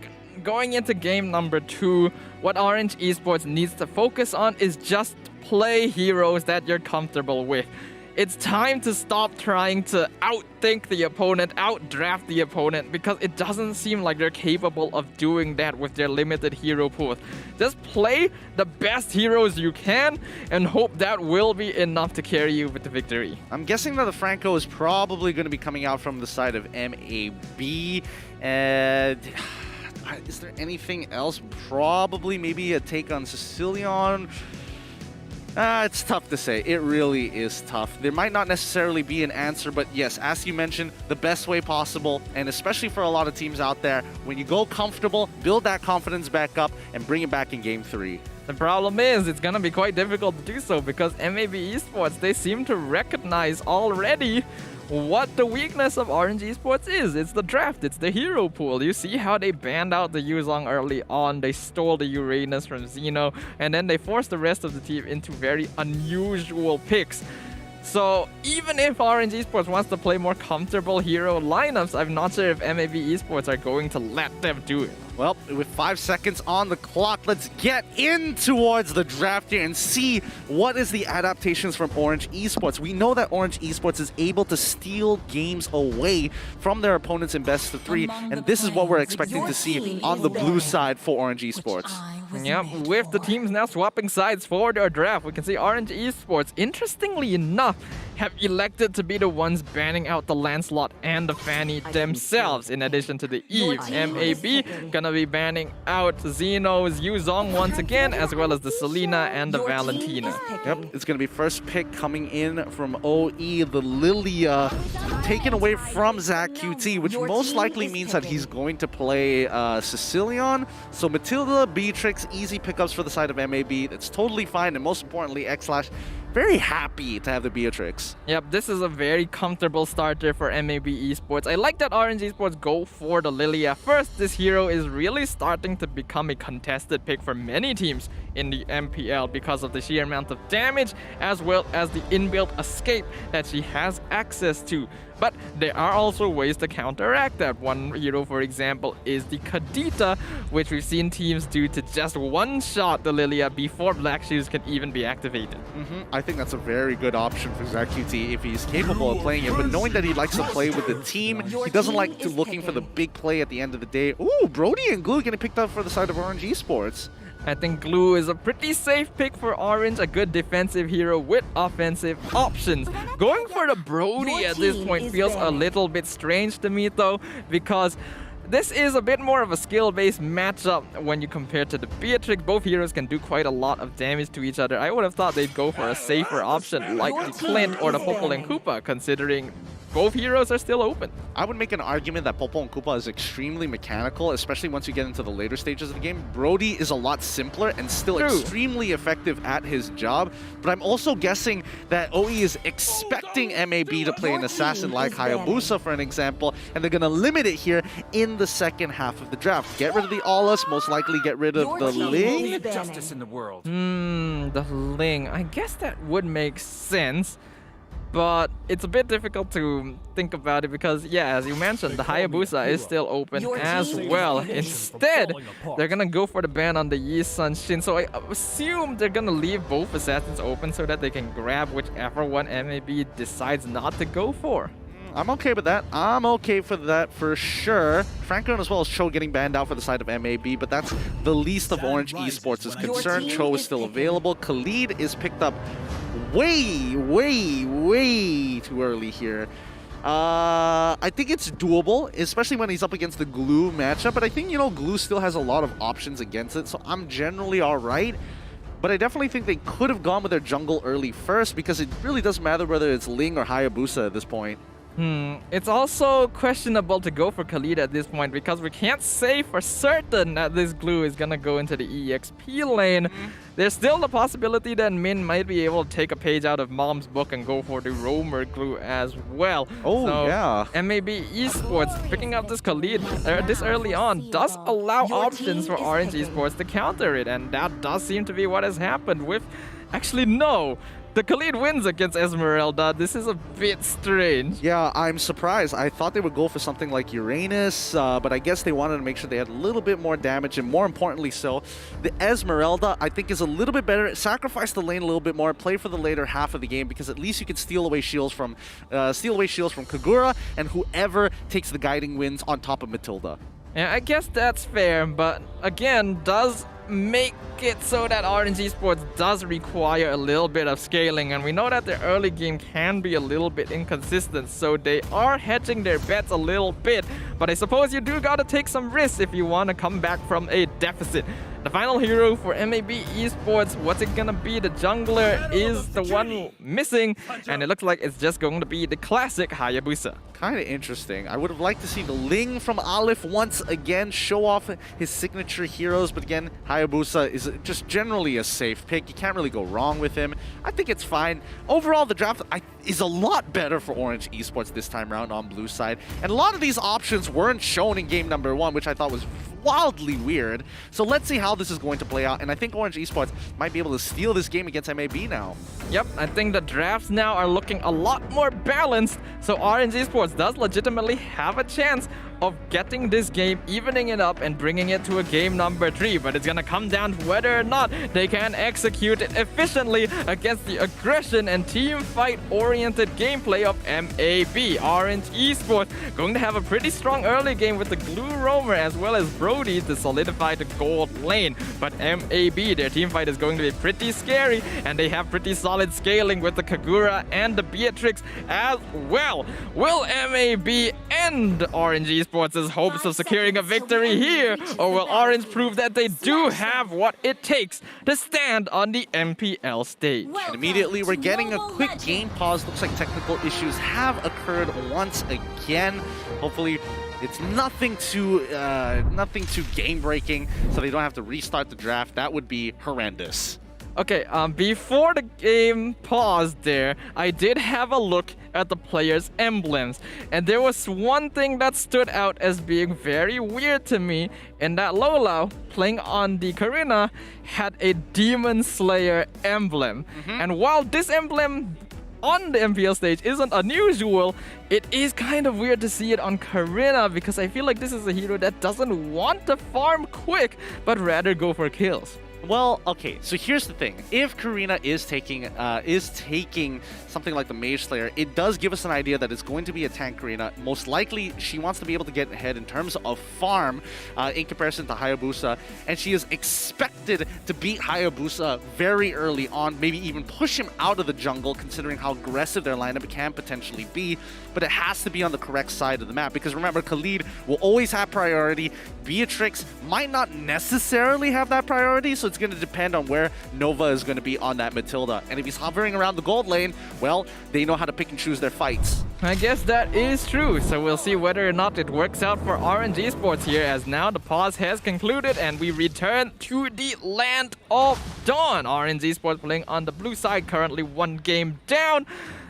going into game number 2, what Orange Esports needs to focus on is just play heroes that you're comfortable with. It's time to stop trying to outthink the opponent, outdraft the opponent, because it doesn't seem like they're capable of doing that with their limited hero pool. Just play the best heroes you can and hope that will be enough to carry you with the victory. I'm guessing that the Franco is probably going to be coming out from the side of MAB, and is there anything else? Probably maybe a take on Sicilian. It's tough to say. It really is tough. There might not necessarily be an answer, but yes, as you mentioned, the best way possible, and especially for a lot of teams out there, when you go comfortable, build that confidence back up and bring it back in game 3. The problem is, it's gonna be quite difficult to do so because MAB Esports, they seem to recognize already what the weakness of Orange Esports is. It's the draft, it's the hero pool. You see how they banned out the Yuzong early on, they stole the Uranus from Xeno, and then they forced the rest of the team into very unusual picks. So even if Orange Esports wants to play more comfortable hero lineups, I'm not sure if MAB Esports are going to let them do it. Well, with 5 seconds on the clock, let's get in towards the draft here and see what is the adaptations from Orange Esports. We know that Orange Esports is able to steal games away from their opponents in best of 3, and this is what we're expecting to see on the blue side for Orange Esports. Yeah, with the teams now swapping sides for their draft, we can see Orange Esports, interestingly enough, have elected to be the ones banning out the Lancelot and the Fanny themselves, in addition to the Eve. MAB gonna be banning out Xeno's Yuzong once again, as well as the Selena and the Valentina. Yep, it's gonna be first pick coming in from OE, the Lilia, taken away from Zach QT, which most likely means that he's going to play Sicilian. So Matilda, Beatrix, easy pickups for the side of MAB. That's totally fine, and most importantly, Xlash, very happy to have the Beatrix. Yep, this is a very comfortable starter for MAB Esports. I like that Orange Esports go for the Lilia first. This hero is really starting to become a contested pick for many teams in the MPL because of the sheer amount of damage as well as the inbuilt escape that she has access to. But there are also ways to counteract that. One hero, for example, is the Kadita, which we've seen teams do to just one-shot the Lilia before Black Shoes can even be activated. I think that's a very good option for Zach QT if he's capable of playing it, but knowing that he likes to play with the team, he doesn't like to looking for the big play at the end of the day. Ooh, Brody and Glue getting picked up for the side of Orange Esports. I think Glue is a pretty safe pick for Orange, a good defensive hero with offensive options. Going for the Brody at this point feels a little bit strange to me though, because this is a bit more of a skill-based matchup when you compare to the Beatrix. Both heroes can do quite a lot of damage to each other. I would have thought they'd go for a safer option like the Clint or the Popol and Koopa, considering both heroes are still open. I would make an argument that Popol and Koopa is extremely mechanical, especially once you get into the later stages of the game. Brody is a lot simpler and still extremely effective at his job, but I'm also guessing that OE is expecting MAB to play an assassin like Hayabusa, for an example, and they're going to limit it here in the second half of the draft. Get rid of the Aulus, most likely get rid of the Ling. Justice in the world. The Ling. I guess that would make sense. But it's a bit difficult to think about it because, yeah, as you mentioned, the Hayabusa is still open as well. Instead, they're gonna go for the ban on the Yi Sun Shin. So I assume they're gonna leave both assassins open so that they can grab whichever one MAB decides not to go for. I'm okay with that. I'm okay for that for sure. Franklin as well as Cho getting banned out for the side of MAB, but that's the least of Orange Esports' concern. Cho is still available. Khalid is picked up way too early here. I think it's doable, especially when he's up against the Glue matchup, but I think, you know, Glue still has a lot of options against it, so I'm generally alright. But I definitely think they could have gone with their jungle early first because it really doesn't matter whether it's Ling or Hayabusa at this point. It's also questionable to go for Khalid at this point because we can't say for certain that this glue is gonna go into the EXP lane. There's still the possibility that Min might be able to take a page out of Mom's book and go for the roamer glue as well. Yeah. MLBB Esports picking up this Khalid this early on does allow options for Orange Esports to counter it, and that does seem to be what has happened with... Actually, no. The Khalid wins against Esmeralda. This is a bit strange. Yeah, I'm surprised. I thought they would go for something like Uranus, but I guess they wanted to make sure they had a little bit more damage, and more importantly so, the Esmeralda, I think, is a little bit better. Sacrifice the lane a little bit more, play for the later half of the game, because at least you can steal away shields from Kagura, and whoever takes the guiding wins on top of Matilda. Yeah, I guess that's fair, but again, does make it so that Orange Esports does require a little bit of scaling, and we know that their early game can be a little bit inconsistent, so they are hedging their bets a little bit, but I suppose you do gotta take some risks if you want to come back from a deficit. The final hero for MLBB Esports, what's it gonna be? The jungler is the one missing, and it looks like it's just going to be the classic Hayabusa. Kind of interesting. I would have liked to see the Ling from Aleph once again show off his signature heroes, but again, Hayabusa is just generally a safe pick. You can't really go wrong with him. I think it's fine. Overall, the draft is a lot better for Orange Esports this time around on blue side, and a lot of these options weren't shown in game number 1, which I thought was wildly weird. So let's see how this is going to play out, and I think Orange Esports might be able to steal this game against MAB now. Yep, I think the drafts now are looking a lot more balanced, so Orange Esports does legitimately have a chance of getting this game, evening it up and bringing it to a game number 3, but it's gonna come down to whether or not they can execute it efficiently against the aggression and team fight oriented gameplay of MAB. Orange Esports going to have a pretty strong early game with the Glue Roamer as well as Brody to solidify the gold lane, but MAB, their team fight is going to be pretty scary, and they have pretty solid scaling with the Kagura and the Beatrix as well. Will MAB end Orange Esports' hopes of securing a victory here, or will Orange prove that they do have what it takes to stand on the MPL stage? And immediately we're getting a quick game pause. Looks like technical issues have occurred once again. Hopefully it's nothing too game breaking, so they don't have to restart the draft. That would be horrendous. Okay, before the game paused there, I did have a look at the players' emblems, and there was one thing that stood out as being very weird to me, and that Lola, playing on the Karina, had a Demon Slayer emblem. And while this emblem on the MPL stage isn't unusual, it is kind of weird to see it on Karina, because I feel like this is a hero that doesn't want to farm quick, but rather go for kills. Well, okay, so here's the thing. If Karina is taking something like the Mage Slayer, it does give us an idea that it's going to be a tank Karina. Most likely, she wants to be able to get ahead in terms of farm in comparison to Hayabusa, and she is expected to beat Hayabusa very early on, maybe even push him out of the jungle, considering how aggressive their lineup can potentially be. But it has to be on the correct side of the map, because remember, Khalid will always have priority. Beatrix might not necessarily have that priority, so it's going to depend on where Nova is going to be on that Matilda. And if he's hovering around the gold lane, well, they know how to pick and choose their fights. I guess that is true, so we'll see whether or not it works out for Orange Esports here, as now the pause has concluded and we return to the Land of Dawn. Orange Esports playing on the blue side, currently 1 game down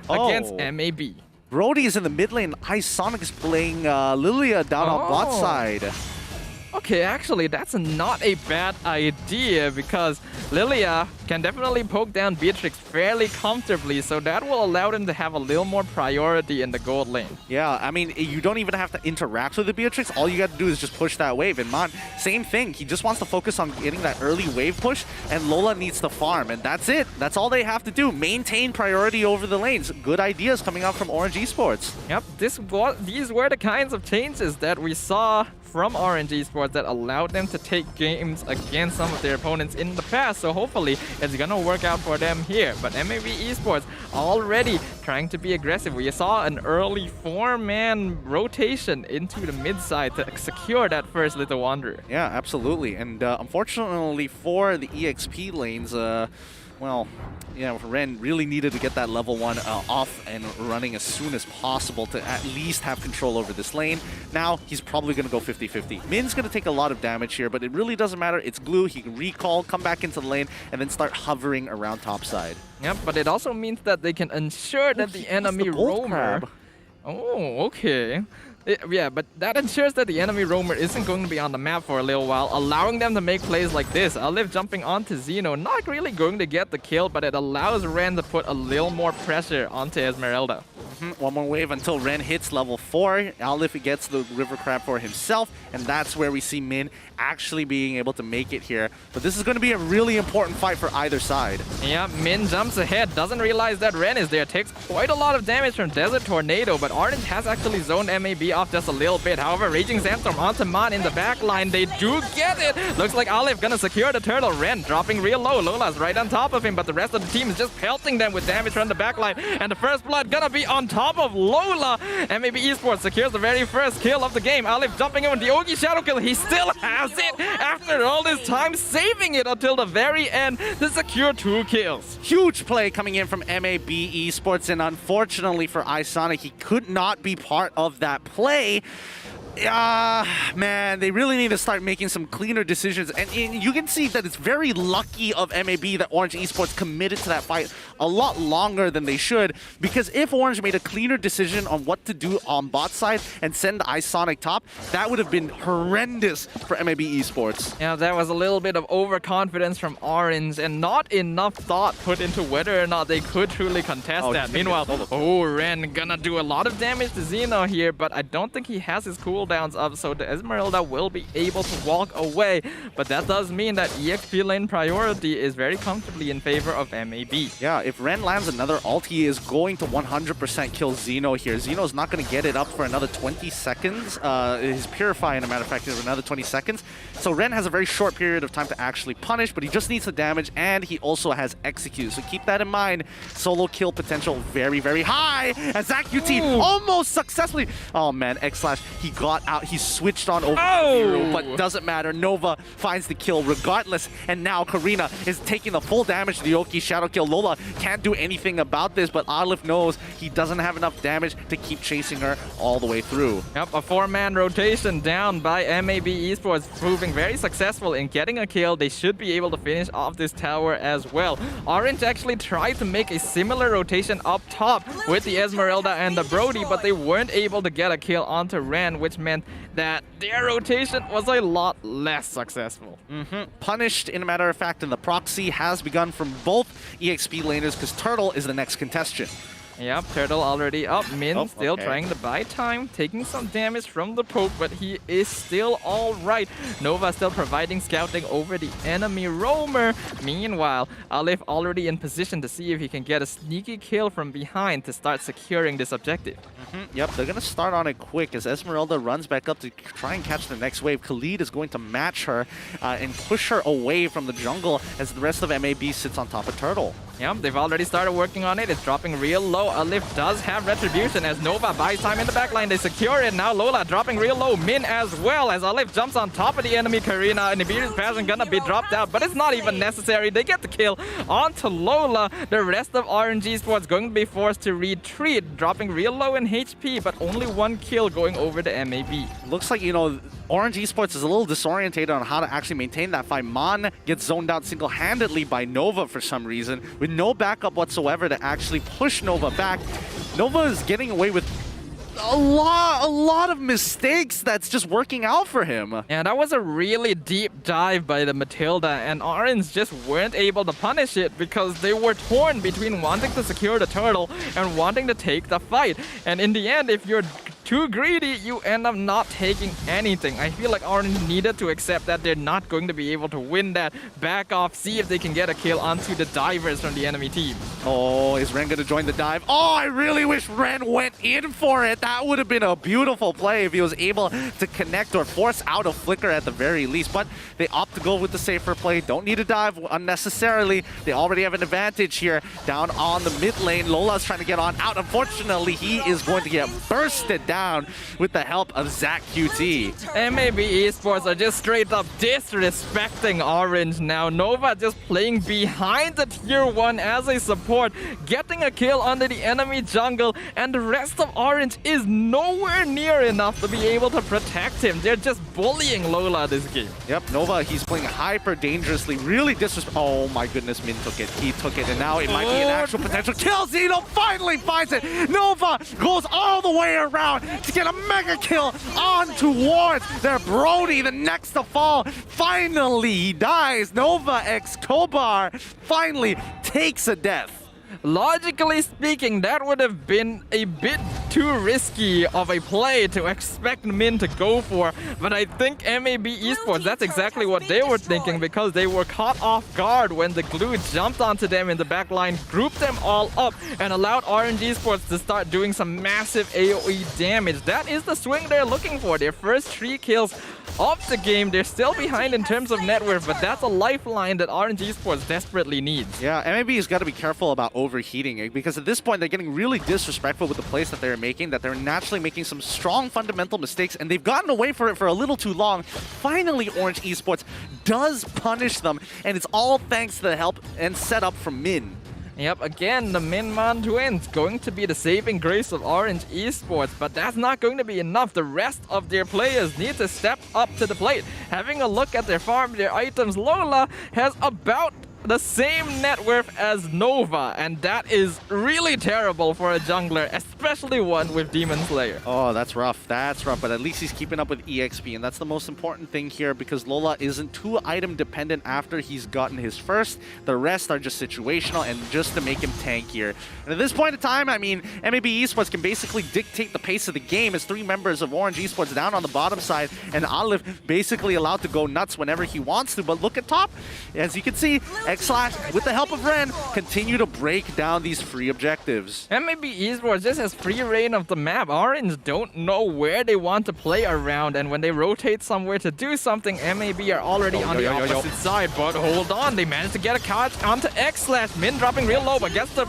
against MAB. Brody is in the mid lane. Sonic is playing Lilia down on bot side. Okay, actually, that's not a bad idea, because Lilia can definitely poke down Beatrix fairly comfortably, so that will allow them to have a little more priority in the gold lane. Yeah, I mean, you don't even have to interact with the Beatrix. All you got to do is just push that wave. And Mon, same thing. He just wants to focus on getting that early wave push, and Lola needs to farm, and that's it. That's all they have to do. Maintain priority over the lanes. Good ideas coming out from Orange Esports. Yep, these were the kinds of changes that we saw from Orange Esports that allowed them to take games against some of their opponents in the past, so hopefully it's gonna work out for them here. But MLB Esports already trying to be aggressive. We saw an early 4-man rotation into the mid side to secure that first Little Wanderer. Yeah, absolutely. And unfortunately for the EXP lanes, well, yeah, Ren really needed to get that level 1 off and running as soon as possible to at least have control over this lane. Now, he's probably going to go 50-50. Min's going to take a lot of damage here, but it really doesn't matter. It's glue. He can recall, come back into the lane, and then start hovering around topside. Yep, but it also means that they can ensure that the enemy roamer... Oh, okay. Yeah, but that ensures that the enemy roamer isn't going to be on the map for a little while, allowing them to make plays like this. Olive jumping onto Xeno, not really going to get the kill, but it allows Ren to put a little more pressure onto Esmeralda. One more wave until Ren hits level 4. Olive gets the River Crab for himself, and that's where we see Min actually being able to make it here. But this is going to be a really important fight for either side. Yeah, Min jumps ahead, doesn't realize that Ren is there, takes quite a lot of damage from Desert Tornado, but Orange has actually zoned MAB off just a little bit. However, Raging Sandstorm onto Man in the back line. They do get it. Looks like Olive gonna secure the turtle. Ren dropping real low. Lola's right on top of him, but the rest of the team is just pelting them with damage from the back line. And the first blood gonna be on top of Lola. MLBB Esports secures the very first kill of the game. Olive jumping in with the Ogi Shadow Kill. He still has it after all this time, saving it until the very end to secure 2 kills. Huge play coming in from MLBB Esports, and unfortunately for iSonic, he could not be part of that play. Man, they really need to start making some cleaner decisions. And you can see that it's very lucky of MAB that Orange Esports committed to that fight a lot longer than they should. Because if Orange made a cleaner decision on what to do on bot side and send iSonic top, that would have been horrendous for MAB Esports. Yeah, that was a little bit of overconfidence from Orange and not enough thought put into whether or not they could truly contest that. Meanwhile, Ren gonna do a lot of damage to Xeno here, but I don't think he has his cooldowns up, so the Esmeralda will be able to walk away. But that does mean that EXP lane priority is very comfortably in favor of MAB. Yeah, if Ren lands another ult, he is going to 100% kill Xeno here. Xeno's not going to get it up for another 20 seconds. His Purify, in a matter of fact, is another 20 seconds. So Ren has a very short period of time to actually punish, but he just needs the damage, and he also has Execute. So keep that in mind. Solo kill potential very, very high. As ZQT almost successfully... Oh man, X/, he got out. He switched on over Zero, but doesn't matter. Nova finds the kill regardless, and now Karina is taking the full damage to the Oki Shadow Kill. Lola can't do anything about this, but Olive knows he doesn't have enough damage to keep chasing her all the way through. Yep, a 4-man rotation down by MAB Esports, proving very successful in getting a kill. They should be able to finish off this tower as well. Orange actually tried to make a similar rotation up top with the Esmeralda and the Brody, but they weren't able to get a kill onto Ren, which meant that their rotation was a lot less successful. Punished, in a matter of fact, and the proxy has begun from both EXP laners because Turtle is the next contestant. Yep, Turtle already up. Min still trying to buy time, taking some damage from the poke, but he is still all right. Nova still providing scouting over the enemy roamer. Meanwhile, Olive already in position to see if he can get a sneaky kill from behind to start securing this objective. Yep, they're going to start on it quick as Esmeralda runs back up to try and catch the next wave. Khalid is going to match her and push her away from the jungle as the rest of MAB sits on top of Turtle. Yep, they've already started working on it. It's dropping real low. Olive does have Retribution as Nova buys time in the backline. They secure it. Now Lola dropping real low. Min as well as Olive jumps on top of the enemy Karina. And Iberi's Passion gonna be dropped out, but it's not even necessary. They get the kill onto Lola. The rest of Orange Esports going to be forced to retreat, dropping real low in HP, but only 1 kill going over to MAB. Looks like, you know, Orange Esports is a little disorientated on how to actually maintain that fight. Mon gets zoned out single-handedly by Nova for some reason, with no backup whatsoever to actually push Nova back. Nova is getting away with a lot of mistakes that's just working out for him. Yeah, that was a really deep dive by the Matilda, and Orange just weren't able to punish it because they were torn between wanting to secure the turtle and wanting to take the fight. And in the end, if you're too greedy, you end up not taking anything. I feel like Orange needed to accept that they're not going to be able to win that. Back off, see if they can get a kill onto the divers from the enemy team. Oh, is Ren going to join the dive? Oh, I really wish Ren went in for it. That would have been a beautiful play if he was able to connect or force out a flicker at the very least. But they opt to go with the safer play. Don't need to dive unnecessarily. They already have an advantage here down on the mid lane. Lola's trying to get on out. Unfortunately, he is going to get bursted down down with the help of Zach QT. MAB Esports are just straight up disrespecting Orange now. Nova just playing behind the tier 1 as a support, getting a kill under the enemy jungle, and the rest of Orange is nowhere near enough to be able to protect him. They're just bullying Lola this game. Yep, Nova, he's playing hyper dangerously, really disrespectful. Oh my goodness, Min took it. He took it, and now it might be an actual potential kill. Zeno finally finds it. Nova goes all the way around to get a mega kill on towards their Brody, the next to fall. Finally, he dies. Nova X Kobar finally takes a death. Logically speaking, that would have been a bit too risky of a play to expect Min to go for, but I think MAB Esports, that's exactly what they were thinking, because they were caught off guard when the glue jumped onto them in the back line, grouped them all up, and allowed Orange Esports to start doing some massive AoE damage. That is the swing they're looking for. Their first 3 kills of the game. They're still behind in terms of net worth, but that's a lifeline that Orange Esports desperately needs. Yeah, MLBB has got to be careful about overheating, because at this point they're getting really disrespectful with the plays that they're making, that they're naturally making some strong fundamental mistakes, and they've gotten away for it for a little too long. Finally, Orange Esports does punish them, and it's all thanks to the help and setup from Min. Yep, again, the Minman twins going to be the saving grace of Orange Esports, but that's not going to be enough. The rest of their players need to step up to the plate. Having a look at their farm, their items, Lola has about the same net worth as Nova, and that is really terrible for a jungler, especially one with Demon Slayer. Oh, that's rough. That's rough, but at least he's keeping up with EXP, and that's the most important thing here, because Lola isn't too item dependent after he's gotten his first. The rest are just situational and just to make him tankier. And at this point in time, I mean, MLB Esports can basically dictate the pace of the game as 3 members of Orange Esports down on the bottom side, and Olive basically allowed to go nuts whenever he wants to. But look at top, as you can see, X-Slash, with the help of Ren, continue to break down these free objectives. MLB Esports just has free reign of the map. Orange don't know where they want to play around, and when they rotate somewhere to do something, MAB are already on the opposite side. But hold on, they managed to get a catch onto X-Slash. Min dropping real low, but gets the...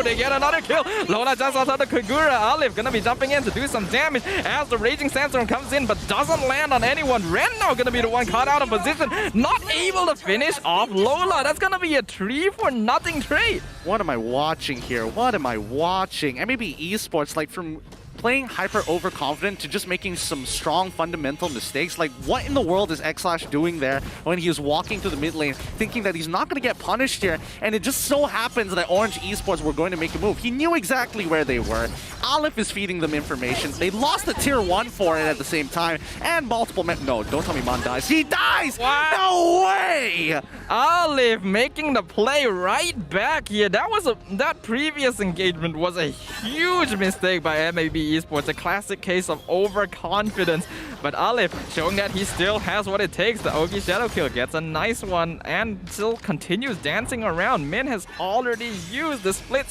they get another kill. Lola just outside the Kagura. Olive gonna be jumping in to do some damage as the Raging Sandstorm comes in, but doesn't land on anyone. Ren now gonna be the one caught out of position, not able to finish off Lola. That's gonna be a 3-for-0 trade. What am I watching here? What am I watching? MLB Esports, like, from playing hyper overconfident to just making some strong fundamental mistakes. Like, what in the world is X-Slash doing there when he was walking through the mid lane, thinking that he's not going to get punished here? And it just so happens that Orange Esports were going to make a move. He knew exactly where they were. Aleph is feeding them information. They lost the tier 1 for it at the same time, and multiple no, don't tell me Mon dies. He dies! What? No way! Aleph making the play right back here. That previous engagement was a huge mistake by MLB Esports, a classic case of overconfidence. But Aleph showing that he still has what it takes. The Ogi Shadow kill gets a nice one and still continues dancing around. Min has already used the split,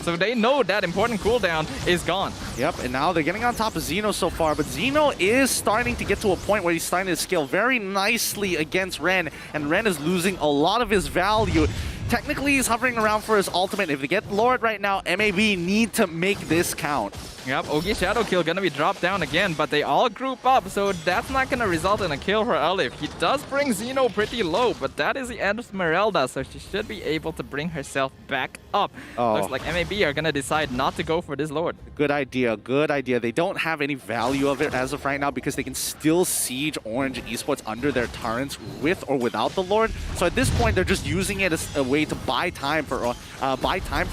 so they know that important cooldown is gone. Yep, and now they're getting on top of Zeno so far, but Zeno is starting to get to a point where he's starting to scale very nicely against Ren, and Ren is losing a lot of his value. Technically, he's hovering around for his ultimate. If they get Lord right now, MAB need to make this count. Yep, Ogi Shadow kill gonna be dropped down again, but they all group up, so that's not gonna result in a kill for Aleph. He does bring Zeno pretty low, but that is the end of Esmeralda, so she should be able to bring herself back up. Looks like MAB are gonna decide not to go for this Lord. Good idea, good idea. They don't have any value of it as of right now because they can still siege Orange Esports under their turrets with or without the Lord. So at this point, they're just using it as a way to buy time for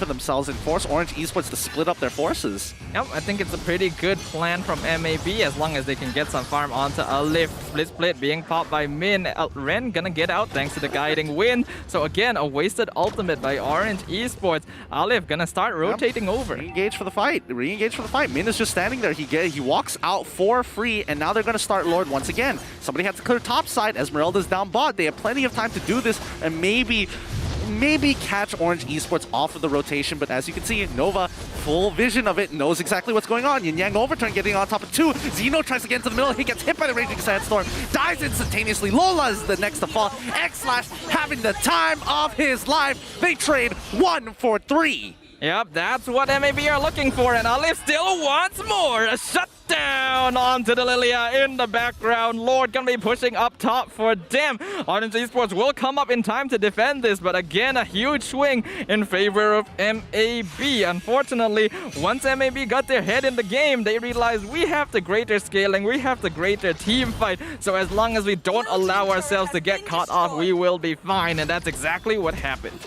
themselves and force Orange Esports to split up their forces. Yep, I think it's a pretty good plan from MAB as long as they can get some farm onto Aleph. Split being popped by Min. Ren gonna get out thanks to the guiding wind. So again, a wasted ultimate by Orange Esports. Aleph gonna start rotating over. Re-engage for the fight. Re-engage for the fight. Min is just standing there. He walks out for free, and now they're gonna start Lord once again. Somebody has to clear top side. Esmeralda's down bot. They have plenty of time to do this, and maybe catch Orange Esports off of the rotation, but as you can see, Nova, full vision of it, knows exactly what's going on. Yin Yang overturn getting on top of 2. Zeno tries to get into the middle. He gets hit by the Raging Sandstorm, dies instantaneously. Lola is the next to fall. X-Slash having the time of his life. They trade 1 for 3. Yep, that's what MAB are looking for, and Alif still wants more. A shutdown onto the Lilia in the background. Lord gonna be pushing up top for them. Orange Esports will come up in time to defend this, but again, a huge swing in favor of MAB. Unfortunately, once MAB got their head in the game, they realized we have the greater scaling, we have the greater team fight, so as long as we don't allow ourselves to get caught off, we will be fine, and that's exactly what happened.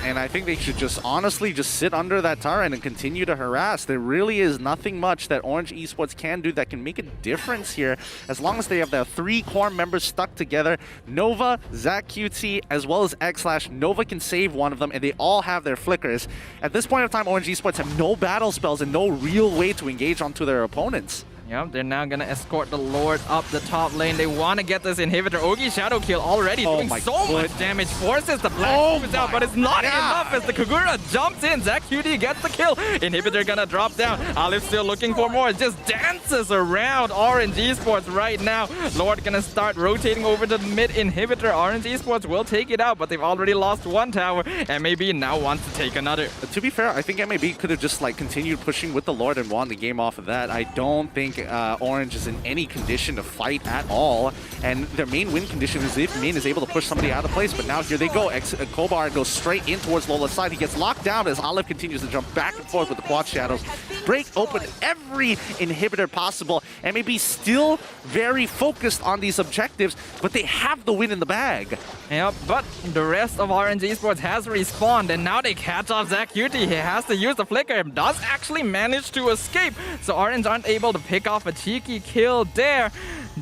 And I think they should just honestly just sit under that turret and continue to harass. There really is nothing much that Orange Esports can do that can make a difference here, as long as they have the 3 core members stuck together. Nova, ZachQT, as well as X/. Nova can save one of them, and they all have their flickers. At this point of time, Orange Esports have no battle spells and no real way to engage onto their opponents. Yep, they're now gonna escort the Lord up the top lane. They want to get this inhibitor. Ogi Shadow Kill already doing so much damage. Forces the Black Fuse out, but it's not enough as the Kagura jumps in. ZachQT gets the kill. Inhibitor gonna drop down. Alif still looking for more. Just dances around Orange Esports right now. Lord gonna start rotating over to the mid inhibitor. Orange Esports will take it out, but they've already lost one tower. MAB now wants to take another. To be fair, I think MAB could have just like continued pushing with the Lord and won the game off of that. I don't think Orange is in any condition to fight at all, and their main win condition is if Min is able to push somebody out of place, but now here they go. Kobar goes straight in towards Lola's side. He gets locked down as Alif continues to jump back and forth with the quad shadows. Break open every inhibitor possible. MAB still very focused on these objectives, but they have the win in the bag. Yep, but the rest of Orange Esports has respawned, and now they catch off ZachQT. He has to use the flicker. Does actually manage to escape, so Orange aren't able to pick off a cheeky kill there.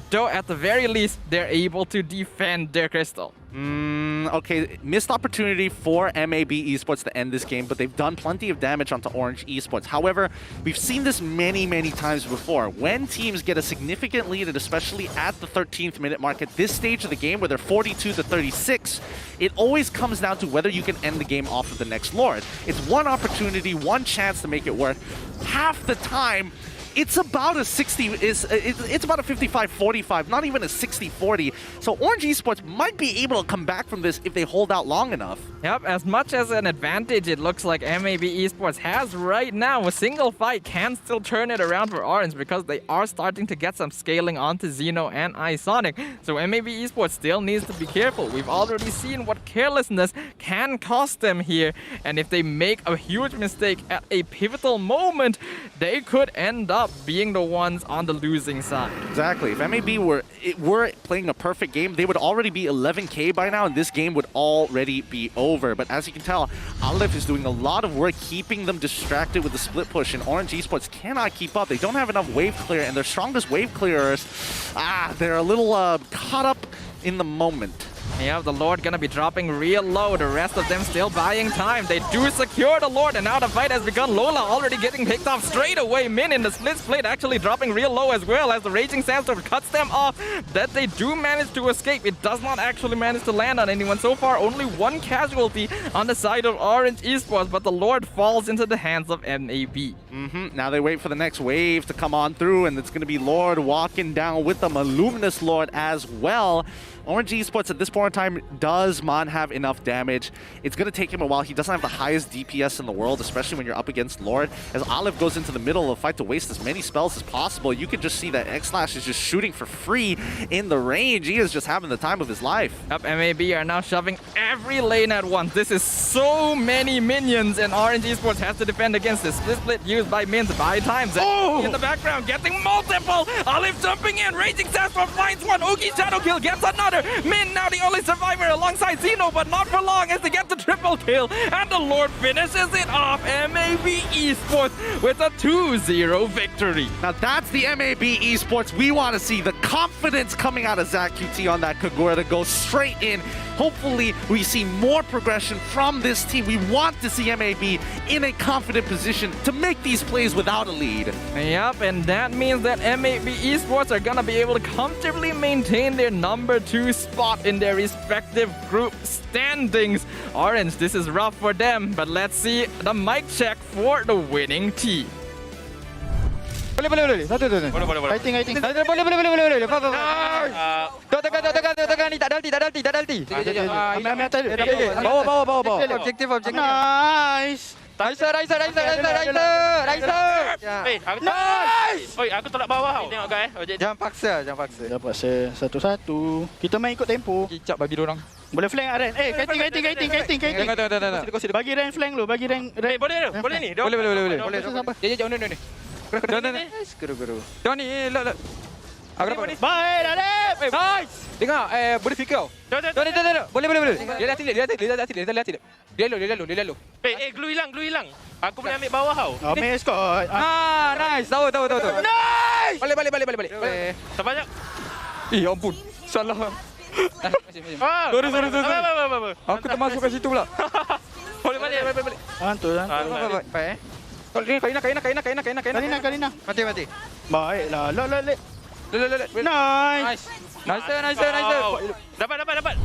Though at the very least, they're able to defend their crystal. Okay, missed opportunity for MAB Esports to end this game, but they've done plenty of damage onto Orange Esports. However, we've seen this many, many times before. When teams get a significant lead, and especially at the 13th minute mark at this stage of the game where they're 42-36, it always comes down to whether you can end the game off of the next Lord. It's one opportunity, one chance to make it work. Half the time, it's about a 55-45, not even a 60-40. So Orange Esports might be able to come back from this if they hold out long enough. Yep, as much as an advantage it looks like MAB Esports has right now, a single fight can still turn it around for Orange because they are starting to get some scaling onto Xeno and Isonic. So MAB Esports still needs to be careful. We've already seen what carelessness can cost them here, and if they make a huge mistake at a pivotal moment, they could end up being the ones on the losing side. Exactly. If MAB were playing a perfect game, they would already be 11K by now, and this game would already be over. But as you can tell, Alif is doing a lot of work keeping them distracted with the split push, and Orange Esports cannot keep up. They don't have enough wave clear, and their strongest wave clearers, they're a little caught up in the moment. Yeah, the Lord gonna be dropping real low. The rest of them still buying time. They do secure the Lord, and now the fight has begun. Lola already getting picked off straight away. Min in the split actually dropping real low as well as the Raging Sandstorm cuts them off. That they do manage to escape. It does not actually manage to land on anyone. So far, only one casualty on the side of Orange Esports, but the Lord falls into the hands of MAB. Now they wait for the next wave to come on through, and it's going to be Lord walking down with them, a Luminous Lord as well. Orange Esports at this point in time, does Mon have enough damage? It's going to take him a while. He doesn't have the highest DPS in the world, especially when you're up against Lord. As Olive goes into the middle of the fight to waste as many spells as possible, you can just see that X/ is just shooting for free in the range. He is just having the time of his life. Yep, MAB are now shoving every lane at once. This is so many minions, and Orange Esports has to defend against this. Split used by Min to buy time. In the background, getting multiple. Olive jumping in. Raging Sandstorm finds one. Oogie Shadow Kill gets another. Min now the only survivor alongside Xeno, but not for long as they get the triple kill. And the Lord finishes it off. MAB Esports with a 2-0 victory. Now that's the MAB Esports we want to see. The confidence coming out of ZachQT on that Kagura to go straight in. Hopefully we see more progression from this team. We want to see MAB in a confident position to make these plays without a lead. Yep, and that means that MAB Esports are going to be able to comfortably maintain their number 2 spot in their respective group standings. Orange, this is rough for them, but let's see the mic check for the winning team. Boleh. Satu tu. Boleh. Fighting. Boleh. Tekan ni tak ada ulti. Ambil atas. Bawa. Objektif. Nice. Raisa. Nice! Oi, aku tolak bawah tau. Tengok kau Jangan paksa. Jangan paksa. Satu-satu. Kita main ikut tempo. Kicap bagi diorang. Boleh flank Aren. Kiting. Tengok. Bagi Ren flank lu. Bagi Ren. Boleh ni. Boleh. Dia jauh ni. Guru. Jangan ni. Aku dapat. Baik, Adib. Nice. Tengok, boleh fikir tau. Tengok. Boleh. Dia dah tilip. Dia lalu. Glue hilang. Aku boleh ambil bawah tau. Ambil skot. Nice. Tahu. Nice! Balik. Terbanyak. Ampun. Salah. Sorry. Aku termasuk kat situ pula. Boleh balik. Hantu. Baik. Karina. Mati. Baiklah. Lek. Nice. Dapat.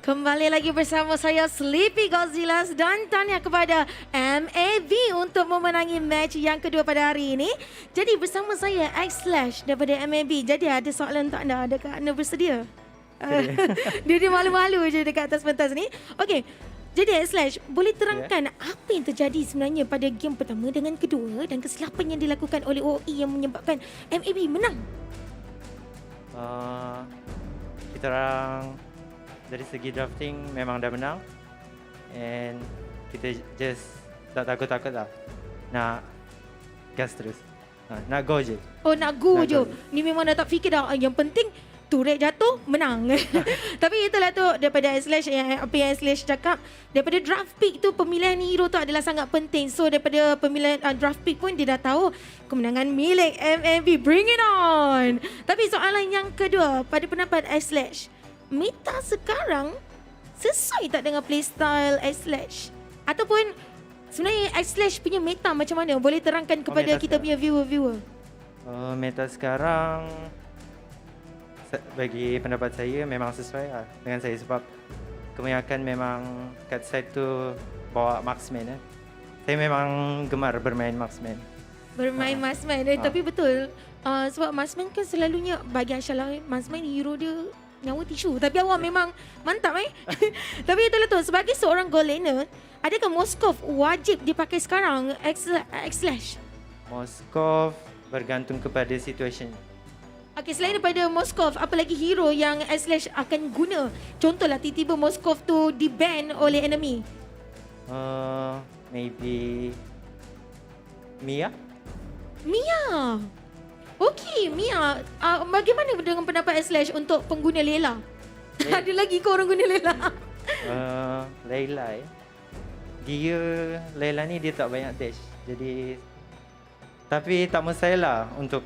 Kembali lagi bersama saya Sleepy Godzillas dan tanya kepada MLBB untuk memenangi match yang kedua pada hari ini. Jadi bersama saya X/ daripada MLBB. Jadi ada soalan untuk anda. Adakah anda bersedia? Dia malu-malu je dekat atas pentas ni. Okey. Jadi X/ boleh terangkan apa yang terjadi sebenarnya pada game pertama dengan kedua dan kesilapan yang dilakukan oleh OE yang menyebabkan MLBB menang? Kita orang dari segi drafting memang dah menang and kita just tak takut lah nak gas terus, nak go je. Nak go je. Ni memang dah tak fikir dah. Yang penting turret jatuh, menang. Tapi itulah tu daripada X/ apa yang X/ cakap. Daripada draft pick tu, pemilihan hero tu adalah sangat penting. So daripada pemilihan draft pick pun dia dah tahu kemenangan milik MLBB. Bring it on. Tapi soalan yang kedua, pada pendapat X/, meta sekarang sesuai tak dengan playstyle X/? Ataupun sebenarnya X/ punya meta macam mana? Boleh terangkan kepada kita punya viewer-viewer. Meta sekarang bagi pendapat saya memang sesuai lah dengan saya sebab kebanyakan memang kat side tu bawa marksman. Saya memang gemar bermain marksman. Marksman. Tapi betul. Sebab marksman kan selalunya bagi Aisyah marksman hero dia nyawa tisu. Tapi awak memang mantap Tapi itulah tu, sebagai seorang goal laner, adakah Moskov wajib dipakai sekarang X/? Moskov bergantung kepada situation. Okey, selain daripada Moskov, apa lagi hero yang X/ akan guna? Contohlah tiba-tiba Moskov tu di-ban oleh enemy. Maybe Mia. Okey, Mia. Bagaimana dengan pendapat X/ untuk pengguna Layla? Ada lagi kau orang guna Layla? Layla Layla ni dia tak banyak dash. Jadi tapi tak mustahil lah untuk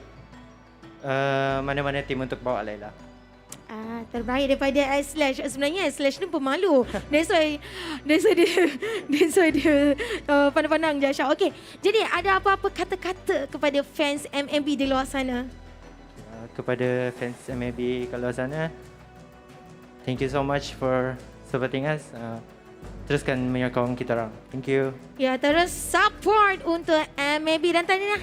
mana-mana tim untuk bawa Layla. Terbaik daripada X/. Sebenarnya X/ ni pemalu. That's why dia pandang-pandang je Aisyah. Okey, jadi ada apa-apa kata-kata kepada fans MLBB di luar sana? Kepada fans MLBB kat luar sana, thank you so much for supporting us. Teruskan menyokong kita orang. Thank you. Ya, terus support untuk MLBB dan tanya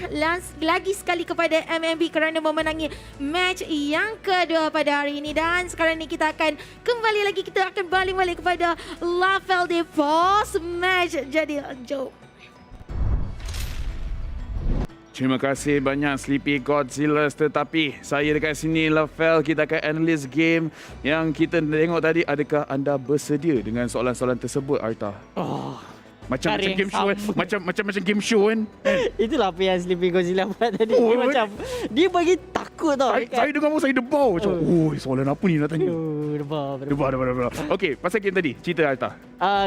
lagi sekali kepada MLBB kerana memenangi match yang kedua pada hari ini. Dan sekarang ni kita akan kembali lagi, kita akan balik kepada level di post match. Jadi jom. Terima kasih banyak Sleepy Godzillas. Tetapi saya dekat sini level kita akan analyse game yang kita tengok tadi. Adakah anda bersedia dengan soalan-soalan tersebut, Arta? Macam game show macam game show kan. Itulah apa yang Sleepy Godzilla buat tadi. Dia bagi takut tau. Saya dengar pun saya debau macam, soalan apa ni nak tanya? Debar. Okey, pasal game tadi, cerita Arta.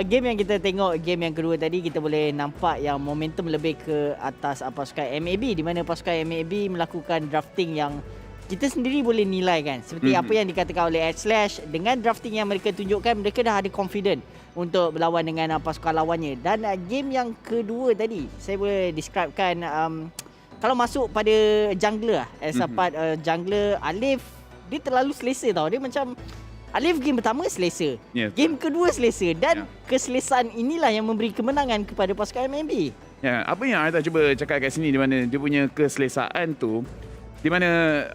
Game yang kita tengok, game yang kedua tadi, kita boleh nampak yang momentum lebih ke atas pasukan MLBB, di mana pasukan MLBB melakukan drafting yang kita sendiri boleh nilai kan. Seperti apa yang dikatakan oleh X/, dengan drafting yang mereka tunjukkan, mereka dah ada confident untuk berlawan dengan pasukan lawannya. Dan game yang kedua tadi, saya boleh describekan kalau masuk pada jungler as a part jungler, Alif dia terlalu selesa tau. Dia macam Alif game pertama selesa, game kedua selesa, dan keselesaan inilah yang memberi kemenangan kepada pasukan MLBB. Ya, apa yang Arta cuba cakap kat sini, di mana dia punya keselesaan tu, di mana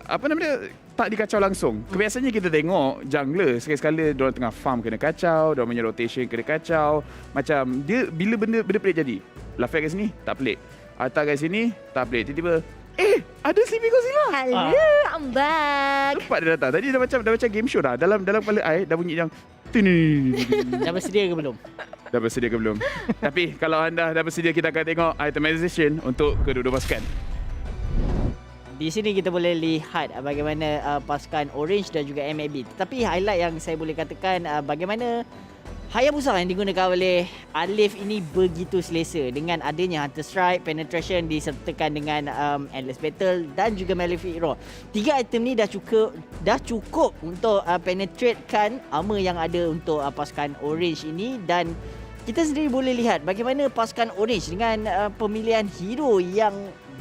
apa nama dia, tak dikacau langsung. Kebiasaannya kita tengok jungler sekali-sekala diorang tengah farm kena kacau, diorang punya rotation kena kacau. Macam dia bila benda pelik jadi. Lafayette kat sini tak pelik. Arta kat sini tak pelik. Tiba-tiba ada Sleepy Godzilla. Hello, I'm back. Cepat dia datang. Tadi dah macam game show dah. Dalam kepala I dah bunyi yang Dah bersedia ke belum? Dah bersedia ke belum? Tapi kalau anda dah bersedia, kita akan tengok itemization untuk kedua-dua pasukan. Di sini kita boleh lihat bagaimana pasukan Orange dan juga MLBB. Tetapi highlight yang saya boleh katakan bagaimana Hayabusa yang digunakan oleh Alif ini begitu selesa dengan adanya Hunter Strike, Penetration disertakan dengan Endless Battle dan juga Malefic Roar. 3 item ni dah cukup untuk penetratekan armor yang ada untuk pasukan Orange ini, dan kita sendiri boleh lihat bagaimana pasukan Orange dengan pemilihan hero yang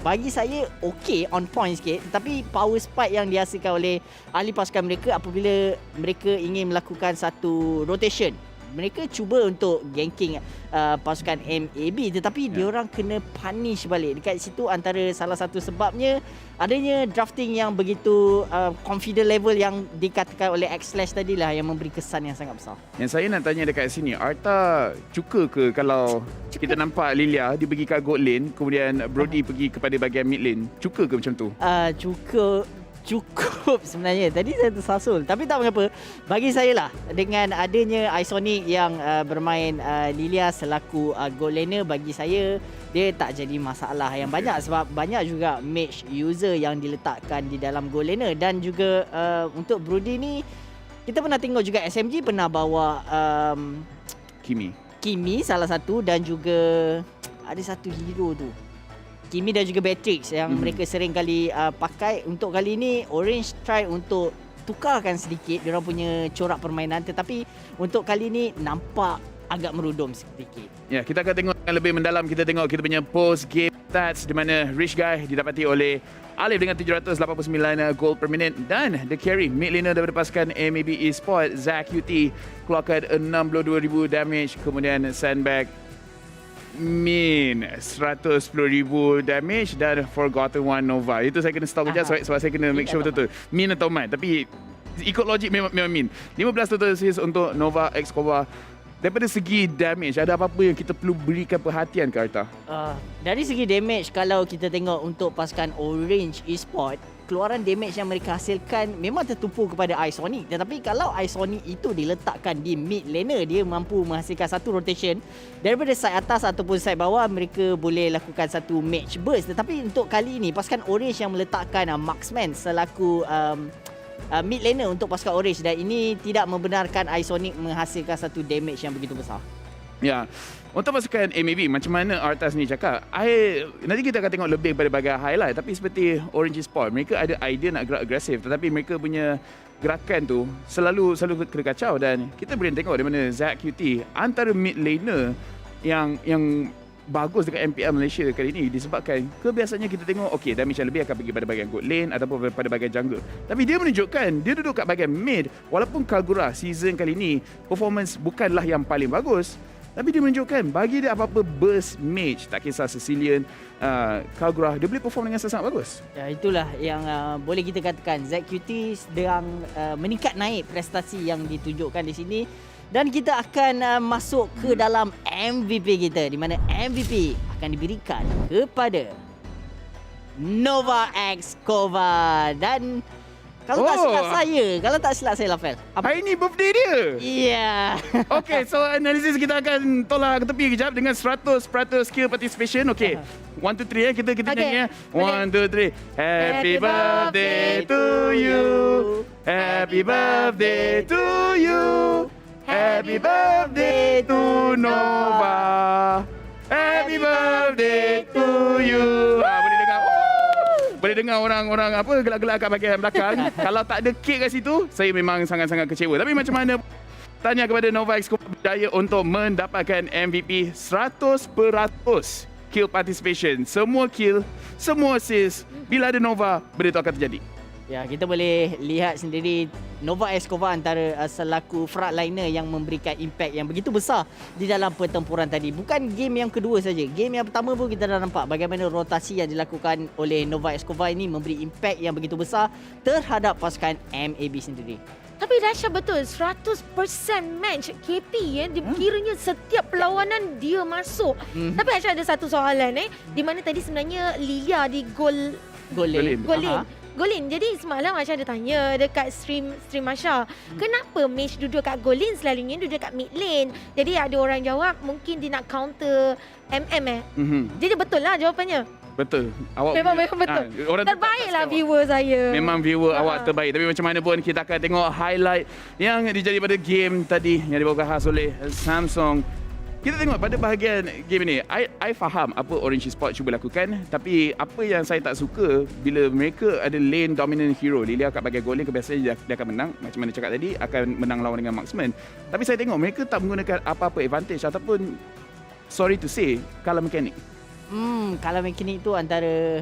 bagi saya okey, on point sikit, tetapi power spike yang dihasilkan oleh ahli pasukan mereka apabila mereka ingin melakukan satu rotation. Mereka cuba untuk ganking pasukan MAB, tetapi diorang kena punish balik. Dekat situ antara salah satu sebabnya adanya drafting yang begitu confident level yang dikatakan oleh X-Slash tadi lah yang memberi kesan yang sangat besar. Yang saya nak tanya dekat sini, Arta cuka ke kalau kita nampak Lilia dia pergi kat gold lane, kemudian Brody pergi kepada bahagian mid lane? Cuka ke macam tu? Cukup sebenarnya. Tadi saya tersasul. Tapi tak mengapa. Bagi saya lah, dengan adanya Isonic yang bermain Lilia selaku gold laner, bagi saya dia tak jadi masalah yang banyak sebab banyak juga mage user yang diletakkan di dalam gold laner. Dan juga untuk Brody ni, kita pernah tengok juga SMG pernah bawa Kimi salah satu, dan juga ada satu hero tu Kimi dan juga Beatrix yang mereka sering kali pakai. Untuk kali ini Orange try untuk tukarkan sedikit diorang punya corak permainan, tetapi untuk kali ini nampak agak merudum sedikit. Ya, kita akan tengok yang lebih mendalam. Kita tengok kita punya post game stats di mana Rich Guy didapati oleh Alif dengan 789 gold per minute, dan the carry mid laner daripada pasukan MLBB Esports Zack UT keluarkan 62,000 damage, kemudian Sandbag Min 110,000 damage dan Forgotten One Nova. Itu saya kena stop kejap sebab saya kena make sure betul-betul Min atau Man, tapi ikut logik memang Min. 15 total assist untuk Nova X Kova. Daripada segi damage, ada apa-apa yang kita perlu berikan perhatian ke Arta? Dari segi damage, kalau kita tengok untuk pasukan Orange Esports, keluaran damage yang mereka hasilkan memang tertumpu kepada Isonic. Tetapi kalau Isonic itu diletakkan di mid laner, dia mampu menghasilkan satu rotation daripada side atas ataupun side bawah, mereka boleh lakukan satu match burst. Tetapi untuk kali ini pasukan Orange yang meletakkan Marksman selaku mid laner untuk pasukan Orange, dan ini tidak membenarkan Isonic menghasilkan satu damage yang begitu besar. Ya. Untuk pasukan MLBB, macam mana Artas ni cakap, nanti kita akan tengok lebih pada bahagian highlight, tapi seperti Orange Esports, mereka ada idea nak gerak agresif, tetapi mereka punya gerakan tu selalu kena kacau. Dan kita boleh tengok di mana Zack QT antara mid laner yang bagus dekat MPL Malaysia kali ini, disebabkan kebiasaannya kita tengok damage yang lebih akan pergi pada bahagian gold lane ataupun pada bahagian jungle, tapi dia menunjukkan dia duduk kat bahagian mid. Walaupun Kagura season kali ini performance bukanlah yang paling bagus, tapi dia menunjukkan bagi dia apa-apa burst mage, tak kisah Sicilian, Kagura, dia boleh perform dengan sangat bagus. Ya, itulah yang boleh kita katakan ZQT sedang meningkat naik prestasi yang ditunjukkan di sini. Dan kita akan masuk ke dalam MVP kita, di mana MVP akan diberikan kepada Nova X Kova. Dan kalau tak silap saya Lafel, hari ni birthday dia. Yeah. Okay, so analisis kita akan tolak ke tepi kejap dengan 100% skill participation. Okay, 1, 2, 3 kita nyanyi ya. 1, 2, 3. Happy birthday to you. Happy birthday to you. Happy birthday to Nova. Happy birthday to you. Boleh dengar orang-orang gelak-gelak kat bahagian belakang. Kalau tak ada kek kat situ, saya memang sangat-sangat kecewa. Tapi macam mana, tanya kepada Nova X berjaya untuk mendapatkan MVP 100% kill participation. Semua kill, semua assist. Bila ada Nova, benda tu akan terjadi. Ya, kita boleh lihat sendiri Nova Escobar antara selaku frontliner yang memberikan impact yang begitu besar di dalam pertempuran tadi. Bukan game yang kedua saja. Game yang pertama pun kita dah nampak bagaimana rotasi yang dilakukan oleh Nova Escobar ini memberi impact yang begitu besar terhadap pasukan MLBB sendiri. Tapi dahsyat betul, 100% match KP kiranya setiap perlawanan dia masuk. Tapi Aisyah ada satu soalan di mana tadi sebenarnya Lilia di golin. Jadi semalam Aisyah ada tanya dekat stream Aisyah, kenapa Mage duduk kat golin selalunya duduk kat mid lane. Jadi ada orang jawab mungkin dia nak counter Jadi betul lah jawapannya. Betul. Awak memang betul. Terbaiklah viewer saya. Memang viewer awak terbaik. Tapi macam mana pun kita akan tengok highlight yang dijadi pada game tadi yang dibawa khas oleh Samsung. Kita tengok pada bahagian game ini. I faham apa Orange Esports cuba lakukan, tapi apa yang saya tak suka bila mereka ada lane dominant hero. Lilia kat bahagian goal lane kebiasaan dia akan menang. Macam mana cakap tadi, akan menang lawan dengan marksman. Tapi saya tengok mereka tak menggunakan apa-apa advantage ataupun sorry to say, kalah mekanik. Kalau mekanik tu antara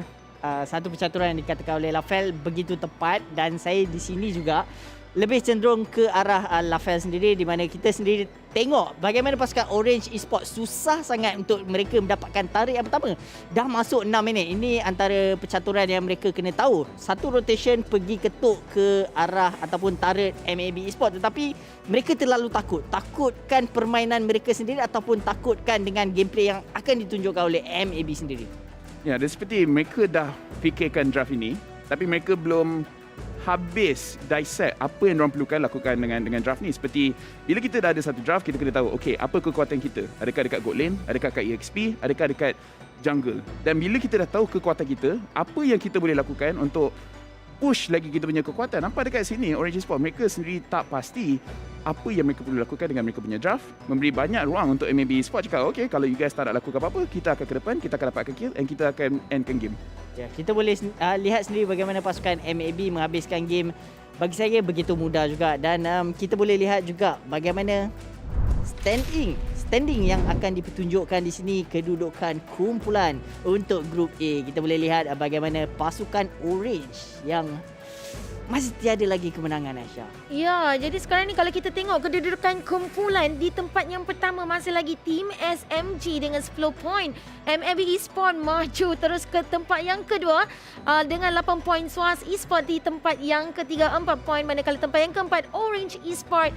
satu percaturan yang dikatakan oleh Lafel begitu tepat, dan saya di sini juga lebih cenderung ke arah Lafel sendiri, di mana kita sendiri tengok bagaimana pasukan Orange Esports susah sangat untuk mereka mendapatkan tarik yang pertama. Dah masuk 6 minit. Ini antara percaturan yang mereka kena tahu. Satu rotation pergi ketuk ke arah ataupun tarik MLBB Esports, tetapi mereka terlalu takutkan permainan mereka sendiri ataupun takutkan dengan gameplay yang akan ditunjukkan oleh MLBB sendiri. Ya, dan seperti mereka dah fikirkan draft ini, tapi mereka belum habis dissect apa yang diorang perlukan lakukan dengan draft ni. Seperti bila kita dah ada satu draft, kita kena tahu okey, apa kekuatan kita, adakah dekat gold lane, adakah kat EXP, adakah dekat jungle. Dan bila kita dah tahu kekuatan kita, apa yang kita boleh lakukan untuk push lagi kita punya kekuatan. Nampak dekat sini Orange Esports mereka sendiri tak pasti apa yang mereka perlu lakukan dengan mereka punya draft. Memberi banyak ruang untuk MLB Esports cakap okey, kalau you guys tak nak lakukan apa-apa, kita akan ke depan, kita akan dapatkan kill and kita akan endkan game. Ya, kita boleh lihat sendiri bagaimana pasukan MLB menghabiskan game bagi saya begitu mudah juga, dan kita boleh lihat juga bagaimana standing yang akan dipertunjukkan di sini, kedudukan kumpulan untuk grup A. Kita boleh lihat bagaimana pasukan Orange yang masih tiada lagi kemenangan, Aisyah. Ya, jadi sekarang ni kalau kita tengok kedudukan kumpulan, di tempat yang pertama masih lagi Team SMG dengan 10 poin. MLB Esports maju terus ke tempat yang kedua dengan 8 poin. SUHAZ Esports di tempat yang ketiga 4 poin. Manakala tempat yang keempat Orange Esports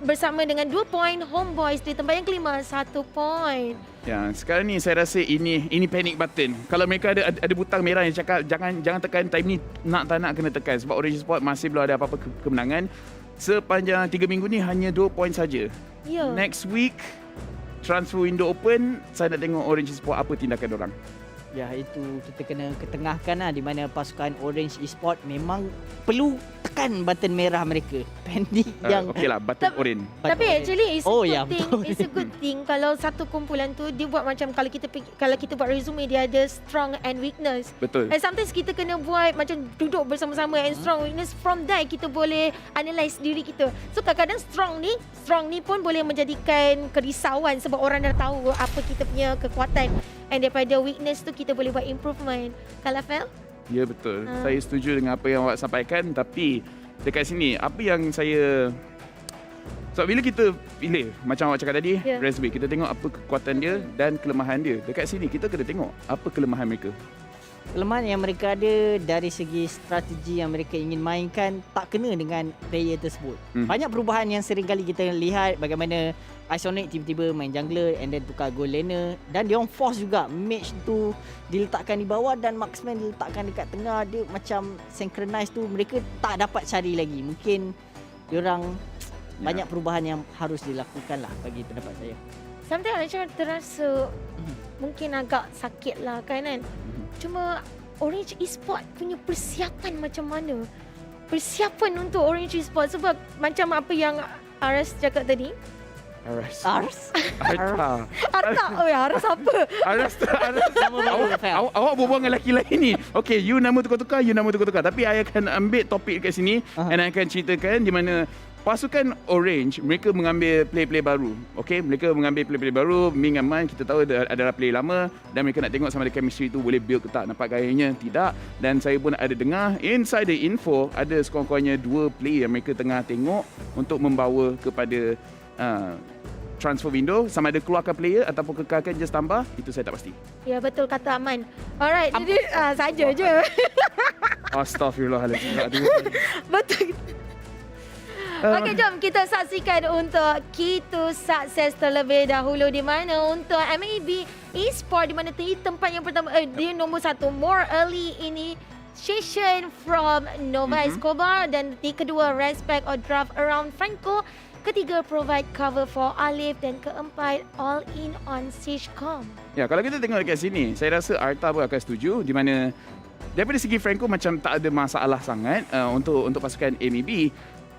bersama dengan 2 poin. Homeboys di tempat yang kelima 1 poin. Ya, sekarang ni saya rasa ini panic button. Kalau mereka ada butang merah yang cakap jangan tekan time ni, nak tak nak kena tekan, sebab Orange Esports masih belum ada apa-apa kemenangan. Sepanjang 3 minggu ni hanya 2 poin saja. Ya. Next week transfer window open, saya nak tengok Orange Esports apa tindakan orang. Ya, itu kita kena ketengahkan lah, di mana pasukan Orange Esports memang perlu tekan button merah mereka. Panik yang okeylah, button orange. Tapi actually it's a good thing kalau satu kumpulan tu dia buat macam kalau kita buat resume, dia ada strong and weakness. Betul. And sometimes kita kena buat macam duduk bersama-sama and strong weakness, from there kita boleh analyse diri kita. So kadang-kadang strong ni pun boleh menjadikan kerisauan sebab orang dah tahu apa kita punya kekuatan, and daripada weakness tu kita boleh buat improvement. Kalau Fel? Ya, betul. Saya setuju dengan apa yang awak sampaikan, tapi dekat sini apa yang saya, sebab bila kita pilih macam awak cakap tadi, resume, kita tengok apa kekuatan dia dan kelemahan dia. Dekat sini kita kena tengok apa kelemahan mereka. Kelemahan yang mereka ada dari segi strategi yang mereka ingin mainkan tak kena dengan player tersebut. Banyak perubahan yang sering kali kita lihat, bagaimana Isonic tiba-tiba main jungler and then tukar gold laner, dan dia orang force juga mage tu diletakkan di bawah dan marksman diletakkan dekat tengah. Dia macam synchronize tu mereka tak dapat cari lagi. Mungkin diorang banyak perubahan yang harus dilakukan lah bagi pendapat saya. Sometimes Aisyah terasa mungkin agak sakit lah kan. Cuma Orange Esports punya persiapan macam mana? Persiapan untuk Orange Esports, sebab macam apa yang Aras cakap tadi. Aras. Arta. Oh ya, Aras apa? Aras. Awak berbual dengan lelaki lain ni. Okay, you nama tukar-tukar, Tapi I akan ambil topik kat sini and I akan ceritakan di mana pasukan Orange, mereka mengambil player-player baru. Okay, mereka mengambil player-player baru. Ming and Man, kita tahu adalah player lama dan mereka nak tengok sama ada chemistry tu boleh build ke tak. Nampak gayanya tidak. Dan saya pun ada dengar inside the info, ada sekurang-kurangnya 2 player yang mereka tengah tengok untuk membawa kepada transfer window. Sama ada keluarkan player ataupun kekalkan just tambah, itu saya tak pasti. Ya, betul kata Aman. Alright, jadi saja je. Astaghfirullahaladzim. Betul. Okey, jom kita saksikan untuk key to success terlebih dahulu, di mana untuk MLBB Esports, di mana tempat yang pertama, dia nombor 1, more early initiation from Nova Escobar, dan di kedua respect or draft around Franco, ketiga provide cover for Alif, dan keempat all in on Sishcom. Ya, kalau kita tengok dekat sini, saya rasa Arta pun akan setuju, di mana daripada segi Franco macam tak ada masalah sangat untuk pasukan MLBB.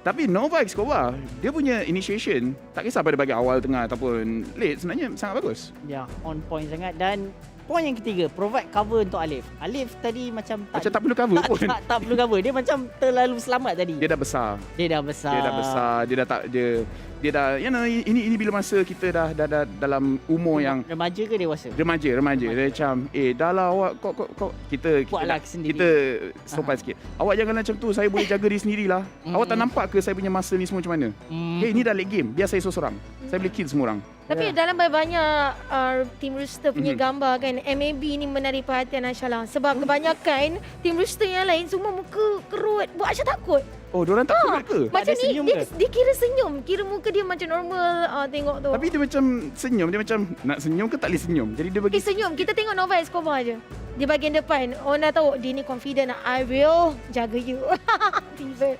Tapi Nova Escobar, dia punya initiation, tak kisah pada bahagian awal, tengah ataupun late, sebenarnya sangat bagus. Ya, on point sangat. Dan poin yang ketiga, provide cover untuk Alif. Alif tadi macam tak perlu cover pun. Tak perlu cover. Dia macam terlalu selamat tadi. Dia dah besar. Dia dah besar. Dia dah ini bila masa kita dah dalam umur yang remaja ke dewasa? Remaja. Dia macam dah lah awak kau kita sopan sikit. Awak jangan macam tu, saya boleh jaga diri sendirilah. Awak tak nampak ke saya punya masa ni semua macam mana? Ini dah late game, biar saya seorang. Saya boleh kill semua orang. Tapi dalam banyak Team Rooster punya gambar kan, MLB ni menarik perhatian Aisyah lah. Sebab kebanyakan Team Rooster yang lain semua muka kerut. Buat Aisyah takut. Oh, diorang tak kerut ke? Macam ni, dia kira senyum. Kira muka dia macam normal, tengok tu. Tapi dia macam senyum. Dia macam nak senyum ke tak boleh senyum. Jadi dia bagi... senyum. Kita tengok Nova Escobar je. Di bahagian depan, orang dah tahu dia ni confident. I will jaga you. Tiba.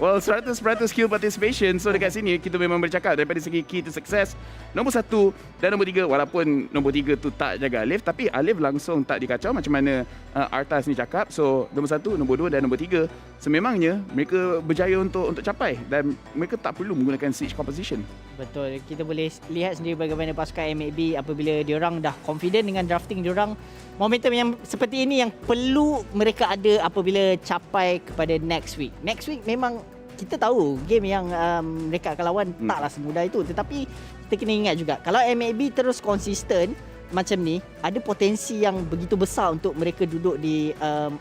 Well, 100% skill participation. So dekat sini kita memang bercakap daripada segi key to success. Nombor 1 dan nombor 3. Walaupun nombor 3 tu tak jaga Alif, tapi Alif langsung tak dikacau macam mana Artas ni cakap. So nombor 1, nombor 2 dan nombor 3 sememangnya mereka berjaya untuk capai dan mereka tak perlu menggunakan siege composition. Betul. Kita boleh lihat sendiri bagaimana pasukan MLBB apabila diorang dah confident dengan drafting diorang. Momentum yang seperti ini yang perlu mereka ada apabila capai kepada next week. Next week memang kita tahu game yang mereka akan lawan taklah semudah itu. Tetapi kita kena ingat juga, kalau MLBB terus konsisten macam ni, ada potensi yang begitu besar untuk mereka duduk di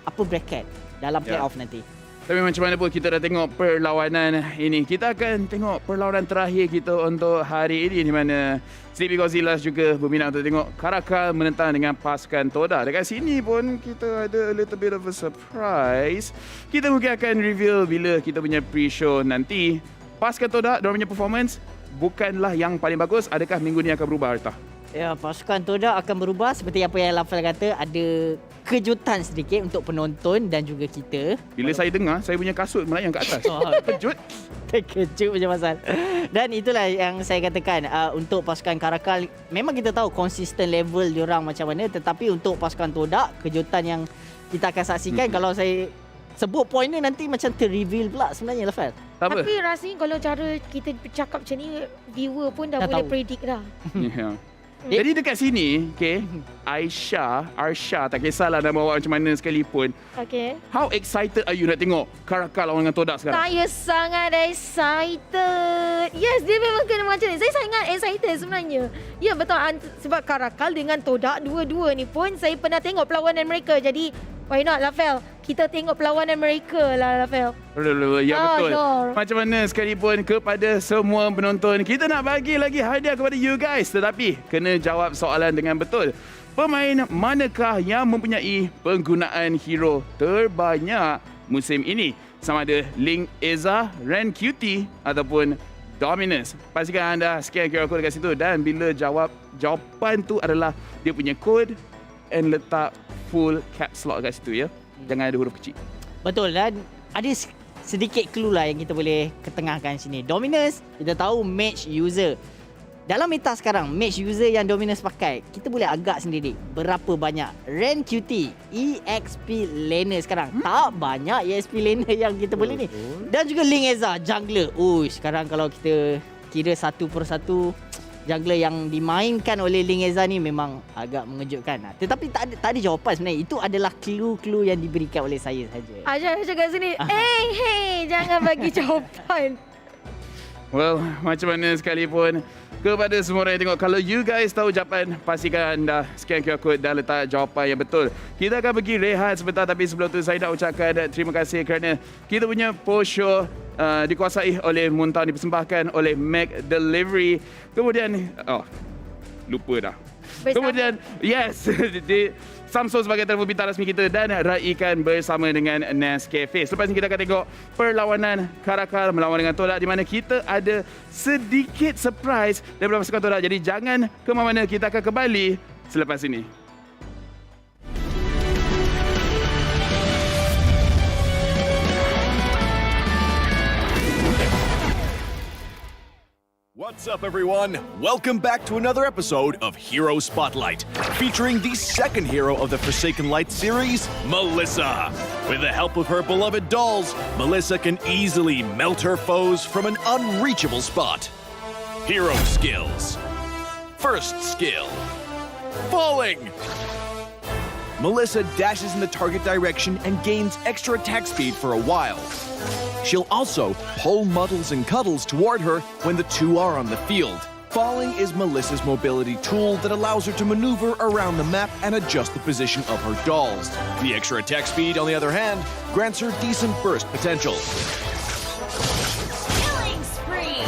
upper bracket dalam playoff nanti. Tapi macam mana pun kita dah tengok perlawanan ini. Kita akan tengok perlawanan terakhir kita untuk hari ini, di mana Sleepy Godzilla juga berminat untuk tengok CaRaCaL menentang dengan pasukan TODAK. Dekat sini pun kita ada a little bit of a surprise. Kita mungkin akan reveal bila kita punya pre-show nanti. Pasukan TODAK, diorang punya performance bukanlah yang paling bagus. Adakah minggu ni akan berubah, Arta? Ya, pasukan TODAK akan berubah seperti apa yang Lafal kata. Ada kejutan sedikit untuk penonton dan juga kita. Bila saya dengar, saya punya kasut melayang ke atas. Terkejut. Terkejut macam pasal. Dan itulah yang saya katakan, untuk pasukan CaRaCaL, memang kita tahu konsisten level diorang macam mana. Tetapi untuk pasukan TODAK, kejutan yang kita akan saksikan, kalau saya sebut poin ni nanti macam ter-reveal pula sebenarnya, Lafal. Tapi rasanya kalau cara kita bercakap macam ni, viewer pun dah boleh predict dah. Yeah. Jadi dekat sini, okay, Arsha, tak kisahlah nama awak macam mana sekalipun. Okay. How excited are you nak tengok CaRaCaL lawan dengan TODAK sekarang? Saya sangat excited. Yes, dia memang kena macam ni. Saya sangat excited sebenarnya. Ya, betul. Sebab CaRaCaL dengan TODAK, dua-dua ni pun saya pernah tengok perlawanan mereka. Jadi, why not, Lafel? Kita tengok perlawanan mereka lah, Lafel. Ya, betul. Sure. Macam mana sekalipun kepada semua penonton, kita nak bagi lagi hadiah kepada you guys. Tetapi, kena jawab soalan dengan betul. Pemain manakah yang mempunyai penggunaan hero terbanyak musim ini? Sama ada Link Eza, Ren QT ataupun Dominus. Pastikan anda scan QR code dekat situ dan bila jawapan tu adalah dia punya kod and letak full caps lock kat situ, ya. Jangan ada huruf kecil. Betul, dan ada sedikit clue lah yang kita boleh ketengahkan sini. Dominus, kita tahu mage user. Dalam meta sekarang, mage user yang Dominus pakai, kita boleh agak sendiri berapa banyak Ren QT, EXP laner sekarang. Tak banyak EXP laner yang kita boleh ni. Dan juga Link Eza, jungler. Sekarang kalau kita kira satu persatu, jungler yang dimainkan oleh Ling Eza ni memang agak mengejutkan. Tetapi tak ada jawapan sebenarnya. Itu adalah clue-clue yang diberikan oleh saya saja. Ajar kat sini. Hey, jangan bagi jawapan. Well, macam mana sekalipun, kepada semua orang yang tengok, kalau you guys tahu jawapan, pastikan anda scan QR code dan letak jawapan yang betul. Kita akan pergi rehat sebentar, tapi sebelum tu saya nak ucapkan terima kasih kerana kita punya post show dikuasai oleh Muntah, dipersembahkan oleh McDelivery. Kemudian, lupa dah. Kemudian, yes, Samsung sebagai telefon pintar rasmi kita dan raikan bersama dengan Nescafe. Selepas ini kita akan tengok perlawanan CaRaCaL melawan dengan TODAK, di mana kita ada sedikit surprise daripada pasukan TODAK. Jadi jangan ke mana-mana, kita akan kembali selepas ini. What's up, everyone? Welcome back to another episode of Hero Spotlight, featuring the second hero of the Forsaken Light series, Melissa. With the help of her beloved dolls, Melissa can easily melt her foes from an unreachable spot. Hero skills. First skill, falling. Melissa dashes in the target direction and gains extra attack speed for a while. She'll also pull Muddles and Cuddles toward her when the two are on the field. Falling is Melissa's mobility tool that allows her to maneuver around the map and adjust the position of her dolls. The extra attack speed, on the other hand, grants her decent burst potential. Killing spree.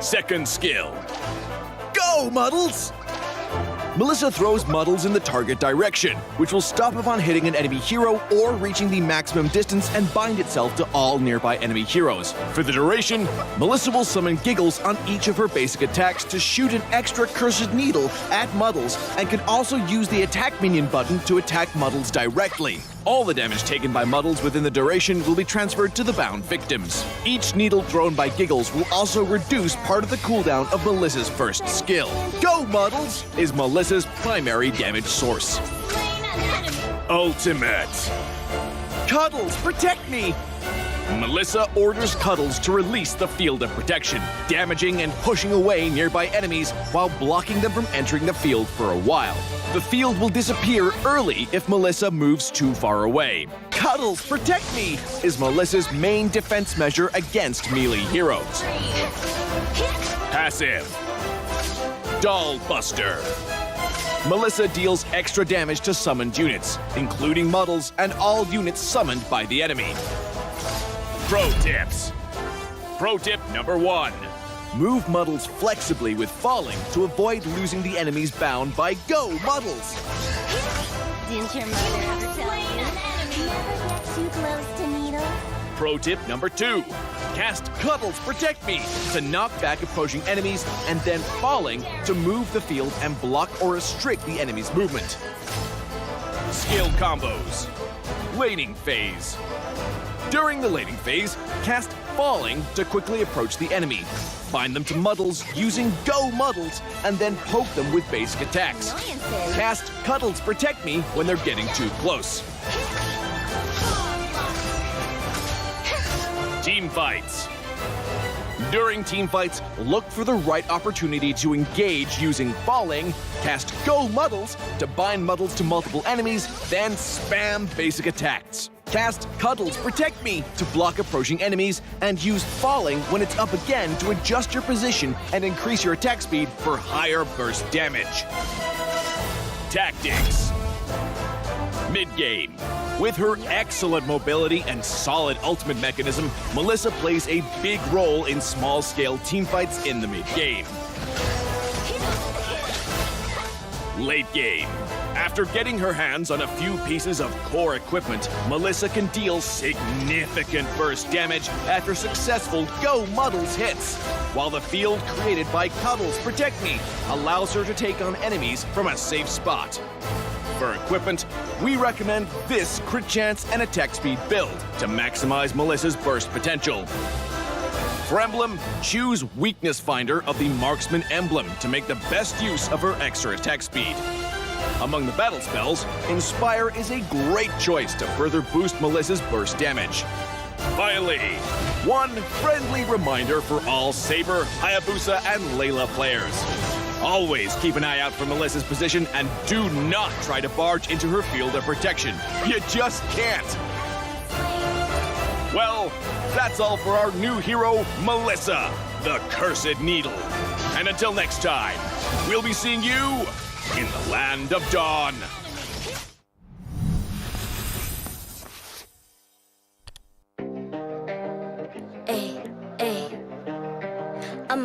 Second skill, go Muddles! Melissa throws Muddles in the target direction, which will stop upon hitting an enemy hero or reaching the maximum distance and bind itself to all nearby enemy heroes. For the duration, Melissa will summon Giggles on each of her basic attacks to shoot an extra cursed needle at Muddles, and can also use the attack minion button to attack Muddles directly. All the damage taken by Muddles within the duration will be transferred to the bound victims. Each needle thrown by Giggles will also reduce part of the cooldown of Melissa's first skill. Go Muddles is Melissa's primary damage source. Ultimate. Cuddles, protect me! Melissa orders Cuddles to release the field of protection, damaging and pushing away nearby enemies while blocking them from entering the field for a while. The field will disappear early if Melissa moves too far away. Cuddles, protect me! Is Melissa's main defense measure against melee heroes. Passive. Doll Buster. Melissa deals extra damage to summoned units, including Muddles and all units summoned by the enemy. Pro tips. Pro tip number 1. Move Muddles flexibly with falling to avoid losing the enemy's bound by Go Muddles. Didn't your mother ever tell you? Never get too close to needles. Pro tip number 2. Cast Cuddles Protect Me to knock back approaching enemies, and then falling to move the field and block or restrict the enemy's movement. Skill combos. Laning phase. During the laning phase, cast Falling to quickly approach the enemy. Bind them to Muddles using Go Muddles, and then poke them with basic attacks. Cast Cuddles Protect Me when they're getting too close. Team fights. During team fights, look for the right opportunity to engage using Falling, cast Go Muddles to bind Muddles to multiple enemies, then spam basic attacks. Cast Cuddles Protect Me to block approaching enemies, and use Falling when it's up again to adjust your position and increase your attack speed for higher burst damage. Tactics. Mid-game. With her excellent mobility and solid ultimate mechanism, Melissa plays a big role in small-scale teamfights in the mid-game. Late game. After getting her hands on a few pieces of core equipment, Melissa can deal significant burst damage after successful Go Muddles hits, while the field created by Cuddles Protect Me allows her to take on enemies from a safe spot. For equipment, we recommend this crit chance and attack speed build to maximize Melissa's burst potential. For emblem, choose Weakness Finder of the Marksman emblem to make the best use of her extra attack speed. Among the battle spells, Inspire is a great choice to further boost Melissa's burst damage. Finally, one friendly reminder for all Saber, Hayabusa, and Layla players. Always keep an eye out for Melissa's position and do not try to barge into her field of protection. You just can't. Well, that's all for our new hero, Melissa, the Cursed Needle. And until next time, we'll be seeing you in the Land of Dawn.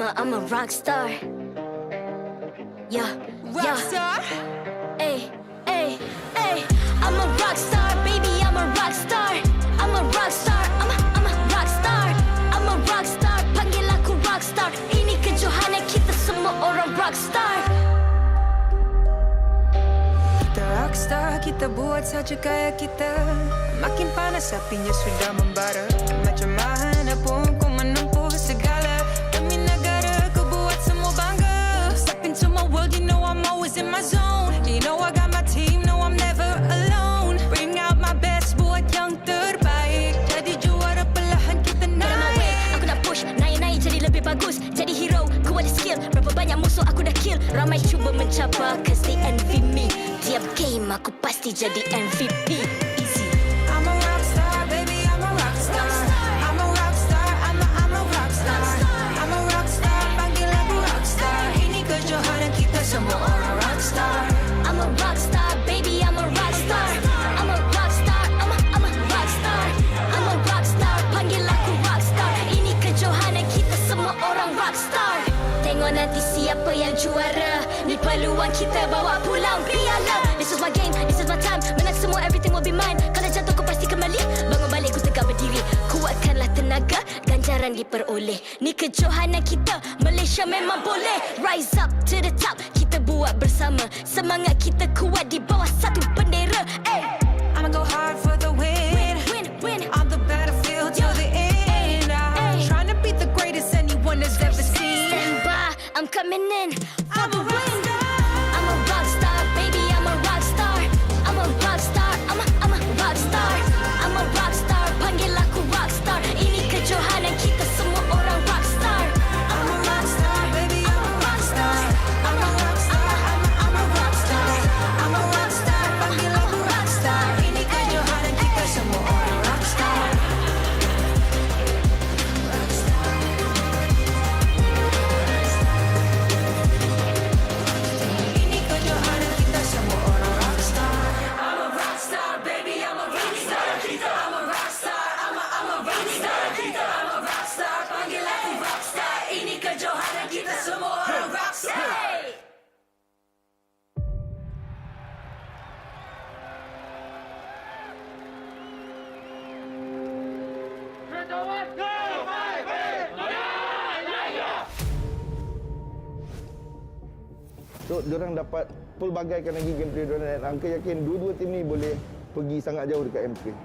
I'm a rock star. Yeah, rock star. Ay. I'm a rock star, baby. I'm a rock star. I'm a rock star. I'm a rock star. I'm a rock star. Panggil aku rock star. Ini kejohanan kita semua orang rock star. Kita rockstar, kita buat saja gaya kita. Makin panas apinya sudah membara. Macam mana pun ku menempuh segala. Demi negara ku buat semua bangga. Step into my world, you know I'm always in my zone. You know I got my team, no I'm never alone. Bring out my best, buat yang terbaik. Jadi juara perlahan kita naik. Aku nak push, naik-naik jadi lebih bagus. Jadi hero, ku ada skill. Berapa banyak musuh aku dah kill. Ramai cuba mencapai, cause they envy me. Tiap game aku pasti jadi MVP. Easy. I'm a rockstar, baby, I'm a rockstar. I'm a rockstar, I'm a rockstar. I'm a rockstar, panggil aku rockstar. Ini kejohanan kita semua orang rockstar. I'm a rockstar, baby, I'm a rockstar. I'm a rockstar, I'm a rockstar. I'm a rockstar, panggil aku rockstar. Ini kejohanan kita semua orang rockstar. Tengok nanti siapa yang juara. Ni peluang kita bawa pulang piala. This is my game, this is my time. Menang semua, everything will be mine. Kalau jatuh kau pasti kembali. Bangun balik ku tegak berdiri. Kuatkanlah tenaga, ganjaran diperoleh. Ni kejohanan kita, Malaysia memang boleh. Rise up to the top, kita buat bersama. Semangat kita kuat di bawah satu bendera. I'ma go hard for the win. Win. On the battlefield till the end. I'm trying to beat the greatest anyone has ever seen. Stand by, I'm coming in for the win. I'm a rock star, baby, I'm a rock star. I'm a rock star, I'm a rock star. I'm a rock star, panggil aku rock star. Ini kejohanan kita semua orang rock star. I'm a rock star, baby, I'm a rock star. I'm a rock star, I'm a rock star. I'm a rock star, panggil aku rock star. Ini kejohanan kita semua orang rock star. Ini kejohanan kita semua orang rock star. I'm a rock star, baby, I'm a rock star. I'm a rock star, I'm a rock star. I'm a rock star, panggil aku rock star. Ini kejohanan kita semua orang rock star. So, diorang dapat pelbagaikan lagi gameplay diorang dan Angka yakin dua-dua tim ni boleh pergi sangat jauh dekat MPL.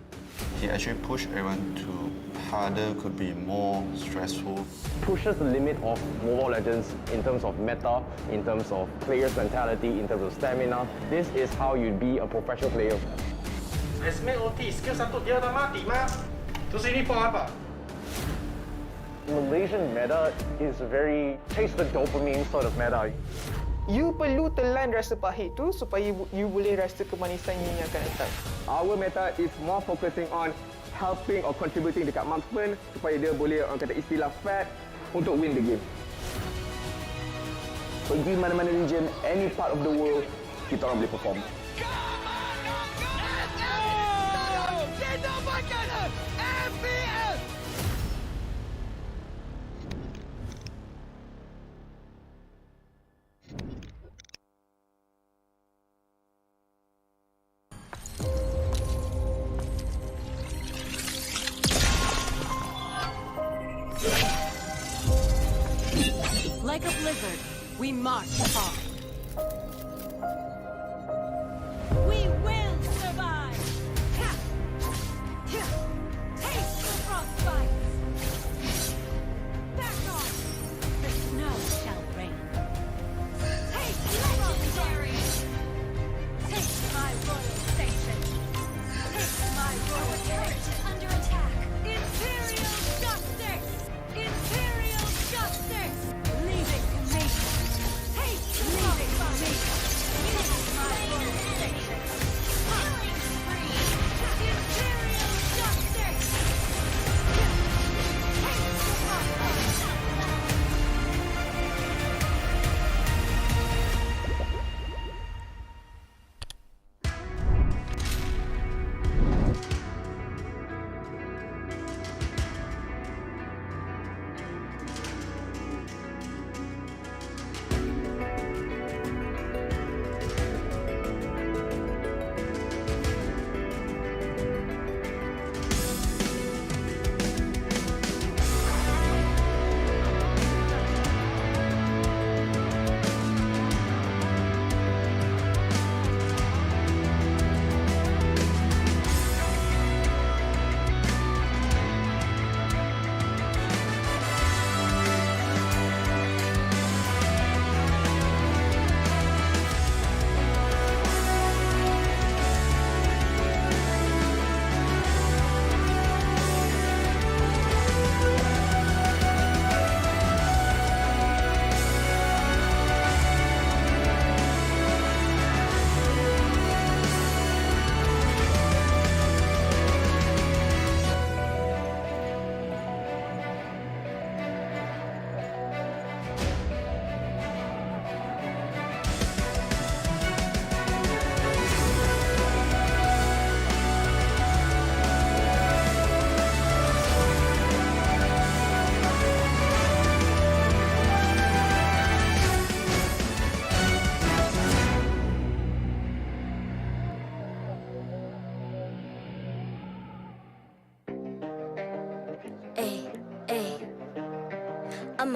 He actually pushed everyone to harder, could be more stressful. Pushes the limit of Mobile Legends in terms of meta, in terms of players' mentality, in terms of stamina. This is how you'd be a professional player. Esme OT, skill satu dia dah mati, mah. Terus ini for apa? Malaysian meta is very taste the dopamine sort of meta. You perlu telan rasa pahit tu supaya you boleh rasa kemanisan yang akan datang. Our meta is more focusing on helping or contributing dekat marksman supaya dia boleh, orang kata istilah fat, untuk win the game. Pergi mana-mana region, any part of the world, kita orang boleh perform. Like a blizzard, we march upon. We will survive! Taste the frostbite! Back off! The snow shall rain. Take legendary! Take my royal station! Take my royal turret is under attack! Imperial justice!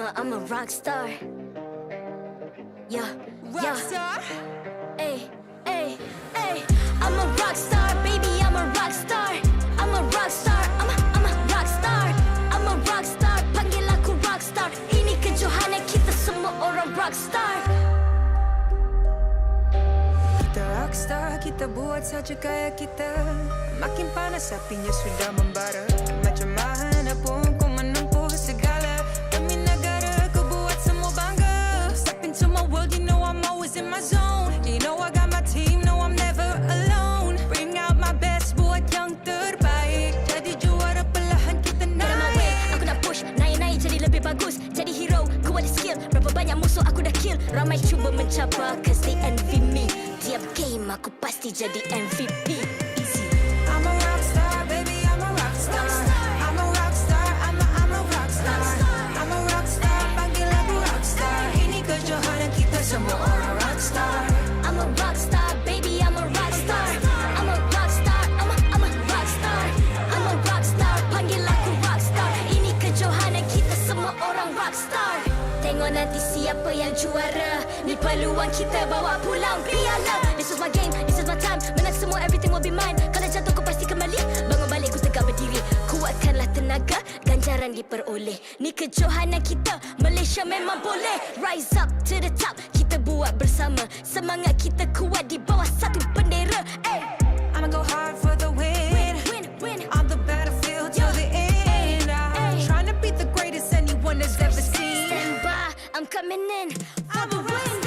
I'm a rock star. Yeah, rock star. Hey, hey, hey. I'm a rock star, baby. I'm a rock star. I'm a rock star. I'm a rock star. I'm a rock star. Panggil aku rock star. Ini kejohanan kita semua orang rock star. Kita rockstar, kita buat saja gaya kita. Makin panas apinya sudah membara. Macam mana pun kau menempuh segala. Demi negara kau buat semua bangga. Step into my world, you know I'm always in my zone. You know I got my team, know I'm never alone. Bring out my best, buat yang terbaik. Jadi juara perlahan kita naik. Get on my way, aku nak push. Naik-naik jadi lebih bagus. Jadi hero, ku ada skill. Berapa banyak musuh aku dah kill. Ramai cuba mencabar, cause they envy me. Tiap game aku pasti jadi MVP. Easy. I'm a rockstar, baby, I'm a rockstar. I'm a rockstar, I'm a rockstar. I'm a rockstar, panggil aku rockstar. Ini kejohanan kita semua orang rockstar. I'm a rockstar, baby, I'm a rockstar. I'm a rockstar, I'm a rockstar. I'm a rockstar, panggil aku rockstar. Ini kejohanan kita semua orang rockstar. Tengok nanti siapa yang juara. Ni peluang kita bawa pulang piala. This is my game, this is my time. Menang semua, everything will be mine. Kalau jatuh kau pasti kembali. Bangun balik ku tegak berdiri. Kuatkanlah tenaga, ganjaran diperoleh. Ni kejohanan kita, Malaysia memang boleh. Rise up to the top, kita buat bersama. Semangat kita kuat di bawah satu bendera. Hey. I'ma go hard for the win. Win. On the battlefield till the end. I'm trying to beat the greatest anyone has ever seen. Stand by, I'm coming in for the win.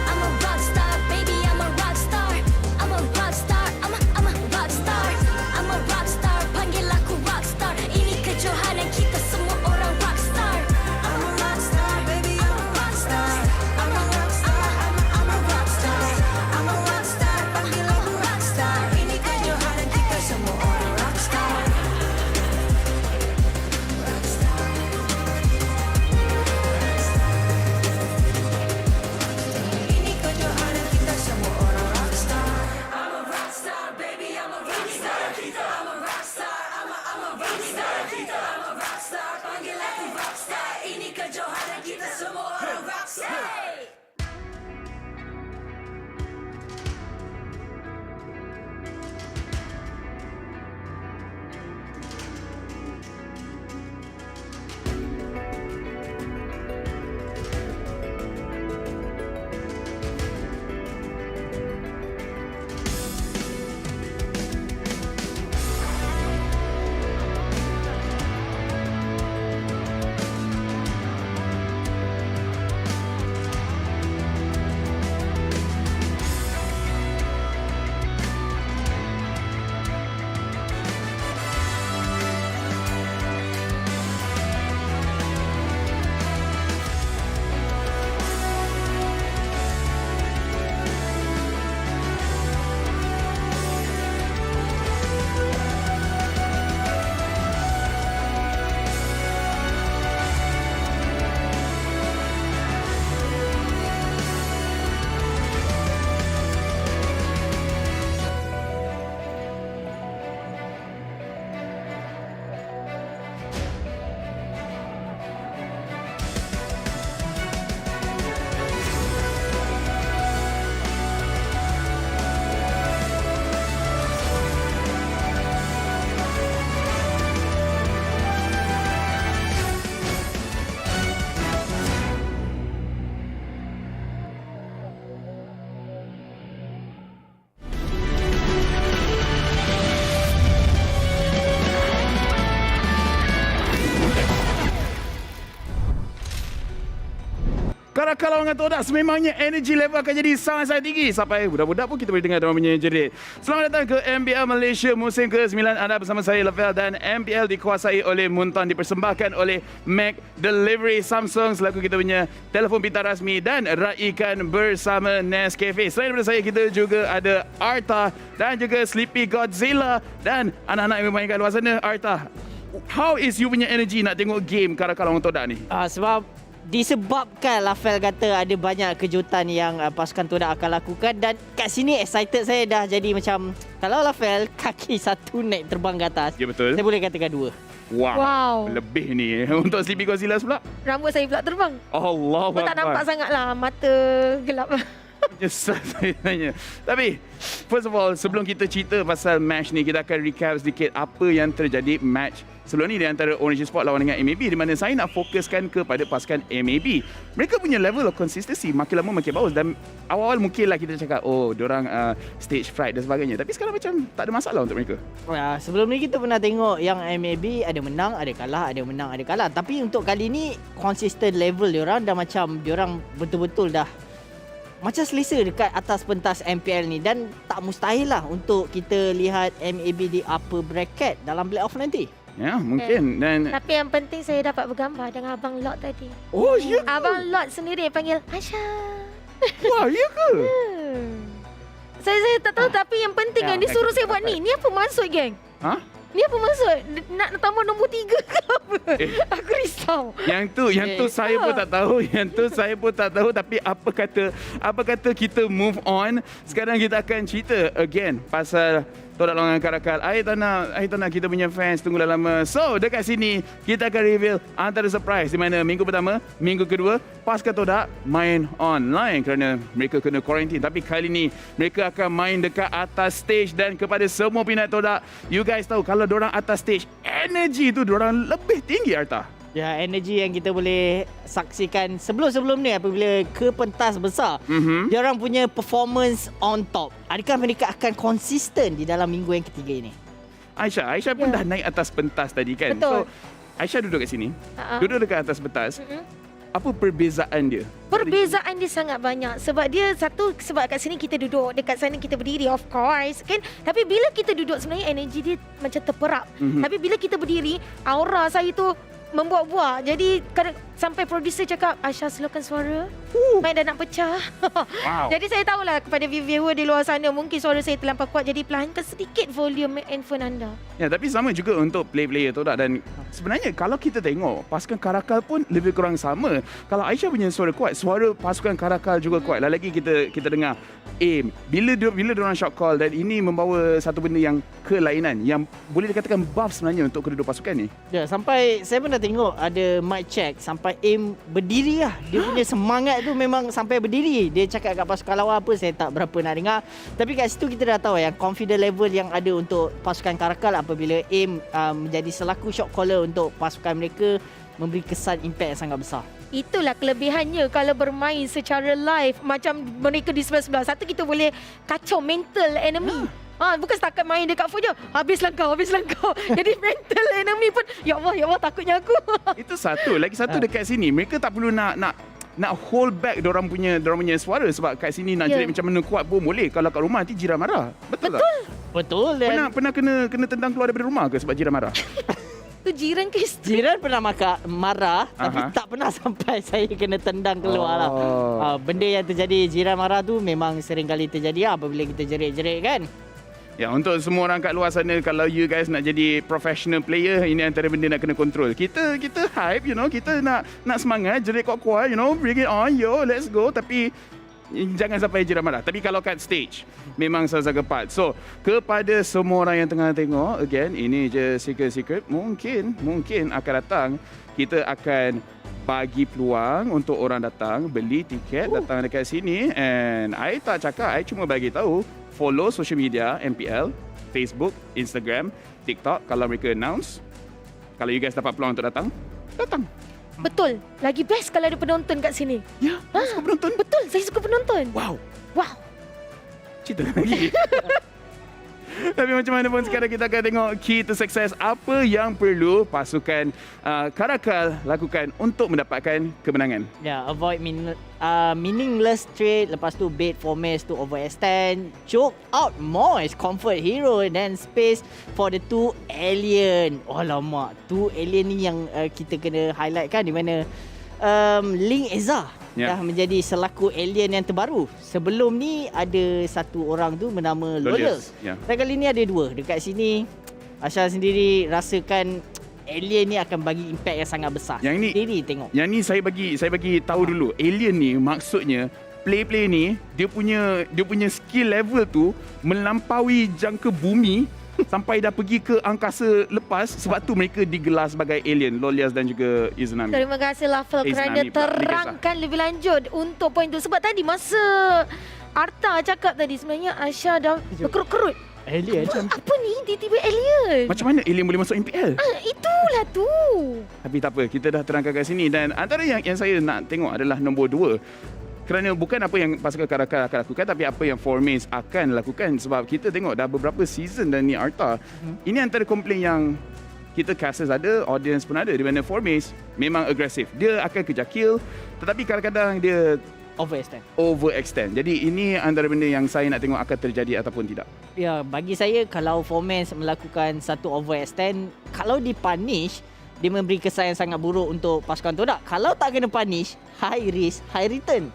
I'm a rock star, baby, I'm a rock star. I'm a rock star, I'm a rock star. I'm a rock star, panggil aku rock star. Ini kejohanan kita semua orang rock star. I'm a rockstar, baby, I'm a rockstar. I'm a rockstar, I'm a rockstar. I'm a rockstar, panggil aku rockstar. Ini kejohanan kita semua orang rockstar. Ini kejohanan kita semua orang rockstar. I'm a rockstar, baby, I'm a rockstar. I'm a rockstar, I'm a rockstar. I'm a rockstar, panggil aku rockstar. Ini kejohanan kita semua orang rockstar. CaRaCaL dengan TODAK sememangnya energy level akan jadi sangat-sangat tinggi. Sampai budak-budak pun kita boleh dengar diorang punya jerit. Selamat datang ke MPL Malaysia musim ke-9. Anda bersama saya Level dan MPL dikuasai oleh Muntan, dipersembahkan oleh McDelivery Samsung selaku kita punya telefon pintar rasmi dan raikan bersama Nescafe. Selain daripada saya, kita juga ada Arta dan juga Sleepy Godzilla dan anak-anak yang bermain kat luar sana. Arta, how is you punya energy nak tengok game CaRaCaL dengan TODAK ni? Sebab disebabkan Lafel kata ada banyak kejutan yang pasukan TODAK akan lakukan, dan kat sini excited saya dah jadi macam, kalau Lafel kaki satu naik terbang ke atas, ya betul, saya boleh katakan dua. Wow. Lebih ni. Untuk Sleepy Godzilla pula? Rambut saya pula terbang. Allah. Tak nampak sangat lah. Mata gelap. Menyesal saya tanya. Tapi, first of all, sebelum kita cerita pasal match ni, kita akan recap sedikit apa yang terjadi match sebelum ni di antara Orange Esports lawan dengan MLBB, di mana saya nak fokuskan kepada pasukan MLBB. Mereka punya level of consistency makin lama makin bagus, dan awal-awal mungkinlah kita cakap, oh, diorang stage fright dan sebagainya. Tapi sekarang macam tak ada masalah untuk mereka. Sebelum ni kita pernah tengok yang MLB ada menang, ada kalah, ada menang, ada kalah. Tapi untuk kali ni, consistent level diorang dah macam diorang betul-betul dah macam selesa dekat atas pentas MPL ni, dan tak mustahil lah untuk kita lihat MLB di upper bracket dalam playoff nanti. Ya, mungkin. Dan tapi yang penting saya dapat bergambar dengan Abang Lot tadi. Oh, ya ke? Abang Lot sendiri panggil Aisyah. Wah, ya ke? Saya tak tahu, tapi yang penting kan dia suruh saya buat ni. Ni apa maksud, geng? Ha? Ni apa maksud? Nak tambah nombor 3 ke apa? Aku risau. Yang tu saya pun tak tahu. Yang tu saya pun tak tahu. Tapi apa kata kita move on. Sekarang kita akan cerita again pasal TODAK lawan CaRaCaL. I tak nak kita punya fans tunggu dah lama. So, dekat sini kita akan reveal antara surprise, di mana minggu pertama, minggu kedua, pasukan TODAK main online kerana mereka kena quarantine. Tapi kali ni mereka akan main dekat atas stage, dan kepada semua peminat TODAK, you guys tahu kalau diorang atas stage, energy tu diorang lebih tinggi, Arta. Ya, energi yang kita boleh saksikan sebelum-sebelum ni apabila ke pentas besar. Diorang punya performance on top. Adakah mereka akan konsisten di dalam minggu yang ketiga ini? Aisyah pun dah naik atas pentas tadi kan. Betul. So, Aisyah duduk kat sini. Duduk dekat atas pentas. Apa perbezaan dia? Perbezaan dia sangat banyak. Sebab dia satu, sebab kat sini kita duduk, dekat sana kita berdiri, of course kan. Tapi bila kita duduk, sebenarnya energi dia macam terperap. Tapi bila kita berdiri, aura saya tu membuat-buat. Jadi sampai producer cakap, Aisyah slowkan suara, mic dah nak pecah. Wow. Jadi saya tahulah kepada viewer di luar sana, mungkin suara saya terlampau kuat, jadi perlahankan sedikit volume handphone anda. Ya, tapi sama juga untuk player TODAK. Dan sebenarnya kalau kita tengok, pasukan CaRaCaL pun lebih kurang sama. Kalau Aisyah punya suara kuat, suara pasukan CaRaCaL juga kuat. Lagi kita dengar aim bila diorang shot call, dan ini membawa satu benda yang kelainan yang boleh dikatakan buff sebenarnya untuk kedua pasukan ni. Ya, sampai saya pun dah tengok ada mic check sampai aim berdiri lah. Dia punya semangat tu memang sampai berdiri. Dia cakap kat pasukan lawan apa, saya tak berapa nak dengar. Tapi kat situ kita dah tahu yang confident level yang ada untuk pasukan CaRaCaL apabila aim menjadi selaku shot caller untuk pasukan mereka, memberi kesan impact yang sangat besar. Itulah kelebihannya kalau bermain secara live macam mereka di sebelah-sebelah. Satu, kita boleh kacau mental enemy. Bukan setakat main dekat phone je, habislah kau. Jadi mental enemy pun, ya Allah takutnya aku. Itu satu. Lagi satu dekat sini, mereka tak perlu nak hold back dorang punya suara, sebab kat sini nak jerit macam mana kuat pun boleh. Kalau kat rumah nanti jiran marah. Betul tak? Betul. Pernah kena tendang keluar daripada rumah ke sebab jiran marah? Tu jiran ke isteri? Jiran pernah marah, tapi tak pernah sampai saya kena tendang keluar lah. Benda yang terjadi jiran marah tu memang sering kali terjadi apabila kita jerit-jerit kan. Ya, untuk semua orang kat luar sana, kalau you guys nak jadi professional player, ini antara benda nak kena control. Kita hype, kita nak semangat, jerit kuat-kuat, bring it on, let's go. Tapi jangan sampai jiran marah. Tapi kalau kat stage, memang sangat kepat. So, kepada semua orang yang tengah tengok, again, ini je secret. Mungkin akan datang, kita akan bagi peluang untuk orang datang, beli tiket, datang dekat sini. And I tak cakap, I cuma bagi tahu, follow social media MPL, Facebook, Instagram, TikTok. Kalau mereka announce, kalau you guys dapat peluang untuk datang. Betul. Lagi best kalau ada penonton kat sini. Ya, suka penonton? Betul, saya suka penonton. Wow. Cerita lagi. Tapi macam mana pun, sekarang kita akan tengok key to success. Apa yang perlu pasukan CaRaCaL lakukan untuk mendapatkan kemenangan? Ya, avoid meaningless trade. Lepas tu bait for match to overextend. Choke out Moise, comfort hero, dan space for the two alien. Alamak, two alien ni yang kita kena highlight kan, di mana Link Eza dah menjadi selaku alien yang terbaru. Sebelum ni ada satu orang tu bernama Lolius. Dan kali ni ada dua. Dekat sini Aisyah sendiri rasakan alien ni akan bagi impact yang sangat besar. Yang ni sendiri tengok. Yang ni saya bagi tahu dulu. Alien ni maksudnya play ni dia punya skill level tu melampaui jangka bumi sampai dah pergi ke angkasa lepas, sebab tu mereka digelar sebagai alien, Lolias dan juga Izanami. Terima kasih Lafel kerana Izanami pula, terangkan lebih lanjut untuk poin tu. Sebab tadi masa Arta cakap tadi sebenarnya Aisyah dah berkerut-kerut. Alien Apa ni? Tiba-tiba alien. Macam mana alien boleh masuk MPL? Itulah tu. Tapi tak apa, kita dah terangkan kat sini. Dan antara yang saya nak tengok adalah nombor 2. Kerana bukan apa yang pasukan CaRaCaL akan lakukan, tapi apa yang Formace akan lakukan. Sebab kita tengok dah beberapa season dan ni Arta. Ini antara komplain yang kita casters ada, audience pun ada. Di mana Formace memang agresif. Dia akan kejar kill, tetapi kadang-kadang dia overextend. Jadi ini antara benda yang saya nak tengok akan terjadi ataupun tidak. Ya, bagi saya kalau Formace melakukan satu overextend, kalau dipunish, dia memberi kesan yang sangat buruk untuk pasukan TODAK. Kalau tak kena punish, high risk, high return.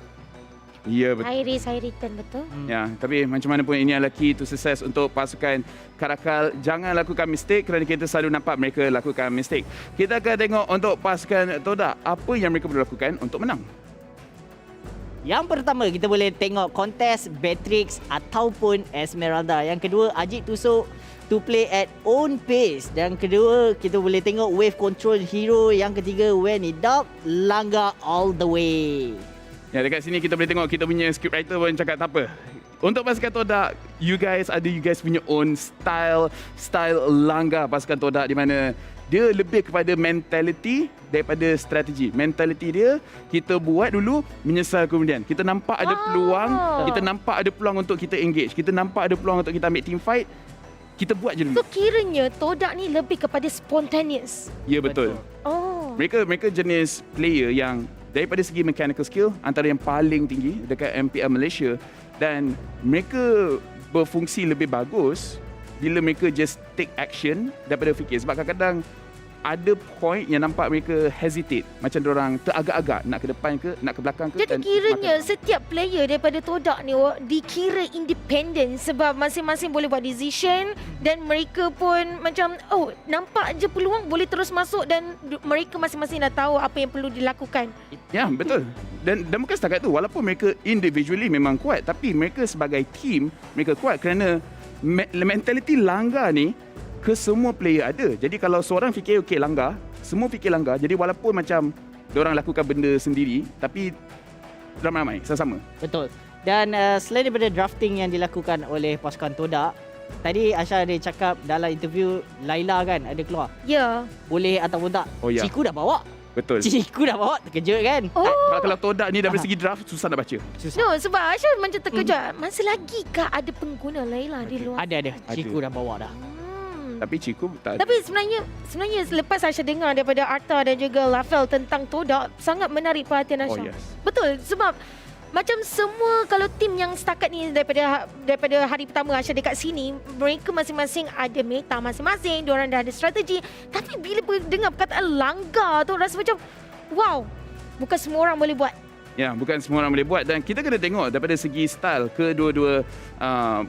Ya, betul. High risk, high return, betul. Ya, tapi macam mana pun ini adalah key to success untuk pasukan CaRaCaL. Jangan lakukan mistake kerana kita selalu nampak mereka lakukan mistake. Kita akan tengok untuk pasukan TODAK apa yang mereka perlu lakukan untuk menang. Yang pertama, kita boleh tengok kontes Beatrix ataupun Esmeralda. Yang kedua, Ajit tusuk to play at own pace. Dan kedua, kita boleh tengok wave control hero. Yang ketiga, when it dark, langgar all the way. Ya, dekat sini kita boleh tengok kita punya scriptwriter pun cakap tak apa. Untuk pasukan TODAK, you guys punya own style langgar pasukan TODAK, di mana dia lebih kepada mentality daripada strategi. Mentality dia, kita buat dulu, menyesal kemudian. Kita nampak ada peluang, untuk kita engage. Kita nampak ada peluang untuk kita ambil team fight, kita buat je dulu. So kiranya TODAK ni lebih kepada spontaneous. Ya, betul. Oh. Mereka jenis player yang daripada segi mechanical skill antara yang paling tinggi dekat MPL Malaysia, dan mereka berfungsi lebih bagus bila mereka just take action daripada fikir. Sebab kadang-kadang ada point yang nampak mereka hesitate, macam diorang teragak-agak nak ke depan ke, nak ke belakang ke. Jadi kiranya setiap player daripada TODAK ni dikira independent sebab masing-masing boleh buat decision, dan mereka pun macam nampak je peluang boleh terus masuk, dan mereka masing-masing dah tahu apa yang perlu dilakukan. Ya, betul. Dan bukan setakat tu, walaupun mereka individually memang kuat, tapi mereka sebagai team mereka kuat kerana mentality langgar ni ke semua player ada. Jadi kalau seorang fikir okey langgar, semua fikir langgar. Jadi walaupun macam diorang lakukan benda sendiri, tapi ramai-ramai sama-sama. Betul. Dan selain daripada drafting yang dilakukan oleh pasukan TODAK, tadi Aisyah ada cakap dalam interview Laila kan ada keluar. Ya. Boleh ataupun tak? Oh, ya. Ciku dah bawa. Betul. Ciku dah bawa, terkejut kan? Kalau TODAK ni dari segi draft susah nak baca. No, sebab Aisyah macam terkejut. Masih lagi kah ada pengguna Laila di luar? Ada. Ciku dah bawa dah. Tapi Ciku tak ada. Tapi sebenarnya lepas Aisyah dengar daripada Arta dan juga Lafel tentang TODAK, sangat menarik perhatian Aisyah. yes. Betul, sebab macam semua kalau tim yang setakat ni daripada hari pertama Aisyah dekat sini, mereka masing-masing ada meta masing-masing, diorang dah ada strategi. Tapi bila dengar perkataan langgar tu, rasa macam wow, bukan semua orang boleh buat. Ya, bukan semua orang boleh buat, dan kita kena tengok daripada segi style kedua-dua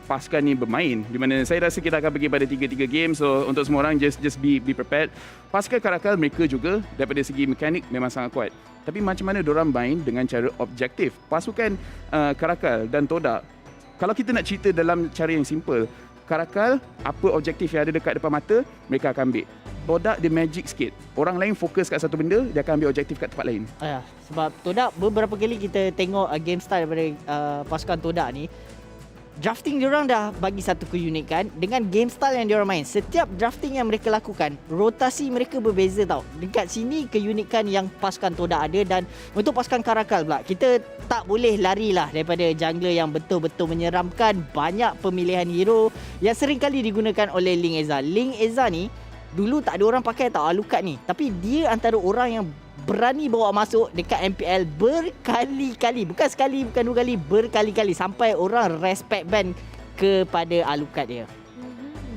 pasukan ni bermain, di mana saya rasa kita akan pergi pada 3-3 game. So untuk semua orang just be prepared. Pasukan CaRaCaL mereka juga daripada segi mekanik memang sangat kuat, tapi macam mana diorang main dengan cara objektif. Pasukan CaRaCaL dan TODAK, kalau kita nak cerita dalam cara yang simple, CaRaCaL apa objektif yang ada dekat depan mata, mereka akan ambil. TODAK dia magic sikit. Orang lain fokus kat satu benda, dia akan ambil objektif kat tempat lain. Sebab TODAK beberapa kali kita tengok game style daripada pasukan TODAK ni, drafting diorang dah bagi satu keunikan dengan game style yang diorang main. Setiap drafting yang mereka lakukan, rotasi mereka berbeza tau. Dekat sini keunikan yang pasukan TODAK ada. Dan untuk pasukan CaRaCaL pula, kita tak boleh larilah daripada jungler yang betul-betul menyeramkan. Banyak pemilihan hero yang sering kali digunakan oleh Ling Eza. Ling Eza ni dulu tak ada orang pakai tau Alucard ni, tapi dia antara orang yang berani bawa masuk dekat MPL berkali-kali. Bukan sekali, bukan dua kali, berkali-kali, sampai orang respect ban kepada Alucard dia.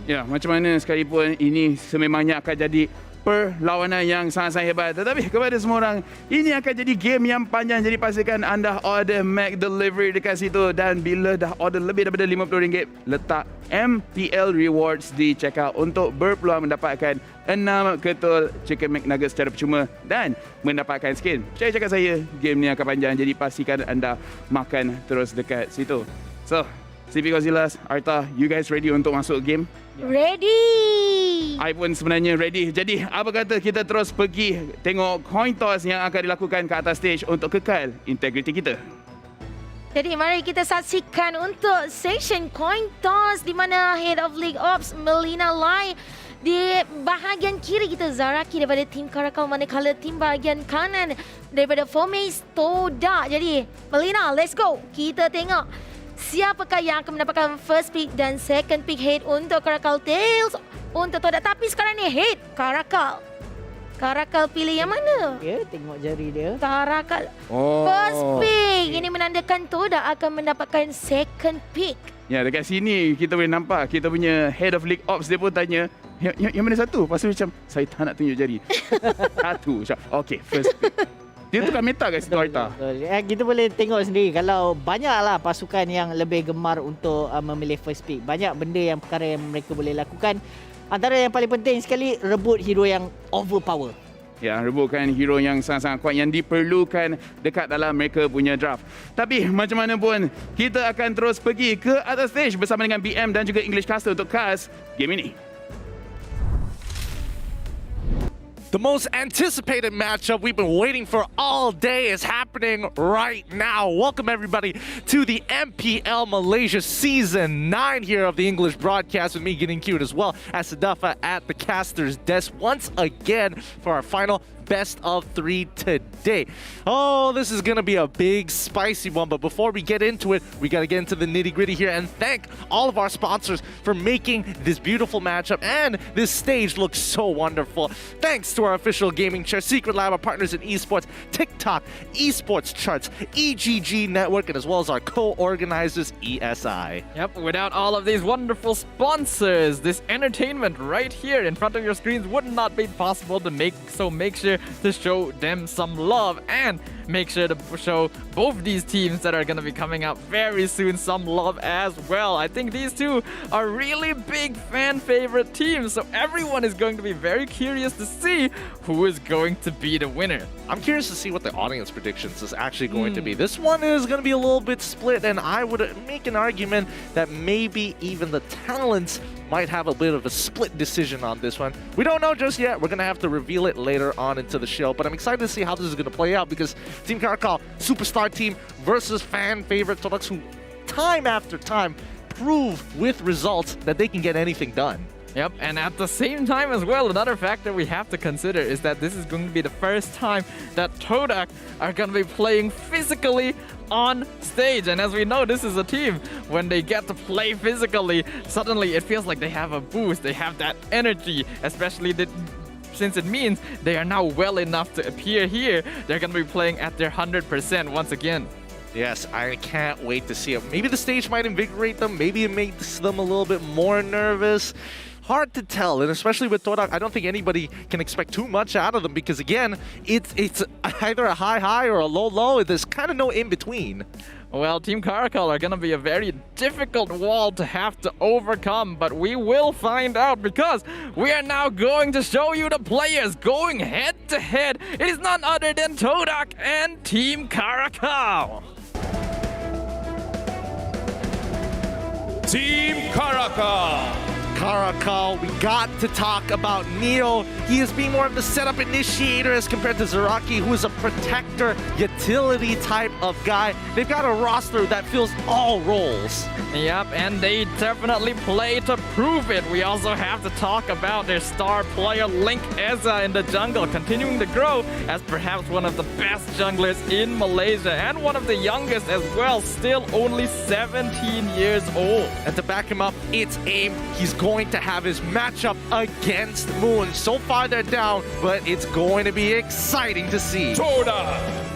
Ya, macam mana sekalipun ini sememangnya akan jadi perlawanan yang sangat-sangat hebat. Tetapi kepada semua orang, ini akan jadi game yang panjang. Jadi pastikan anda order McDelivery dekat situ. Dan bila dah order lebih daripada RM50, letak MPL Rewards di checkout untuk berpeluang mendapatkan 6 ketul Chicken McNuggets secara percuma dan mendapatkan skin. Percaya cakap saya, game ni akan panjang. Jadi pastikan anda makan terus dekat situ. So, CP Godzillas, Arta, you guys ready untuk masuk game? Ready. I pun sebenarnya ready. Jadi, apa kata kita terus pergi tengok coin toss yang akan dilakukan ke atas stage untuk kekal integriti kita. Jadi mari kita saksikan untuk session coin toss di mana Head of League Ops Melina Lai di bahagian kiri kita Zaraki daripada Team CaRaCaL, manakala tim bahagian kanan daripada Formace TODAK. Jadi Melina, let's go. Kita tengok siapakah yang akan mendapatkan first pick dan second pick head untuk CaRaCaL, tails untuk TODAK. Tapi sekarang ni head CaRaCaL. CaRaCaL pilih yang mana? Ya, tengok jari dia. CaRaCaL. Oh. First pick. Ini menandakan TODAK akan mendapatkan second pick. Ya, dekat sini kita boleh nampak kita punya Head of League Ops dia pun tanya, yang mana satu? Lepas tu macam, saya tak nak tunjuk jari. Satu. Okay, first pick. Dia tukar meta kat situ, Arta. Kita boleh tengok sendiri kalau banyaklah pasukan yang lebih gemar untuk memilih first pick. Banyak benda yang perkara yang mereka boleh lakukan. Antara yang paling penting sekali, rebut hero yang overpower. Ya, rebutkan hero yang sangat-sangat kuat yang diperlukan dekat dalam mereka punya draft. Tapi macam mana pun, kita akan terus pergi ke atas stage bersama dengan BM dan juga English Caster untuk cast game ini. The most anticipated matchup we've been waiting for all day is happening right now. Welcome everybody to the MPL Malaysia Season 9 here of the English broadcast with me getting cute as well as Sadafa at the caster's desk once again for our final best of 3 today. Oh, this is going to be a big, spicy one. But before we get into it, we got to get into the nitty-gritty here and thank all of our sponsors for making this beautiful matchup and this stage look so wonderful. Thanks to our official gaming chair, Secret Lab, our partners in esports, TikTok, Esports Charts, EGG Network, and as well as our co-organizers, ESI. Yep, without all of these wonderful sponsors, this entertainment right here in front of your screens would not be possible to make. So make sure to show them some love and make sure to show both these teams that are going to be coming out very soon some love as well. I think these two are really big fan favorite teams, so everyone is going to be very curious to see who is going to be the winner. I'm curious to see what the audience predictions is actually going to be. This one is going to be a little bit split, and I would make an argument that maybe even the talents might have a bit of a split decision on this one. We don't know just yet. We're going to have to reveal it later on into the show, but I'm excited to see how this is going to play out because Team CaRaCaL, superstar team versus fan favorite TODAK, who time after time prove with results that they can get anything done. Yep, and at the same time as well, another factor we have to consider is that this is going to be the first time that TODAK are going to be playing physically on stage. And as we know, this is a team, when they get to play physically, suddenly it feels like they have a boost, they have that energy, especially since it means they are now well enough to appear here. They're going to be playing at their 100% once again. Yes, I can't wait to see it. Maybe the stage might invigorate them, maybe it makes them a little bit more nervous. Hard to tell, and especially with TODAK, I don't think anybody can expect too much out of them because, again, it's either a high or a low. There's kind of no in-between. Well, Team CaRaCaL are going to be a very difficult wall to have to overcome, but we will find out because we are now going to show you the players going head-to-head. It is none other than TODAK and Team CaRaCaL. Team CaRaCaL. CaRaCaL, we got to talk about Neo. He is being more of the setup initiator as compared to Zaraki, who is a protector, utility type of guy. They've got a roster that fills all roles. Yep, and they definitely play to prove it. We also have to talk about their star player, Link Eza, in the jungle, continuing to grow as perhaps one of the best junglers in Malaysia and one of the youngest as well, still only 17 years old. And to back him up, it's AIM. He's going to have his matchup against Moon. So far they're down, but it's going to be exciting to see. TODAK!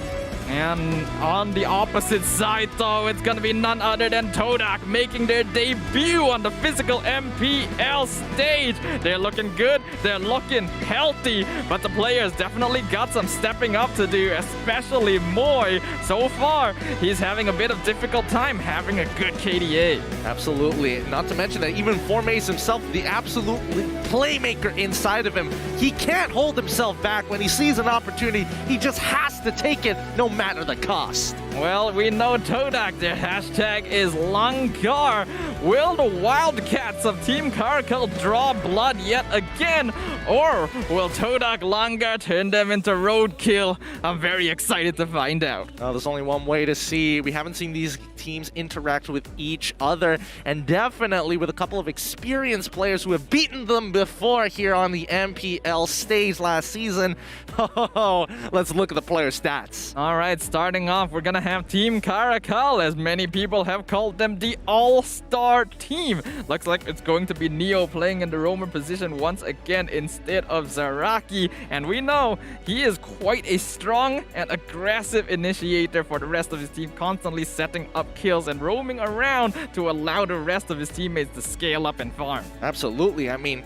And on the opposite side, though, it's going to be none other than TODAK making their debut on the physical MPL stage. They're looking good, they're looking healthy, but the players definitely got some stepping up to do, especially Moy. So far, he's having a bit of difficult time having a good KDA. Absolutely. Not to mention that even Formace himself, the absolute playmaker inside of him, he can't hold himself back. When he sees an opportunity, he just has to take it, no matter the cost. Well, we know TODAK, their hashtag is Langar. Will the Wildcats of Team CaRaCaL draw blood yet again? Or will TODAK Langar turn them into roadkill? I'm very excited to find out. There's only one way to see. We haven't seen these teams interact with each other, and definitely with a couple of experienced players who have beaten them before here on the MPL stage last season. Let's look at the player stats. All right, starting off, we're gonna have Team CaRaCaL, as many people have called them the all-star team. Looks like it's going to be Neo playing in the roamer position once again instead of Zaraki, and we know he is quite a strong and aggressive initiator for the rest of his team, constantly setting up kills and roaming around to allow the rest of his teammates to scale up and farm. Absolutely. I mean,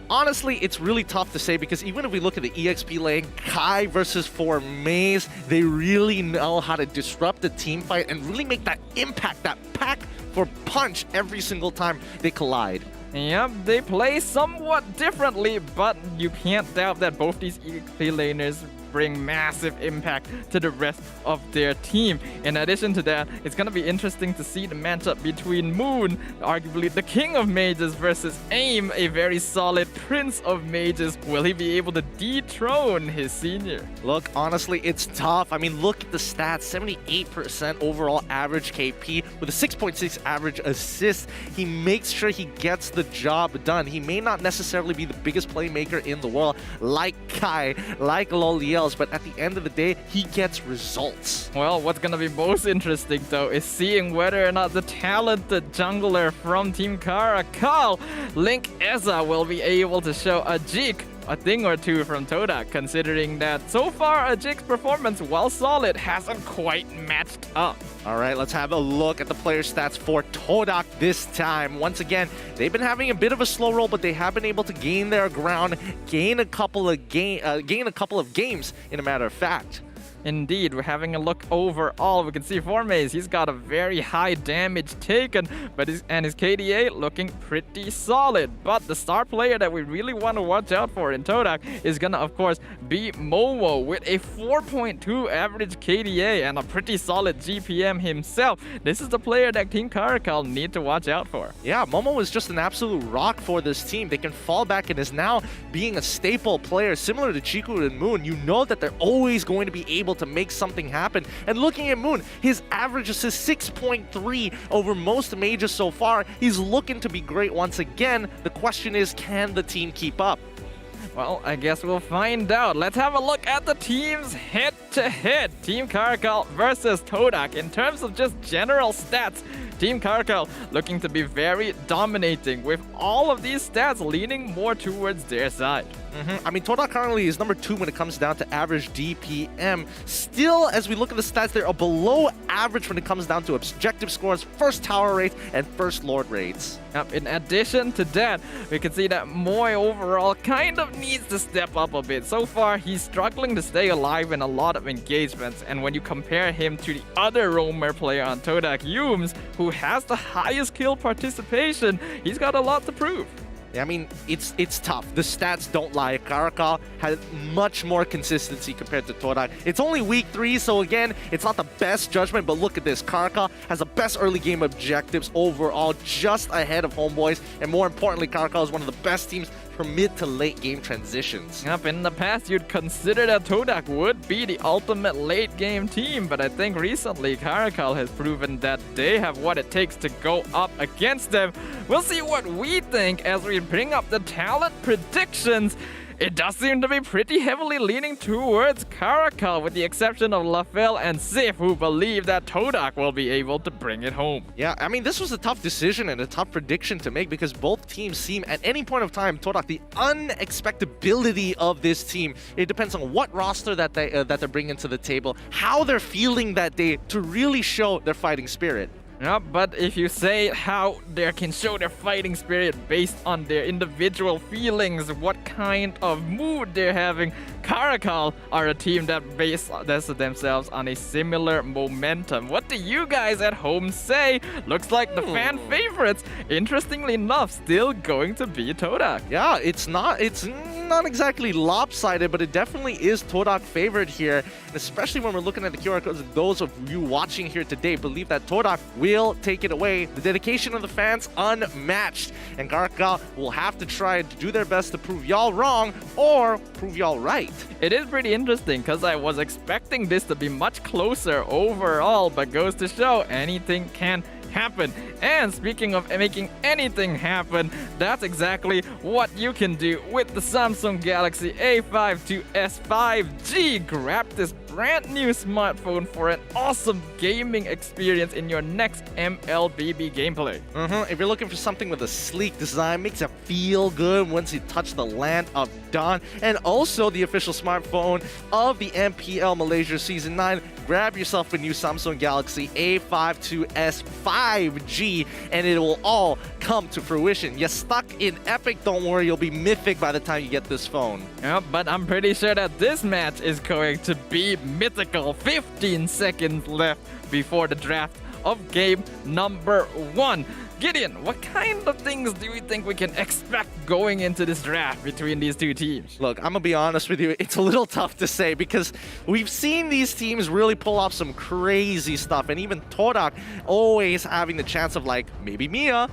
honestly, it's really tough to say because even if we look at the EXP lane, Kai versus 4Maze, they really know how to disrupt the team fight and really make that impact, that pack for punch every single time they collide. Yep, they play somewhat differently, but you can't doubt that both these EXP laners bring massive impact to the rest of their team. In addition to that, it's going to be interesting to see the matchup between Moon, arguably the king of mages, versus AIM, a very solid prince of mages. Will he be able to dethrone his senior? Look, honestly, it's tough. I mean, look at the stats. 78% overall average KP with a 6.6 average assist. He makes sure he gets the job done. He may not necessarily be the biggest playmaker in the world like Kai, like Loliel, but at the end of the day, he gets results. Well, what's gonna be most interesting though is seeing whether or not the talented jungler from Team CaRaCaL, Link Eza, will be able to show Ajik a thing or two from TODAK, considering that so far Ajik's performance, while solid, hasn't quite matched up. All right, let's have a look at the player stats for TODAK this time. Once again, they've been having a bit of a slow roll, but they have been able to gain their ground, gain a couple of games, in a matter of fact. Indeed, we're having a look overall. We can see 4Maze, he's got a very high damage taken, but his KDA looking pretty solid. But the star player that we really want to watch out for in TODAK is gonna, of course, be Momo with a 4.2 average KDA and a pretty solid GPM himself. This is the player that Team CaRaCaL need to watch out for. Yeah, Momo is just an absolute rock for this team. They can fall back and is now being a staple player similar to Chiku and Moon. You know that they're always going to be able to make something happen. And looking at Moon, his average assist 6.3 over most mages so far. He's looking to be great once again. The question is, can the team keep up? Well, I guess we'll find out. Let's have a look at the teams head-to-head. Team CaRaCaL versus TODAK. In terms of just general stats, Team CaRaCaL looking to be very dominating, with all of these stats leaning more towards their side. I mean, TODAK currently is number 2 when it comes down to average DPM. Still, as we look at the stats, they are below average when it comes down to objective scores, first tower rates, and first lord rates. In addition to that, we can see that Moy overall kind of needs to step up a bit. So far, he's struggling to stay alive in a lot of engagements, and when you compare him to the other roamer player on TODAK, Yumes, who has the highest kill participation, he's got a lot to prove. Yeah, I mean, it's tough. The stats don't lie. CaRaCaL has much more consistency compared to TODAK. It's only week 3, so again, it's not the best judgment, but look at this. CaRaCaL has the best early game objectives overall, just ahead of Homeboys, and more importantly, CaRaCaL is one of the best teams for mid to late game transitions. Yep, in the past, you'd consider that TODAK would be the ultimate late game team, but I think recently CaRaCaL has proven that they have what it takes to go up against them. We'll see what we think as we bring up the talent predictions. It does seem to be pretty heavily leaning towards CaRaCaL, with the exception of LaFell and Sif, who believe that TODAK will be able to bring it home. Yeah, I mean, this was a tough decision and a tough prediction to make because both teams seem, at any point of time, TODAK, the unexpectability of this team. It depends on what roster that they're bringing to the table, how they're feeling that day to really show their fighting spirit. Yeah, but if you say how they can show their fighting spirit based on their individual feelings, what kind of mood they're having, CaRaCaL are a team that base themselves on a similar momentum. What do you guys at home say? Looks like the fan favorites, interestingly enough, still going to be TODAK. Yeah, it's not not exactly lopsided, but it definitely is TODAK favored here. And especially when we're looking at the QR codes, those of you watching here today believe that TODAK will take it away. The dedication of the fans unmatched. And CaRaCaL will have to try to do their best to prove y'all wrong or prove y'all right. It is pretty interesting because I was expecting this to be much closer overall, but goes to show anything can happen. And speaking of making anything happen, that's exactly what you can do with the Samsung Galaxy A52s 5G. Grab this brand new smartphone for an awesome gaming experience in your next MLBB gameplay. If you're looking for something with a sleek design, makes it feel good once you touch the land of dawn, and also the official smartphone of the MPL Malaysia Season 9, grab yourself a new Samsung Galaxy A52s 5G and it will all come to fruition. You're stuck in Epic, don't worry, you'll be mythic by the time you get this phone. Yep, but I'm pretty sure that this match is going to be mythical. 15 seconds left before the draft of game number 1. Gideon, what kind of things do you think we can expect going into this draft between these two teams? Look, I'm gonna be honest with you, it's a little tough to say because we've seen these teams really pull off some crazy stuff, and even TODAK always having the chance of like, maybe Mia,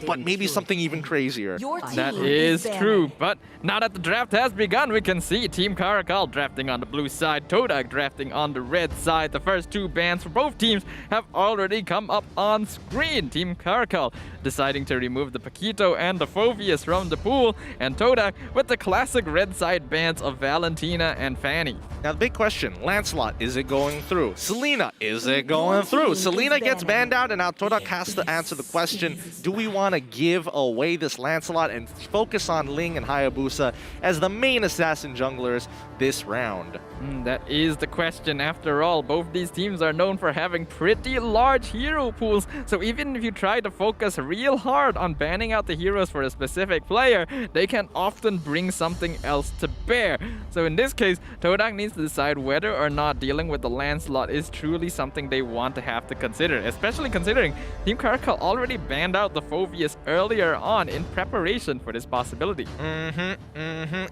but maybe something even crazier. That is true, but now that the draft has begun, we can see Team CaRaCaL drafting on the blue side, TODAK drafting on the red side. The first two bans for both teams have already come up on screen. Team CaRaCaL deciding to remove the Paquito and the Phoveus from the pool, and TODAK with the classic red side bans of Valentina and Fanny. Now the big question, Lancelot, is it going through? Selena, is it going through? Selena gets banned out, and now TODAK has to answer the question, do we want to give away this Lancelot and focus on Ling and Hayabusa as the main assassin junglers this round? That is the question. After all, both these teams are known for having pretty large hero pools, so even if you try to focus real hard on banning out the heroes for a specific player, they can often bring something else to bear. So in this case, TODAK needs to decide whether or not dealing with the Lancelot is truly something they want to have to consider, especially considering Team CaRaCaL already banned out the Phoveus earlier on in preparation for this possibility.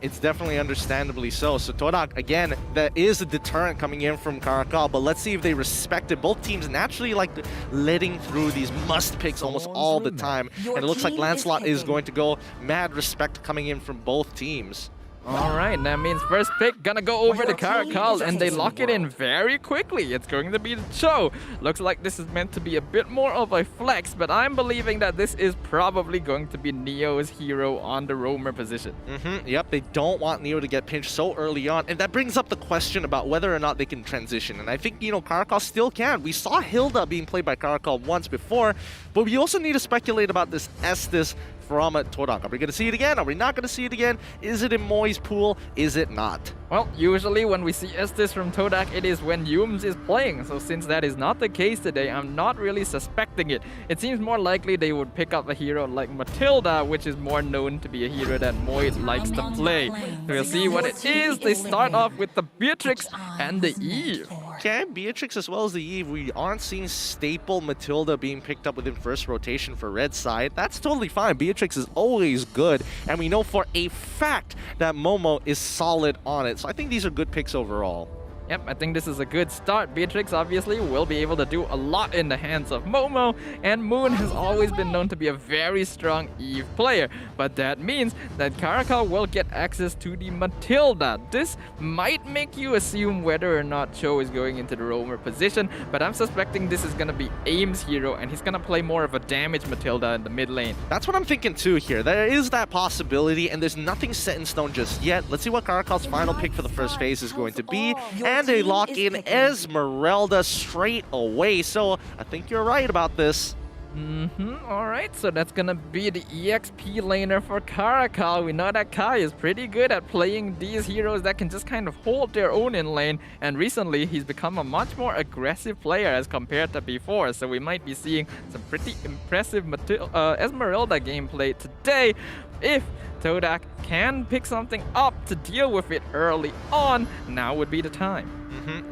It's definitely understandably so. So TODAK, again, that is a deterrent coming in from CaRaCaL, but let's see if they respect it. Both teams naturally like letting through these must picks almost all the time, and it looks like Lancelot is going to go. Mad respect coming in from both teams. Alright, that means first pick gonna go over to CaRaCaL, and they lock it in very quickly. It's going to be the Cho. Looks like this is meant to be a bit more of a flex, but I'm believing that this is probably going to be Neo's hero on the roamer position. Yep, they don't want Neo to get pinched so early on, and that brings up the question about whether or not they can transition. And I think, you know, CaRaCaL still can. We saw Hilda being played by CaRaCaL once before, but we also need to speculate about this Estes from TODAK. Are we going to see it again? Are we not going to see it again? Is it in Moi's pool? Is it not? Well, usually when we see Estes from TODAK, it is when Yums is playing. So since that is not the case today, I'm not really suspecting it. It seems more likely they would pick up a hero like Matilda, which is more known to be a hero that Moi likes to play. We'll see what it is. They start off with the Beatrix and the Eve. Okay, Beatrix as well as the Eve. We aren't seeing staple Matilda being picked up within first rotation for red side. That's totally fine. Beatrix is always good, and we know for a fact that Momo is solid on it. So I think these are good picks overall. Yep, I think this is a good start. Beatrix obviously will be able to do a lot in the hands of Momo, and Moon has always been known to be a very strong Eve player. But that means that CaRaCaL will get access to the Matilda. This might make you assume whether or not Cho is going into the roamer position, but I'm suspecting this is going to be Aim's hero, and he's going to play more of a damage Matilda in the mid lane. That's what I'm thinking too here. There is that possibility, and there's nothing set in stone just yet. Let's see what CaRaCaL's final pick for the first phase is going to be. And they lock in Esmeralda straight away. So I think you're right about this. Alright, so that's gonna be the EXP laner for CaRaCaL. We know that Kai is pretty good at playing these heroes that can just kind of hold their own in lane, and recently he's become a much more aggressive player as compared to before, so we might be seeing some pretty impressive Esmeralda gameplay today. If TODAK can pick something up to deal with it early on, now would be the time.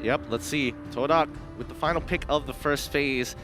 Yep, let's see. TODAK with the final pick of the first phase.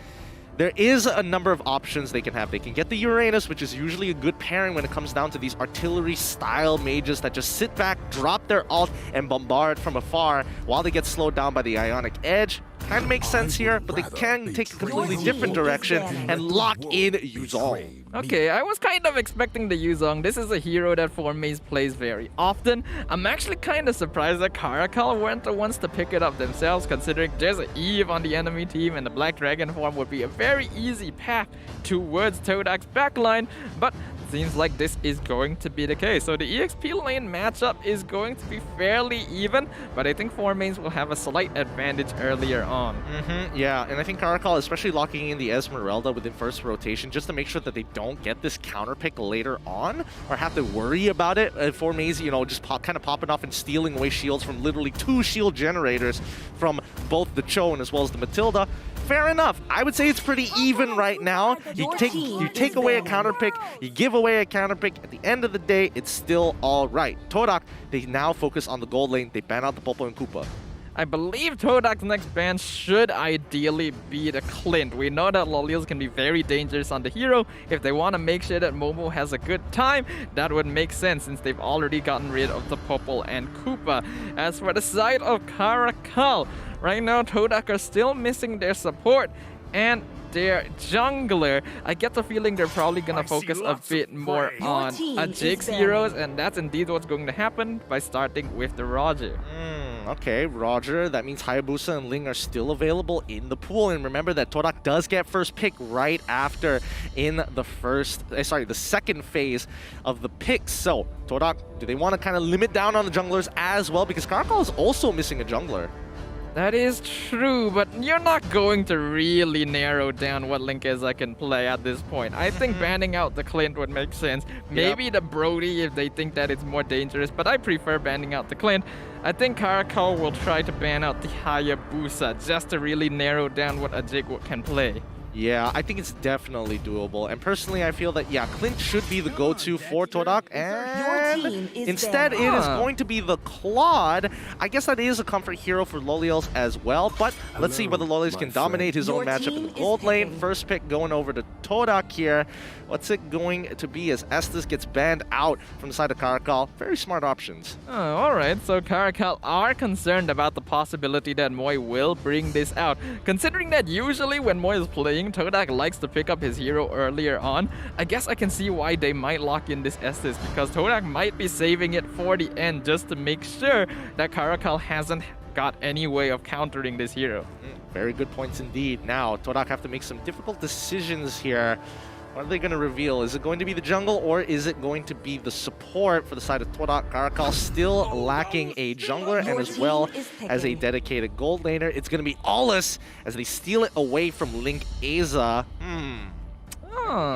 there is a number of options they can have. They can get the Uranus, which is usually a good pairing when it comes down to these artillery-style mages that just sit back, drop their ult, and bombard from afar while they get slowed down by the Ionic Edge. Kind of makes sense here, but they can take a completely different direction and lock in Yuzong. Okay, I was kind of expecting the Yuzong. This is a hero that Formase plays very often. I'm actually kind of surprised that CaRaCaL weren't the ones to pick it up themselves, considering there's an Eve on the enemy team and the Black Dragon form would be a very easy path towards TODAK's backline, but seems like this is going to be the case. So the EXP lane matchup is going to be fairly even, but I think Formase will have a slight advantage earlier on. Yeah, and I think CaRaCaL, especially locking in the Esmeralda within first rotation, just to make sure that they don't get this counter pick later on, or have to worry about it. Formase, you know, just kind of popping off and stealing away shields from literally 2 shield generators from both the Cho and as well as the Matilda. Fair enough. I would say it's pretty even right now. You take away a counter pick, you give away a counter pick. At the end of the day, it's still all right. TODAK, they now focus on the gold lane. They ban out the Popo and Koopa. I believe TODAK's next ban should ideally be the Clint. We know that Lolios can be very dangerous on the hero. If they want to make sure that Momo has a good time, that would make sense since they've already gotten rid of the Popo and Koopa. As for the side of CaRaCaL, right now TODAK are still missing their support and their jungler. I get the feeling they're probably gonna focus a bit more on Jake's heroes, and that's indeed what's going to happen by starting with the Roger. Okay, Roger. That means Hayabusa and Ling are still available in the pool. And remember that TODAK does get first pick right after in the second phase of the picks. So, TODAK, do they want to kind of limit down on the junglers as well? Because CaRaCaL is also missing a jungler. That is true, but you're not going to really narrow down what Linkeza can play at this point. I think banning out the Clint would make sense. Maybe the Brody if they think that it's more dangerous, but I prefer banning out the Clint. I think CaRaCaL will try to ban out the Hayabusa just to really narrow down what Ajik can play. Yeah, I think it's definitely doable. And personally, I feel that, yeah, Clint should be the go-to for TODAK. And instead, it is going to be the Claude. I guess that is a comfort hero for Lolios as well. But let's see whether Lolios can dominate his own matchup in the gold lane. First pick going over to TODAK here. What's it going to be as Estes gets banned out from the side of CaRaCaL? Very smart options. Oh, alright, so CaRaCaL are concerned about the possibility that Moy will bring this out. Considering that usually when Moy is playing, TODAK likes to pick up his hero earlier on, I guess I can see why they might lock in this Estes, because TODAK might be saving it for the end just to make sure that CaRaCaL hasn't got any way of countering this hero. Very good points indeed. Now, TODAK have to make some difficult decisions here. What are they going to reveal? Is it going to be the jungle or is it going to be the support for the side of TODAK? CaRaCaL still lacking a jungler and as well as a dedicated gold laner. It's going to be Allus as they steal it away from Linkeza.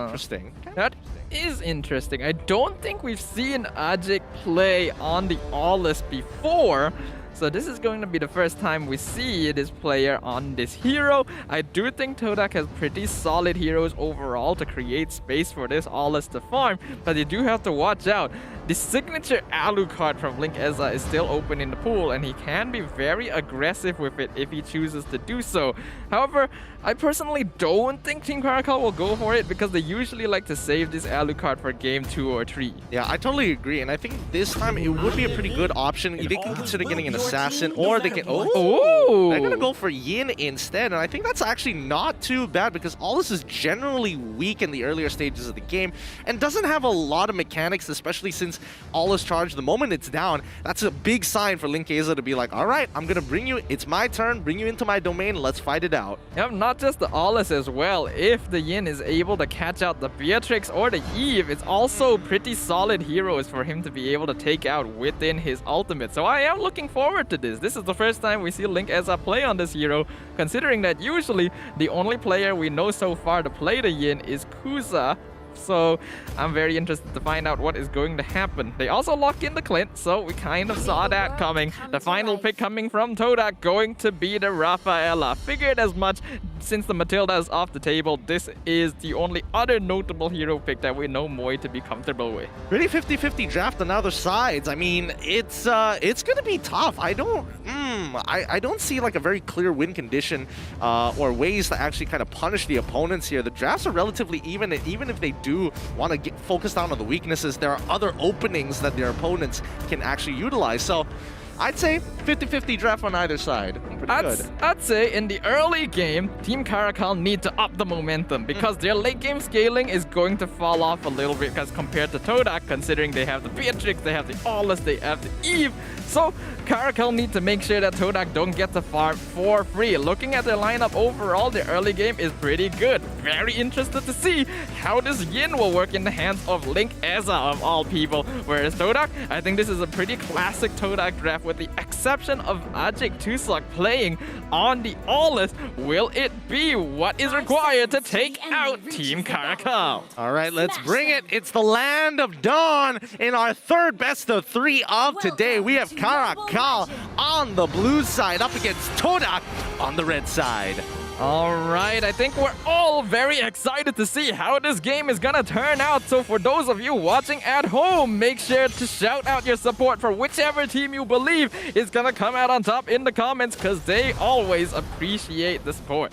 Interesting. That is interesting. I don't think we've seen Ajik play on the Allus before. So this is going to be the first time we see this player on this hero. I do think TODAK has pretty solid heroes overall to create space for this Allus to farm, but you do have to watch out. The signature Alucard from Linkeza is still open in the pool, and he can be very aggressive with it if he chooses to do so. However, I personally don't think Team CaRaCaL will go for it because they usually like to save this Alucard for game 2 or 3. Yeah, I totally agree, and I think this time it would be a pretty good option. They can consider getting an assassin, or they can... they're gonna go for Yin instead, and I think that's actually not too bad because Allus is generally weak in the earlier stages of the game and doesn't have a lot of mechanics, especially since Allus charge the moment it's down. That's a big sign for Linkeza to be like, all right, I'm gonna bring you, it's my turn, bring you into my domain, let's fight it out. Yep, not just the Allus as well. If the Yin is able to catch out the Beatrix or the Eve, it's also pretty solid heroes for him to be able to take out within his ultimate. So I am looking forward to this. This is the first time we see Linkeza play on this hero, considering that usually the only player we know so far to play the Yin is Kuza. So I'm very interested to find out what is going to happen. They also lock in the Clint, so we kind of saw that coming. The final pick coming from TODAK going to be the Rafaela. Figured as much since the Matilda is off the table. This is the only other notable hero pick that we know Moy to be comfortable with. Really 50-50 draft on other sides. I mean, it's gonna be tough. I don't... I don't see like a very clear win condition or ways to actually kind of punish the opponents here. The drafts are relatively even, and even if they do want to get focused down on the weaknesses, there are other openings that their opponents can actually utilize. So I'd say 50-50 draft on either side. Pretty good. I'd say in the early game, Team CaRaCaL need to up the momentum because their late game scaling is going to fall off a little bit because compared to TODAK, considering they have the Beatrix, they have the Aulus, they have the Eve. So CaRaCaL need to make sure that TODAK don't get the farm for free. Looking at their lineup overall, their early game is pretty good. Very interested to see how this Yin will work in the hands of Link Eza of all people. Whereas TODAK, I think this is a pretty classic TODAK draft with the exception of Ajik Tusok playing on the Aulus. Will it be what is required to take out Team CaRaCaL? All right, let's bring it. It's the Land of Dawn in our third best of 3 of today. We have CaRaCaL on the blue side up against TODAK on the red side. All right, I think we're all very excited to see how this game is gonna turn out. So for those of you watching at home, make sure to shout out your support for whichever team you believe is gonna come out on top in the comments, because they always appreciate the support.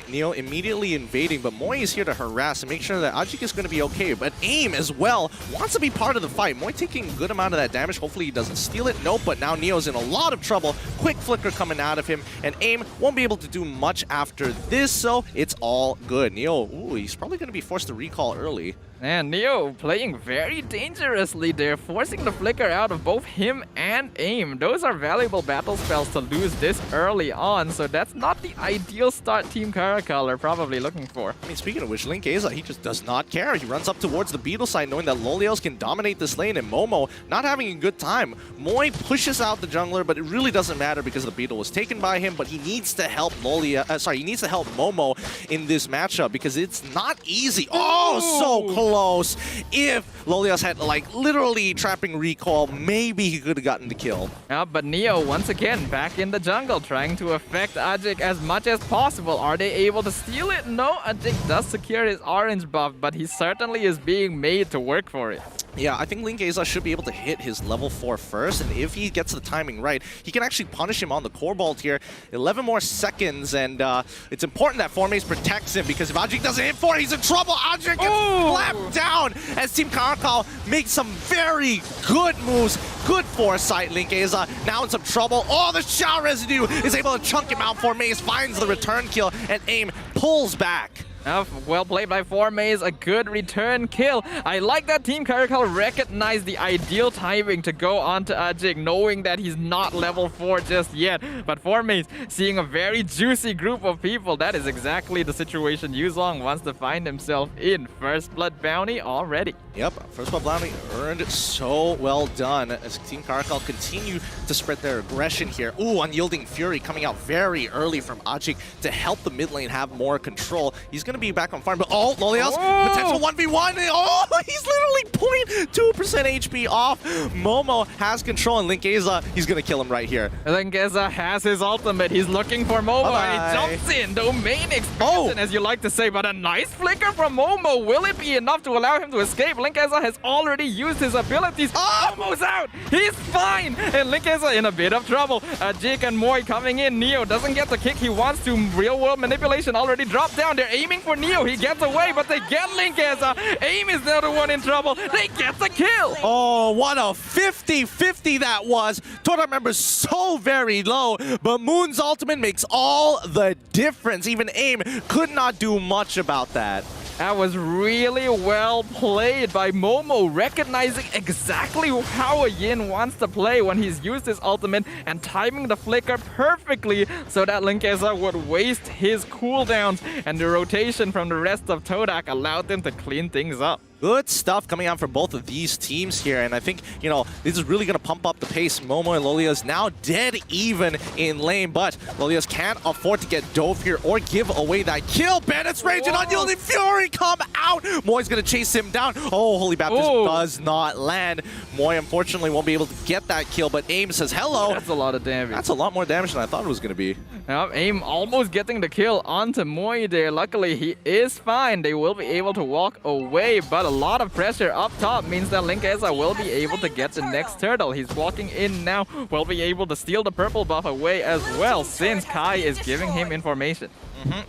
Neo immediately invading, but Moi is here to harass and make sure that Ajik is going to be okay. But Aim as well wants to be part of the fight. Moi taking a good amount of that damage. Hopefully he doesn't steal it. Nope, but now Neo's in a lot of trouble. Quick flicker coming out of him, and Aim won't be able to do much after this, so it's all good. Neo, ooh, he's probably going to be forced to recall early. And Neo playing very dangerously there, forcing the flicker out of both him and Aim. Those are valuable battle spells to lose this early on, so that's not the ideal start Team CaRaCaL are probably looking for. I mean, speaking of which, Link Eza, he just does not care. He runs up towards the Beetle side knowing that Lolios can dominate this lane, and Momo not having a good time. Moi pushes out the jungler, but it really doesn't matter because the Beetle was taken by him, but he needs to help he needs to help Momo in this matchup because it's not easy. Oh, so close. If Lolios had like literally trapping recall, maybe he could have gotten the kill. But Neo once again back in the jungle trying to affect Ajik as much as possible. Are they able to steal it? No, Ajik does secure his orange buff, but he certainly is being made to work for it. Yeah, I think Link Eza should be able to hit his level 4 first, and if he gets the timing right, he can actually punish him on the core bolt here. 11 more seconds, and it's important that Formaze protects him, because if Ajik doesn't hit 4, he's in trouble. Ajik gets slapped down as Team CaRaCaL makes some very good moves. Good foresight, Link Eza now in some trouble. Oh, the Shao residue is able to chunk him out. Formaze finds the return kill, and Aim pulls back. Well played by Formaze, a good return kill. I like that Team CaRaCaL recognized the ideal timing to go onto Ajik, knowing that he's not level 4 just yet. But Formaze seeing a very juicy group of people, that is exactly the situation Yuzong wants to find himself in. First blood bounty already. Yep, first blood bounty earned, so well done as Team CaRaCaL continue to spread their aggression here. Ooh, Unyielding Fury coming out very early from Ajik to help the mid lane have more control. He's going to be back on farm, but Lolios, potential 1v1. Oh, he's literally 0.2% HP off. Momo has control, and Link Eza, he's going to kill him right here. Link Eza has his ultimate. He's looking for Momo, and he jumps in. Domain expansion, as you like to say, but a nice flicker from Momo. Will it be enough to allow him to escape? Link Eza has already used his abilities. Momo's out. He's fine, and Link Eza in a bit of trouble. Ajik and Moi coming in. Neo doesn't get the kick he wants to. Real world manipulation already dropped down. They're aiming for Neo. He gets away, but they get Link Eza. Aim is the other one in trouble. They get the kill. Oh, what a 50-50 that was. TODAK members so very low, but Moon's ultimate makes all the difference. Even Aim could not do much about that. That was really well played by Momo, recognizing exactly how a Yin wants to play when he's used his ultimate and timing the flicker perfectly so that Link Eza would waste his cooldowns, and the rotation from the rest of TODAK allowed them to clean things up. Good stuff coming out from both of these teams here, and I think, you know, this is really going to pump up the pace. Momo and Lolios now dead even in lane, but Lolios can't afford to get dove here or give away that kill. Bandit's Rage and Unyielding Fury come out. Moi's going to chase him down. Oh, Holy Baptist does not land. Moi unfortunately won't be able to get that kill, but Aim says hello. That's a lot of damage. That's a lot more damage than I thought it was going to be. Aim almost getting the kill onto Moi there. Luckily, he is fine. They will be able to walk away, but a lot of pressure up top means that LIVESTREAM will be able to get the next turtle. He's walking in now, will be able to steal the purple buff away as well since Kai is giving him information.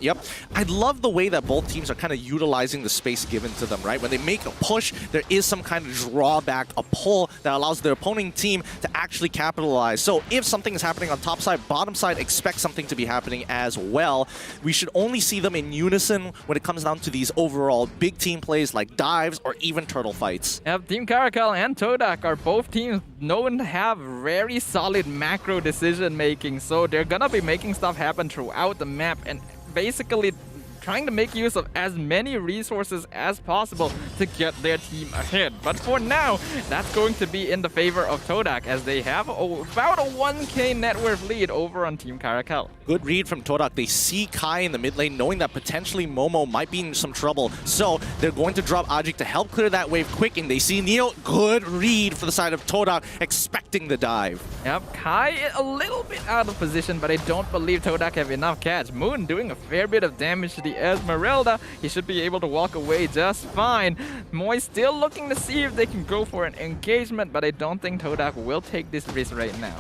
Yep. I love the way that both teams are kind of utilizing the space given to them, right? When they make a push, there is some kind of drawback, a pull that allows the opposing team to actually capitalize. So if something is happening on top side, bottom side, expect something to be happening as well. We should only see them in unison when it comes down to these overall big team plays like dives or even turtle fights. Yep, Team CaRaCaL and TODAK are both teams known to have very solid macro decision making, so they're gonna be making stuff happen throughout the map and basically trying to make use of as many resources as possible to get their team ahead. But for now, that's going to be in the favor of TODAK as they have about a 1k net worth lead over on Team CaRaCaL. Good read from TODAK. They see Kai in the mid lane, knowing that potentially Momo might be in some trouble. So they're going to drop Ajik to help clear that wave quick, and they see Neo. Good read for the side of TODAK, expecting the dive. Yep, Kai a little bit out of position, but I don't believe TODAK have enough catch. Moon doing a fair bit of damage to the Esmeralda. He should be able to walk away just fine. Moy still looking to see if they can go for an engagement, but I don't think TODAK will take this risk right now.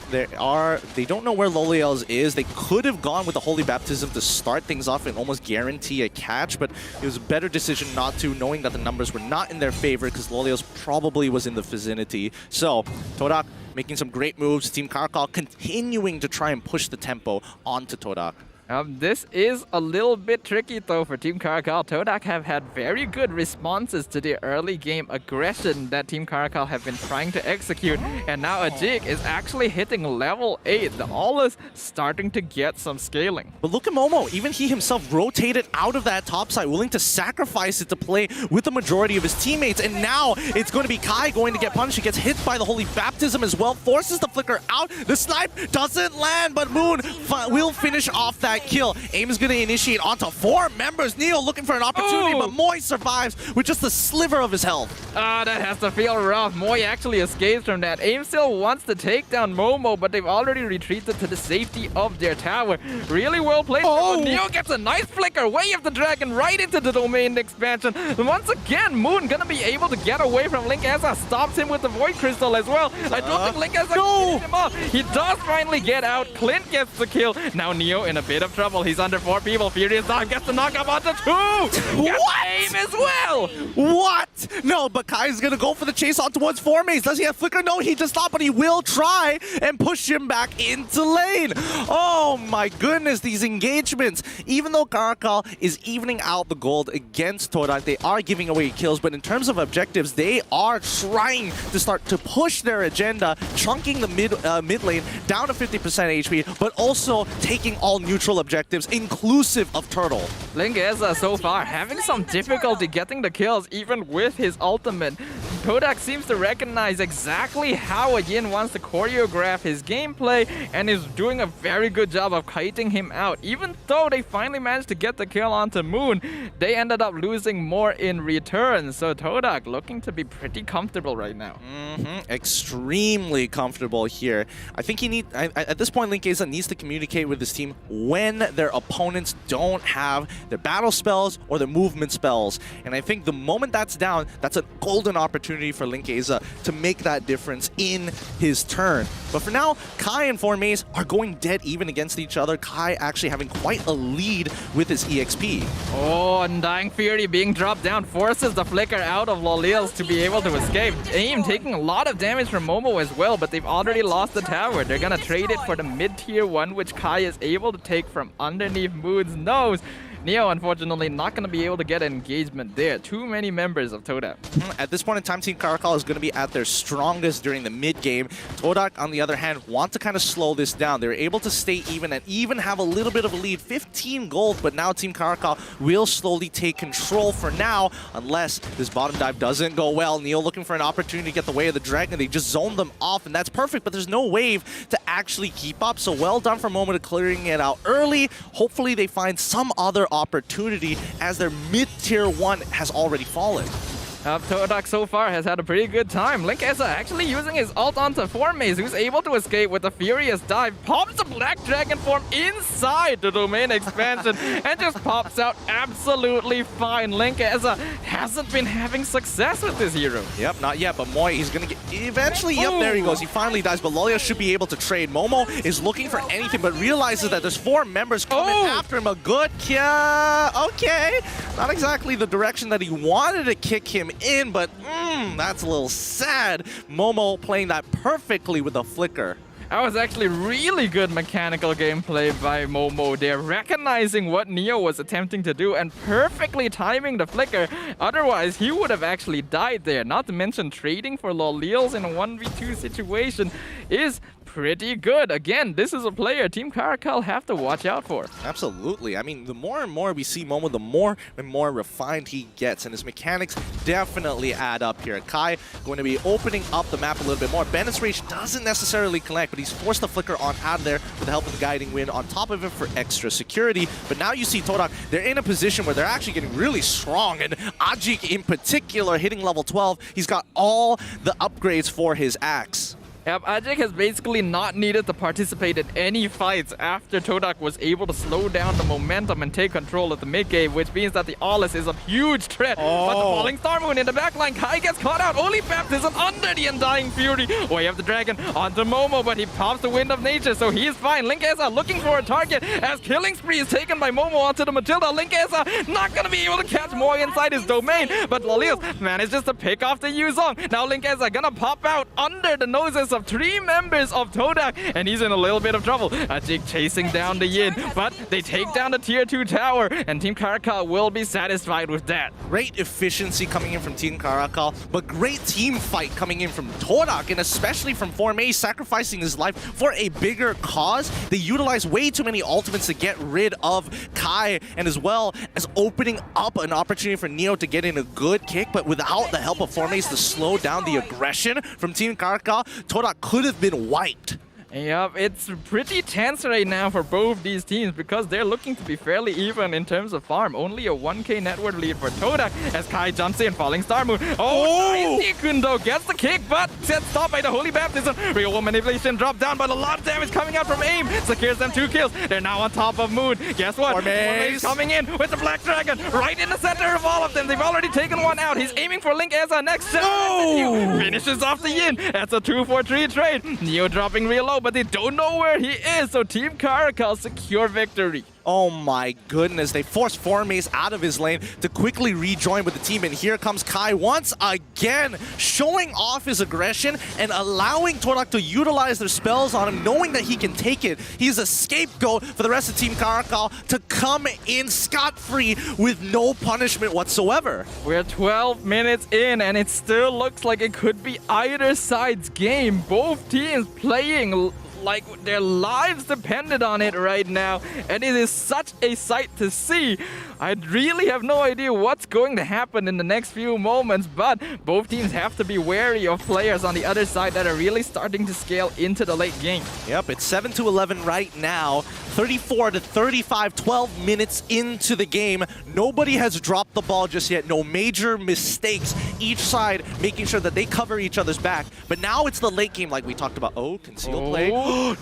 They don't know where Loliel's is. They could have gone with the Holy Baptism to start things off and almost guarantee a catch, but it was a better decision not to, knowing that the numbers were not in their favor because Loliel's probably was in the vicinity. So TODAK making some great moves. Team CaRaCaL continuing to try and push the tempo onto TODAK. This is a little bit tricky though for Team CaRaCaL. TODAK have had very good responses to the early game aggression that Team CaRaCaL have been trying to execute, and now Ajik is actually hitting level 8. The all is starting to get some scaling. But look at Momo, even he himself rotated out of that top side, willing to sacrifice it to play with the majority of his teammates, and now it's going to be Kai going to get punished. He gets hit by the Holy Baptism as well, forces the flicker out. The snipe doesn't land, but Moon will finish off that kill. AIM is going to initiate onto 4 members. Neo looking for an opportunity, but Moy survives with just a sliver of his health. That has to feel rough. Moy actually escapes from that. AIM still wants to take down Momo, but they've already retreated to the safety of their tower. Really well played. Neo gets a nice flicker, Way of the Dragon, right into the domain expansion. Once again, Moon gonna be able to get away from LIVESTREAM. Stops him with the Void Crystal as well. I don't think LIVESTREAM can finish him off. He does finally get out. Clint gets the kill. Now Neo in a bit of trouble. He's under 4 people. Furious Dog gets the knockup onto 2. What? AIM as well. What? No, but Kai's gonna go for the chase on towards 4 mates. Does he have flicker? No, he does not, but he will try and push him back into lane. Oh my goodness, these engagements. Even though CaRaCaL is evening out the gold against TODAK, they are giving away kills, but in terms of objectives, they are trying to start to push their agenda, chunking the mid lane down to 50% HP, but also taking all neutral objectives, inclusive of Turtle. LIVESTREAM so far having some difficulty getting the kills even with his ultimate. TODAK seems to recognize exactly how Yin wants to choreograph his gameplay and is doing a very good job of kiting him out. Even though they finally managed to get the kill onto Moon, they ended up losing more in return. So TODAK looking to be pretty comfortable right now. Extremely comfortable here. I think at this point, LIVESTREAM needs to communicate with his team when their opponents don't have their battle spells or their movement spells. And I think the moment that's down, that's a golden opportunity for LIVESTREAM to make that difference in his turn. But for now, Kai and 4maze are going dead even against each other. Kai actually having quite a lead with his EXP. Undying Fury being dropped down forces the flicker out of Loliel's to be able to escape. AIM taking a lot of damage from Momo as well, but they've already lost the tower. They're gonna trade it for the mid-tier 1, which Kai is able to take from underneath Moon's nose. Neo, unfortunately, not going to be able to get an engagement there. Too many members of TODAK. At this point in time, Team CaRaCaL is going to be at their strongest during the mid-game. TODAK, on the other hand, want to kind of slow this down. They're able to stay even and even have a little bit of a lead. 15 gold, but now Team CaRaCaL will slowly take control for now, unless this bottom dive doesn't go well. Neo looking for an opportunity to get the Way of the Dragon. They just zoned them off, and that's perfect, but there's no wave to actually keep up. So well done for Momo to clearing it out early. Hopefully they find some other opportunity as their mid-tier 1 has already fallen. TODAK so far has had a pretty good time. Linkeza actually using his ult onto Formaze, who's able to escape with a furious dive, pops the Black Dragon form inside the domain expansion and just pops out absolutely fine. Linkeza hasn't been having success with this hero. Yep, not yet, but Moi, he's gonna get eventually. Yep, there he goes. He finally dies, but Lolia should be able to trade. Momo is looking for anything, but realizes that there's 4 members coming after him. A good kill. Okay, not exactly the direction that he wanted to kick him in, but that's a little sad. Momo playing that perfectly with a flicker. That was actually really good mechanical gameplay by Momo there, recognizing what Neo was attempting to do and perfectly timing the flicker. Otherwise, he would have actually died there. Not to mention trading for Lolils in a 1v2 situation is pretty good. Again, this is a player Team CaRaCaL have to watch out for. Absolutely. I mean, the more and more we see Momo, the more and more refined he gets, and his mechanics definitely add up here. Kai going to be opening up the map a little bit more. Bandit's Rage doesn't necessarily connect, but he's forced the flicker on out of there with the help of the Guiding Wind on top of it for extra security. But now you see TODAK, they're in a position where they're actually getting really strong, and Ajik in particular hitting level 12. He's got all the upgrades for his axe. Yep, Ajik has basically not needed to participate in any fights after TODAK was able to slow down the momentum and take control of the mid game, which means that the Aulis is a huge threat. But the Falling Star Moon in the backline, Kai gets caught out. Only Baptism under the Undying Fury. Oh, you have the Dragon onto Momo, but he pops the Wind of Nature, so he's fine. Linkeza looking for a target as Killing Spree is taken by Momo onto the Matilda. Linkeza not going to be able to catch more inside his domain, but Lolils manages to pick off the Yuzong. Now Linkeza gonna pop out under the noses of 3 members of TODAK, and he's in a little bit of trouble. Ajik chasing down the Yin, but they take down the tier 2 tower, and Team CaRaCaL will be satisfied with that. Great efficiency coming in from Team CaRaCaL, but great team fight coming in from TODAK, and especially from Formay sacrificing his life for a bigger cause. They utilize way too many ultimates to get rid of Kai, and as well as opening up an opportunity for Neo to get in a good kick, but without the help of Formay to slow down the aggression from Team CaRaCaL, TODAK could have been wiped. Yep, it's pretty tense right now for both these teams because they're looking to be fairly even in terms of farm. Only a 1k net worth lead for TODAK as Kai jumps in, Falling Star Moon. Oh, nice Kundo gets the kick, but set stopped by the Holy Baptism. Real World Manipulation dropped down, but a lot of damage coming out from AIM. Secures them 2 kills. They're now on top of Moon. Guess what? Formaze coming in with the Black Dragon right in the center of all of them. They've already taken one out. He's aiming for Linkeza next shot. Finishes off the Yin. That's a 2-4-3 trade. Neo dropping real low, but they don't know where he is, so Team CaRaCaL secure victory. Oh my goodness, they forced Formaze out of his lane to quickly rejoin with the team, and here comes Kai once again, showing off his aggression and allowing TODAK to utilize their spells on him, knowing that he can take it. He's a scapegoat for the rest of Team CaRaCaL to come in scot-free with no punishment whatsoever. We're 12 minutes in, and it still looks like it could be either side's game. Both teams playing like their lives depended on it right now, and it is such a sight to see. I really have no idea what's going to happen in the next few moments, but both teams have to be wary of players on the other side that are really starting to scale into the late game. Yep, it's 7-11 right now, 34-35, 12 minutes into the game. Nobody has dropped the ball just yet, no major mistakes. Each side making sure that they cover each other's back, but now it's the late game like we talked about. Oh, concealed play.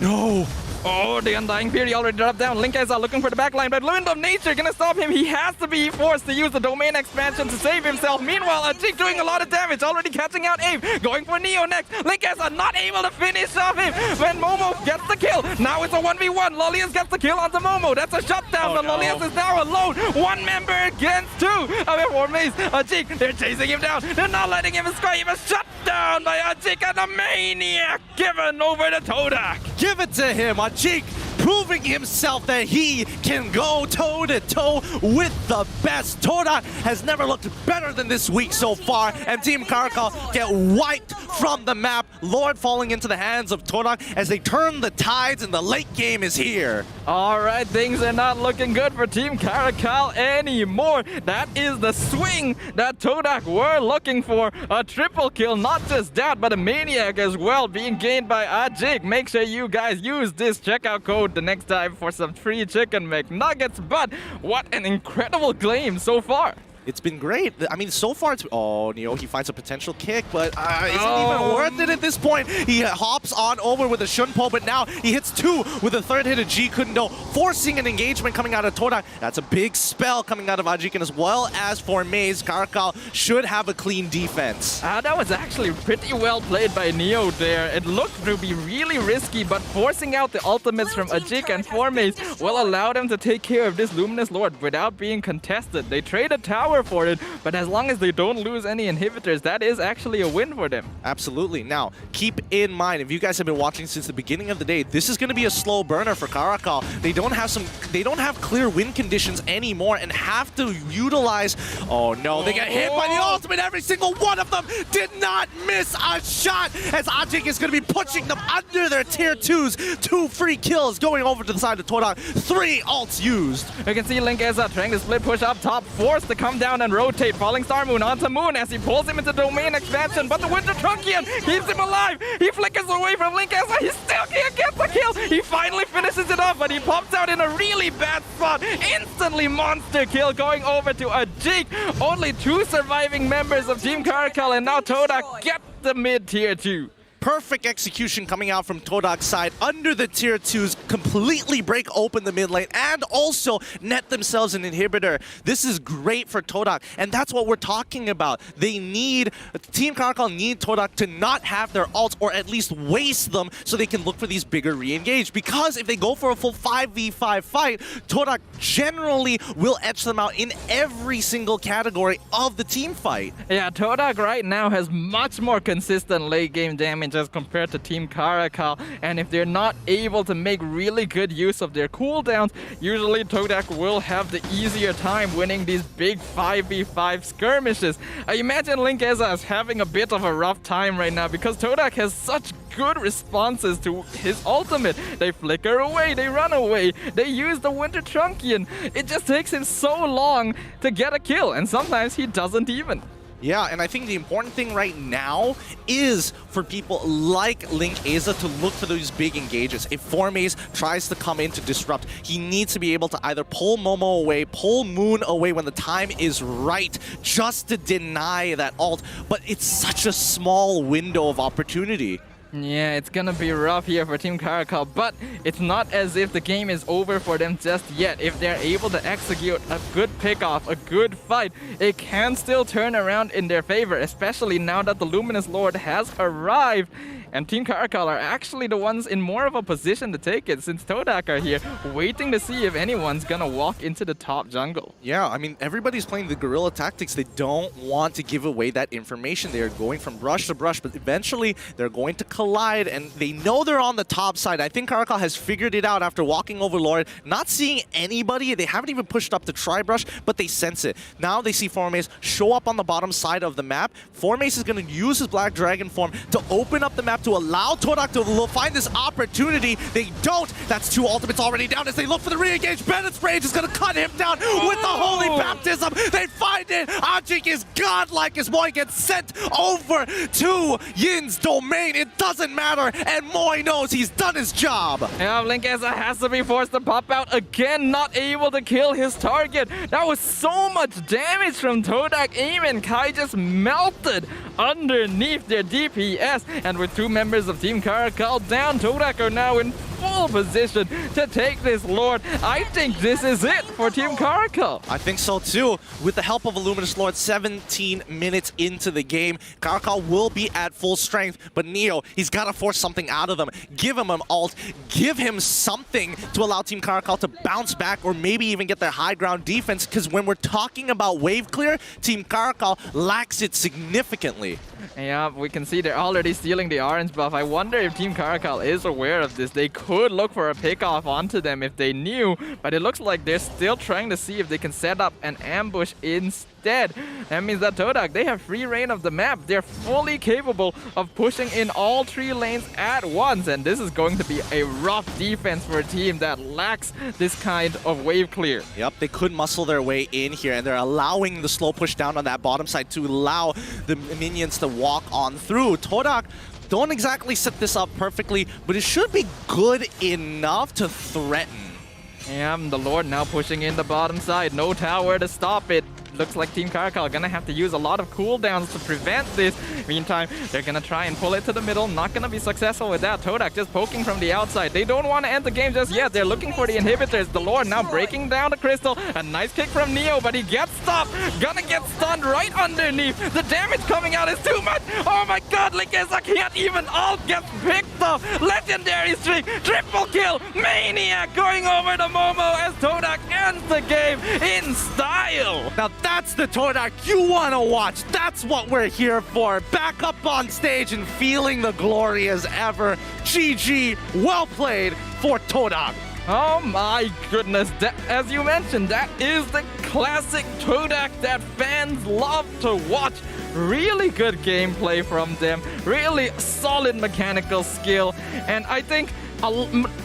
No! Oh, the Undying Fury already dropped down. Linkeza looking for the backline, but Wind of Nature gonna stop him. He has to be forced to use the domain expansion to save himself. Meanwhile, Ajik doing a lot of damage, already catching out Abe. Going for Neo next. Linkeza not able to finish off him when Momo gets the kill. Now it's a 1v1. Lolius gets the kill onto Momo. That's a shutdown, but Lolius is now alone. 1 member against 2. Formaze, Ajik, they're chasing him down. They're not letting him escape. He was shut down by Ajik, and the Maniac given over to TODAK. Give it to him, Ajik, proving himself that he can go toe-to-toe with the best. TODAK has never looked better than this week so far, and Team CaRaCaL get wiped from the map. Lord falling into the hands of TODAK as they turn the tides, and the late game is here. All right, things are not looking good for Team CaRaCaL anymore. That is the swing that TODAK were looking for. A triple kill, not just that, but a Maniac as well being gained by Ajik. Make sure you guys use this checkout code the next time for some free chicken McNuggets. But what an incredible game so far. It's been great. I mean, so far it's... Oh, Neo, he finds a potential kick, but isn't even worth it at this point. He hops on over with a Shunpo, but now he hits 2 with a third hit of G Kundo, forcing an engagement coming out of TODAK. That's a big spell coming out of Ajiken as well as for Maze. CaRaCaL should have a clean defense. That was actually pretty well played by Neo there. It looked to be really risky, but forcing out the ultimates from Ajik and Formaze will allow them to take care of this Luminous Lord without being contested. They trade a tower for it, but as long as they don't lose any inhibitors, that is actually a win for them. Absolutely. Now, keep in mind, if you guys have been watching since the beginning of the day, this is going to be a slow burner for CaRaCaL. They don't have clear win conditions anymore and have to utilize... Oh no, they get hit by the ultimate. Every single one of them did not miss a shot, as Ajik is going to be pushing them under their tier 2s. 2 free kills going over to the side of TODAK. 3 ults used. You can see Linkeza trying to split push up top, forced to come down and rotate. Falling Star Moon onto Moon as he pulls him into domain expansion, but the Winter Trunkian keeps him alive. He flickers away from Linkeza. He still can't get the kill. He finally finishes it off, but he pops out in a really bad spot. Instantly monster kill going over to Ajik. Only 2 surviving members of Team CaRaCaL, and now TODAK get the mid tier 2. Perfect execution coming out from TODAK's side under the tier 2s, completely break open the mid lane and also net themselves an inhibitor. This is great for TODAK, and that's what we're talking about. They need, Team CaRaCaL need TODAK to not have their ults, or at least waste them so they can look for these bigger re-engage. Because if they go for a full 5v5 fight, TODAK generally will etch them out in every single category of the team fight. Yeah, TODAK right now has much more consistent late game damage as compared to Team CaRaCaL, and if they're not able to make really good use of their cooldowns, usually TODAK will have the easier time winning these big 5v5 skirmishes. I imagine Linkeza is having a bit of a rough time right now because TODAK has such good responses to his ultimate. They flicker away, they run away, they use the Winter Trunkian. It just takes him so long to get a kill, and sometimes he doesn't even. Yeah, and I think the important thing right now is for people like Linkeza to look for those big engages. If Formaze tries to come in to disrupt, he needs to be able to either pull Momo away, pull Moon away when the time is right, just to deny that ult. But it's such a small window of opportunity. Yeah, it's gonna be rough here for Team CaRaCaL, but it's not as if the game is over for them just yet. If they're able to execute a good pickoff, a good fight, it can still turn around in their favor, especially now that the Luminous Lord has arrived. And Team CaRaCaL are actually the ones in more of a position to take it, since TODAK are here, waiting to see if anyone's gonna walk into the top jungle. Yeah, I mean, everybody's playing the guerrilla tactics. They don't want to give away that information. They are going from brush to brush, but eventually they're going to collide, and they know they're on the top side. I think CaRaCaL has figured it out after walking over Lord, not seeing anybody. They haven't even pushed up to try brush, but they sense it. Now they see Formaze show up on the bottom side of the map. Formaze is going to use his Black Dragon form to open up the map to allow TODAK to find this opportunity. They don't. That's 2 ultimates already down as they look for the re-engage. Bennett's Rage is going to cut him down with the Holy Baptism. They find it. Ajik is godlike as Moy gets sent over to Yin's domain. It doesn't matter, and Moy knows he's done his job. Yeah, Linkeza has to be forced to pop out again, not able to kill his target. That was so much damage from TODAK. Even Kai just melted underneath their DPS, and with 2 members of Team CaRaCaL down, TODAK are now in full position to take this Lord. I think this is it for Team CaRaCaL. I think so too. With the help of a Luminous Lord, 17 minutes into the game, CaRaCaL will be at full strength, but Neo, he's got to force something out of them. Give him an ult, give him something to allow Team CaRaCaL to bounce back or maybe even get their high ground defense, because when we're talking about wave clear, Team CaRaCaL lacks it significantly. Yeah, we can see they're already stealing the orange buff. I wonder if Team CaRaCaL is aware of this. They could look for a pickoff onto them if they knew, but it looks like they're still trying to see if they can set up an ambush instead. That means that TODAK, they have free reign of the map. They're fully capable of pushing in all 3 lanes at once, and this is going to be a rough defense for a team that lacks this kind of wave clear. Yep, they could muscle their way in here, and they're allowing the slow push down on that bottom side to allow the minions to walk on through. TODAK don't exactly set this up perfectly, but it should be good enough to threaten. Yeah, the Lord now pushing in the bottom side. No tower to stop it. looks like Team CaRaCaL gonna have to use a lot of cooldowns to prevent this. Meantime, they're gonna try and pull it to the middle. Not gonna be successful with that. TODAK just poking from the outside. They don't want to end the game just yet. They're looking for the inhibitors. The Lord now breaking down the crystal. A nice kick from Neo, but he gets stopped. Gonna get stunned right underneath. The damage coming out is too much. Oh my god, Linkeza can't even ult. Gets picked up. Legendary streak. Triple kill. Maniac going over the Momo as TODAK ends the game in style. Now that's the TODAK you want to watch. That's what we're here for. Back up on stage and feeling the glory as ever. GG, well played for TODAK. Oh my goodness, as you mentioned, that is the classic TODAK that fans love to watch. Really good gameplay from them, really solid mechanical skill, and I think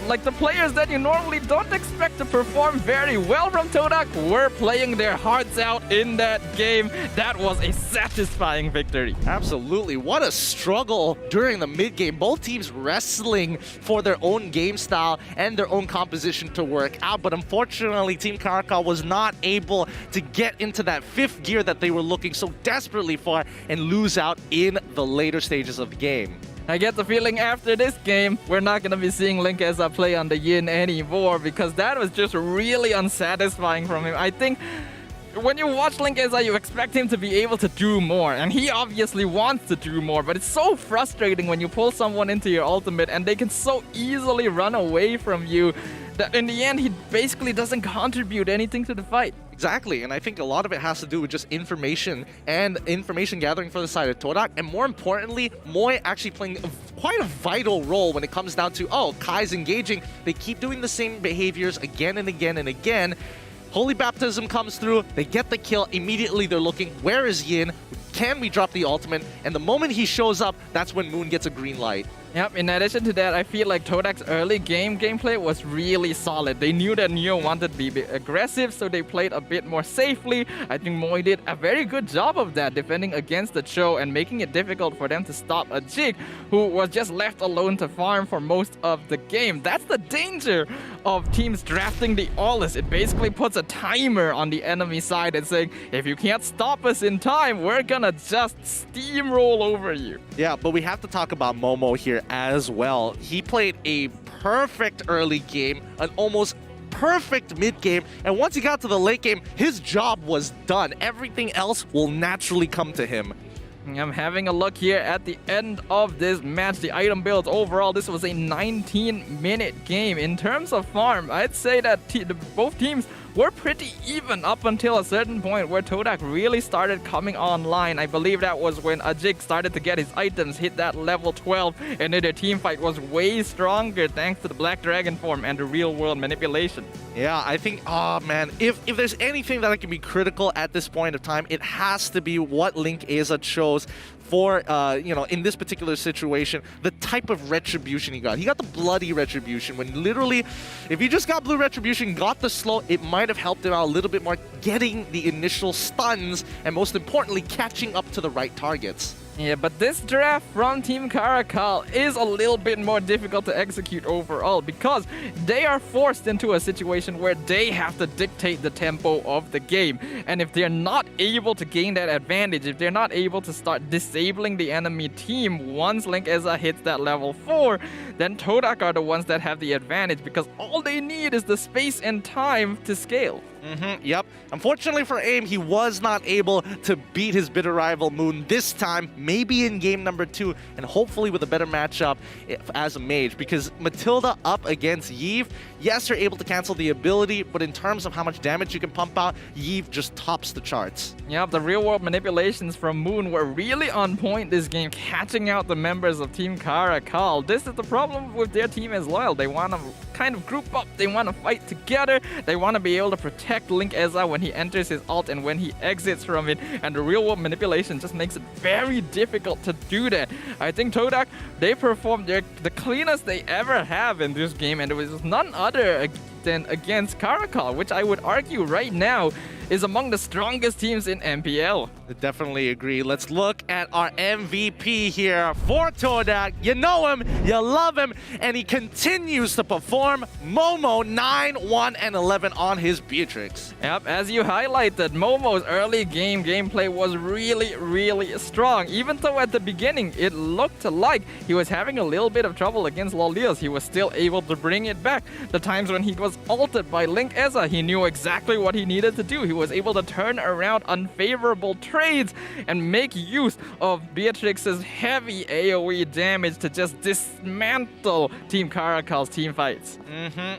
like the players that you normally don't expect to perform very well from TODAK were playing their hearts out in that game. That was a satisfying victory. Absolutely. What a struggle during the mid game. Both teams wrestling for their own game style and their own composition to work out. But unfortunately, Team CaRaCaL was not able to get into that fifth gear that they were looking so desperately for and lose out in the later stages of the game. I get the feeling after this game, we're not going to be seeing Linkeza play on the Yin anymore because that was just really unsatisfying from him. I think when you watch Linkeza, you expect him to be able to do more, and he obviously wants to do more, but it's so frustrating when you pull someone into your ultimate and they can so easily run away from you that in the end, he basically doesn't contribute anything to the fight. Exactly, and I think a lot of it has to do with just information and information gathering for the side of TODAK, and more importantly, Moy actually playing quite a vital role when it comes down to, oh, Kai's engaging. They keep doing the same behaviors again and again and again. Holy Baptism comes through, they get the kill, immediately they're looking, where is Yin? Can we drop the ultimate? And the moment he shows up, that's when Moon gets a green light. Yep, in addition to that, I feel like TODAK's early gameplay was really solid. They knew that Neo wanted to be aggressive, so they played a bit more safely. I think Moy did a very good job of that, defending against the Cho and making it difficult for them to stop a Jig, who was just left alone to farm for most of the game. That's the danger of teams drafting the Aulus. It basically puts a timer on the enemy side and saying, if you can't stop us in time, we're gonna just steamroll over you. Yeah, but we have to talk about Momo here as well. He played a perfect early game, an almost perfect mid game, and once he got to the late game, his job was done. Everything else will naturally come to him. I'm having a look here at the end of this match. The item builds overall, this was a 19-minute game. In terms of farm, I'd say that both teams were pretty even up until a certain point where TODAK really started coming online. I believe that was when Ajik started to get his items, hit that level 12, and then their team fight was way stronger thanks to the Black Dragon form and the real-world manipulation. Yeah, I think, oh man, if there's anything that I can be critical at this point of time, it has to be what Linkeza chose for, in this particular situation, the type of retribution he got. He got the bloody retribution when literally, if he just got blue retribution, got the slow, it might have helped him out a little bit more, getting the initial stuns, and most importantly, catching up to the right targets. Yeah, but this draft from Team CaRaCaL is a little bit more difficult to execute overall because they are forced into a situation where they have to dictate the tempo of the game. And if they're not able to gain that advantage, if they're not able to start disabling the enemy team once Linkeza hits that level 4, then TODAK are the ones that have the advantage because all they need is the space and time to scale. Yep. Unfortunately for AIM, he was not able to beat his bitter rival Moon this time, maybe in game number 2, and hopefully with a better matchup as a mage, because Matilda up against Yve, yes, you're able to cancel the ability, but in terms of how much damage you can pump out, Yve just tops the charts. Yep, the real-world manipulations from Moon were really on point this game, catching out the members of Team CaRaCaL. This is the problem with their team as well. They want to kind of group up, they want to fight together, they want to be able to protect Linkeza when he enters his ult and when he exits from it, and the real-world manipulation just makes it very difficult to do that. I think TODAK, they performed the cleanest they ever have in this game, and it was none other than against CaRaCaL, which I would argue right now is among the strongest teams in MPL. I definitely agree. Let's look at our MVP here for TODAK. You know him, you love him, and he continues to perform. Momo 9, 1, and 11 on his Beatrix. Yep, as you highlighted, Momo's early gameplay was really strong. Even though at the beginning it looked like he was having a little bit of trouble against Lolios, he was still able to bring it back. The times when he was ulted by Link Eza, he knew exactly what he needed to do. He was able to turn around unfavorable trades and make use of Beatrix's heavy AoE damage to just dismantle Team CaRaCaL's team fights.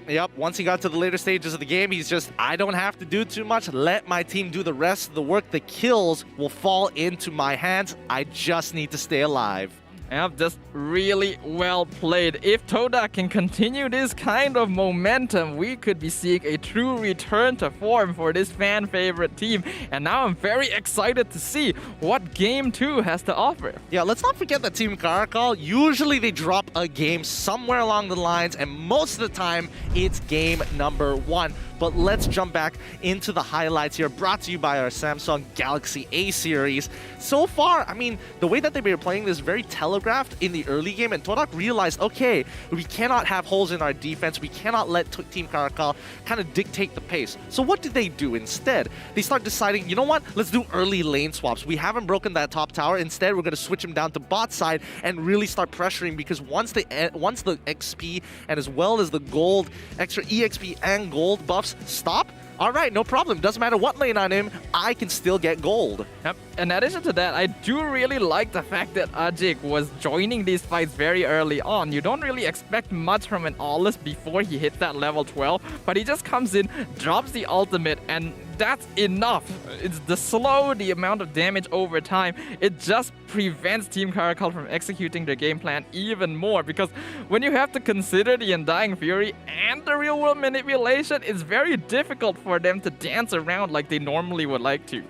Yep, once he got to the later stages of the game, he's just, I don't have to do too much. Let my team do the rest of the work. The kills will fall into my hands. I just need to stay alive. Yep, just really well played. If TODAK can continue this kind of momentum, we could be seeing a true return to form for this fan favorite team. And now I'm very excited to see what Game 2 has to offer. Yeah, let's not forget that Team CaRaCaL, usually they drop a game somewhere along the lines, and most of the time it's game number 1. But let's jump back into the highlights here, brought to you by our Samsung Galaxy A series. So far, I mean, the way that they were playing this very telegraphed in the early game, and TODAK realized, okay, we cannot have holes in our defense. We cannot let Team CaRaCaL kind of dictate the pace. So what did they do instead? They start deciding, you know what? Let's do early lane swaps. We haven't broken that top tower. Instead, we're going to switch him down to bot side and really start pressuring, because once the XP and as well as the gold, extra EXP and gold buffs stop, all right, no problem. Doesn't matter what lane I'm in, I can still get gold. Yep. In addition to that, I do really like the fact that Ajik was joining these fights very early on. You don't really expect much from an Aulus before he hit that level 12, but he just comes in, drops the ultimate, and that's enough. It's the amount of damage over time. It just prevents Team CaRaCaL from executing their game plan even more, because when you have to consider the Undying Fury and the real world manipulation, it's very difficult for them to dance around like they normally would like to.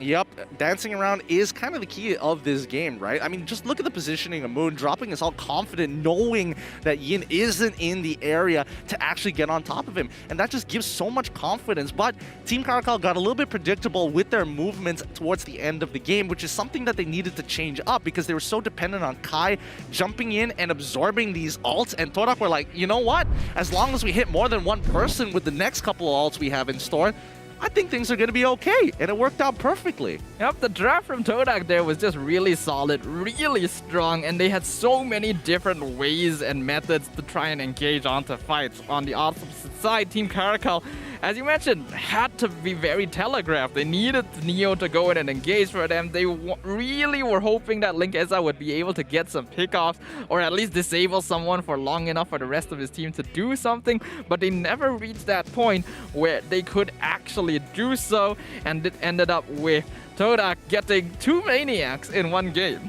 Yep, dancing around is kind of the key of this game, right? I mean, just look at the positioning of Moon, dropping us all confident, knowing that Yin isn't in the area to actually get on top of him, and that just gives so much confidence. But Team CaRaCaL got a little bit predictable with their movements towards the end of the game, which is something that they needed to change up, because they were so dependent on Kai jumping in and absorbing these ults, and TODAK were like, you know what? As long as we hit more than one person with the next couple of ults we have in store, I think things are going to be okay, and it worked out perfectly. Yep, the draft from TODAK there was just really solid, really strong, and they had so many different ways and methods to try and engage onto fights. On the opposite side, Team CaRaCaL, as you mentioned, had to be very telegraphed. They needed Neo to go in and engage for them. They really were hoping that Link Eza would be able to get some pickoffs, or at least disable someone for long enough for the rest of his team to do something, but they never reached that point where they could actually do so, and it ended up with TODAK getting 2 Maniacs in one game.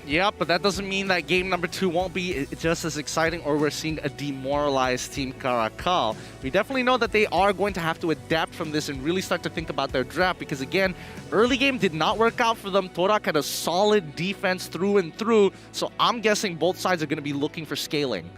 Yep, but that doesn't mean that game number 2 won't be just as exciting, or we're seeing a demoralized Team CaRaCaL. We definitely know that they are going to have to adapt from this and really start to think about their draft, because again, early game did not work out for them. TODAK had a solid defense through and through, so I'm guessing both sides are going to be looking for scaling.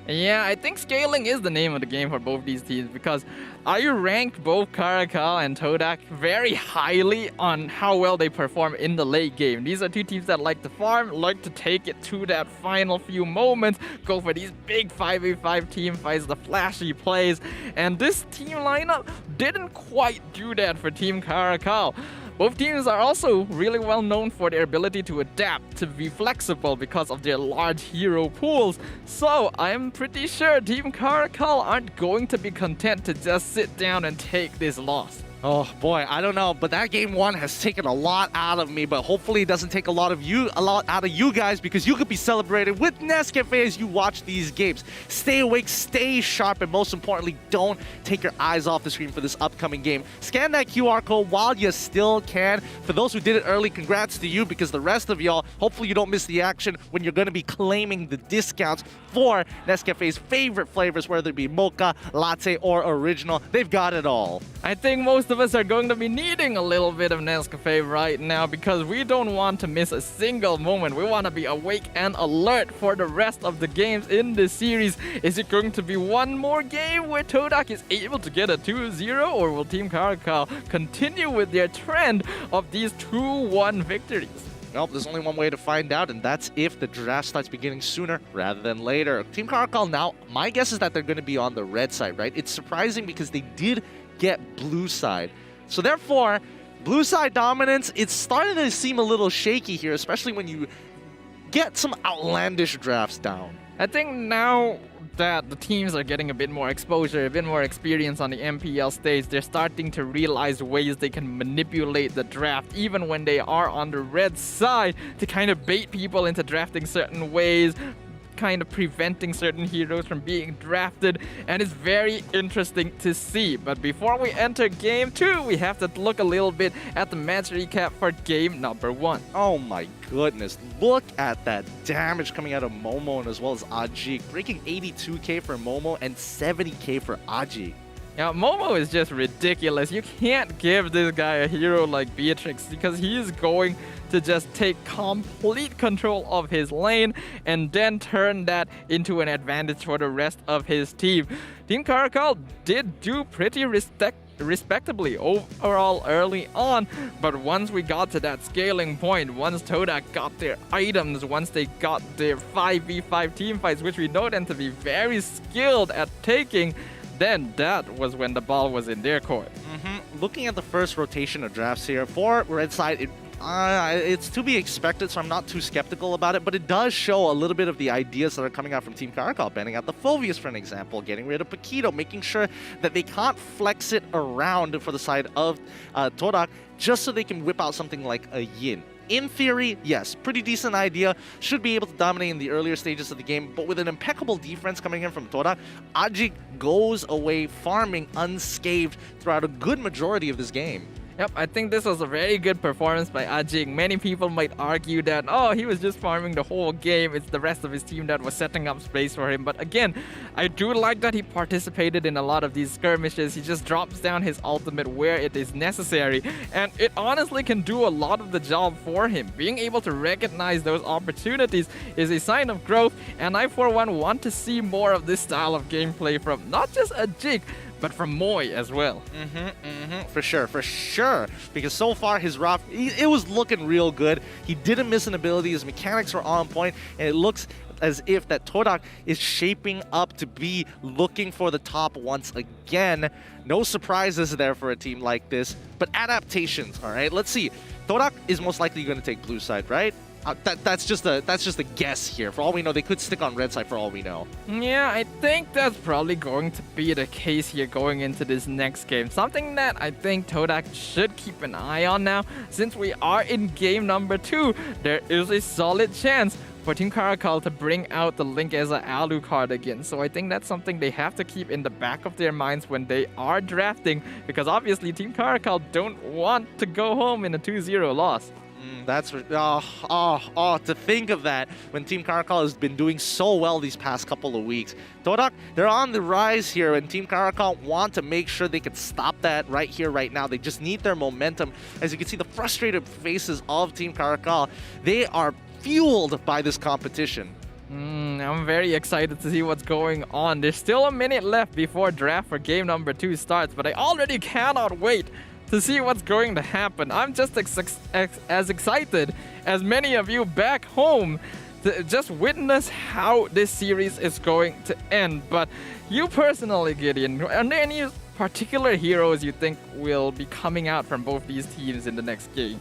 Yeah, I think scaling is the name of the game for both these teams, because I rank both CaRaCaL and TODAK very highly on how well they perform in the late game. These are two teams that like to farm, like to take it to that final few moments, go for these big 5v5 team fights, the flashy plays, and this team lineup didn't quite do that for Team CaRaCaL. Both teams are also really well known for their ability to adapt, to be flexible because of their large hero pools. So I'm pretty sure Team CaRaCaL aren't going to be content to just sit down and take this loss. Oh boy, I don't know, but that game 1 has taken a lot out of me, but hopefully it doesn't take a lot out of you guys, because you could be celebrated with Nescafe as you watch these games. Stay awake, stay sharp, and most importantly, don't take your eyes off the screen for this upcoming game. Scan that QR code while you still can. For those who did it early, congrats to you, because the rest of y'all, hopefully you don't miss the action when you're going to be claiming the discounts for Nescafe's favorite flavors, whether it be mocha, latte, or original. They've got it all. I think most of us are going to be needing a little bit of Nescafe right now because we don't want to miss a single moment. We want to be awake and alert for the rest of the games in this series. Is it going to be one more game where TODAK is able to get a 2-0, or will Team CaRaCaL continue with their trend of these 2-1 victories? Nope, there's only one way to find out, and that's if the draft starts beginning sooner rather than later. Team CaRaCaL now, my guess is that they're going to be on the red side, right? It's surprising because they did get blue side. So therefore, blue side dominance, it's starting to seem a little shaky here, especially when you get some outlandish drafts down. I think now that the teams are getting a bit more exposure, a bit more experience on the MPL stage, they're starting to realize ways they can manipulate the draft, even when they are on the red side, to kind of bait people into drafting certain ways, kind of preventing certain heroes from being drafted, and it's very interesting to see. But before we enter game 2, we have to look a little bit at the match recap for game number 1. Oh my goodness, look at that damage coming out of Momo as well as Ajik, breaking 82k for Momo and 70k for Ajik. Now, Momo is just ridiculous. You can't give this guy a hero like Beatrix because he is going to just take complete control of his lane and then turn that into an advantage for the rest of his team. Team CaRaCaL did do pretty respectably overall early on, but once we got to that scaling point, once TODAK got their items, once they got their 5v5 team fights, which we know them to be very skilled at taking, then that was when the ball was in their court. Looking at the first rotation of drafts here for red side, it's to be expected, so I'm not too skeptical about it, but it does show a little bit of the ideas that are coming out from Team CaRaCaL, banning out the Phoveus for an example, getting rid of Paquito, making sure that they can't flex it around for the side of TODAK just so they can whip out something like a Yin. In theory, yes, pretty decent idea. Should be able to dominate in the earlier stages of the game, but with an impeccable defense coming in from TODAK, Ajik goes away farming unscathed throughout a good majority of this game. Yep, I think this was a very good performance by Ajik. Many people might argue that, oh, he was just farming the whole game. It's the rest of his team that was setting up space for him. But again, I do like that he participated in a lot of these skirmishes. He just drops down his ultimate where it is necessary. And it honestly can do a lot of the job for him. Being able to recognize those opportunities is a sign of growth. And I, for one, want to see more of this style of gameplay from not just Ajik, but from Moy as well. For sure. Because so far his Roth, it was looking real good. He didn't miss an ability. His mechanics were on point, and it looks as if that TODAK is shaping up to be looking for the top once again. No surprises there for a team like this, but adaptations. All right, let's see. TODAK is most likely going to take blue side, right? That's just a guess here. For all we know, they could stick on red side for all we know. Yeah, I think that's probably going to be the case here going into this next game. Something that I think TODAK should keep an eye on now. Since we are in game number 2, there is a solid chance for Team CaRaCaL to bring out the Link as an Alu card again. So I think that's something they have to keep in the back of their minds when they are drafting, because obviously Team CaRaCaL don't want to go home in a 2-0 loss. That's to think of that when Team CaRaCaL has been doing so well these past couple of weeks. TODAK, they're on the rise here, and Team CaRaCaL want to make sure they can stop that right here, right now. They just need their momentum. As you can see, the frustrated faces of Team CaRaCaL, they are fueled by this competition. I'm very excited to see what's going on. There's still a minute left before draft for game number 2 starts, but I already cannot wait to see what's going to happen. I'm just as excited as many of you back home to just witness how this series is going to end. But you personally, Gideon, are there any particular heroes you think will be coming out from both these teams in the next game?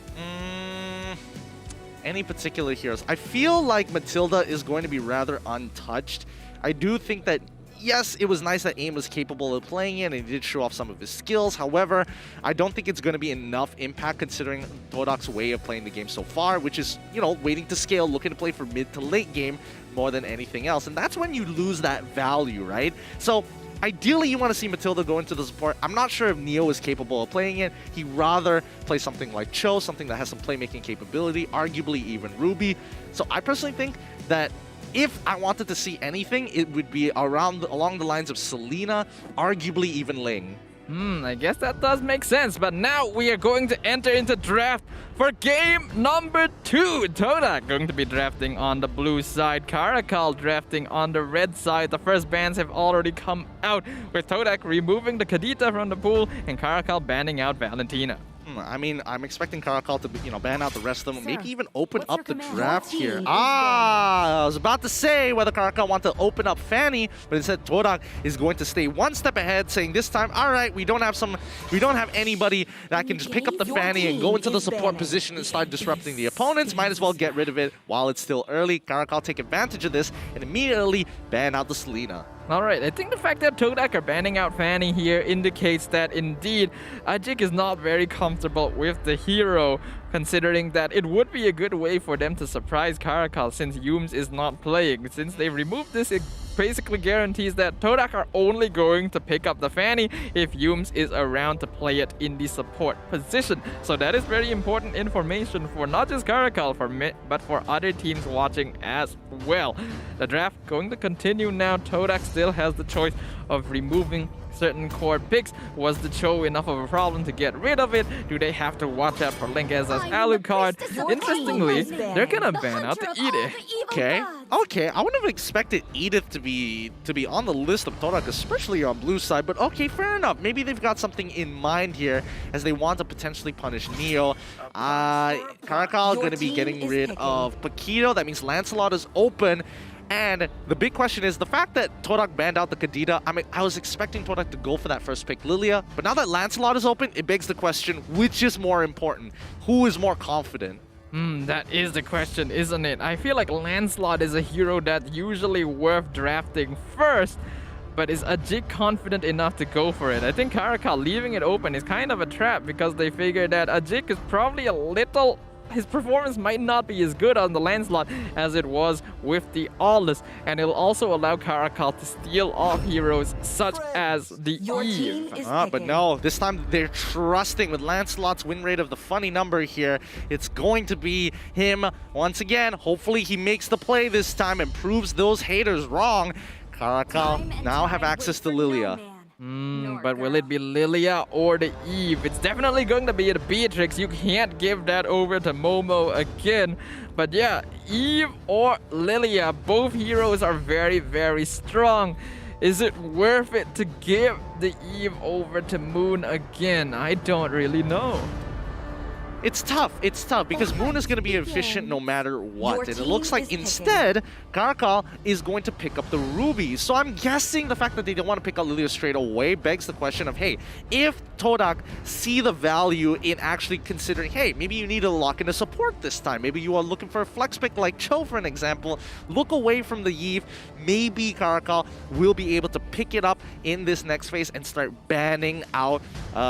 Any particular heroes? I feel like Matilda is going to be rather untouched. I do think that yes, it was nice that AIM was capable of playing it and he did show off some of his skills. However, I don't think it's going to be enough impact considering TODAK's way of playing the game so far, which is, you know, waiting to scale, looking to play for mid to late game more than anything else. And that's when you lose that value, right? So ideally, you want to see Matilda go into the support. I'm not sure if Neo is capable of playing it. He'd rather play something like Cho, something that has some playmaking capability, arguably even Ruby. So I personally think that if I wanted to see anything, it would be along the lines of Selena, arguably even Ling. I guess that does make sense, but now we are going to enter into draft for game number 2. TODAK going to be drafting on the blue side, CaRaCaL drafting on the red side. The first bans have already come out, with TODAK removing the Kadita from the pool and CaRaCaL banning out Valentina. I mean, I'm expecting CaRaCaL to, ban out the rest of them. Maybe even open up the draft here. I was about to say whether CaRaCaL want to open up Fanny, but instead TODAK is going to stay one step ahead, saying this time, all right, we don't have anybody that can just pick up the Fanny and go into the support position and start disrupting the opponents. Might as well get rid of it while it's still early. CaRaCaL take advantage of this and immediately ban out the Selena. Alright, I think the fact that TODAK are banning out Fanny here indicates that indeed Ajik is not very comfortable with the hero, considering that it would be a good way for them to surprise CaRaCaL since Yums is not playing. Since they removed this, it basically guarantees that TODAK are only going to pick up the Fanny if Yums is around to play it in the support position. So that is very important information for not just CaRaCaL, but for other teams watching as well. The draft going to continue now. TODAK still has the choice of removing certain core picks. Was the Cho enough of a problem to get rid of it? Do they have to watch out for Linkez as Alucard? Interestingly, they're gonna ban out the Edith. Okay, I wouldn't have expected Edith to be on the list of TODAK, especially on blue side, but okay, fair enough. Maybe they've got something in mind here as they want to potentially punish Neo. CaRaCaL gonna be getting rid of Paquito. That means Lancelot is open. And the big question is the fact that TODAK banned out the Kadita. I mean, I was expecting TODAK to go for that first pick, Lilia. But now that Lancelot is open, it begs the question, which is more important? Who is more confident? That is the question, isn't it? I feel like Lancelot is a hero that's usually worth drafting first. But is Ajik confident enough to go for it? I think CaRaCaL leaving it open is kind of a trap because they figure that Ajik is probably a little... His performance might not be as good on the Lancelot as it was with the Aulus, and it'll also allow CaRaCaL to steal off heroes such as the Eve. But no, this time they're trusting with Lancelot's win rate of the funny number here. It's going to be him once again. Hopefully he makes the play this time and proves those haters wrong. CaRaCaL now have access to Lilia. But will it be Lilia or the Eve? It's definitely going to be the Beatrix. You can't give that over to Momo again. But yeah, Eve or Lilia, both heroes are very, very strong. Is it worth it to give the Eve over to Moon again? I don't really know. It's tough because Moon is going to be efficient no matter what. And it looks like instead, CaRaCaL is going to pick up the Ruby. So I'm guessing the fact that they don't want to pick up Lilia straight away begs the question of, hey, if TODAK see the value in actually considering, hey, maybe you need to lock in a support this time. Maybe you are looking for a flex pick like Cho, for an example. Look away from the Eve. Maybe CaRaCaL will be able to pick it up in this next phase and start banning out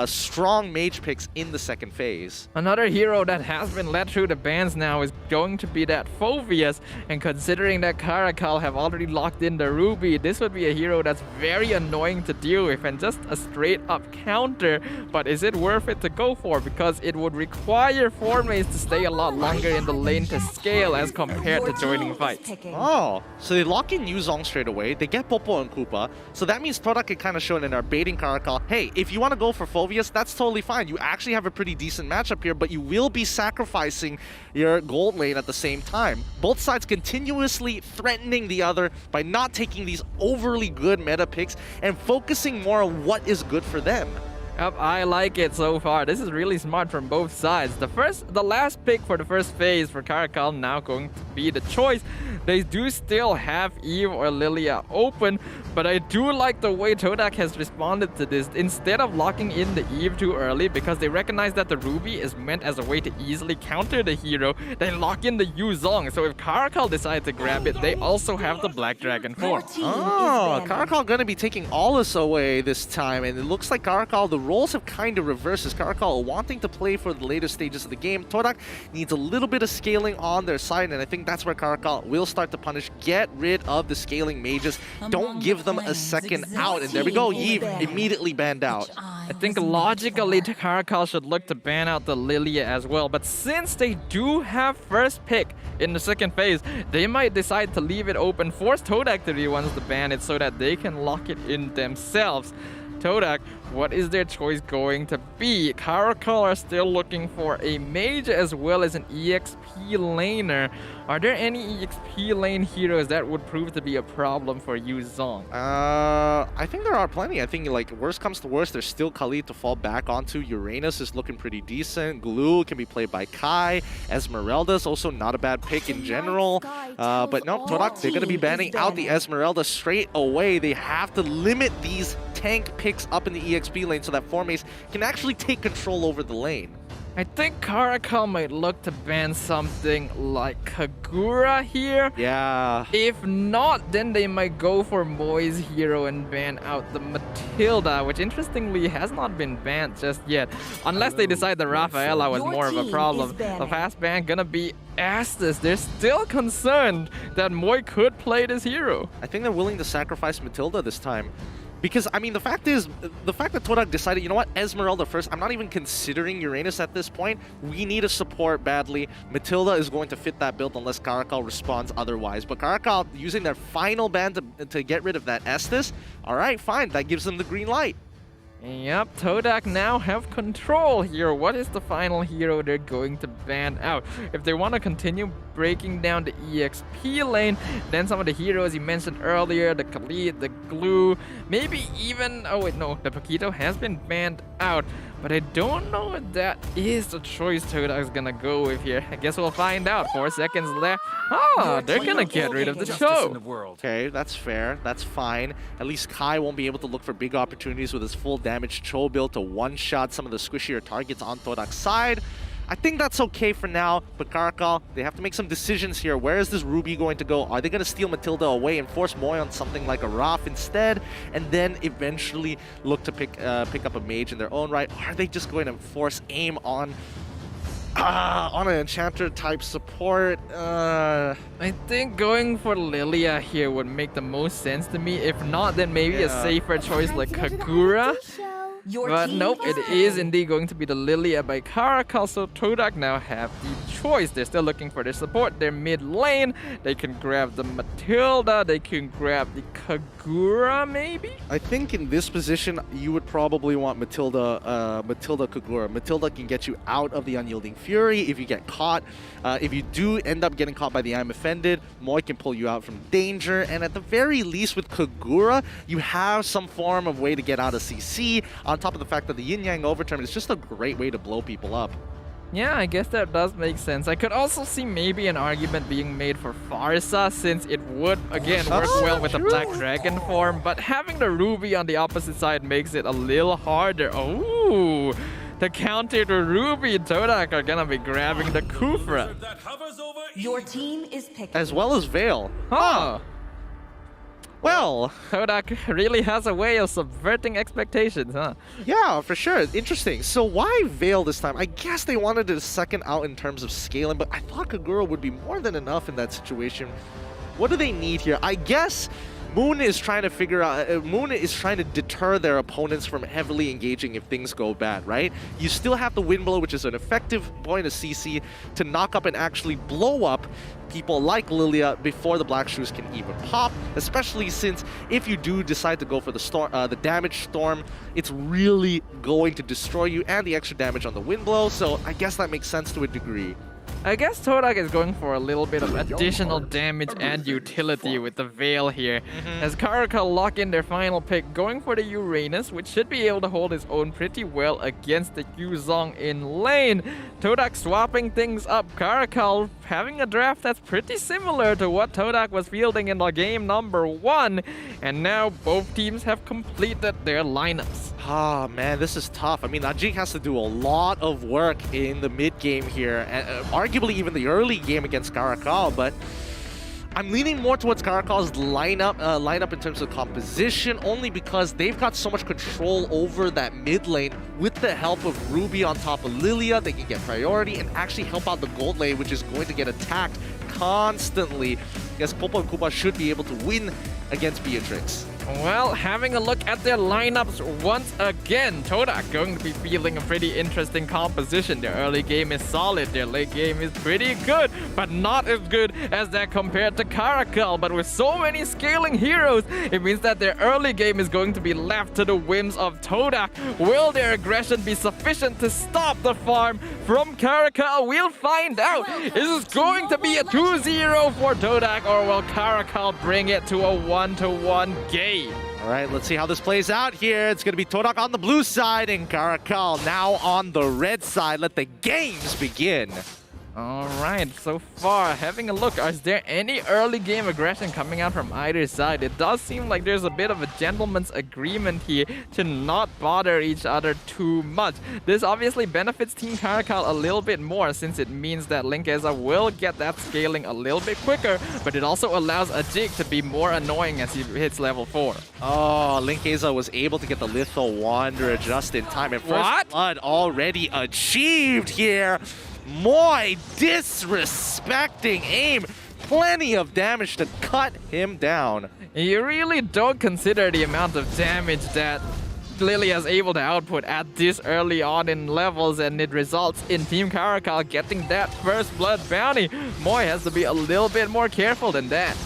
strong mage picks in the second phase. Another hero that has been led through the bans now is going to be that Phoveus, and considering that CaRaCaL have already locked in the Ruby, this would be a hero that's very annoying to deal with and just a straight up counter. But is it worth it to go for? Because it would require 4 mages to stay a lot longer in the lane to scale as compared to joining fights. Oh, so they lock in Yuzong straight away, they get Popo and Koopa, so that means TODAK can kind of show it and are baiting CaRaCaL. Hey, if you want to go for Phoveus, that's totally fine. You actually have a pretty decent matchup here, but you will be sacrificing your gold lane at the same time. Both sides continuously threatening the other by not taking these overly good meta picks and focusing more on what is good for them. Yep, I like it so far. This is really smart from both sides. The last pick for the first phase for CaRaCaL now going to be the choice. They do still have Eve or Lilia open, but I do like the way TODAK has responded to this. Instead of locking in the Eve too early, because they recognize that the Ruby is meant as a way to easily counter the hero, they lock in the Yuzong. So if CaRaCaL decide to grab it, they also have the Black Dragon form. Oh, CaRaCaL gonna be taking Aulus away this time, and it looks like CaRaCaL, the roles have kind of reversed. As CaRaCaL wanting to play for the later stages of the game, TODAK needs a little bit of scaling on their side, and I think that's where CaRaCaL will start to punish. Get rid of the scaling mages. Don't give them a second out. And there we go, Eve immediately banned out. I think logically CaRaCaL should look to ban out the Lilia as well, but since they do have first pick in the second phase, they might decide to leave it open, force TODAK to be the ones to ban it so that they can lock it in themselves. TODAK, what is their choice going to be? CaRaCaL are still looking for a mage as well as an EXP laner. Are there any EXP lane heroes that would prove to be a problem for Yu Zhong? I think there are plenty. I think like worst comes to worst, there's still Khalid to fall back onto. Uranus is looking pretty decent. Glue can be played by Kai. Esmeralda's also not a bad pick in general. But no, TODAK, they're going to be banning out the Esmeralda straight away. They have to limit these tank picks up in the EXP lane so that Formace can actually take control over the lane. I think CaRaCaL might look to ban something like Kagura here. Yeah. If not, then they might go for Moy's hero and ban out the Matilda, which interestingly has not been banned just yet. Unless they decide the Rafaela was more of a problem. The fast ban gonna be Astus. They're still concerned that Moy could play this hero. I think they're willing to sacrifice Matilda this time. Because, I mean, the fact that TODAK decided, you know what, Esmeralda first, I'm not even considering Uranus at this point. We need a support badly. Matilda is going to fit that build unless CaRaCaL responds otherwise. But CaRaCaL using their final ban to get rid of that Estus, all right, fine, that gives them the green light. Yep, TODAK now have control here. What is the final hero they're going to ban out? If they want to continue breaking down the EXP lane, then some of the heroes you mentioned earlier, the Khalid, the Glue, maybe even... Oh wait, no, the Paquito has been banned out. But I don't know if that is the choice TODAK's gonna go with here. I guess we'll find out. 4 seconds left. Ah, they're gonna get rid of the show. Okay, that's fair. That's fine. At least Kai won't be able to look for big opportunities with his full damage Cho build to one-shot some of the squishier targets on TODAK's side. I think that's okay for now, but CaRaCaL, they have to make some decisions here. Where is this Ruby going to go? Are they going to steal Matilda away and force Moy on something like a Raph instead, and then eventually look to pick up a mage in their own right? Are they just going to force aim on an enchanter type support? I think going for Lilia here would make the most sense to me. If not, then maybe a safer choice like Kagura. But nope, it is indeed going to be the Lilia by CaRaCaL, so TODAK now have the choice. They're still looking for their support. They're mid lane. They can grab the Matilda. They can grab the Kagura, maybe? I think in this position, you would probably want Matilda Kagura. Matilda can get you out of the Unyielding Fury if you get caught. If you do end up getting caught by the I'm Offended, Moy can pull you out from danger. And at the very least with Kagura, you have some form of way to get out of CC. On top of the fact that the Yin-Yang Overturn is just a great way to blow people up. Yeah, I guess that does make sense. I could also see maybe an argument being made for Farsa, since it would, again, work well with the Black Dragon form, but having the Ruby on the opposite side makes it a little harder. Oh, to counter the Ruby, TODAK are gonna be grabbing the Kufra. Your team is picking. As well as Veil. Huh. Well, TODAK really has a way of subverting expectations, huh? Yeah, for sure. Interesting. So why Veil this time? I guess they wanted to second out in terms of scaling, but I thought Kagura would be more than enough in that situation. What do they need here? I guess Moon is trying to figure out, Moon is trying to deter their opponents from heavily engaging if things go bad, right? You still have the Wind Blow, which is an effective point of CC to knock up and actually blow up people like Lilia before the Black Shoes can even pop, especially since if you do decide to go for the storm, the damage storm, it's really going to destroy you, and the extra damage on the Wind Blow, so I guess that makes sense to a degree. I guess TODAK is going for a little bit of additional damage and utility with the Veil here. As CaRaCaL lock in their final pick, going for the Uranus, which should be able to hold its own pretty well against the Yu Zhong in lane. TODAK swapping things up. CaRaCaL having a draft that's pretty similar to what TODAK was fielding in the game number 1. And now both teams have completed their lineups. Ah, man, this is tough. I mean, Najik has to do a lot of work in the mid game here, arguably even the early game against CaRaCaL, but I'm leaning more towards CaRaCaL's lineup in terms of composition, only because they've got so much control over that mid lane. With the help of Ruby on top of Lilia, they can get priority and actually help out the gold lane, which is going to get attacked constantly. Yes, Popo and Koopa should be able to win against Beatrix. Well, having a look at their lineups once again, TODAK going to be feeling a pretty interesting composition. Their early game is solid, their late game is pretty good, but not as good as that compared to CaRaCaL. But with so many scaling heroes, it means that their early game is going to be left to the whims of TODAK. Will their aggression be sufficient to stop the farm from CaRaCaL? We'll find out. Is this going to be a 2-0 for TODAK, or will CaRaCaL bring it to a 1-1 game? All right, let's see how this plays out here. It's going to be TODAK on the blue side and CaRaCaL now on the red side. Let the games begin. All right, so far, having a look, is there any early game aggression coming out from either side? It does seem like there's a bit of a gentleman's agreement here to not bother each other too much. This obviously benefits Team CaRaCaL a little bit more, since it means that Linkeza will get that scaling a little bit quicker, but it also allows Ajik to be more annoying as he hits level 4. Oh, Linkeza was able to get the Lethal Wanderer just in time, and first blood already achieved here. Moi disrespecting aim. Plenty of damage to cut him down. You really don't consider the amount of damage that Lilia is able to output at this early on in levels, and it results in Team CaRaCaL getting that first blood bounty. Moi has to be a little bit more careful than that.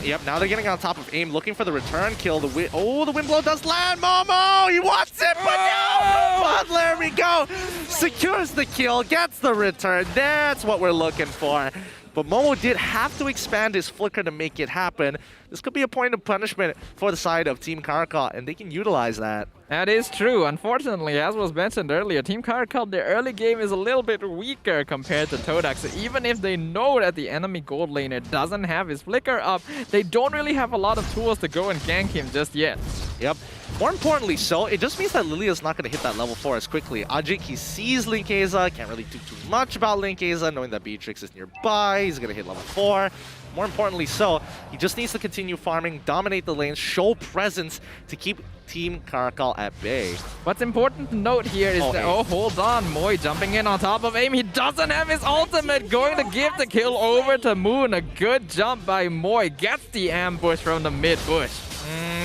Yep, now they're getting on top of aim, looking for the return kill. The wind blow does land. Momo, he wants it, but no! But there we go. Secures the kill, gets the return. That's what we're looking for. But Momo did have to expand his flicker to make it happen. This could be a point of punishment for the side of Team CaRaCaL, and they can utilize that. That is true. Unfortunately, as was mentioned earlier, Team CaRaCaL, their early game is a little bit weaker compared to TODAK. So even if they know that the enemy gold laner doesn't have his flicker up, they don't really have a lot of tools to go and gank him just yet. Yep. More importantly so, it just means that Lilia's not going to hit that level 4 as quickly. Ajik, he sees Linkeza, can't really do too much about Linkeza, knowing that Beatrix is nearby. He's going to hit level 4. More importantly so, he just needs to continue farming, dominate the lanes, show presence to keep Team CaRaCaL at bay. What's important to note here is that, oh, hold on, Moi jumping in on top of aim. He doesn't have his ultimate, going to give the kill over to Moon. A good jump by Moi, gets the ambush from the mid bush.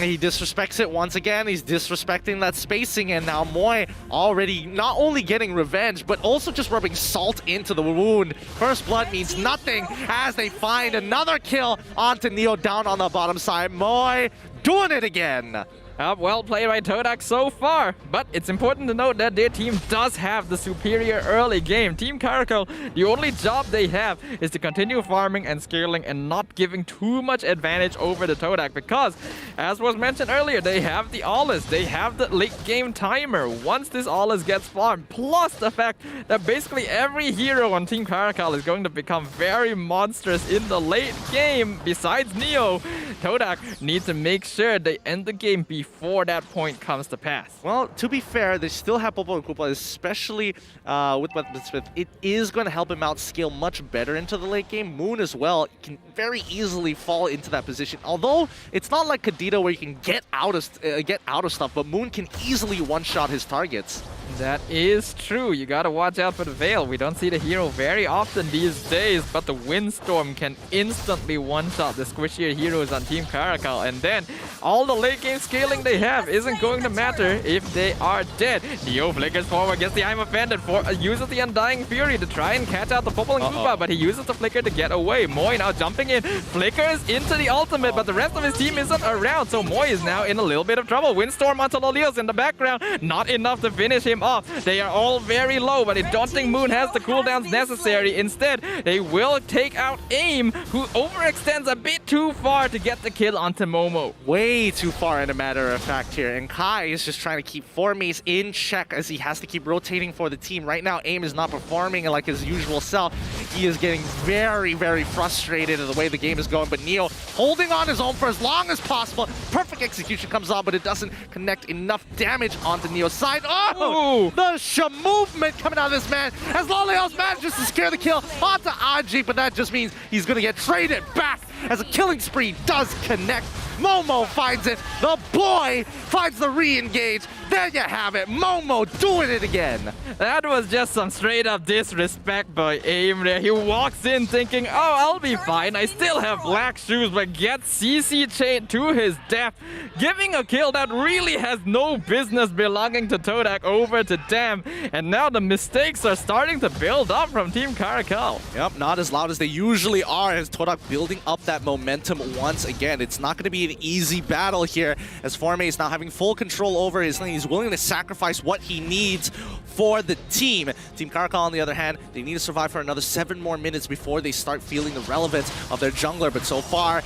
He disrespects it once again. He's disrespecting that spacing, and now Moi already not only getting revenge, but also just rubbing salt into the wound. First blood means nothing as they find another kill onto Neo down on the bottom side. Moi doing it again. Well played by TODAK so far, but it's important to note that their team does have the superior early game. Team CaRaCaL, the only job they have is to continue farming and scaling and not giving too much advantage over the TODAK, because, as was mentioned earlier, they have the Aulis, they have the late game timer. Once this Aulis gets farmed, plus the fact that basically every hero on Team CaRaCaL is going to become very monstrous in the late game, besides Neo, TODAK needs to make sure they end the game before that point comes to pass. Well, to be fair, they still have Popo and Koopa, especially with Weapon Smith. It is going to help him out scale much better into the late game. Moon as well can very easily fall into that position. Although it's not like Kadita where you can get out of stuff, but Moon can easily one-shot his targets. That is true. You gotta watch out for the Veil. We don't see the hero very often these days, but the Windstorm can instantly one-shot the squishier heroes on Team CaRaCaL, and then all the late game scaling they have isn't going to matter if they are dead. Neo flickers forward, gets the I'm Offended, uses the Undying Fury to try and catch out the Popple and Koopa, but he uses the flicker to get away. Moi now jumping in, flickers into the ultimate, but the rest of his team isn't around, so Moi is now in a little bit of trouble. Windstorm onto Lolios in the background, not enough to finish him off. They are all very low, but I don't think Moon has the cooldowns necessary. Instead, they will take out Aim, who overextends a bit too far to get the kill onto Momo. Way too far, in a matter of fact here. And Kai is just trying to keep 4-mates in check as he has to keep rotating for the team. Right now, Aim is not performing like his usual self. He is getting very, very frustrated at the way the game is going. But Neo holding on his own for as long as possible. Perfect execution comes on, but it doesn't connect enough damage onto Neo's side. Oh! The movement coming out of this man as Lolios manages to secure the kill onto Ajik, but that just means he's going to get traded back as a killing spree does connect. Momo finds it. The boy finds the re-engage. There you have it. Momo doing it again. That was just some straight up disrespect by AIM there. He walks in thinking, oh, I'll be fine. I still have black shoes, but gets CC chained to his death, giving a kill that really has no business belonging to TODAK over to Dam. And now the mistakes are starting to build up from Team CaRaCaL. Yep, not as loud as they usually are as TODAK building up that momentum once again. It's not going to be an easy battle here as Forme is now having full control over his lane. He's willing to sacrifice what he needs for the team. Team CaRaCaL, on the other hand, they need to survive for another 7 more minutes before they start feeling the relevance of their jungler. But so far,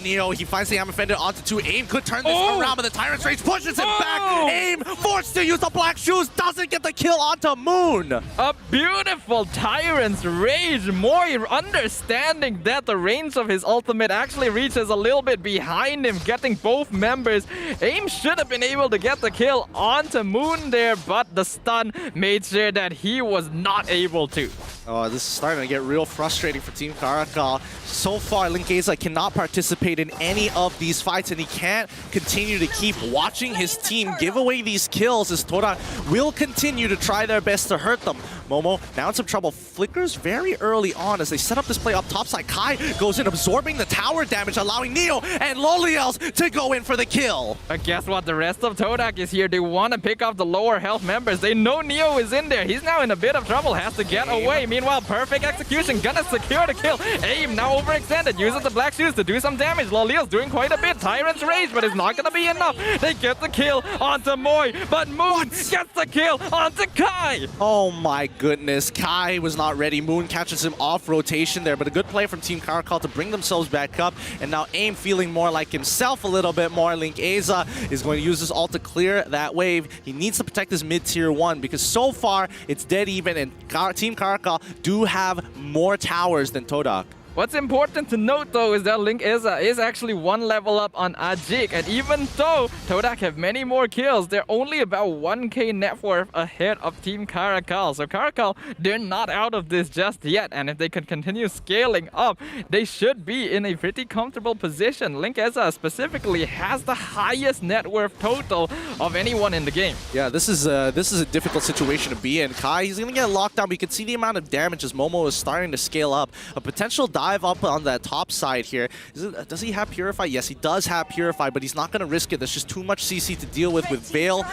Neo, he finds the Am offended onto 2. AIM could turn this around, but the Tyrant's Rage pushes him back. AIM forced to use the black shoes, doesn't get the kill onto Moon. A beautiful Tyrant's Rage. Moy understanding that the range of his ultimate actually reaches a little bit behind him, getting both members. AIM should have been able to get the kill onto Moon there, but the stun made sure that he was not able to. Oh, this is starting to get real frustrating for Team CaRaCaL. So far, Linkeza cannot participate in any of these fights, and he can't continue to keep watching his team give away these kills as TODAK will continue to try their best to hurt them. Momo now in some trouble. Flickers very early on as they set up this play up topside. Kai goes in, absorbing the tower damage, allowing Neo and Loliels to go in for the kill. But guess what? The rest of TODAK is here. They want to pick off the lower health members. They know Neo is in there. He's now in a bit of trouble. Has to get away. Meanwhile, perfect execution. Gonna secure the kill. AIM now overextended. Uses the black shoes to do some damage. Loliel's doing quite a bit. Tyrant's Rage, but it's not gonna be enough. They get the kill onto Moy, but Moon gets the kill onto Kai. Oh my goodness. Kai was not ready. Moon catches him off rotation there, but a good play from Team CaRaCaL to bring themselves back up. And now AIM feeling more like himself a little bit more. Linkeza is going to use his ult to clear that wave. He needs to protect his mid-tier 1 because so far it's dead even, and Team CaRaCaL do have more towers than TODAK. What's important to note though is that Linkeza is actually 1 level up on Ajik, and even though TODAK have many more kills, they're only about 1k net worth ahead of Team CaRaCaL. So CaRaCaL, they're not out of this just yet, and if they can continue scaling up, they should be in a pretty comfortable position. Linkeza specifically has the highest net worth total of anyone in the game. Yeah, this is a difficult situation to be in. Kai, he's gonna get locked down, but you can see the amount of damage as Momo is starting to scale up. A potential dive up on that top side here. Does he have Purify? Yes, he does have Purify, but he's not going to risk it. There's just too much CC to deal with Veil,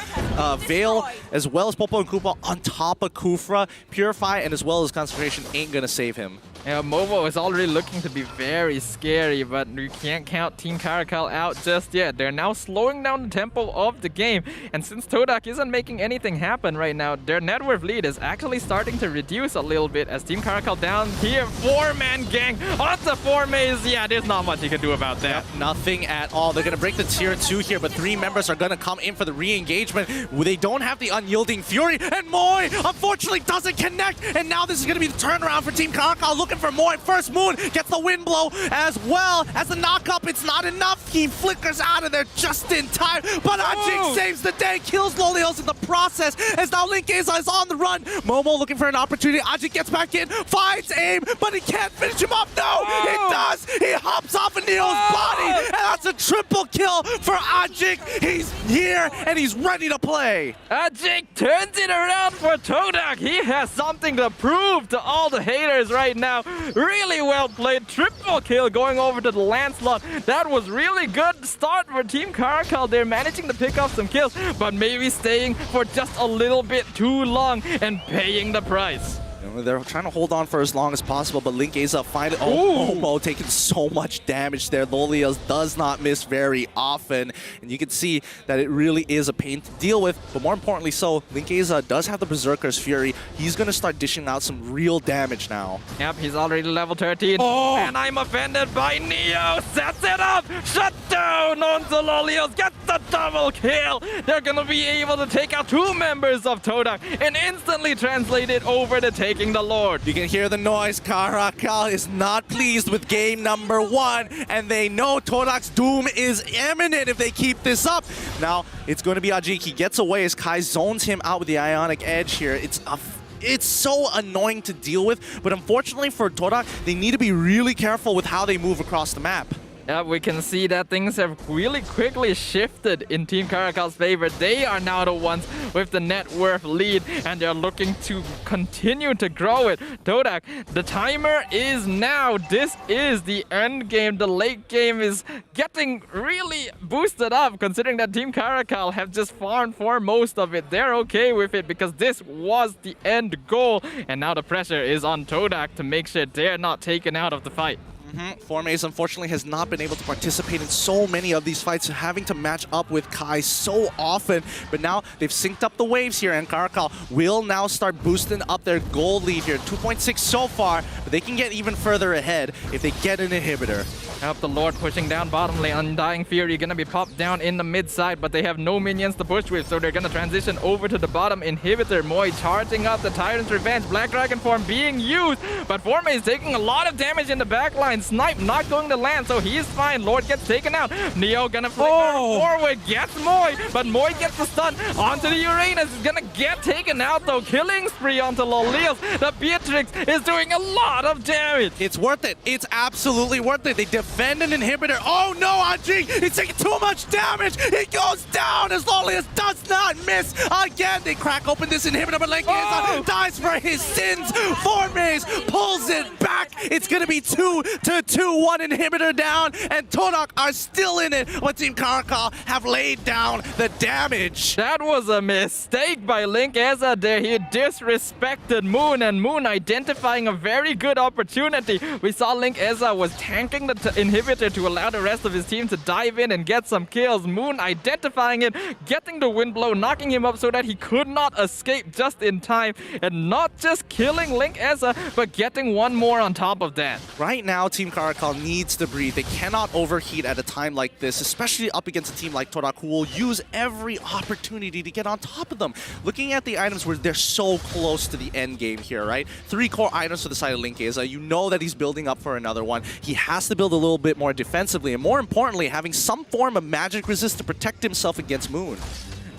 as well as Popo and Koopa on top of Kufra. Purify and as well as Concentration ain't going to save him. Yeah, Momo is already looking to be very scary, but you can't count Team CaRaCaL out just yet. They're now slowing down the tempo of the game, and since TODAK isn't making anything happen right now, their net worth lead is actually starting to reduce a little bit as Team CaRaCaL down here. 4-man gang onto 4 maze. Yeah, there's not much you can do about that. Yep, nothing at all. They're going to break the tier 2 here, but 3 members are going to come in for the re-engagement. They don't have the unyielding Fury, and Moy unfortunately doesn't connect, and now this is going to be the turnaround for Team CaRaCaL, looking for Moy. First Moon gets the wind blow as well as the knock-up. It's not enough. He flickers out of there just in time, but Ajik saves the day, kills Lolios in the process as now Linkeza is on the run. Momo looking for an opportunity. Ajik gets back in, finds AIM, but he can't finish him off. No, he does. He hops off of Neo's body, and that's a triple kill for Ajik. He's here, and he's ready to play. Ajik turns it around for TODAK. He has something to prove to all the haters right now. Really well played. Triple kill going over to the Lancelot. That was really good start for Team CaRaCaL. They're managing to pick up some kills, but maybe staying for just a little bit too long and paying the price. They're trying to hold on for as long as possible, but Linkeza find it. Oh, Momo taking so much damage there. Lolios does not miss very often, and you can see that it really is a pain to deal with, but more importantly so, Linkeza does have the Berserker's Fury. He's going to start dishing out some real damage now. Yep, he's already level 13, and I'm offended by Neo. Sets it up, shut down onto Lolios, gets the double kill. They're going to be able to take out 2 members of TODAK and instantly translate it over to taking the Lord. You can hear the noise. CaRaCaL is not pleased with game number 1, and they know TODAK's doom is imminent if they keep this up. Now, it's going to be Ajik. He gets away as Kai zones him out with the Ionic Edge here. It's so annoying to deal with, but unfortunately for TODAK, they need to be really careful with how they move across the map. Yeah, we can see that things have really quickly shifted in Team CaRaCaL's favor. They are now the ones with the net worth lead, and they're looking to continue to grow it. TODAK, the timer is now. This is the end game. The late game is getting really boosted up, considering that Team CaRaCaL have just farmed for most of it. They're okay with it because this was the end goal, and now the pressure is on TODAK to make sure they're not taken out of the fight. Formaze unfortunately has not been able to participate in so many of these fights, having to match up with Kai so often. But now they've synced up the waves here, and CaRaCaL will now start boosting up their gold lead here. 2.6 so far, but they can get even further ahead if they get an inhibitor. Help the Lord pushing down bottom lane. Undying Fury gonna be popped down in the mid side, but they have no minions to push with, so they're gonna transition over to the bottom inhibitor. Moi charging up the Tyrant's Revenge. Black Dragon form being used, but Forme is taking a lot of damage in the back line. Snipe not going to land, so he's fine. Lord gets taken out. Neo gonna flick forward, gets Moi, but Moi gets the stun onto the Uranus. Is gonna get taken out though. Killing spree onto Lolios. The Beatrix is doing a lot of damage. It's worth it. It's absolutely worth it. They defend an inhibitor. Oh no, Anjing! He's taking too much damage! He goes down as Lolius does not miss again! They crack open this inhibitor, but Lenke dies for his sins! Formaze pulls it back! It's gonna be 2-2, one inhibitor down, and TODAK are still in it, but Team CaRaCaL have laid down the damage. That was a mistake by Link Eza there. He disrespected Moon, and Moon identifying a very good opportunity. We saw Link Eza was tanking the inhibitor to allow the rest of his team to dive in and get some kills. Moon identifying it, getting the wind blow, knocking him up so that he could not escape just in time, and not just killing Link Eza, but getting one more on top of that. Right now, Team CaRaCaL needs to breathe. They cannot overheat at a time like this, especially up against a team like TODAK, who will use every opportunity to get on top of them. Looking at the items where they're so close to the end game here, right? 3 core items for the side of Link Eza. You know that he's building up for another one. He has to build a little bit more defensively, and more importantly, having some form of magic resist to protect himself against Moon.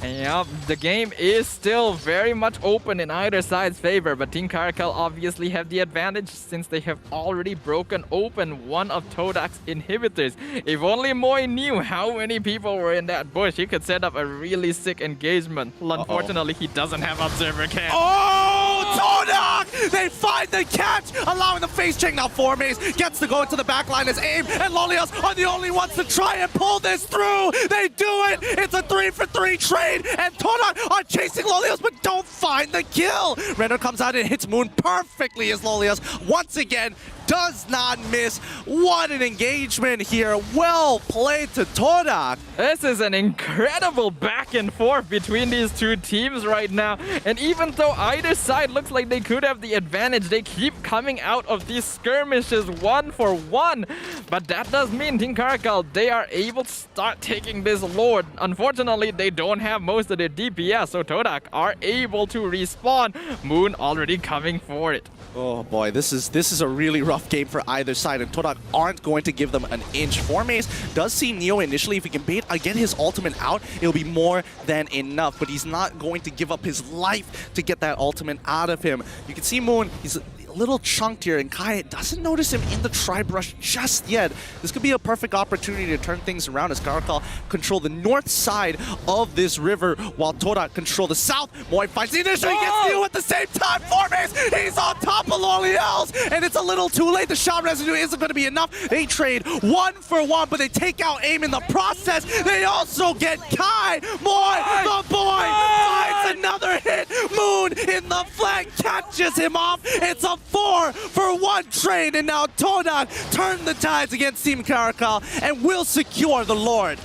Yep, the game is still very much open in either side's favor, but Team CaRaCaL obviously have the advantage since they have already broken open one of TODAK's inhibitors. If only Moi knew how many people were in that bush, he could set up a really sick engagement. Unfortunately, he doesn't have Observer Cam. Oh, TODAK! They find the catch, allowing the face check. Now Formaze gets to go into the back line as Aim and Lolios are the only ones to try and pull this through. They do it! It's a 3-for-3 trade, and TODAK are chasing Lolios but don't find the kill. Renner comes out and hits Moon perfectly as Lolios once again does not miss. What an engagement here. Well played to TODAK. This is an incredible back and forth between these two teams right now. And even though either side looks like they could have the advantage, they keep coming out of these skirmishes 1-for-1. But that does mean Team CaRaCaL, they are able to start taking this Lord. Unfortunately, they don't have most of their DPS, so TODAK are able to respawn. Moon already coming for it. Oh boy, this is a really rough game for either side, and TODAK aren't going to give them an inch. Formaze does see Neo initially. If he can get his ultimate out, it'll be more than enough, but he's not going to give up his life to get that ultimate out of him. You can see Moon, he's a little chunked here, and Kai doesn't notice him in the tri-brush just yet. This could be a perfect opportunity to turn things around as CaRaCaL control the north side of this river while TODAK control the south. Moi fights the initial, he gets Neo at the same time. Formaze, he's on top of Loliels, and it's a little too late. The shot residue isn't going to be enough. They trade 1-for-1, but they take out Aim in the process. They also get Kai. Moi, the boy, finds another hit. Moon in the flank catches him off. It's a 4-for-1 trade, and now TODAK turn the tides against Team CaRaCaL and will secure the Lord.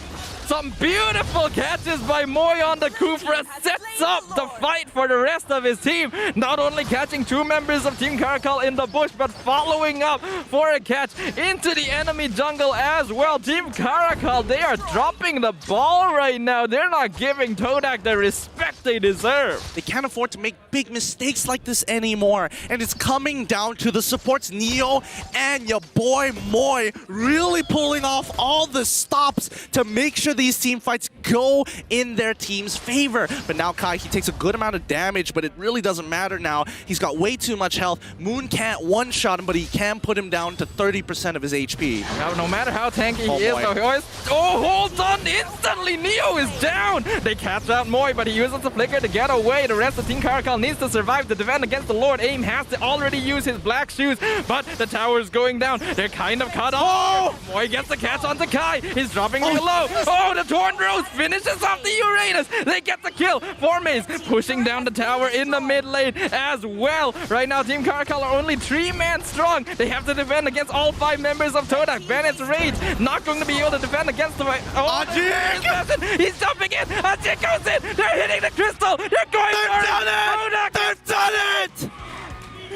Some beautiful catches by Moi on the Kufra sets up the fight for the rest of his team. Not only catching 2 members of Team CaRaCaL in the bush, but following up for a catch into the enemy jungle as well. Team CaRaCaL, they are dropping the ball right now. They're not giving TODAK the respect they deserve. They can't afford to make big mistakes like this anymore. And it's coming down to the supports, Neo and your boy Moi, really pulling off all the stops to make sure these team fights go in their team's favor. But now Kai, he takes a good amount of damage, but it really doesn't matter now. He's got way too much health. Moon can't one-shot him, but he can put him down to 30% of his HP. Now, no matter how tanky he is, boy. though, he always... Oh, hold on! Instantly, Neo is down! They catch out Moy, but he uses the flicker to get away. The rest of Team CaRaCaL needs to survive the defend against the Lord. AIM has to already use his black shoes, but the tower is going down. They're kind of cut off. Moy gets the catch onto Kai. He's dropping real low. Oh, the Torn Rose finishes off the Uranus. They get the kill. Formaze pushing down the tower in the mid lane as well. Right now, Team CaRaCaL are only 3-man strong. They have to defend against all 5 members of TODAK. Bennett's Rage not going to be able to defend against the... Oh, Ajik! He's jumping in. Ajik goes in. They're hitting the crystal. They're going for it. They've done it.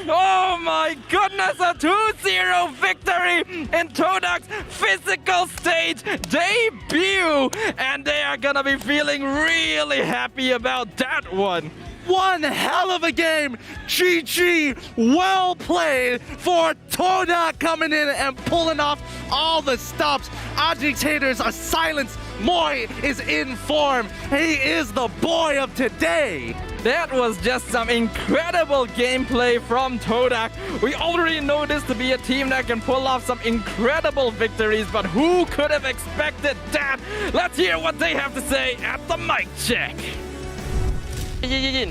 Oh my goodness, a 2-0 victory in TODAK's physical stage debut. And they are gonna be feeling really happy about that one. One hell of a game. GG. Well played for TODAK coming in and pulling off all the stops. Ajik's haters are silenced. Moy is in form. He is the boy of today. That was just some incredible gameplay from TODAK. We already know this to be a team that can pull off some incredible victories, but who could have expected that? Let's hear what they have to say at the mic check. Jin.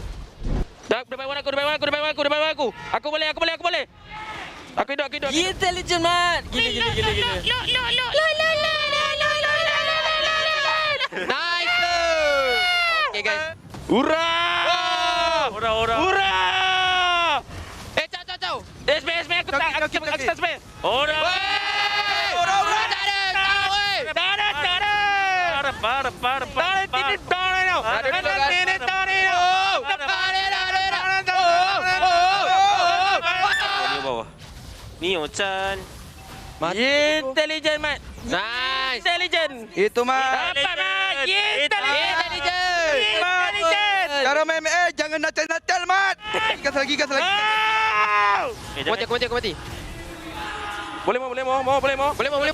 Dah depan aku. Aku boleh. Aku hidup. Intelligent, Mat. Gila. Nice. Okay, guys. Hurrah! Ciao. SB, aku tak SB. Hurrah! Ni Ochan. Intelligent, Mat. Nice. Intelligent. Itu, Mat. Dapat, Mat. Intelligent. Cara main jangan nacal-nacal, Mat. Gas lagi. Mati. Boleh mau. Dua. Boleh.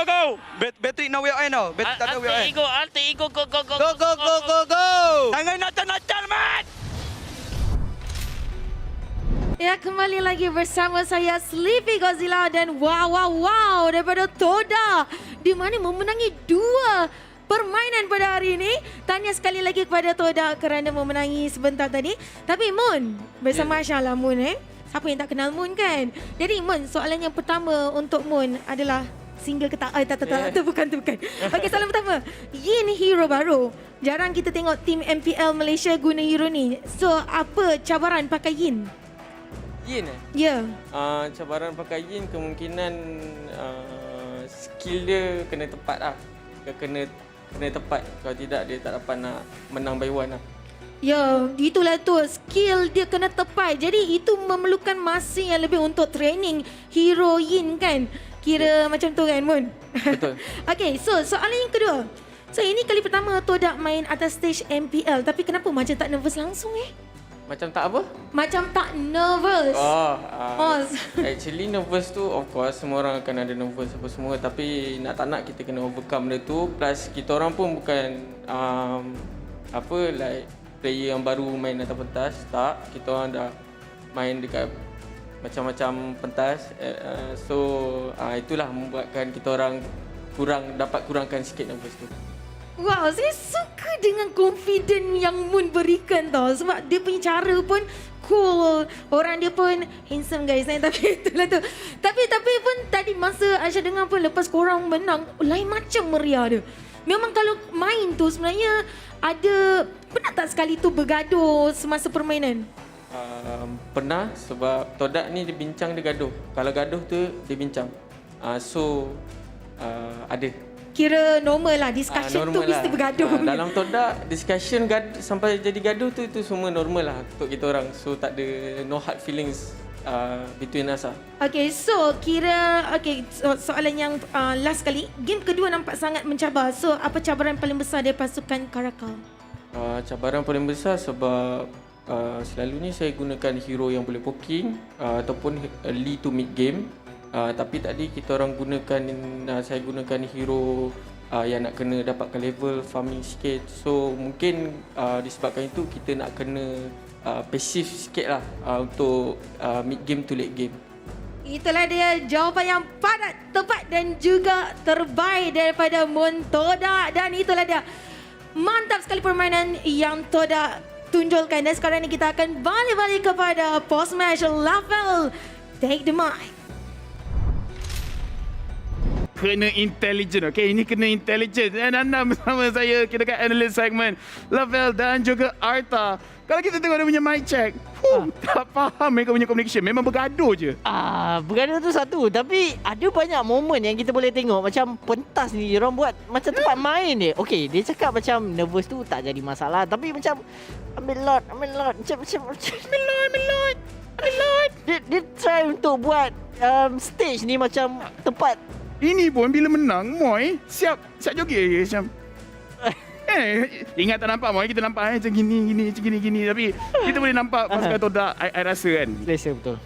Go. Battery no way on now. Battery tak ada way on. Alter ego, go. Go. Jangan nacal-nacal, Mat. Ya, kembali lagi bersama saya Sleepy Godzilla dan wow daripada TODAK di mana memenangi 2 permainan pada hari ini. Tanya sekali lagi kepada TODAK kerana memenangi sebentar tadi. Tapi Moon bersama Aisyah lah Moon Siapa yang tak kenal Moon kan? Jadi Moon, soalan yang pertama untuk Moon adalah single ke tak? Tak, tu bukan. Okey, soalan pertama. Yin hero baru. Jarang kita tengok tim MPL Malaysia guna hero ni. So, apa cabaran pakai Yin? Yin Ya. Cabaran pakai Yin kemungkinan skill dia kena tepat lah. Kena tepat. Kalau tidak dia tak dapat nak menang by one lah. Ya, itulah tu. Skill dia kena tepat. Jadi itu memerlukan masa yang lebih untuk training hero Yin kan? Kira macam tu kan Moon? Betul. Okay, so soalan yang kedua. So ini kali pertama TODAK main atas stage MPL. Tapi kenapa macam tak nervous langsung Macam tak apa? Macam tak nervous. Actually nervous tu of course semua orang akan ada nervous apa semua, tapi nak tak nak kita kena overcome benda tu. Plus kita orang pun bukan player yang baru main atas pentas. Tak, kita orang dah main dekat macam-macam pentas. Itulah membuatkan kita orang kurangkan sikit nervous tu. Wow, saya suka dengan confident yang Moon berikan tau. Sebab dia punya cara pun cool. Orang dia pun handsome guys. Tapi itulah tu. Tapi pun tadi masa Aisyah dengar pun lepas korang menang, lain macam meriah dia. Memang kalau main tu sebenarnya pernah tak sekali tu bergaduh semasa permainan? Pernah, sebab TODAK ni dia bincang, dia gaduh. Kalau gaduh tu dia bincang. Ada. Kira normal lah, discussion tu mesti bergaduh. Dalam TODAK, discussion sampai jadi gaduh tu itu semua normal lah untuk kita orang. So tak ada no hard feelings between us lah. Okay, so soalan yang last kali. Game kedua nampak sangat mencabar. So apa cabaran paling besar dari pasukan CaRaCaL? Cabaran paling besar sebab selalunya saya gunakan hero yang boleh poking ataupun early to mid game. Tapi tadi kita orang gunakan saya gunakan hero yang nak kena dapatkan level farming sikit. So mungkin disebabkan itu kita nak kena pasif sikit lah untuk mid game to late game. Itulah dia jawapan yang padat, tepat dan juga terbaik daripada Moon TODAK. Dan itulah dia mantap sekali permainan yang TODAK tunjukkan. Dan sekarang ni kita akan balik kepada post match level. Take the mic. Kena intelligent, okay? Ini kena intelligent. Dan anda bersama saya, kita kat analyst segment Lavelle dan juga Arta. Kalau kita tengok dia punya mic check, tak faham mereka punya communication. Memang bergaduh je. Bergaduh tu satu. Tapi ada banyak momen yang kita boleh tengok. Macam pentas ni, diorang buat macam tempat main dia. Okay, dia cakap macam nervous tu tak jadi masalah. Tapi macam ambil lot. Macam ambil lot. Dia try untuk buat stage ni macam tempat. Ini pun bila menang, Moy siap joget macam. Ingat tak nampak Moy, kita nampak macam gini. Tapi kita boleh nampak pasukan TODAK, I rasa kan. Selesa betul.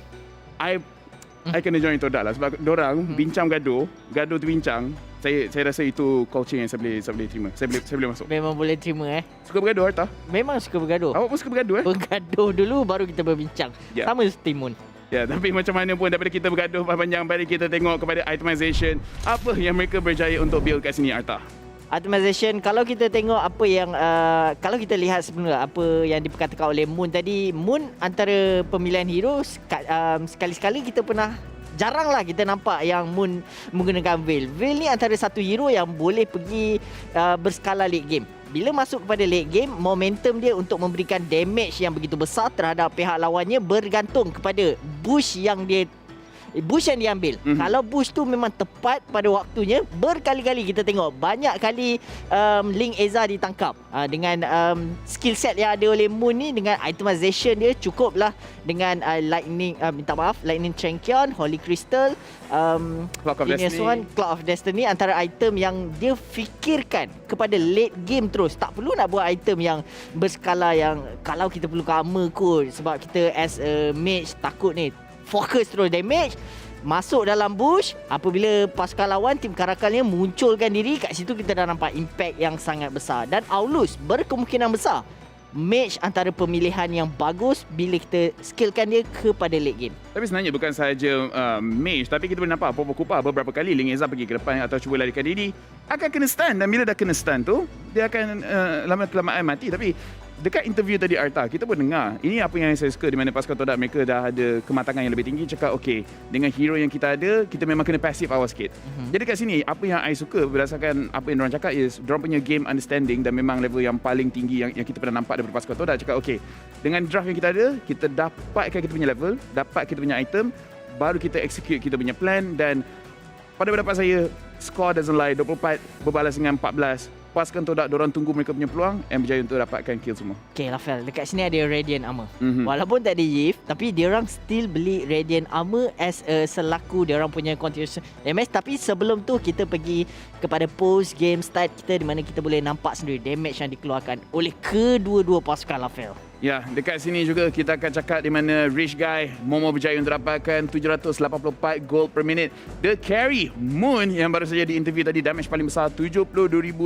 I kena join TODAK lah sebab diorang bincang gaduh tu bincang. Saya rasa itu culture yang saya boleh terima. Saya boleh masuk. Memang boleh terima Suka bergaduh Arta? Memang suka bergaduh. Awak pun suka bergaduh Bergaduh dulu baru kita berbincang. Sama seperti Moon. Ya, tapi macam mana pun daripada kita bergaduh panjang, mari kita tengok kepada itemization. Apa yang mereka berjaya untuk build kat sini, Arta? Itemization, kalau kita tengok apa yang kalau kita lihat sebenarnya apa yang diperkatakan oleh Moon tadi, Moon antara pemilihan hero sekali-sekali kita pernah jaranglah kita nampak yang Moon menggunakan Veil. Veil ni antara satu hero yang boleh pergi berskala late game. Bila masuk kepada late game, momentum dia untuk memberikan damage yang begitu besar terhadap pihak lawannya bergantung kepada bush yang diambil. Kalau bush tu memang tepat pada waktunya, berkali-kali kita tengok banyak kali Link Eza ditangkap dengan skill set yang ada oleh Moon ni, dengan itemization dia cukuplah dengan Lightning Trankion, Holy Crystal, Clock of Destiny antara item yang dia fikirkan kepada late game terus. Tak perlu nak buat item yang berskala yang kalau kita perlu armor kot, sebab kita as a mage takut ni fokus terus damage, masuk dalam bush. Apabila pasukan lawan Team CaRaCaL munculkan diri, kat situ kita dah nampak impact yang sangat besar. Dan Aulus berkemungkinan besar mage antara pemilihan yang bagus bila kita skillkan dia kepada late game. Tapi sebenarnya bukan sahaja mage, tapi kita boleh nampak Popo beberapa kali Link Eza pergi ke depan atau cuba larikan diri, akan kena stun. Dan bila dah kena stun tu, dia akan lama-kelamaan mati. Tapi dekat interview tadi Arta, kita pun dengar, ini apa yang saya suka, di mana pasukan TODAK mereka dah ada kematangan yang lebih tinggi, cakap okey, dengan hero yang kita ada, kita memang kena passive awal sikit. Jadi kat sini, apa yang I suka berdasarkan apa yang diorang cakap is, diorang punya game understanding dan memang level yang paling tinggi yang kita pernah nampak daripada pasukan TODAK. Cakap okey, dengan draft yang kita ada, kita dapatkan kita punya level, dapat kita punya item, baru kita execute kita punya plan. Dan pada pendapat saya, score doesn't lie, 24 berbalas dengan 14. Pasukan TODAK, diorang tunggu mereka punya peluang and berjaya untuk dapatkan kill semua. Okay, Lavelle, dekat sini ada Radiant Armor. Walaupun tak ada Yiv, tapi diorang still beli Radiant Armor as selaku diorang punya continuous damage. Tapi sebelum tu, kita pergi kepada post game start kita, di mana kita boleh nampak sendiri damage yang dikeluarkan oleh kedua-dua pasukan Lavelle. Ya, dekat sini juga kita akan cakap di mana Rich Guy Momo berjaya untuk dapatkan 784 gold per minute. The carry Moon yang baru saja di-interview tadi, damage paling besar 72,000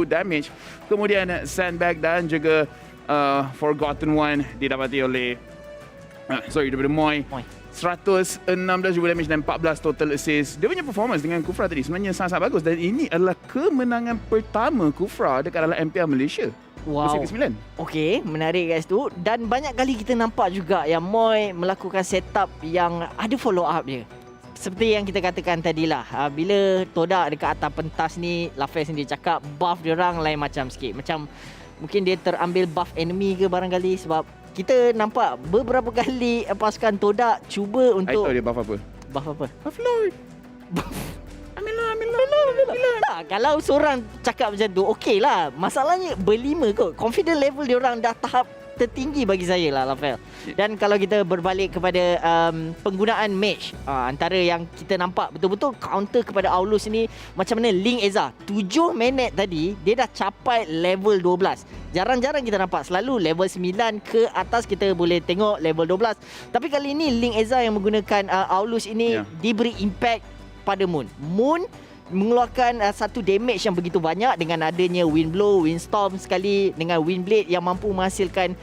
damage. Kemudian Sandbag dan juga Forgotten One didapati oleh daripada Moy. 116 damage dan 14 total assist. Dia punya performance dengan Kufra tadi sebenarnya sangat-sangat bagus. Dan ini adalah kemenangan pertama Kufra dekat dalam MPL Malaysia. Wow. Musim ke-9. Okey, menarik guys tu. Dan banyak kali kita nampak juga yang Moy melakukan setup yang ada follow up dia. Seperti yang kita katakan tadilah, bila TODAK dekat atas pentas ni, Lavelle sendiri cakap buff diorang lain macam sikit. Macam mungkin dia terambil buff enemy ke barangkali, sebab kita nampak beberapa kali pasukan TODAK cuba untuk... I tahu dia buff apa. Buff apa? Buff Lord. Tak, kalau seorang cakap macam tu, okey lah. Masalahnya berlima kot. Confident level diorang dah tahap tertinggi bagi saya lah, Lavelle. Dan kalau kita berbalik kepada penggunaan mage, antara yang kita nampak betul-betul counter kepada Aulus ni, macam mana Link Eza 7 minit tadi dia dah capai level 12. Jarang-jarang kita nampak, selalu level 9 ke atas kita boleh tengok level 12. Tapi kali ini Link Eza yang menggunakan Aulus ini diberi impact kepada Moon. Moon mengeluarkan satu damage yang begitu banyak dengan adanya Wind Blow, Windstorm sekali dengan Wind Blade yang mampu menghasilkan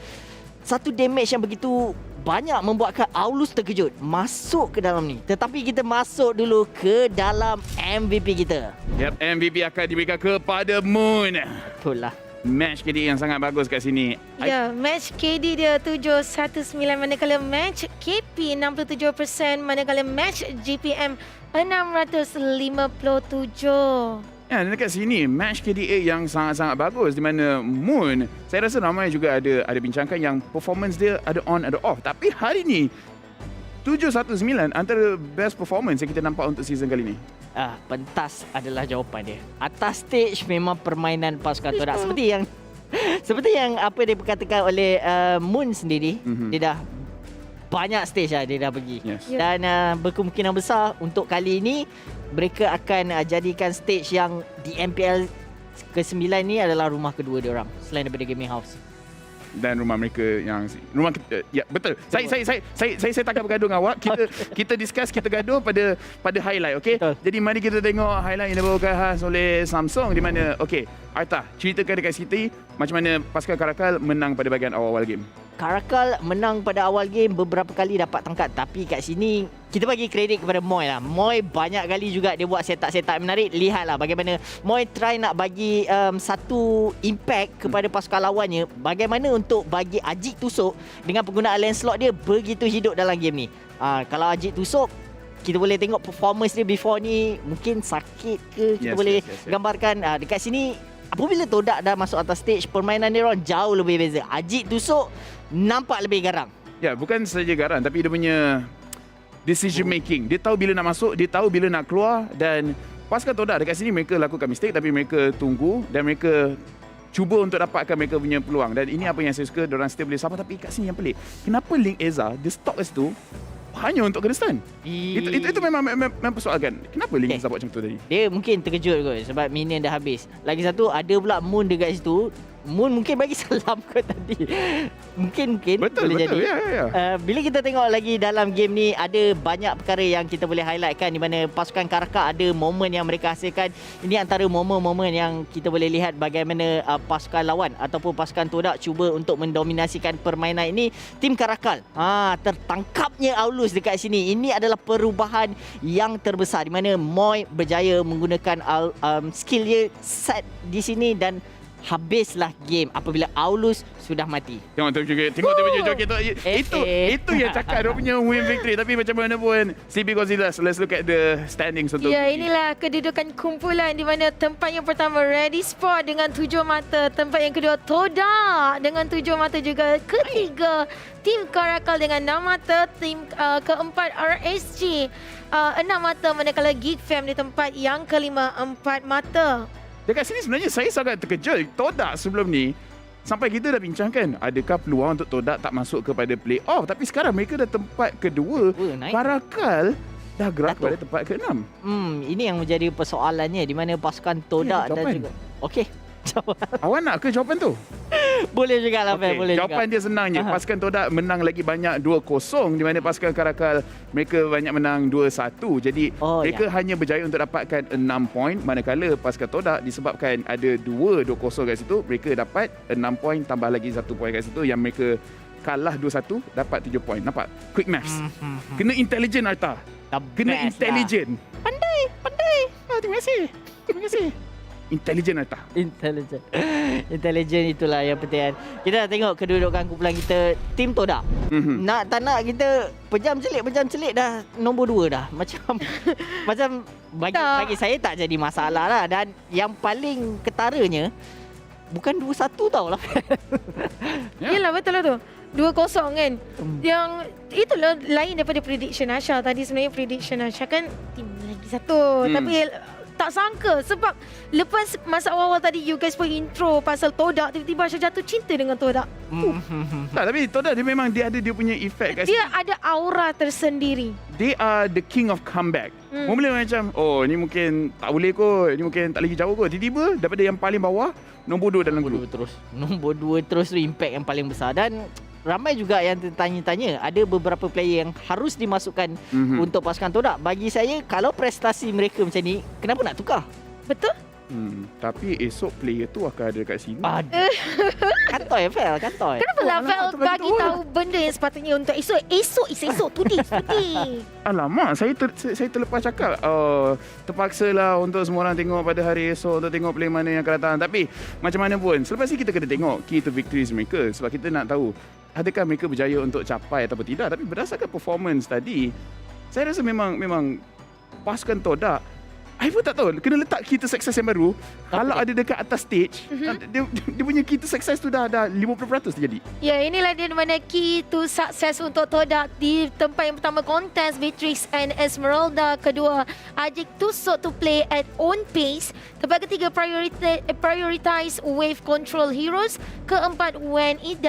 satu damage yang begitu banyak membuatkan Aulus terkejut masuk ke dalam ni. Tetapi kita masuk dulu ke dalam MVP kita. Yep, MVP akan diberikan kepada Moon. Betul lah. Match KD yang sangat bagus kat sini. Ya, match KD dia 719 manakala match KP 67% manakala match GPM 657. Ya, dekat sini match KDA yang sangat-sangat bagus di mana Moon, saya rasa ramai juga ada bincangkan yang performance dia ada on ada off. Tapi hari ni 719 antara best performance yang kita nampak untuk season kali ni. Pentas adalah jawapan dia. Atas stage memang permainan pasukan TODAK seperti yang apa dia berkatakan oleh Moon sendiri. Dia dah banyak stage lah dia dah pergi. Dan berkemungkinan besar untuk kali ini mereka akan jadikan stage yang di MPL ke-9 ni adalah rumah kedua dia orang selain daripada gaming house. Dan rumah mereka yang rumah kita, ya betul. Saya takkan bergaduh dengan awak. Kita discuss, kita gaduh pada highlight, okey? Jadi mari kita tengok highlight yang dibawakan khas oleh Samsung di mana okey, Arta, ceritakan dekat City macam mana pasukan CaRaCaL menang pada bahagian awal-awal game. CaRaCaL menang pada awal game, beberapa kali dapat tangkap, tapi kat sini kita bagi kredit kepada Moy lah. Moy banyak kali juga dia buat setup-setup menarik. Lihatlah bagaimana Moy try nak bagi satu impact kepada pasukan lawannya. Bagaimana untuk bagi Ajik tusuk dengan penggunaan Lancelot dia begitu hidup dalam game ni. Kalau Ajik tusuk, kita boleh tengok performance dia before ni mungkin sakit ke, kita boleh gambarkan. Dekat sini apabila TODAK dah masuk atas stage, permainan dia orang jauh lebih beza. Ajik tusuk nampak lebih garang. Ya, bukan saja garang tapi dia punya decision making. Dia tahu bila nak masuk, dia tahu bila nak keluar. Dan pasukan TODAK dekat sini mereka lakukan mistake tapi mereka tunggu dan mereka cuba untuk dapatkan mereka punya peluang. Dan ini apa yang saya suka, diorang still boleh sabar. Tapi kat sini yang pelik, kenapa Link Eza dia stop kat situ hanya untuk kena stun? Itu memang persoalkan. Kenapa Link Eza buat macam tu tadi? Dia mungkin terkejut kot sebab minion dah habis. Lagi satu, ada pula Moon dekat situ. Moon mungkin bagi salam kot tadi. Mungkin boleh jadi. Ya. Bila kita tengok lagi dalam game ni, ada banyak perkara yang kita boleh highlightkan di mana pasukan CaRaCaL ada momen yang mereka hasilkan. Ini antara momen-momen yang kita boleh lihat bagaimana pasukan lawan ataupun pasukan TODAK cuba untuk mendominasikan permainan ini. Team CaRaCaL, tertangkapnya Aulus dekat sini. Ini adalah perubahan yang terbesar di mana Moy berjaya menggunakan skill dia set di sini dan habislah game apabila Aulus sudah mati. Tengok itu yang cakap dia punya win victory. Tapi macam mana pun CB Godzilla, let's look at the standings untuk inilah kedudukan kumpulan di mana tempat yang pertama Ready Sport dengan 7 mata, tempat yang kedua TODAK dengan 7 mata juga, ketiga Team CaRaCaL dengan 6 mata, tim keempat RSG 6 mata, manakala Geek Fam di tempat yang kelima 4 mata. Dekat sini sebenarnya saya sangat terkejut. TODAK sebelum ni sampai kita dah bincangkan adakah peluang untuk TODAK tak masuk kepada playoff, tapi sekarang mereka dah tempat kedua. CaRaCaL dah gerak pada tempat ke-6. Ini yang menjadi persoalannya di mana pasukan TODAK dan juga awak nak ke jawapan tu? Boleh juga lah, boleh jawapan juga. dia senang je. Pasukan TODAK menang lagi banyak 2-0 di mana pasukan CaRaCaL mereka banyak menang 2-1. Jadi mereka hanya berjaya untuk dapatkan 6 poin, manakala pasukan TODAK disebabkan ada 2-0 kat situ, mereka dapat 6 poin tambah lagi 1 poin kat situ yang mereka kalah 2-1 dapat 7 poin. Nampak? Quick maths. Kena intelligent, Arta. Kena intelligent. Pandai. Terima kasih. Intelligent Arta. Intelligent itulah yang penting. Kita dah tengok kedudukan kumpulan kita, Team TODAK. Tak nak kita pejam celik dah nombor 2 dah. Macam bagi saya tak jadi masalah lah. Dan yang paling ketaranya bukan 2-1 tau lah. Yelah, betul lah tu. 2-0 kan. Yang itulah lain daripada prediction Asha. Tadi sebenarnya prediction Asha kan tim lagi satu. Tapi tak sangka sebab lepas masa awal-awal tadi you guys pun intro pasal TODAK, tiba-tiba Asha jatuh cinta dengan TODAK. Tapi TODAK dia memang dia ada dia punya effect kat dia ada aura tersendiri. They are the king of comeback. Mula macam ni mungkin tak boleh kot, ni mungkin tak lagi jauh kot. Tiba-tiba daripada yang paling bawah nombor 2 dalam grup. Nombor 2 terus tu impact yang paling besar. Dan ramai juga yang tertanya-tanya, ada beberapa player yang harus dimasukkan untuk pasukan TODAK. Bagi saya, kalau prestasi mereka macam ni, kenapa nak tukar? Betul? Tapi esok player tu akan ada dekat sini. Kantoi Fel, kantoi. Kenapa lah Fel bagi tahu benda yang sepatutnya untuk esok? Esok is esok, today. Alamak, saya terlepas cakap. Terpaksa lah untuk semua orang tengok pada hari esok untuk tengok player mana yang akan datang. Tapi macam mana pun, selepas ni kita kena tengok key to victories mereka. Sebab kita nak tahu adakah mereka berjaya untuk capai ataupun tidak. Tapi berdasarkan performance tadi, saya rasa memang pasukan TODAK, I pun tak tahu, kena letak key to success yang baru. Kalau ada dekat atas stage, dia punya key to success tu dah 50% terjadi. Ya, inilah dia mana key to success untuk TODAK di tempat yang pertama contest Beatrix and Esmeralda. Kedua, Ajik Tusuk to play at own pace. Tempat ketiga, prioritize wave control heroes. Keempat, when in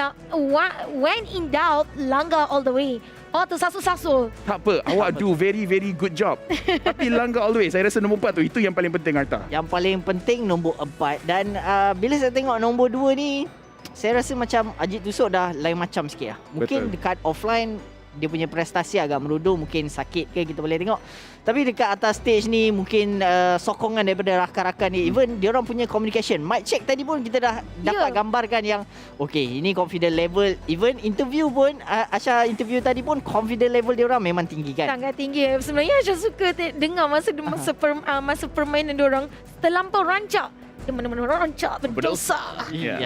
doubt, langgar all the way. Oh, tersasul-sasul. Tak apa, awak do very good job. Tapi langgar all the way. Saya rasa nombor 4 tu, itu yang paling penting, Arta. Yang paling penting nombor 4. Dan bila saya tengok nombor 2 ni, saya rasa macam Ajit Tusuk dah lain macam sikit lah. Mungkin dekat offline, dia punya prestasi agak merudum, mungkin sakit ke kita boleh tengok. Tapi dekat atas stage ni mungkin sokongan daripada rakan-rakan ni, even dia orang punya communication. Mic check tadi pun kita dah dapat gambarkan yang okay, ini confident level. Even interview pun Asha interview tadi pun confident level dia orang memang tinggi kan. Sangat tinggi. Sebenarnya Asha suka dengar masa permainan dia orang terlampau rancak. Dia mana-mana rancak berdosa. Ya.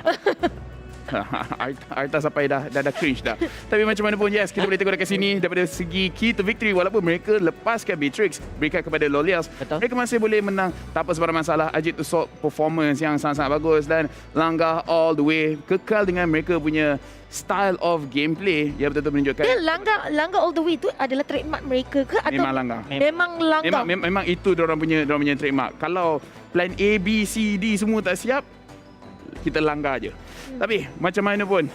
Arta sampai dah cringe dah. Tapi macam mana pun, yes, kita boleh tengok dekat sini daripada segi key to victory, walaupun mereka lepaskan Beatrix, berikan kepada Lolias, mereka masih boleh menang. Tak apa sebarang masalah. Ajit Tusuk performance yang sangat-sangat bagus dan langgar all the way, kekal dengan mereka punya style of gameplay yang betul-betul menunjukkan. Dia langgar all the way tu adalah trademark mereka ke atau memang langgar? Memang langgar. Memang itu diorang punya trademark. Kalau plan A, B, C, D semua tak siap, kita langgar je. Tapi macam mana pun,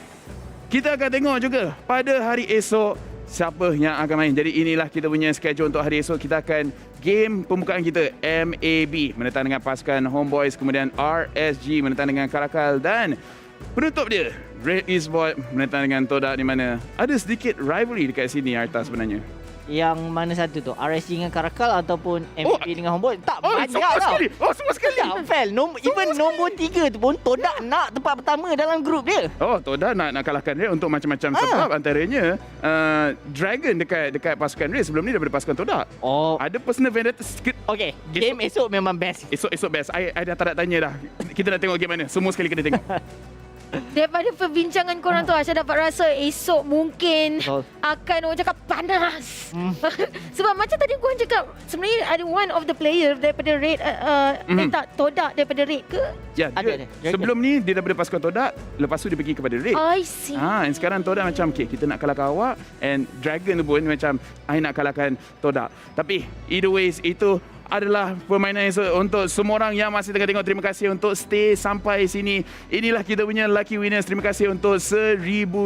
kita akan tengok juga pada hari esok siapa yang akan main. Jadi inilah kita punya schedule untuk hari esok. Kita akan game pembukaan kita MAB menentang dengan pasukan Homeboys, kemudian RSG menentang dengan CaRaCaL, dan penutup dia Red Esports menentang dengan TODAK, di mana ada sedikit rivalry dekat sini, Arta, sebenarnya. Yang mana satu tu? RSG dengan CaRaCaL ataupun MPL dengan Homeboy? Tak banyak tau. Semua sekali. Tak, Fel. Even nombor 3 tu pun TODAK nak tempat pertama dalam grup dia. TODAK nak kalahkan dia untuk macam-macam sebab. Antaranya Dragon dekat pasukan dia sebelum ni daripada pasukan TODAK. Ada personal vendetta. Okay, game esok memang best. Esok best. I dah tak nak tanya dah. Kita nak tengok game mana. Semua sekali kena tengok. Daripada perbincangan korang tu, Asha dapat rasa esok mungkin akan orang cakap panas. Sebab macam tadi korang cakap, sebenarnya ada one of the player daripada Red, TODAK daripada Red ke? Ya, ada. Sebelum ni dia daripada pasukan TODAK, lepas tu dia pergi kepada Red. I see. And sekarang TODAK macam, okay, kita nak kalahkan awak, and Dragon tu pun macam, I nak kalahkan TODAK. Tapi either ways, itu adalah permainan untuk semua orang yang masih tengah tengok. Terima kasih untuk stay sampai sini. Inilah kita punya lucky winners. Terima kasih untuk 1000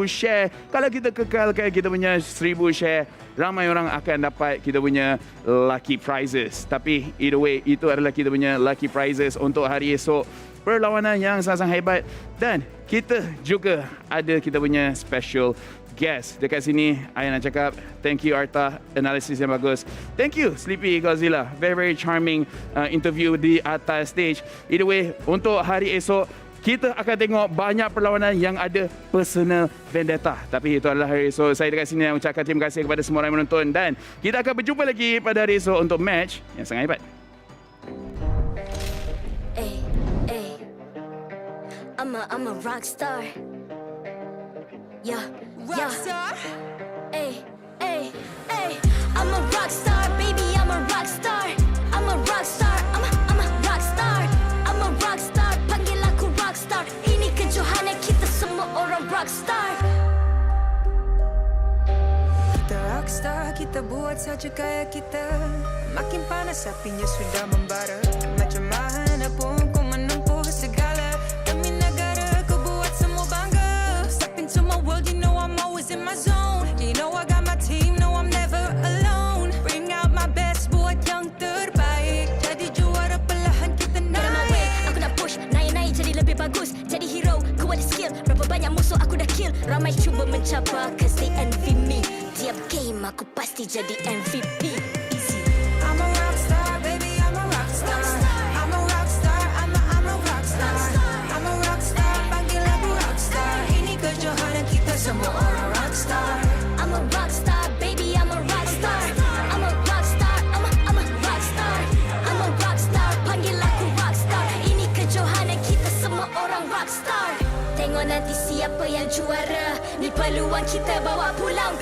share. Kalau kita kekalkan kita punya 1000 share, ramai orang akan dapat kita punya lucky prizes. Tapi either way, itu adalah kita punya lucky prizes untuk hari esok. Perlawanan yang sangat-sangat hebat. Dan kita juga ada kita punya special guest dekat sini. I nak cakap thank you Arta, analisis yang bagus. Thank you Sleepy Godzilla, very charming interview di atas stage. Either way, untuk hari esok kita akan tengok banyak perlawanan yang ada personal vendetta. Tapi itu adalah hari esok. Saya dekat sini nak ucapkan terima kasih kepada semua orang yang menonton, dan kita akan berjumpa lagi pada hari esok untuk match yang sangat hebat. I'm a rock star. Yeah. Rockstar? Ay. I'm a rock star, baby, I'm a rock star. I'm a rock star, I'm a rock star. I'm a rock star, panggil aku rock star. Ini kejohanan kita semua orang rock star. Kita rockstar, kita buat saja gaya kita. Makin panas apinya sudah membara. Macam mana pun kau menempuh segala. Demi negara kau buat semua bangga. Step into my world, you know I'm always in my zone. You know I got my team, no I'm never alone. Bring out my best, buat yang terbaik. Jadi juara perlahan kita naik. Get on my way, aku nak push, naik-naik jadi lebih bagus. Jadi hero, ku ada skill. Berapa banyak musuh aku dah kill. Ramai cuba mencapai aku pasti jadi MVP. Easy. I'm a rockstar, baby, I'm a rockstar. I'm a rockstar, I'm a rockstar. I'm a rockstar, panggil aku rockstar. Ini kejohanan kita semua orang rockstar. I'm a rockstar, baby, I'm a rockstar. I'm a rockstar, I'm a rockstar. I'm a rockstar, panggil aku rockstar. Ini kejohanan kita semua orang rockstar. Tengok nanti siapa yang juara. Ni peluang kita bawa pulang